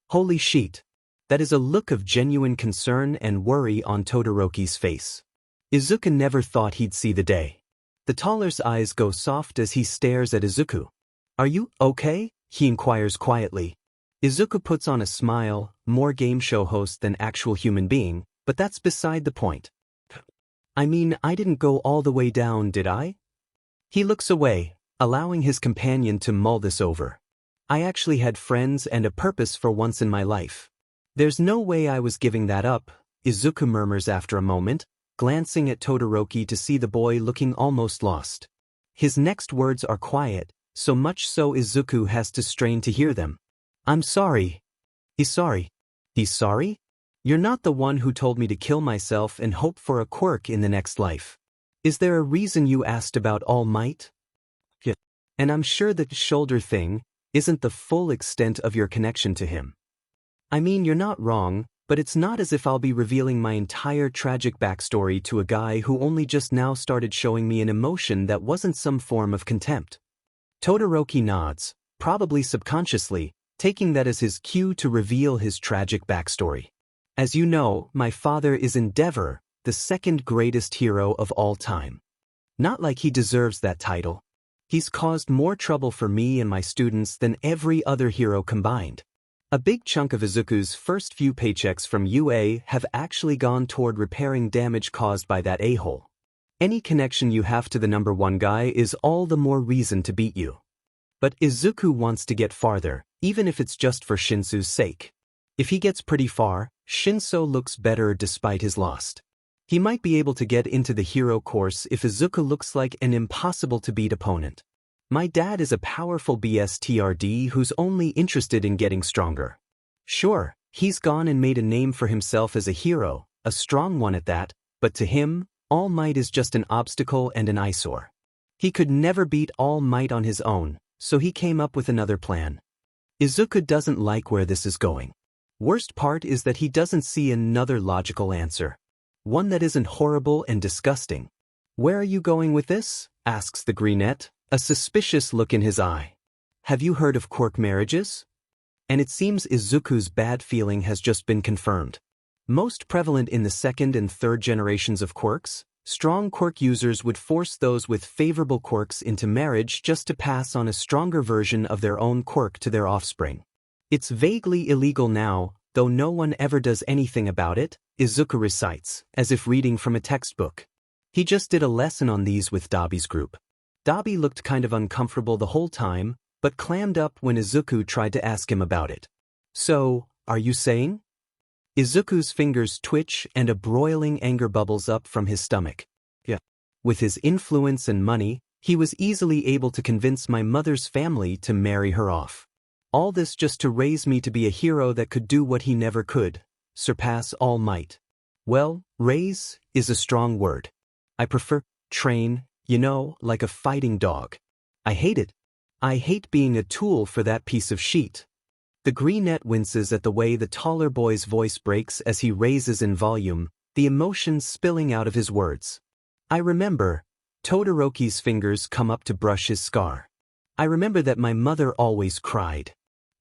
Holy shit. That is a look of genuine concern and worry on Todoroki's face. Izuku never thought he'd see the day. The taller's eyes go soft as he stares at Izuku. Are you okay? He inquires quietly. Izuku puts on a smile, more game show host than actual human being, but that's beside the point. I mean, I didn't go all the way down, did I? He looks away, allowing his companion to mull this over. I actually had friends and a purpose for once in my life. There's no way I was giving that up, Izuku murmurs after a moment, glancing at Todoroki to see the boy looking almost lost. His next words are quiet, so much so Izuku has to strain to hear them. I'm sorry. He's sorry. He's sorry? You're not the one who told me to kill myself and hope for a quirk in the next life. Is there a reason you asked about All Might? Yeah. And I'm sure that shoulder thing isn't the full extent of your connection to him. I mean, you're not wrong, but it's not as if I'll be revealing my entire tragic backstory to a guy who only just now started showing me an emotion that wasn't some form of contempt. Todoroki nods, probably subconsciously, taking that as his cue to reveal his tragic backstory. As you know, my father is Endeavor, the second greatest hero of all time. Not like he deserves that title. He's caused more trouble for me and my students than every other hero combined. A big chunk of Izuku's first few paychecks from UA have actually gone toward repairing damage caused by that a-hole. Any connection you have to the number one guy is all the more reason to beat you. But Izuku wants to get farther, even if it's just for Shinsu's sake. If he gets pretty far, Shinso looks better despite his loss. He might be able to get into the hero course if Izuku looks like an impossible-to-beat opponent. My dad is a powerful BSTRD who's only interested in getting stronger. Sure, he's gone and made a name for himself as a hero, a strong one at that, but to him, All Might is just an obstacle and an eyesore. He could never beat All Might on his own, so he came up with another plan. Izuku doesn't like where this is going. Worst part is that he doesn't see another logical answer. One that isn't horrible and disgusting. Where are you going with this? Asks the greenette, a suspicious look in his eye. Have you heard of quirk marriages? And it seems Izuku's bad feeling has just been confirmed. Most prevalent in the second and third generations of quirks, strong quirk users would force those with favorable quirks into marriage just to pass on a stronger version of their own quirk to their offspring. It's vaguely illegal now, though no one ever does anything about it, Izuku recites, as if reading from a textbook. He just did a lesson on these with Dabi's group. Dabi looked kind of uncomfortable the whole time, but clammed up when Izuku tried to ask him about it. So, are you saying? Izuku's fingers twitch and a broiling anger bubbles up from his stomach. Yeah. With his influence and money, he was easily able to convince my mother's family to marry her off. All this just to raise me to be a hero that could do what he never could, surpass All Might. Well, raise is a strong word. I prefer train, you know, like a fighting dog. I hate it. I hate being a tool for that piece of shit. The greenette winces at the way the taller boy's voice breaks as he raises in volume, the emotion spilling out of his words. I remember. Todoroki's fingers come up to brush his scar. I remember that my mother always cried.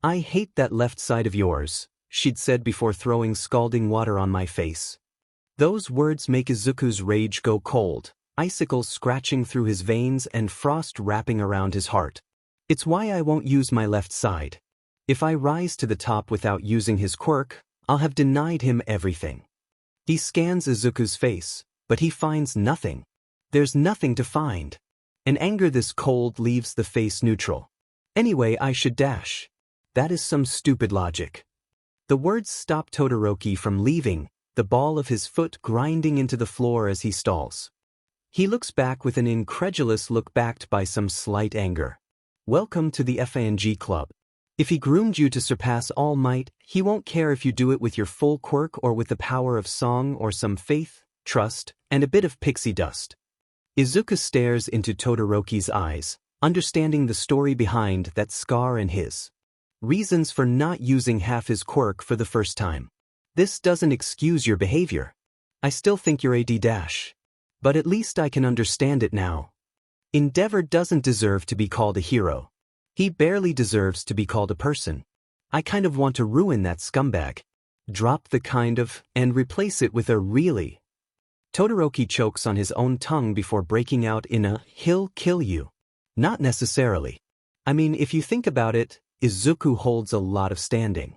I hate that left side of yours, she'd said before throwing scalding water on my face. Those words make Izuku's rage go cold, icicles scratching through his veins and frost wrapping around his heart. It's why I won't use my left side. If I rise to the top without using his quirk, I'll have denied him everything. He scans Izuku's face, but he finds nothing. There's nothing to find. In anger this cold leaves the face neutral. Anyway, I should dash. That is some stupid logic. The words stop Todoroki from leaving, the ball of his foot grinding into the floor as he stalls. He looks back with an incredulous look backed by some slight anger. Welcome to the FANG club. If he groomed you to surpass All Might, he won't care if you do it with your full quirk or with the power of song or some faith, trust, and a bit of pixie dust. Izuku stares into Todoroki's eyes, understanding the story behind that scar and his reasons for not using half his quirk for the first time. This doesn't excuse your behavior. I still think you're AD-. But at least I can understand it now. Endeavor doesn't deserve to be called a hero. He barely deserves to be called a person. I kind of want to ruin that scumbag. Drop the kind of and replace it with a really. Todoroki chokes on his own tongue before breaking out in a he'll kill you. Not necessarily. I mean, if you think about it, Izuku holds a lot of standing.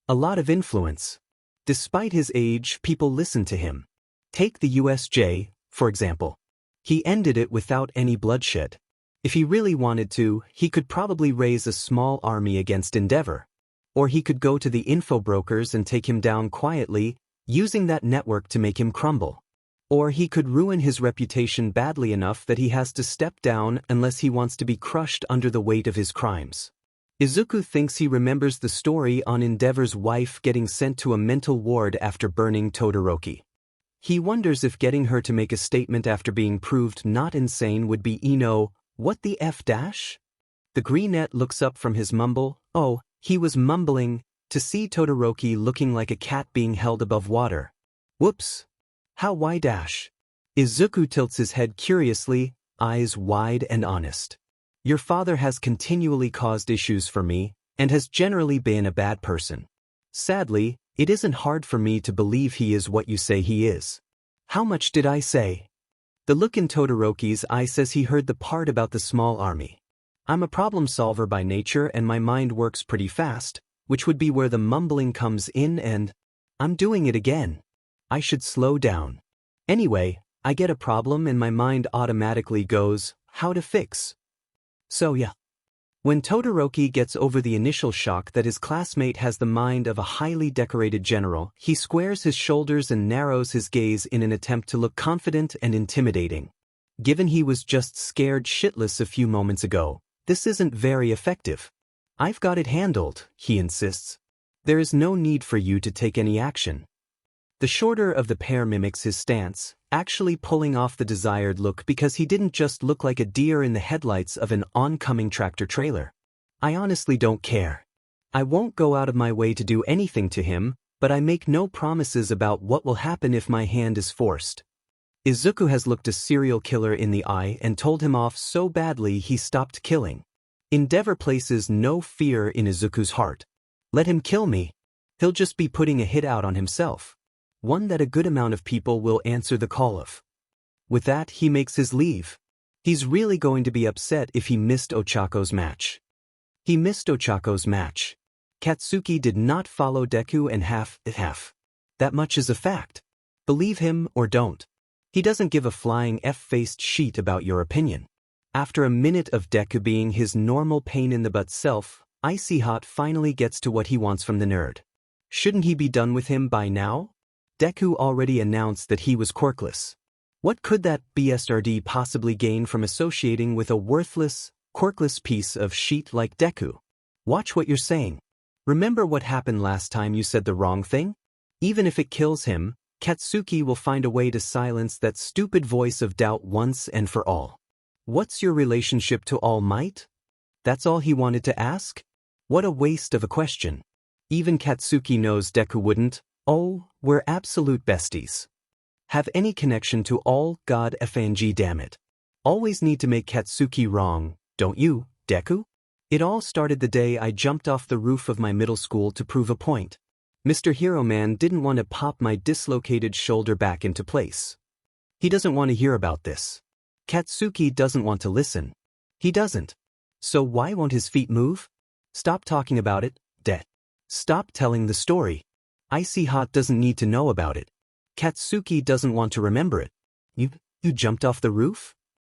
A lot of influence. Despite his age, people listen to him. Take the USJ, for example. He ended it without any bloodshed. If he really wanted to, he could probably raise a small army against Endeavor. Or he could go to the info brokers and take him down quietly, using that network to make him crumble. Or he could ruin his reputation badly enough that he has to step down unless he wants to be crushed under the weight of his crimes. Izuku thinks he remembers the story on Endeavor's wife getting sent to a mental ward after burning Todoroki. He wonders if getting her to make a statement after being proved not insane would be what the F-? The greenette looks up from his mumble, he was mumbling, to see Todoroki looking like a cat being held above water. Whoops. How why dash? Izuku tilts his head curiously, eyes wide and honest. Your father has continually caused issues for me, and has generally been a bad person. Sadly, it isn't hard for me to believe he is what you say he is. How much did I say? The look in Todoroki's eye says he heard the part about the small army. I'm a problem solver by nature and my mind works pretty fast, which would be where the mumbling comes in and I'm doing it again. I should slow down. Anyway, I get a problem and my mind automatically goes, how to fix. So yeah. When Todoroki gets over the initial shock that his classmate has the mind of a highly decorated general, he squares his shoulders and narrows his gaze in an attempt to look confident and intimidating. Given he was just scared shitless a few moments ago, this isn't very effective. I've got it handled, he insists. There is no need for you to take any action. The shorter of the pair mimics his stance, actually pulling off the desired look because he didn't just look like a deer in the headlights of an oncoming tractor trailer. I honestly don't care. I won't go out of my way to do anything to him, but I make no promises about what will happen if my hand is forced. Izuku has looked a serial killer in the eye and told him off so badly he stopped killing. Endeavor places no fear in Izuku's heart. Let him kill me. He'll just be putting a hit out on himself. One that a good amount of people will answer the call of. With that, he makes his leave. He's really going to be upset if he missed Ochako's match. He missed Ochako's match. Katsuki did not follow Deku and half. That much is a fact. Believe him or don't. He doesn't give a flying F-faced sheet about your opinion. After a minute of Deku being his normal pain-in-the-butt self, Icy Hot finally gets to what he wants from the nerd. Shouldn't he be done with him by now? Deku already announced that he was quirkless. What could that BSRD possibly gain from associating with a worthless, quirkless piece of shit like Deku? Watch what you're saying. Remember what happened last time you said the wrong thing? Even if it kills him, Katsuki will find a way to silence that stupid voice of doubt once and for all. What's your relationship to All Might? That's all he wanted to ask? What a waste of a question. Even Katsuki knows Deku wouldn't, we're absolute besties. Have any connection to all God FANG, damn it. Always need to make Katsuki wrong, don't you, Deku? It all started the day I jumped off the roof of my middle school to prove a point. Mr. Hero Man didn't want to pop my dislocated shoulder back into place. He doesn't want to hear about this. Katsuki doesn't want to listen. He doesn't. So why won't his feet move? Stop talking about it, Stop telling the story. Icy Hot doesn't need to know about it. Katsuki doesn't want to remember it. You jumped off the roof?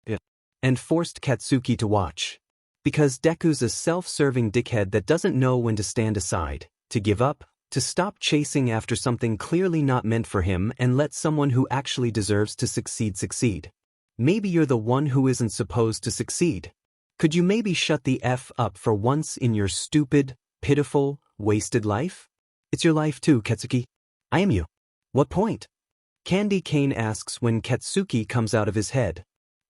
Yeah. And forced Katsuki to watch. Because Deku's a self-serving dickhead that doesn't know when to stand aside, to give up, to stop chasing after something clearly not meant for him and let someone who actually deserves to succeed. Maybe you're the one who isn't supposed to succeed. Could you maybe shut the F up for once in your stupid, pitiful, wasted life? It's your life too, Katsuki. I am you. What point? Candy Cane asks when Katsuki comes out of his head.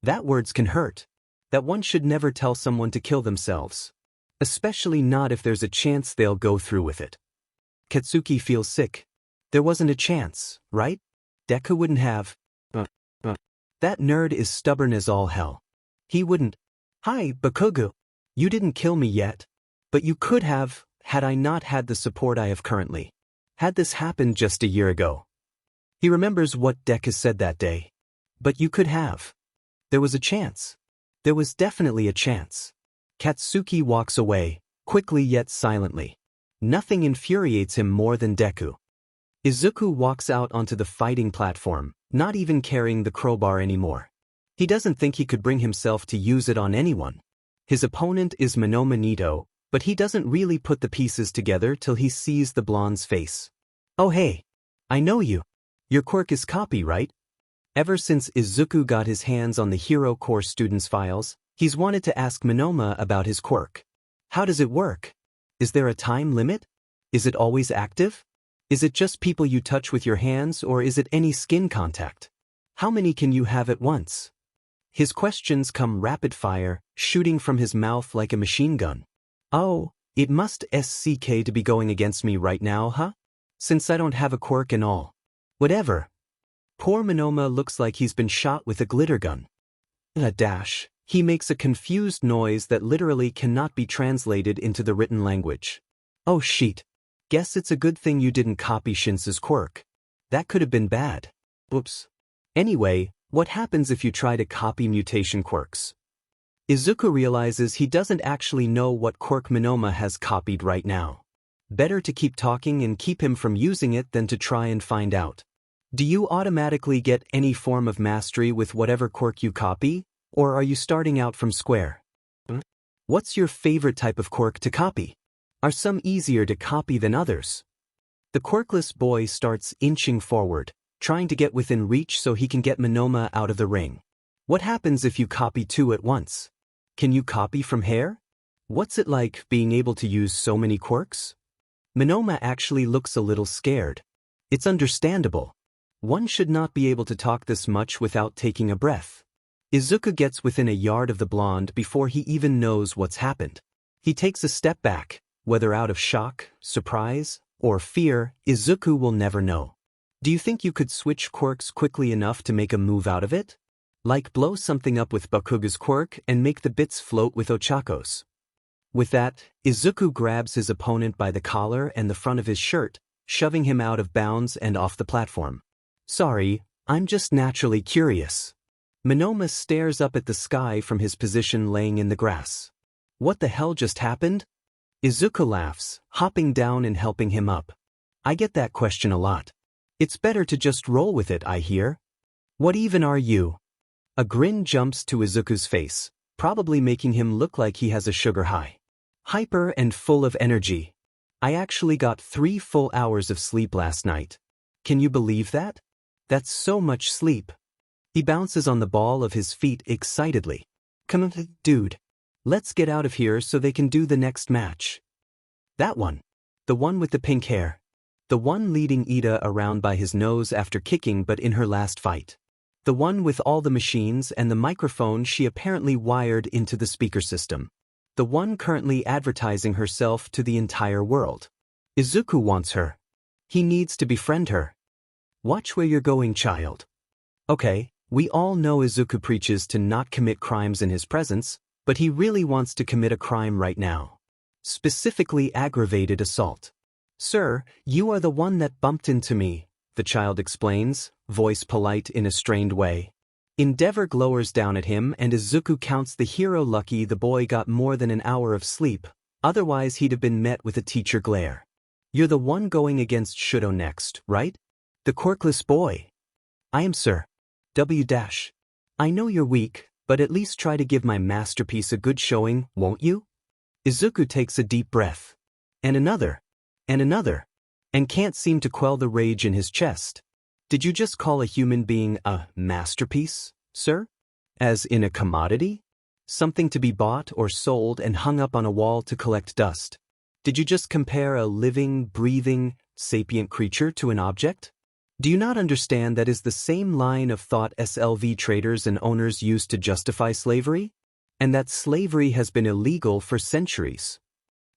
That words can hurt. That one should never tell someone to kill themselves. Especially not if there's a chance they'll go through with it. Katsuki feels sick. There wasn't a chance, right? Deku wouldn't have. That nerd is stubborn as all hell. He wouldn't. Hi, Bakugo. You didn't kill me yet. But you could have, had I not had the support I have currently. Had this happened just a year ago. He remembers what Deku said that day. But you could have. There was a chance. There was definitely a chance. Katsuki walks away, quickly yet silently. Nothing infuriates him more than Deku. Izuku walks out onto the fighting platform, not even carrying the crowbar anymore. He doesn't think he could bring himself to use it on anyone. His opponent is Monoma Nito, but he doesn't really put the pieces together till he sees the blonde's face. Oh hey, I know you. Your quirk is copy, right? Ever since Izuku got his hands on the Hero Corps students' files, he's wanted to ask Monoma about his quirk. How does it work? Is there a time limit? Is it always active? Is it just people you touch with your hands or is it any skin contact? How many can you have at once? His questions come rapid fire, shooting from his mouth like a machine gun. Oh, it must SCK to be going against me right now, huh? Since I don't have a quirk and all. Whatever. Poor Monoma looks like he's been shot with a glitter gun. A dash. He makes a confused noise that literally cannot be translated into the written language. Oh shit. Guess it's a good thing you didn't copy Shinsu's quirk. That could have been bad. Oops. Anyway, what happens if you try to copy mutation quirks? Izuku realizes he doesn't actually know what quirk Monoma has copied right now. Better to keep talking and keep him from using it than to try and find out. Do you automatically get any form of mastery with whatever quirk you copy, or are you starting out from square? What's your favorite type of quirk to copy? Are some easier to copy than others? The quirkless boy starts inching forward, trying to get within reach so he can get Monoma out of the ring. What happens if you copy two at once? Can you copy from hair? What's it like being able to use so many quirks? Monoma actually looks a little scared. It's understandable. One should not be able to talk this much without taking a breath. Izuku gets within a yard of the blonde before he even knows what's happened. He takes a step back, whether out of shock, surprise, or fear, Izuku will never know. Do you think you could switch quirks quickly enough to make a move out of it? Like blow something up with Bakugo's quirk and make the bits float with Ochako's. With that, Izuku grabs his opponent by the collar and the front of his shirt, shoving him out of bounds and off the platform. Sorry, I'm just naturally curious. Monoma stares up at the sky from his position laying in the grass. What the hell just happened? Izuku laughs, hopping down and helping him up. I get that question a lot. It's better to just roll with it, I hear. What even are you? A grin jumps to Izuku's face, probably making him look like he has a sugar high. Hyper and full of energy. I actually got 3 full hours of sleep last night. Can you believe that? That's so much sleep. He bounces on the ball of his feet excitedly. Come on, dude. Let's get out of here so they can do the next match. That one. The one with the pink hair. The one leading Ida around by his nose after kicking but in her last fight. The one with all the machines and the microphone she apparently wired into the speaker system. The one currently advertising herself to the entire world. Izuku wants her. He needs to befriend her. Watch where you're going, child. Okay, we all know Izuku preaches to not commit crimes in his presence, but he really wants to commit a crime right now. Specifically aggravated assault. Sir, you are the one that bumped into me, the child explains, voice polite in a strained way. Endeavor glowers down at him and Izuku counts the hero lucky the boy got more than an hour of sleep, otherwise he'd have been met with a teacher glare. You're the one going against Shudo next, right? The quirkless boy. I am, sir. W-. I know you're weak, but at least try to give my masterpiece a good showing, won't you? Izuku takes a deep breath. And another. And another. And can't seem to quell the rage in his chest. Did you just call a human being a masterpiece, sir? As in a commodity? Something to be bought or sold and hung up on a wall to collect dust? Did you just compare a living, breathing, sapient creature to an object? Do you not understand that is the same line of thought SLV traders and owners used to justify slavery? And that slavery has been illegal for centuries.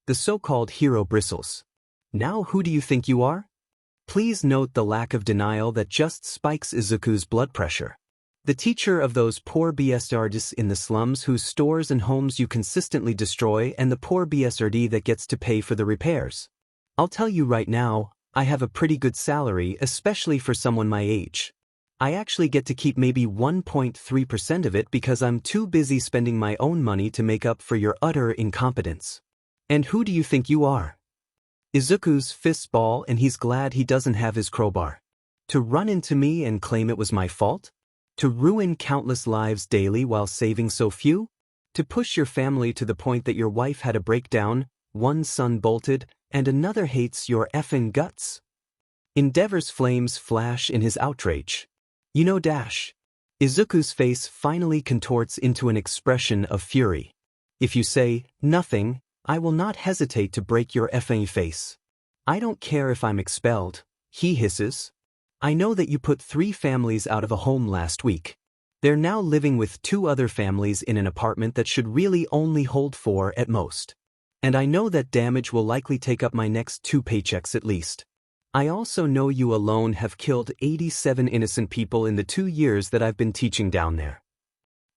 The so-called hero bristles. Now who do you think you are? Please note the lack of denial that just spikes Izuku's blood pressure. The teacher of those poor BS artists in the slums whose stores and homes you consistently destroy and the poor BSRD that gets to pay for the repairs. I'll tell you right now, I have a pretty good salary, especially for someone my age. I actually get to keep maybe 1.3% of it because I'm too busy spending my own money to make up for your utter incompetence. And who do you think you are? Izuku's fists ball and he's glad he doesn't have his crowbar. To run into me and claim it was my fault? To ruin countless lives daily while saving so few? To push your family to the point that your wife had a breakdown, one son bolted, and another hates your effing guts? Endeavor's flames flash in his outrage. You know dash. Izuku's face finally contorts into an expression of fury. If you say, nothing, I will not hesitate to break your effing face. I don't care if I'm expelled, he hisses. I know that you put 3 families out of a home last week. They're now living with 2 other families in an apartment that should really only hold 4 at most. And I know that damage will likely take up my next 2 paychecks at least. I also know you alone have killed 87 innocent people in the 2 years that I've been teaching down there.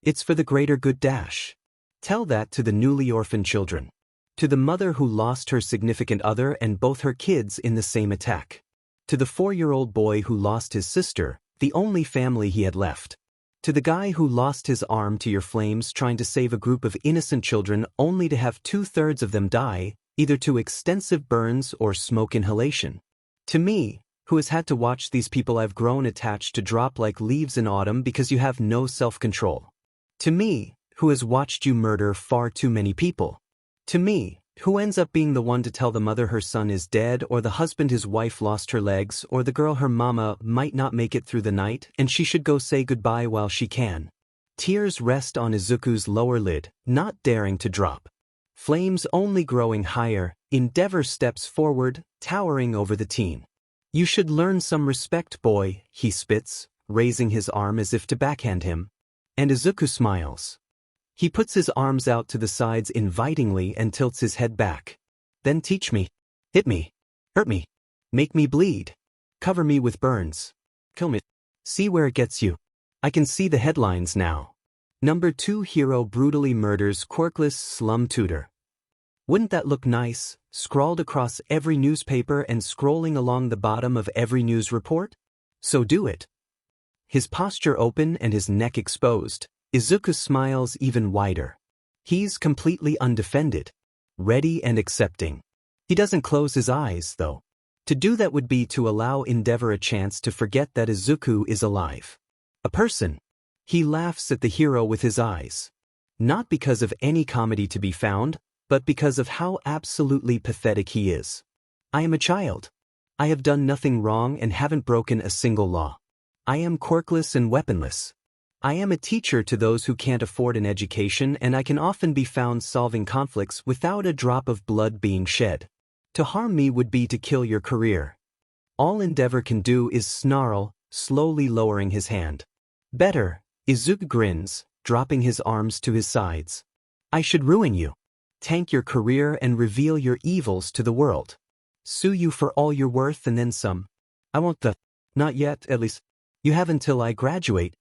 It's for the greater good dash. Tell that to the newly orphaned children. To the mother who lost her significant other and both her kids in the same attack. To the 4-year-old boy who lost his sister, the only family he had left. To the guy who lost his arm to your flames trying to save a group of innocent children only to have 2/3 of them die, either to extensive burns or smoke inhalation. To me, who has had to watch these people I've grown attached to drop like leaves in autumn because you have no self-control. To me, who has watched you murder far too many people. To me, who ends up being the one to tell the mother her son is dead or the husband his wife lost her legs or the girl her mama might not make it through the night and she should go say goodbye while she can. Tears rest on Izuku's lower lid, not daring to drop. Flames only growing higher, Endeavor steps forward, towering over the teen. You should learn some respect, boy, he spits, raising his arm as if to backhand him. And Izuku smiles. He puts his arms out to the sides invitingly and tilts his head back. Then teach me. Hit me. Hurt me. Make me bleed. Cover me with burns. Kill me. See where it gets you. I can see the headlines now. Number 2 hero brutally murders quirkless slum tutor. Wouldn't that look nice, scrawled across every newspaper and scrolling along the bottom of every news report? So do it. His posture open and his neck exposed. Izuku smiles even wider. He's completely undefended, ready and accepting. He doesn't close his eyes, though. To do that would be to allow Endeavor a chance to forget that Izuku is alive. A person. He laughs at the hero with his eyes. Not because of any comedy to be found, but because of how absolutely pathetic he is. I am a child. I have done nothing wrong and haven't broken a single law. I am quirkless and weaponless. I am a teacher to those who can't afford an education and I can often be found solving conflicts without a drop of blood being shed. To harm me would be to kill your career. All Endeavor can do is snarl, slowly lowering his hand. Better, Izuku grins, dropping his arms to his sides. I should ruin you. Tank your career and reveal your evils to the world. Sue you for all you're worth and then some. I won't not yet, at least. You have until I graduate.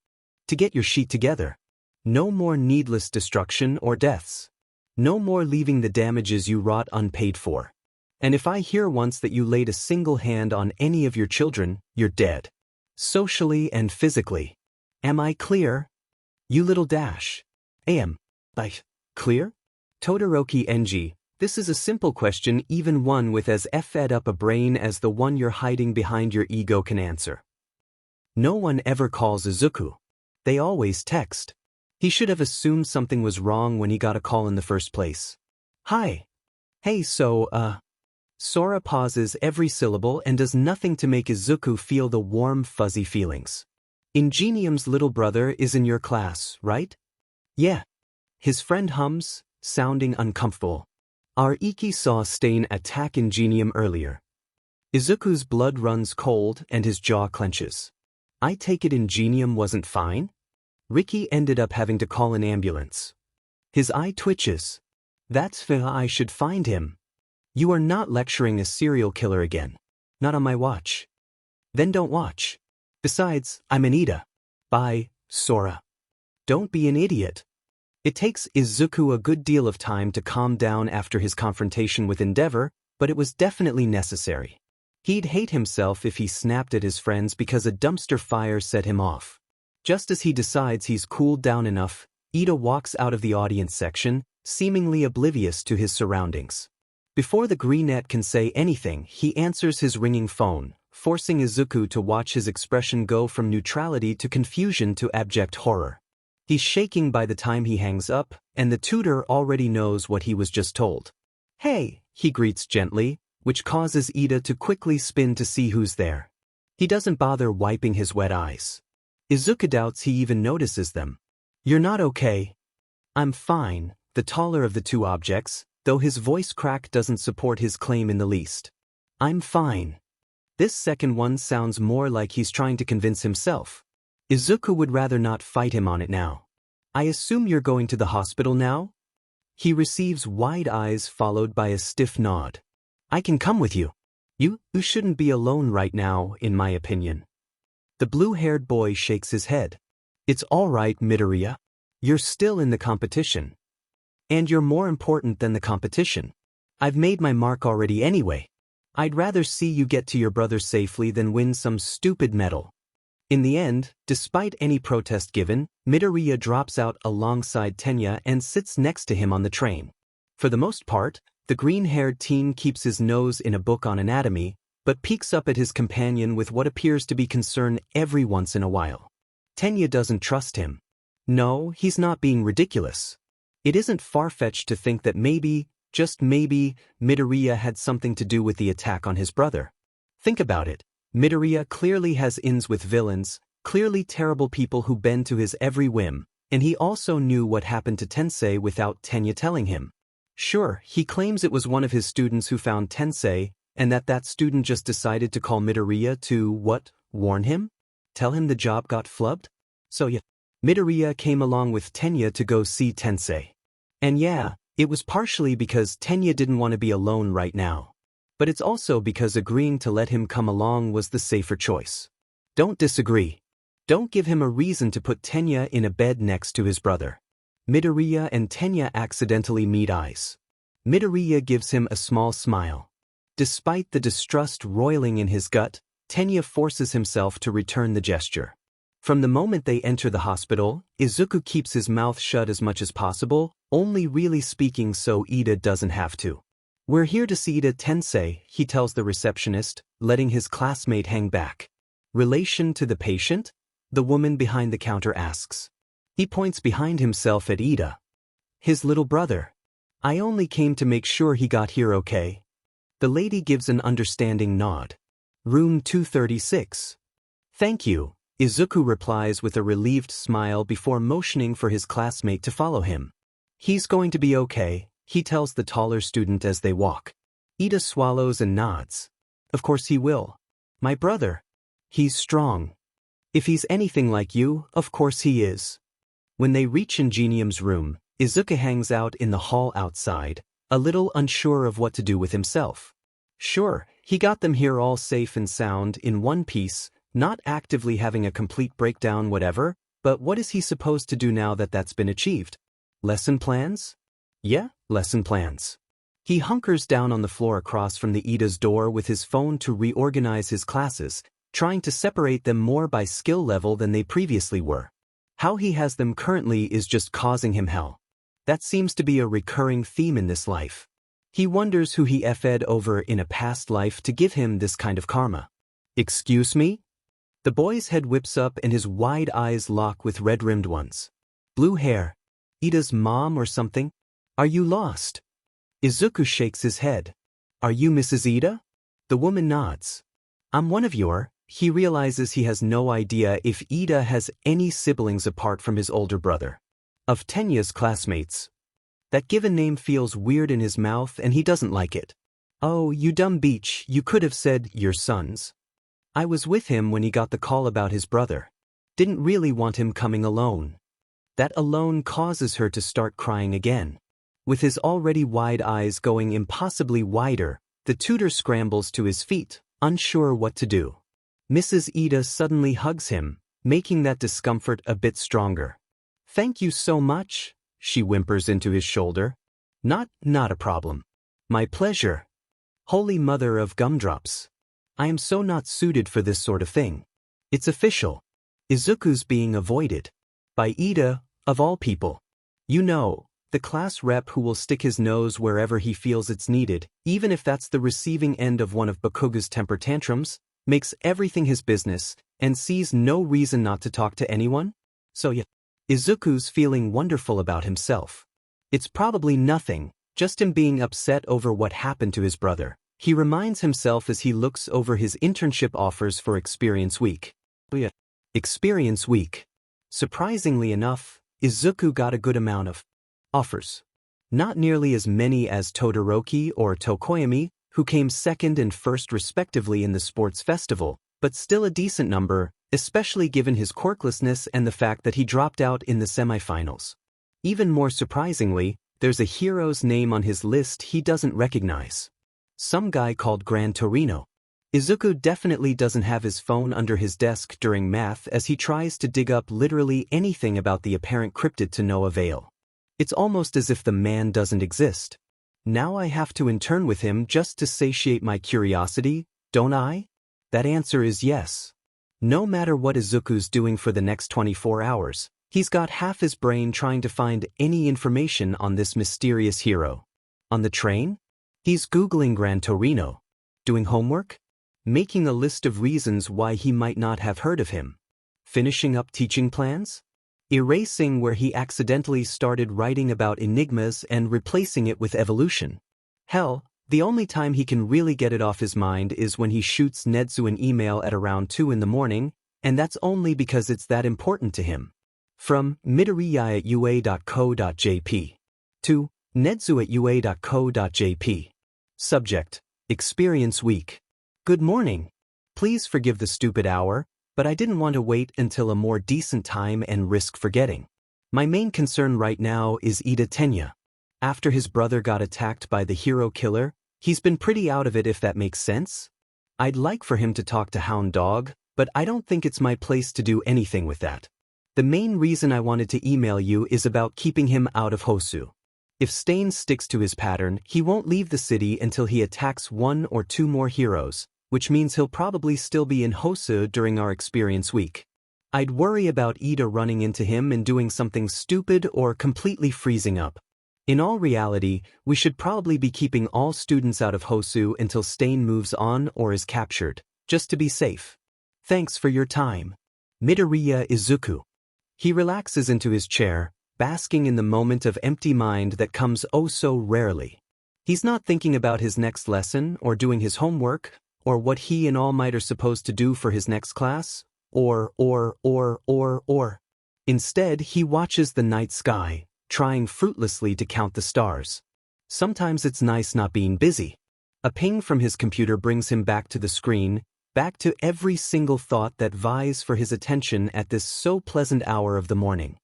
To get your sheet together. No more needless destruction or deaths. No more leaving the damages you wrought unpaid for. And if I hear once that you laid a single hand on any of your children, you're dead. Socially and physically. Am I clear? You little dash. Am I clear? Todoroki NG, this is a simple question, even one with as fed up a brain as the one you're hiding behind your ego can answer. No one ever calls Izuku. They always text. He should have assumed something was wrong when he got a call in the first place. Hi. Hey, Sora pauses every syllable and does nothing to make Izuku feel the warm, fuzzy feelings. Ingenium's little brother is in your class, right? Yeah. His friend hums, sounding uncomfortable. Our Iki saw Stain attack Ingenium earlier. Izuku's blood runs cold and his jaw clenches. I take it Ingenium wasn't fine? Ricky ended up having to call an ambulance. His eye twitches. That's why I should find him. You are not lecturing a serial killer again. Not on my watch. Then don't watch. Besides, I'm an Ida. Bye, Sora. Don't be an idiot. It takes Izuku a good deal of time to calm down after his confrontation with Endeavor, but it was definitely necessary. He'd hate himself if he snapped at his friends because a dumpster fire set him off. Just as he decides he's cooled down enough, Ida walks out of the audience section, seemingly oblivious to his surroundings. Before the greenette can say anything, he answers his ringing phone, forcing Izuku to watch his expression go from neutrality to confusion to abject horror. He's shaking by the time he hangs up, and the tutor already knows what he was just told. Hey, he greets gently, which causes Ida to quickly spin to see who's there. He doesn't bother wiping his wet eyes. Izuku doubts he even notices them. You're not okay. I'm fine, the taller of the two objects, though his voice crack doesn't support his claim in the least. I'm fine. This second one sounds more like he's trying to convince himself. Izuku would rather not fight him on it now. I assume you're going to the hospital now? He receives wide eyes followed by a stiff nod. I can come with you. You shouldn't be alone right now, in my opinion. The blue-haired boy shakes his head. It's all right, Midoriya. You're still in the competition. And you're more important than the competition. I've made my mark already anyway. I'd rather see you get to your brother safely than win some stupid medal. In the end, despite any protest given, Midoriya drops out alongside Tenya and sits next to him on the train. For the most part, the green-haired teen keeps his nose in a book on anatomy, but peeks up at his companion with what appears to be concern every once in a while. Tenya doesn't trust him. No, he's not being ridiculous. It isn't far-fetched to think that maybe, just maybe, Midoriya had something to do with the attack on his brother. Think about it. Midoriya clearly has ins with villains, clearly terrible people who bend to his every whim, and he also knew what happened to Tensei without Tenya telling him. Sure, he claims it was one of his students who found Tensei, and that student just decided to call Midoriya to, what, warn him? Tell him the job got flubbed? So yeah, Midoriya came along with Tenya to go see Tensei. And yeah, it was partially because Tenya didn't want to be alone right now. But it's also because agreeing to let him come along was the safer choice. Don't disagree. Don't give him a reason to put Tenya in a bed next to his brother. Midoriya and Tenya accidentally meet eyes. Midoriya gives him a small smile. Despite the distrust roiling in his gut, Tenya forces himself to return the gesture. From the moment they enter the hospital, Izuku keeps his mouth shut as much as possible, only really speaking so Ida doesn't have to. We're here to see Ida Tensei, he tells the receptionist, letting his classmate hang back. Relation to the patient? The woman behind the counter asks. He points behind himself at Ida. His little brother. I only came to make sure he got here okay. The lady gives an understanding nod. Room 236. Thank you, Izuku replies with a relieved smile before motioning for his classmate to follow him. He's going to be okay, he tells the taller student as they walk. Ida swallows and nods. Of course he will. My brother. He's strong. If he's anything like you, of course he is. When they reach Ingenium's room, Izuku hangs out in the hall outside, a little unsure of what to do with himself. Sure, he got them here all safe and sound in one piece, not actively having a complete breakdown whatever, but what is he supposed to do now that that's been achieved? Lesson plans? Yeah, lesson plans. He hunkers down on the floor across from the Ida's door with his phone to reorganize his classes, trying to separate them more by skill level than they previously were. How he has them currently is just causing him hell. That seems to be a recurring theme in this life. He wonders who he effed over in a past life to give him this kind of karma. Excuse me? The boy's head whips up and his wide eyes lock with red-rimmed ones. Blue hair. Ida's mom or something? Are you lost? Izuku shakes his head. Are you Mrs. Ida? The woman nods. I'm one of your. He realizes he has no idea if Ida has any siblings apart from his older brother. Of Tenya's classmates. That given name feels weird in his mouth and he doesn't like it. Oh, you dumb beach, you could have said your sons. I was with him when he got the call about his brother. Didn't really want him coming alone. That alone causes her to start crying again. With his already wide eyes going impossibly wider, the tutor scrambles to his feet, unsure what to do. Mrs. Ida suddenly hugs him, making that discomfort a bit stronger. Thank you so much, she whimpers into his shoulder. Not a problem. My pleasure. Holy Mother of Gumdrops. I am so not suited for this sort of thing. It's official. Izuku's being avoided. By Ida, of all people. You know, the class rep who will stick his nose wherever he feels it's needed, even if that's the receiving end of one of Bakuga's temper tantrums, makes everything his business, and sees no reason not to talk to anyone? So yeah. Izuku's feeling wonderful about himself. It's probably nothing, just him being upset over what happened to his brother. He reminds himself as he looks over his internship offers for Experience Week. Experience Week. Surprisingly enough, Izuku got a good amount of offers. Not nearly as many as Todoroki or Tokoyami, who came second and first respectively in the sports festival, but still a decent number, especially given his quirklessness and the fact that he dropped out in the semifinals. Even more surprisingly, there's a hero's name on his list he doesn't recognize. Some guy called Gran Torino. Izuku definitely doesn't have his phone under his desk during math as he tries to dig up literally anything about the apparent cryptid to no avail. It's almost as if the man doesn't exist. Now I have to intern with him just to satiate my curiosity, don't I? That answer is yes. No matter what Izuku's doing for the next 24 hours, he's got half his brain trying to find any information on this mysterious hero. On the train? He's Googling Gran Torino. Doing homework? Making a list of reasons why he might not have heard of him. Finishing up teaching plans? Erasing where he accidentally started writing about enigmas and replacing it with evolution. Hell, the only time he can really get it off his mind is when he shoots Nedzu an email at around 2 in the morning, and that's only because it's that important to him. From midoriya@ua.co.jp to nedzu@ua.co.jp. Subject: Experience Week. Good morning. Please forgive the stupid hour, but I didn't want to wait until a more decent time and risk forgetting. My main concern right now is Ida Tenya. After his brother got attacked by the hero killer, he's been pretty out of it if that makes sense. I'd like for him to talk to Hound Dog, but I don't think it's my place to do anything with that. The main reason I wanted to email you is about keeping him out of Hosu. If Stain sticks to his pattern, he won't leave the city until he attacks 1 or 2 more heroes, which means he'll probably still be in Hosu during our Experience Week. I'd worry about Ida running into him and doing something stupid or completely freezing up. In all reality, we should probably be keeping all students out of Hosu until Stain moves on or is captured, just to be safe. Thanks for your time. Midoriya Izuku. He relaxes into his chair, basking in the moment of empty mind that comes oh so rarely. He's not thinking about his next lesson or doing his homework, or what he and All Might are supposed to do for his next class, or. Instead, he watches the night sky, trying fruitlessly to count the stars. Sometimes it's nice not being busy. A ping from his computer brings him back to the screen, back to every single thought that vies for his attention at this so pleasant hour of the morning.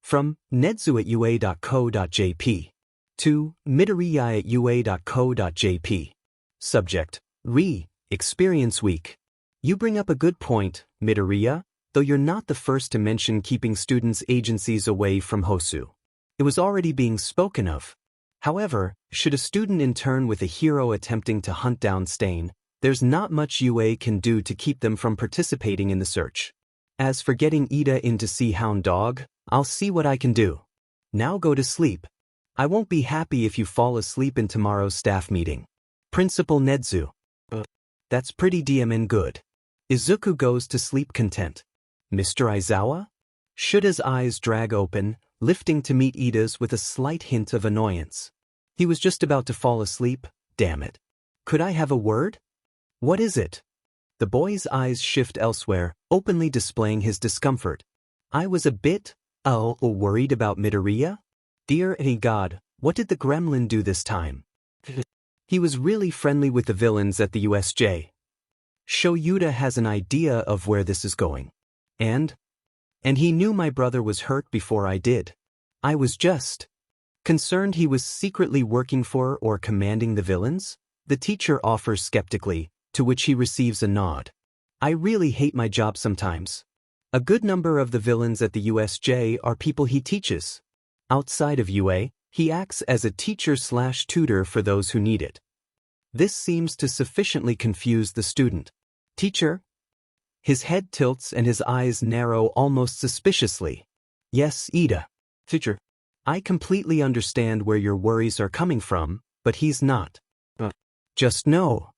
From nedzu@ua.co.jp to midoriya@ua.co.jp. Subject: Experience Week. You bring up a good point, Midoriya, though you're not the first to mention keeping students' agencies away from Hosu. It was already being spoken of. However, should a student intern with a hero attempting to hunt down Stain, there's not much UA can do to keep them from participating in the search. As for getting Ida in to see Hound Dog, I'll see what I can do. Now go to sleep. I won't be happy if you fall asleep in tomorrow's staff meeting. Principal Nedzu. That's pretty damn good. Izuku goes to sleep content. Mr. Aizawa? Shuda's eyes drag open, lifting to meet Ida's with a slight hint of annoyance. He was just about to fall asleep, damn it. Could I have a word? What is it? The boy's eyes shift elsewhere, openly displaying his discomfort. I was a bit, worried about Midoriya? Dear God, what did the gremlin do this time? He was really friendly with the villains at the USJ. Shoyuta has an idea of where this is going. And he knew my brother was hurt before I did. I was just concerned he was secretly working for or commanding the villains? The teacher offers skeptically, to which he receives a nod. I really hate my job sometimes. A good number of the villains at the USJ are people he teaches. Outside of UA, he acts as a teacher/tutor for those who need it. This seems to sufficiently confuse the student. Teacher? His head tilts and his eyes narrow almost suspiciously. Yes, Ida. Teacher. I completely understand where your worries are coming from, but he's not. Just know.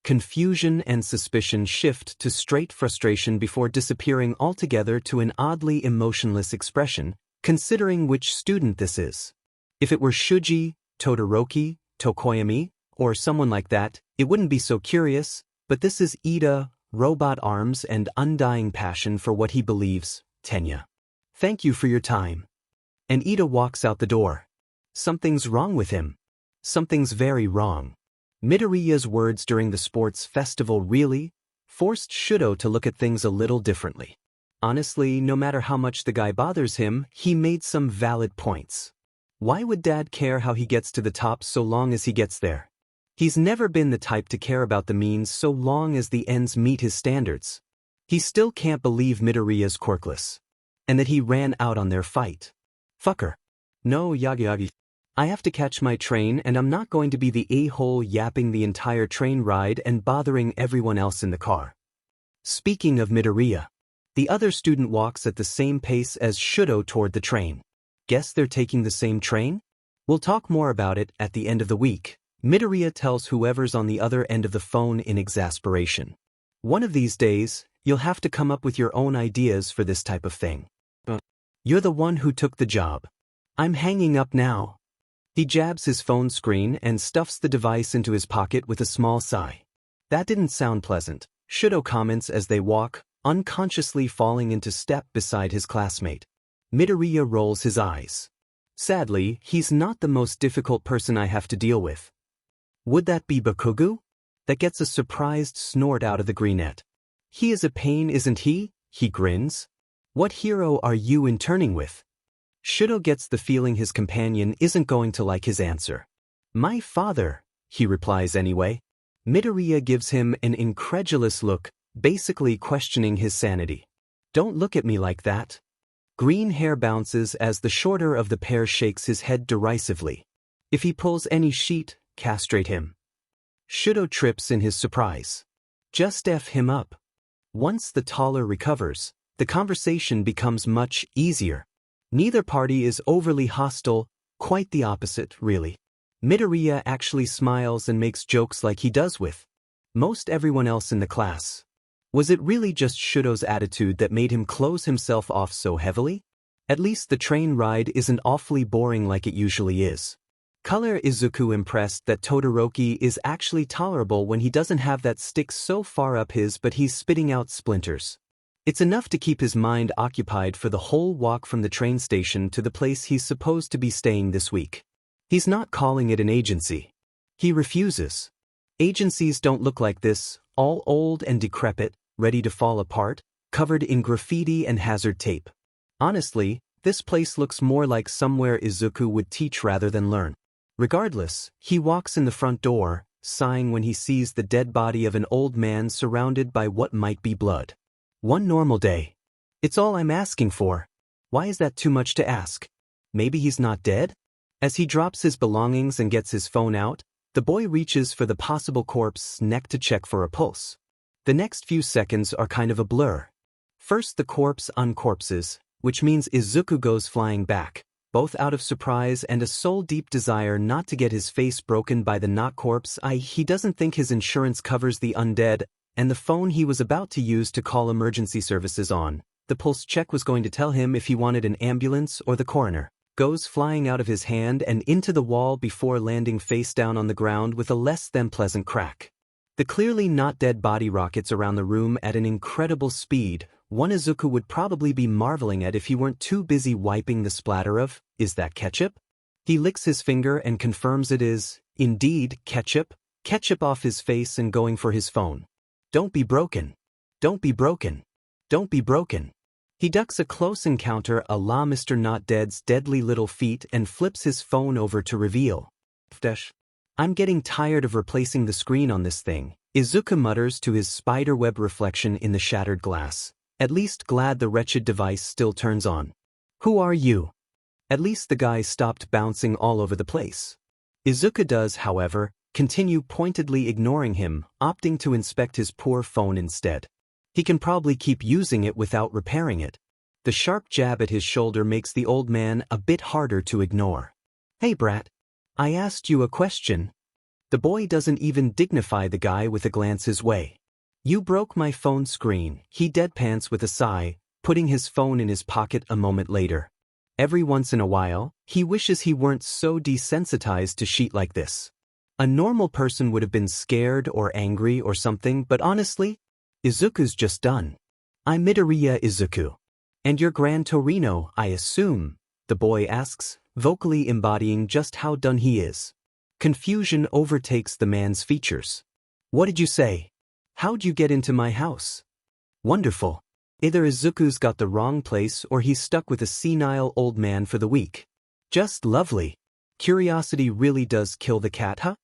Confusion and suspicion shift to straight frustration before disappearing altogether to an oddly emotionless expression, considering which student this is. If it were Shuji, Todoroki, Tokoyami, or someone like that, it wouldn't be so curious, but this is Ida, robot arms and undying passion for what he believes, Tenya. Thank you for your time. And Ida walks out the door. Something's wrong with him. Something's very wrong. Midoriya's words during the sports festival really forced Shudo to look at things a little differently. Honestly, no matter how much the guy bothers him, he made some valid points. Why would Dad care how he gets to the top so long as he gets there? He's never been the type to care about the means so long as the ends meet his standards. He still can't believe Midoriya's quirkless. And that he ran out on their fight. Fucker. No, Yagi. I have to catch my train and I'm not going to be the a-hole yapping the entire train ride and bothering everyone else in the car. Speaking of Midoriya, the other student walks at the same pace as Shudo toward the train. Guess they're taking the same train? We'll talk more about it at the end of the week. Midoriya tells whoever's on the other end of the phone in exasperation. One of these days, you'll have to come up with your own ideas for this type of thing. You're the one who took the job. I'm hanging up now. He jabs his phone screen and stuffs the device into his pocket with a small sigh. That didn't sound pleasant, Shudo comments as they walk, unconsciously falling into step beside his classmate. Midoriya rolls his eyes. Sadly, he's not the most difficult person I have to deal with. Would that be Bakugo? That gets a surprised snort out of the greenette. He is a pain, isn't he? He grins. What hero are you interning with? Shudo gets the feeling his companion isn't going to like his answer. My father, he replies anyway. Midoriya gives him an incredulous look, basically questioning his sanity. Don't look at me like that. Green hair bounces as the shorter of the pair shakes his head derisively. If he pulls any sheet, castrate him. Shudo trips in his surprise. Just F him up. Once the taller recovers, the conversation becomes much easier. Neither party is overly hostile, quite the opposite, really. Midoriya actually smiles and makes jokes like he does with most everyone else in the class. Was it really just Shudo's attitude that made him close himself off so heavily? At least the train ride isn't awfully boring like it usually is. Color Izuku impressed that Todoroki is actually tolerable when he doesn't have that stick so far up his but he's spitting out splinters. It's enough to keep his mind occupied for the whole walk from the train station to the place he's supposed to be staying this week. He's not calling it an agency. He refuses. Agencies don't look like this, all old and decrepit, ready to fall apart, covered in graffiti and hazard tape. Honestly, this place looks more like somewhere Izuku would teach rather than learn. Regardless, he walks in the front door, sighing when he sees the dead body of an old man surrounded by what might be blood. One normal day. It's all I'm asking for. Why is that too much to ask? Maybe he's not dead? As he drops his belongings and gets his phone out, the boy reaches for the possible corpse's neck to check for a pulse. The next few seconds are kind of a blur. First the corpse uncorpses, which means Izuku goes flying back, both out of surprise and a soul-deep desire not to get his face broken by the not corpse. He doesn't think his insurance covers the undead, and the phone he was about to use to call emergency services on. The pulse check was going to tell him if he wanted an ambulance or the coroner. Goes flying out of his hand and into the wall before landing face down on the ground with a less than pleasant crack. The clearly not dead body rockets around the room at an incredible speed, one Izuku would probably be marveling at if he weren't too busy wiping the splatter of, is that ketchup? He licks his finger and confirms it is, indeed, ketchup. Ketchup off his face and going for his phone. Don't be broken. Don't be broken. Don't be broken. He ducks a close encounter a la Mr. Not Dead's deadly little feet and flips his phone over to reveal. I'm getting tired of replacing the screen on this thing, Izuku mutters to his spiderweb reflection in the shattered glass. At least glad the wretched device still turns on. Who are you? At least the guy stopped bouncing all over the place. Izuku does, however, continue pointedly ignoring him, opting to inspect his poor phone instead. He can probably keep using it without repairing it. The sharp jab at his shoulder makes the old man a bit harder to ignore. Hey brat. I asked you a question. The boy doesn't even dignify the guy with a glance his way. You broke my phone screen, he deadpans with a sigh, putting his phone in his pocket a moment later. Every once in a while, he wishes he weren't so desensitized to shit like this. A normal person would have been scared or angry or something, but honestly, Izuku's just done. I'm Midoriya Izuku. And you're Gran Torino, I assume, the boy asks, vocally embodying just how done he is. Confusion overtakes the man's features. What did you say? How'd you get into my house? Wonderful. Either Izuku's got the wrong place or he's stuck with a senile old man for the week. Just lovely. Curiosity really does kill the cat, huh?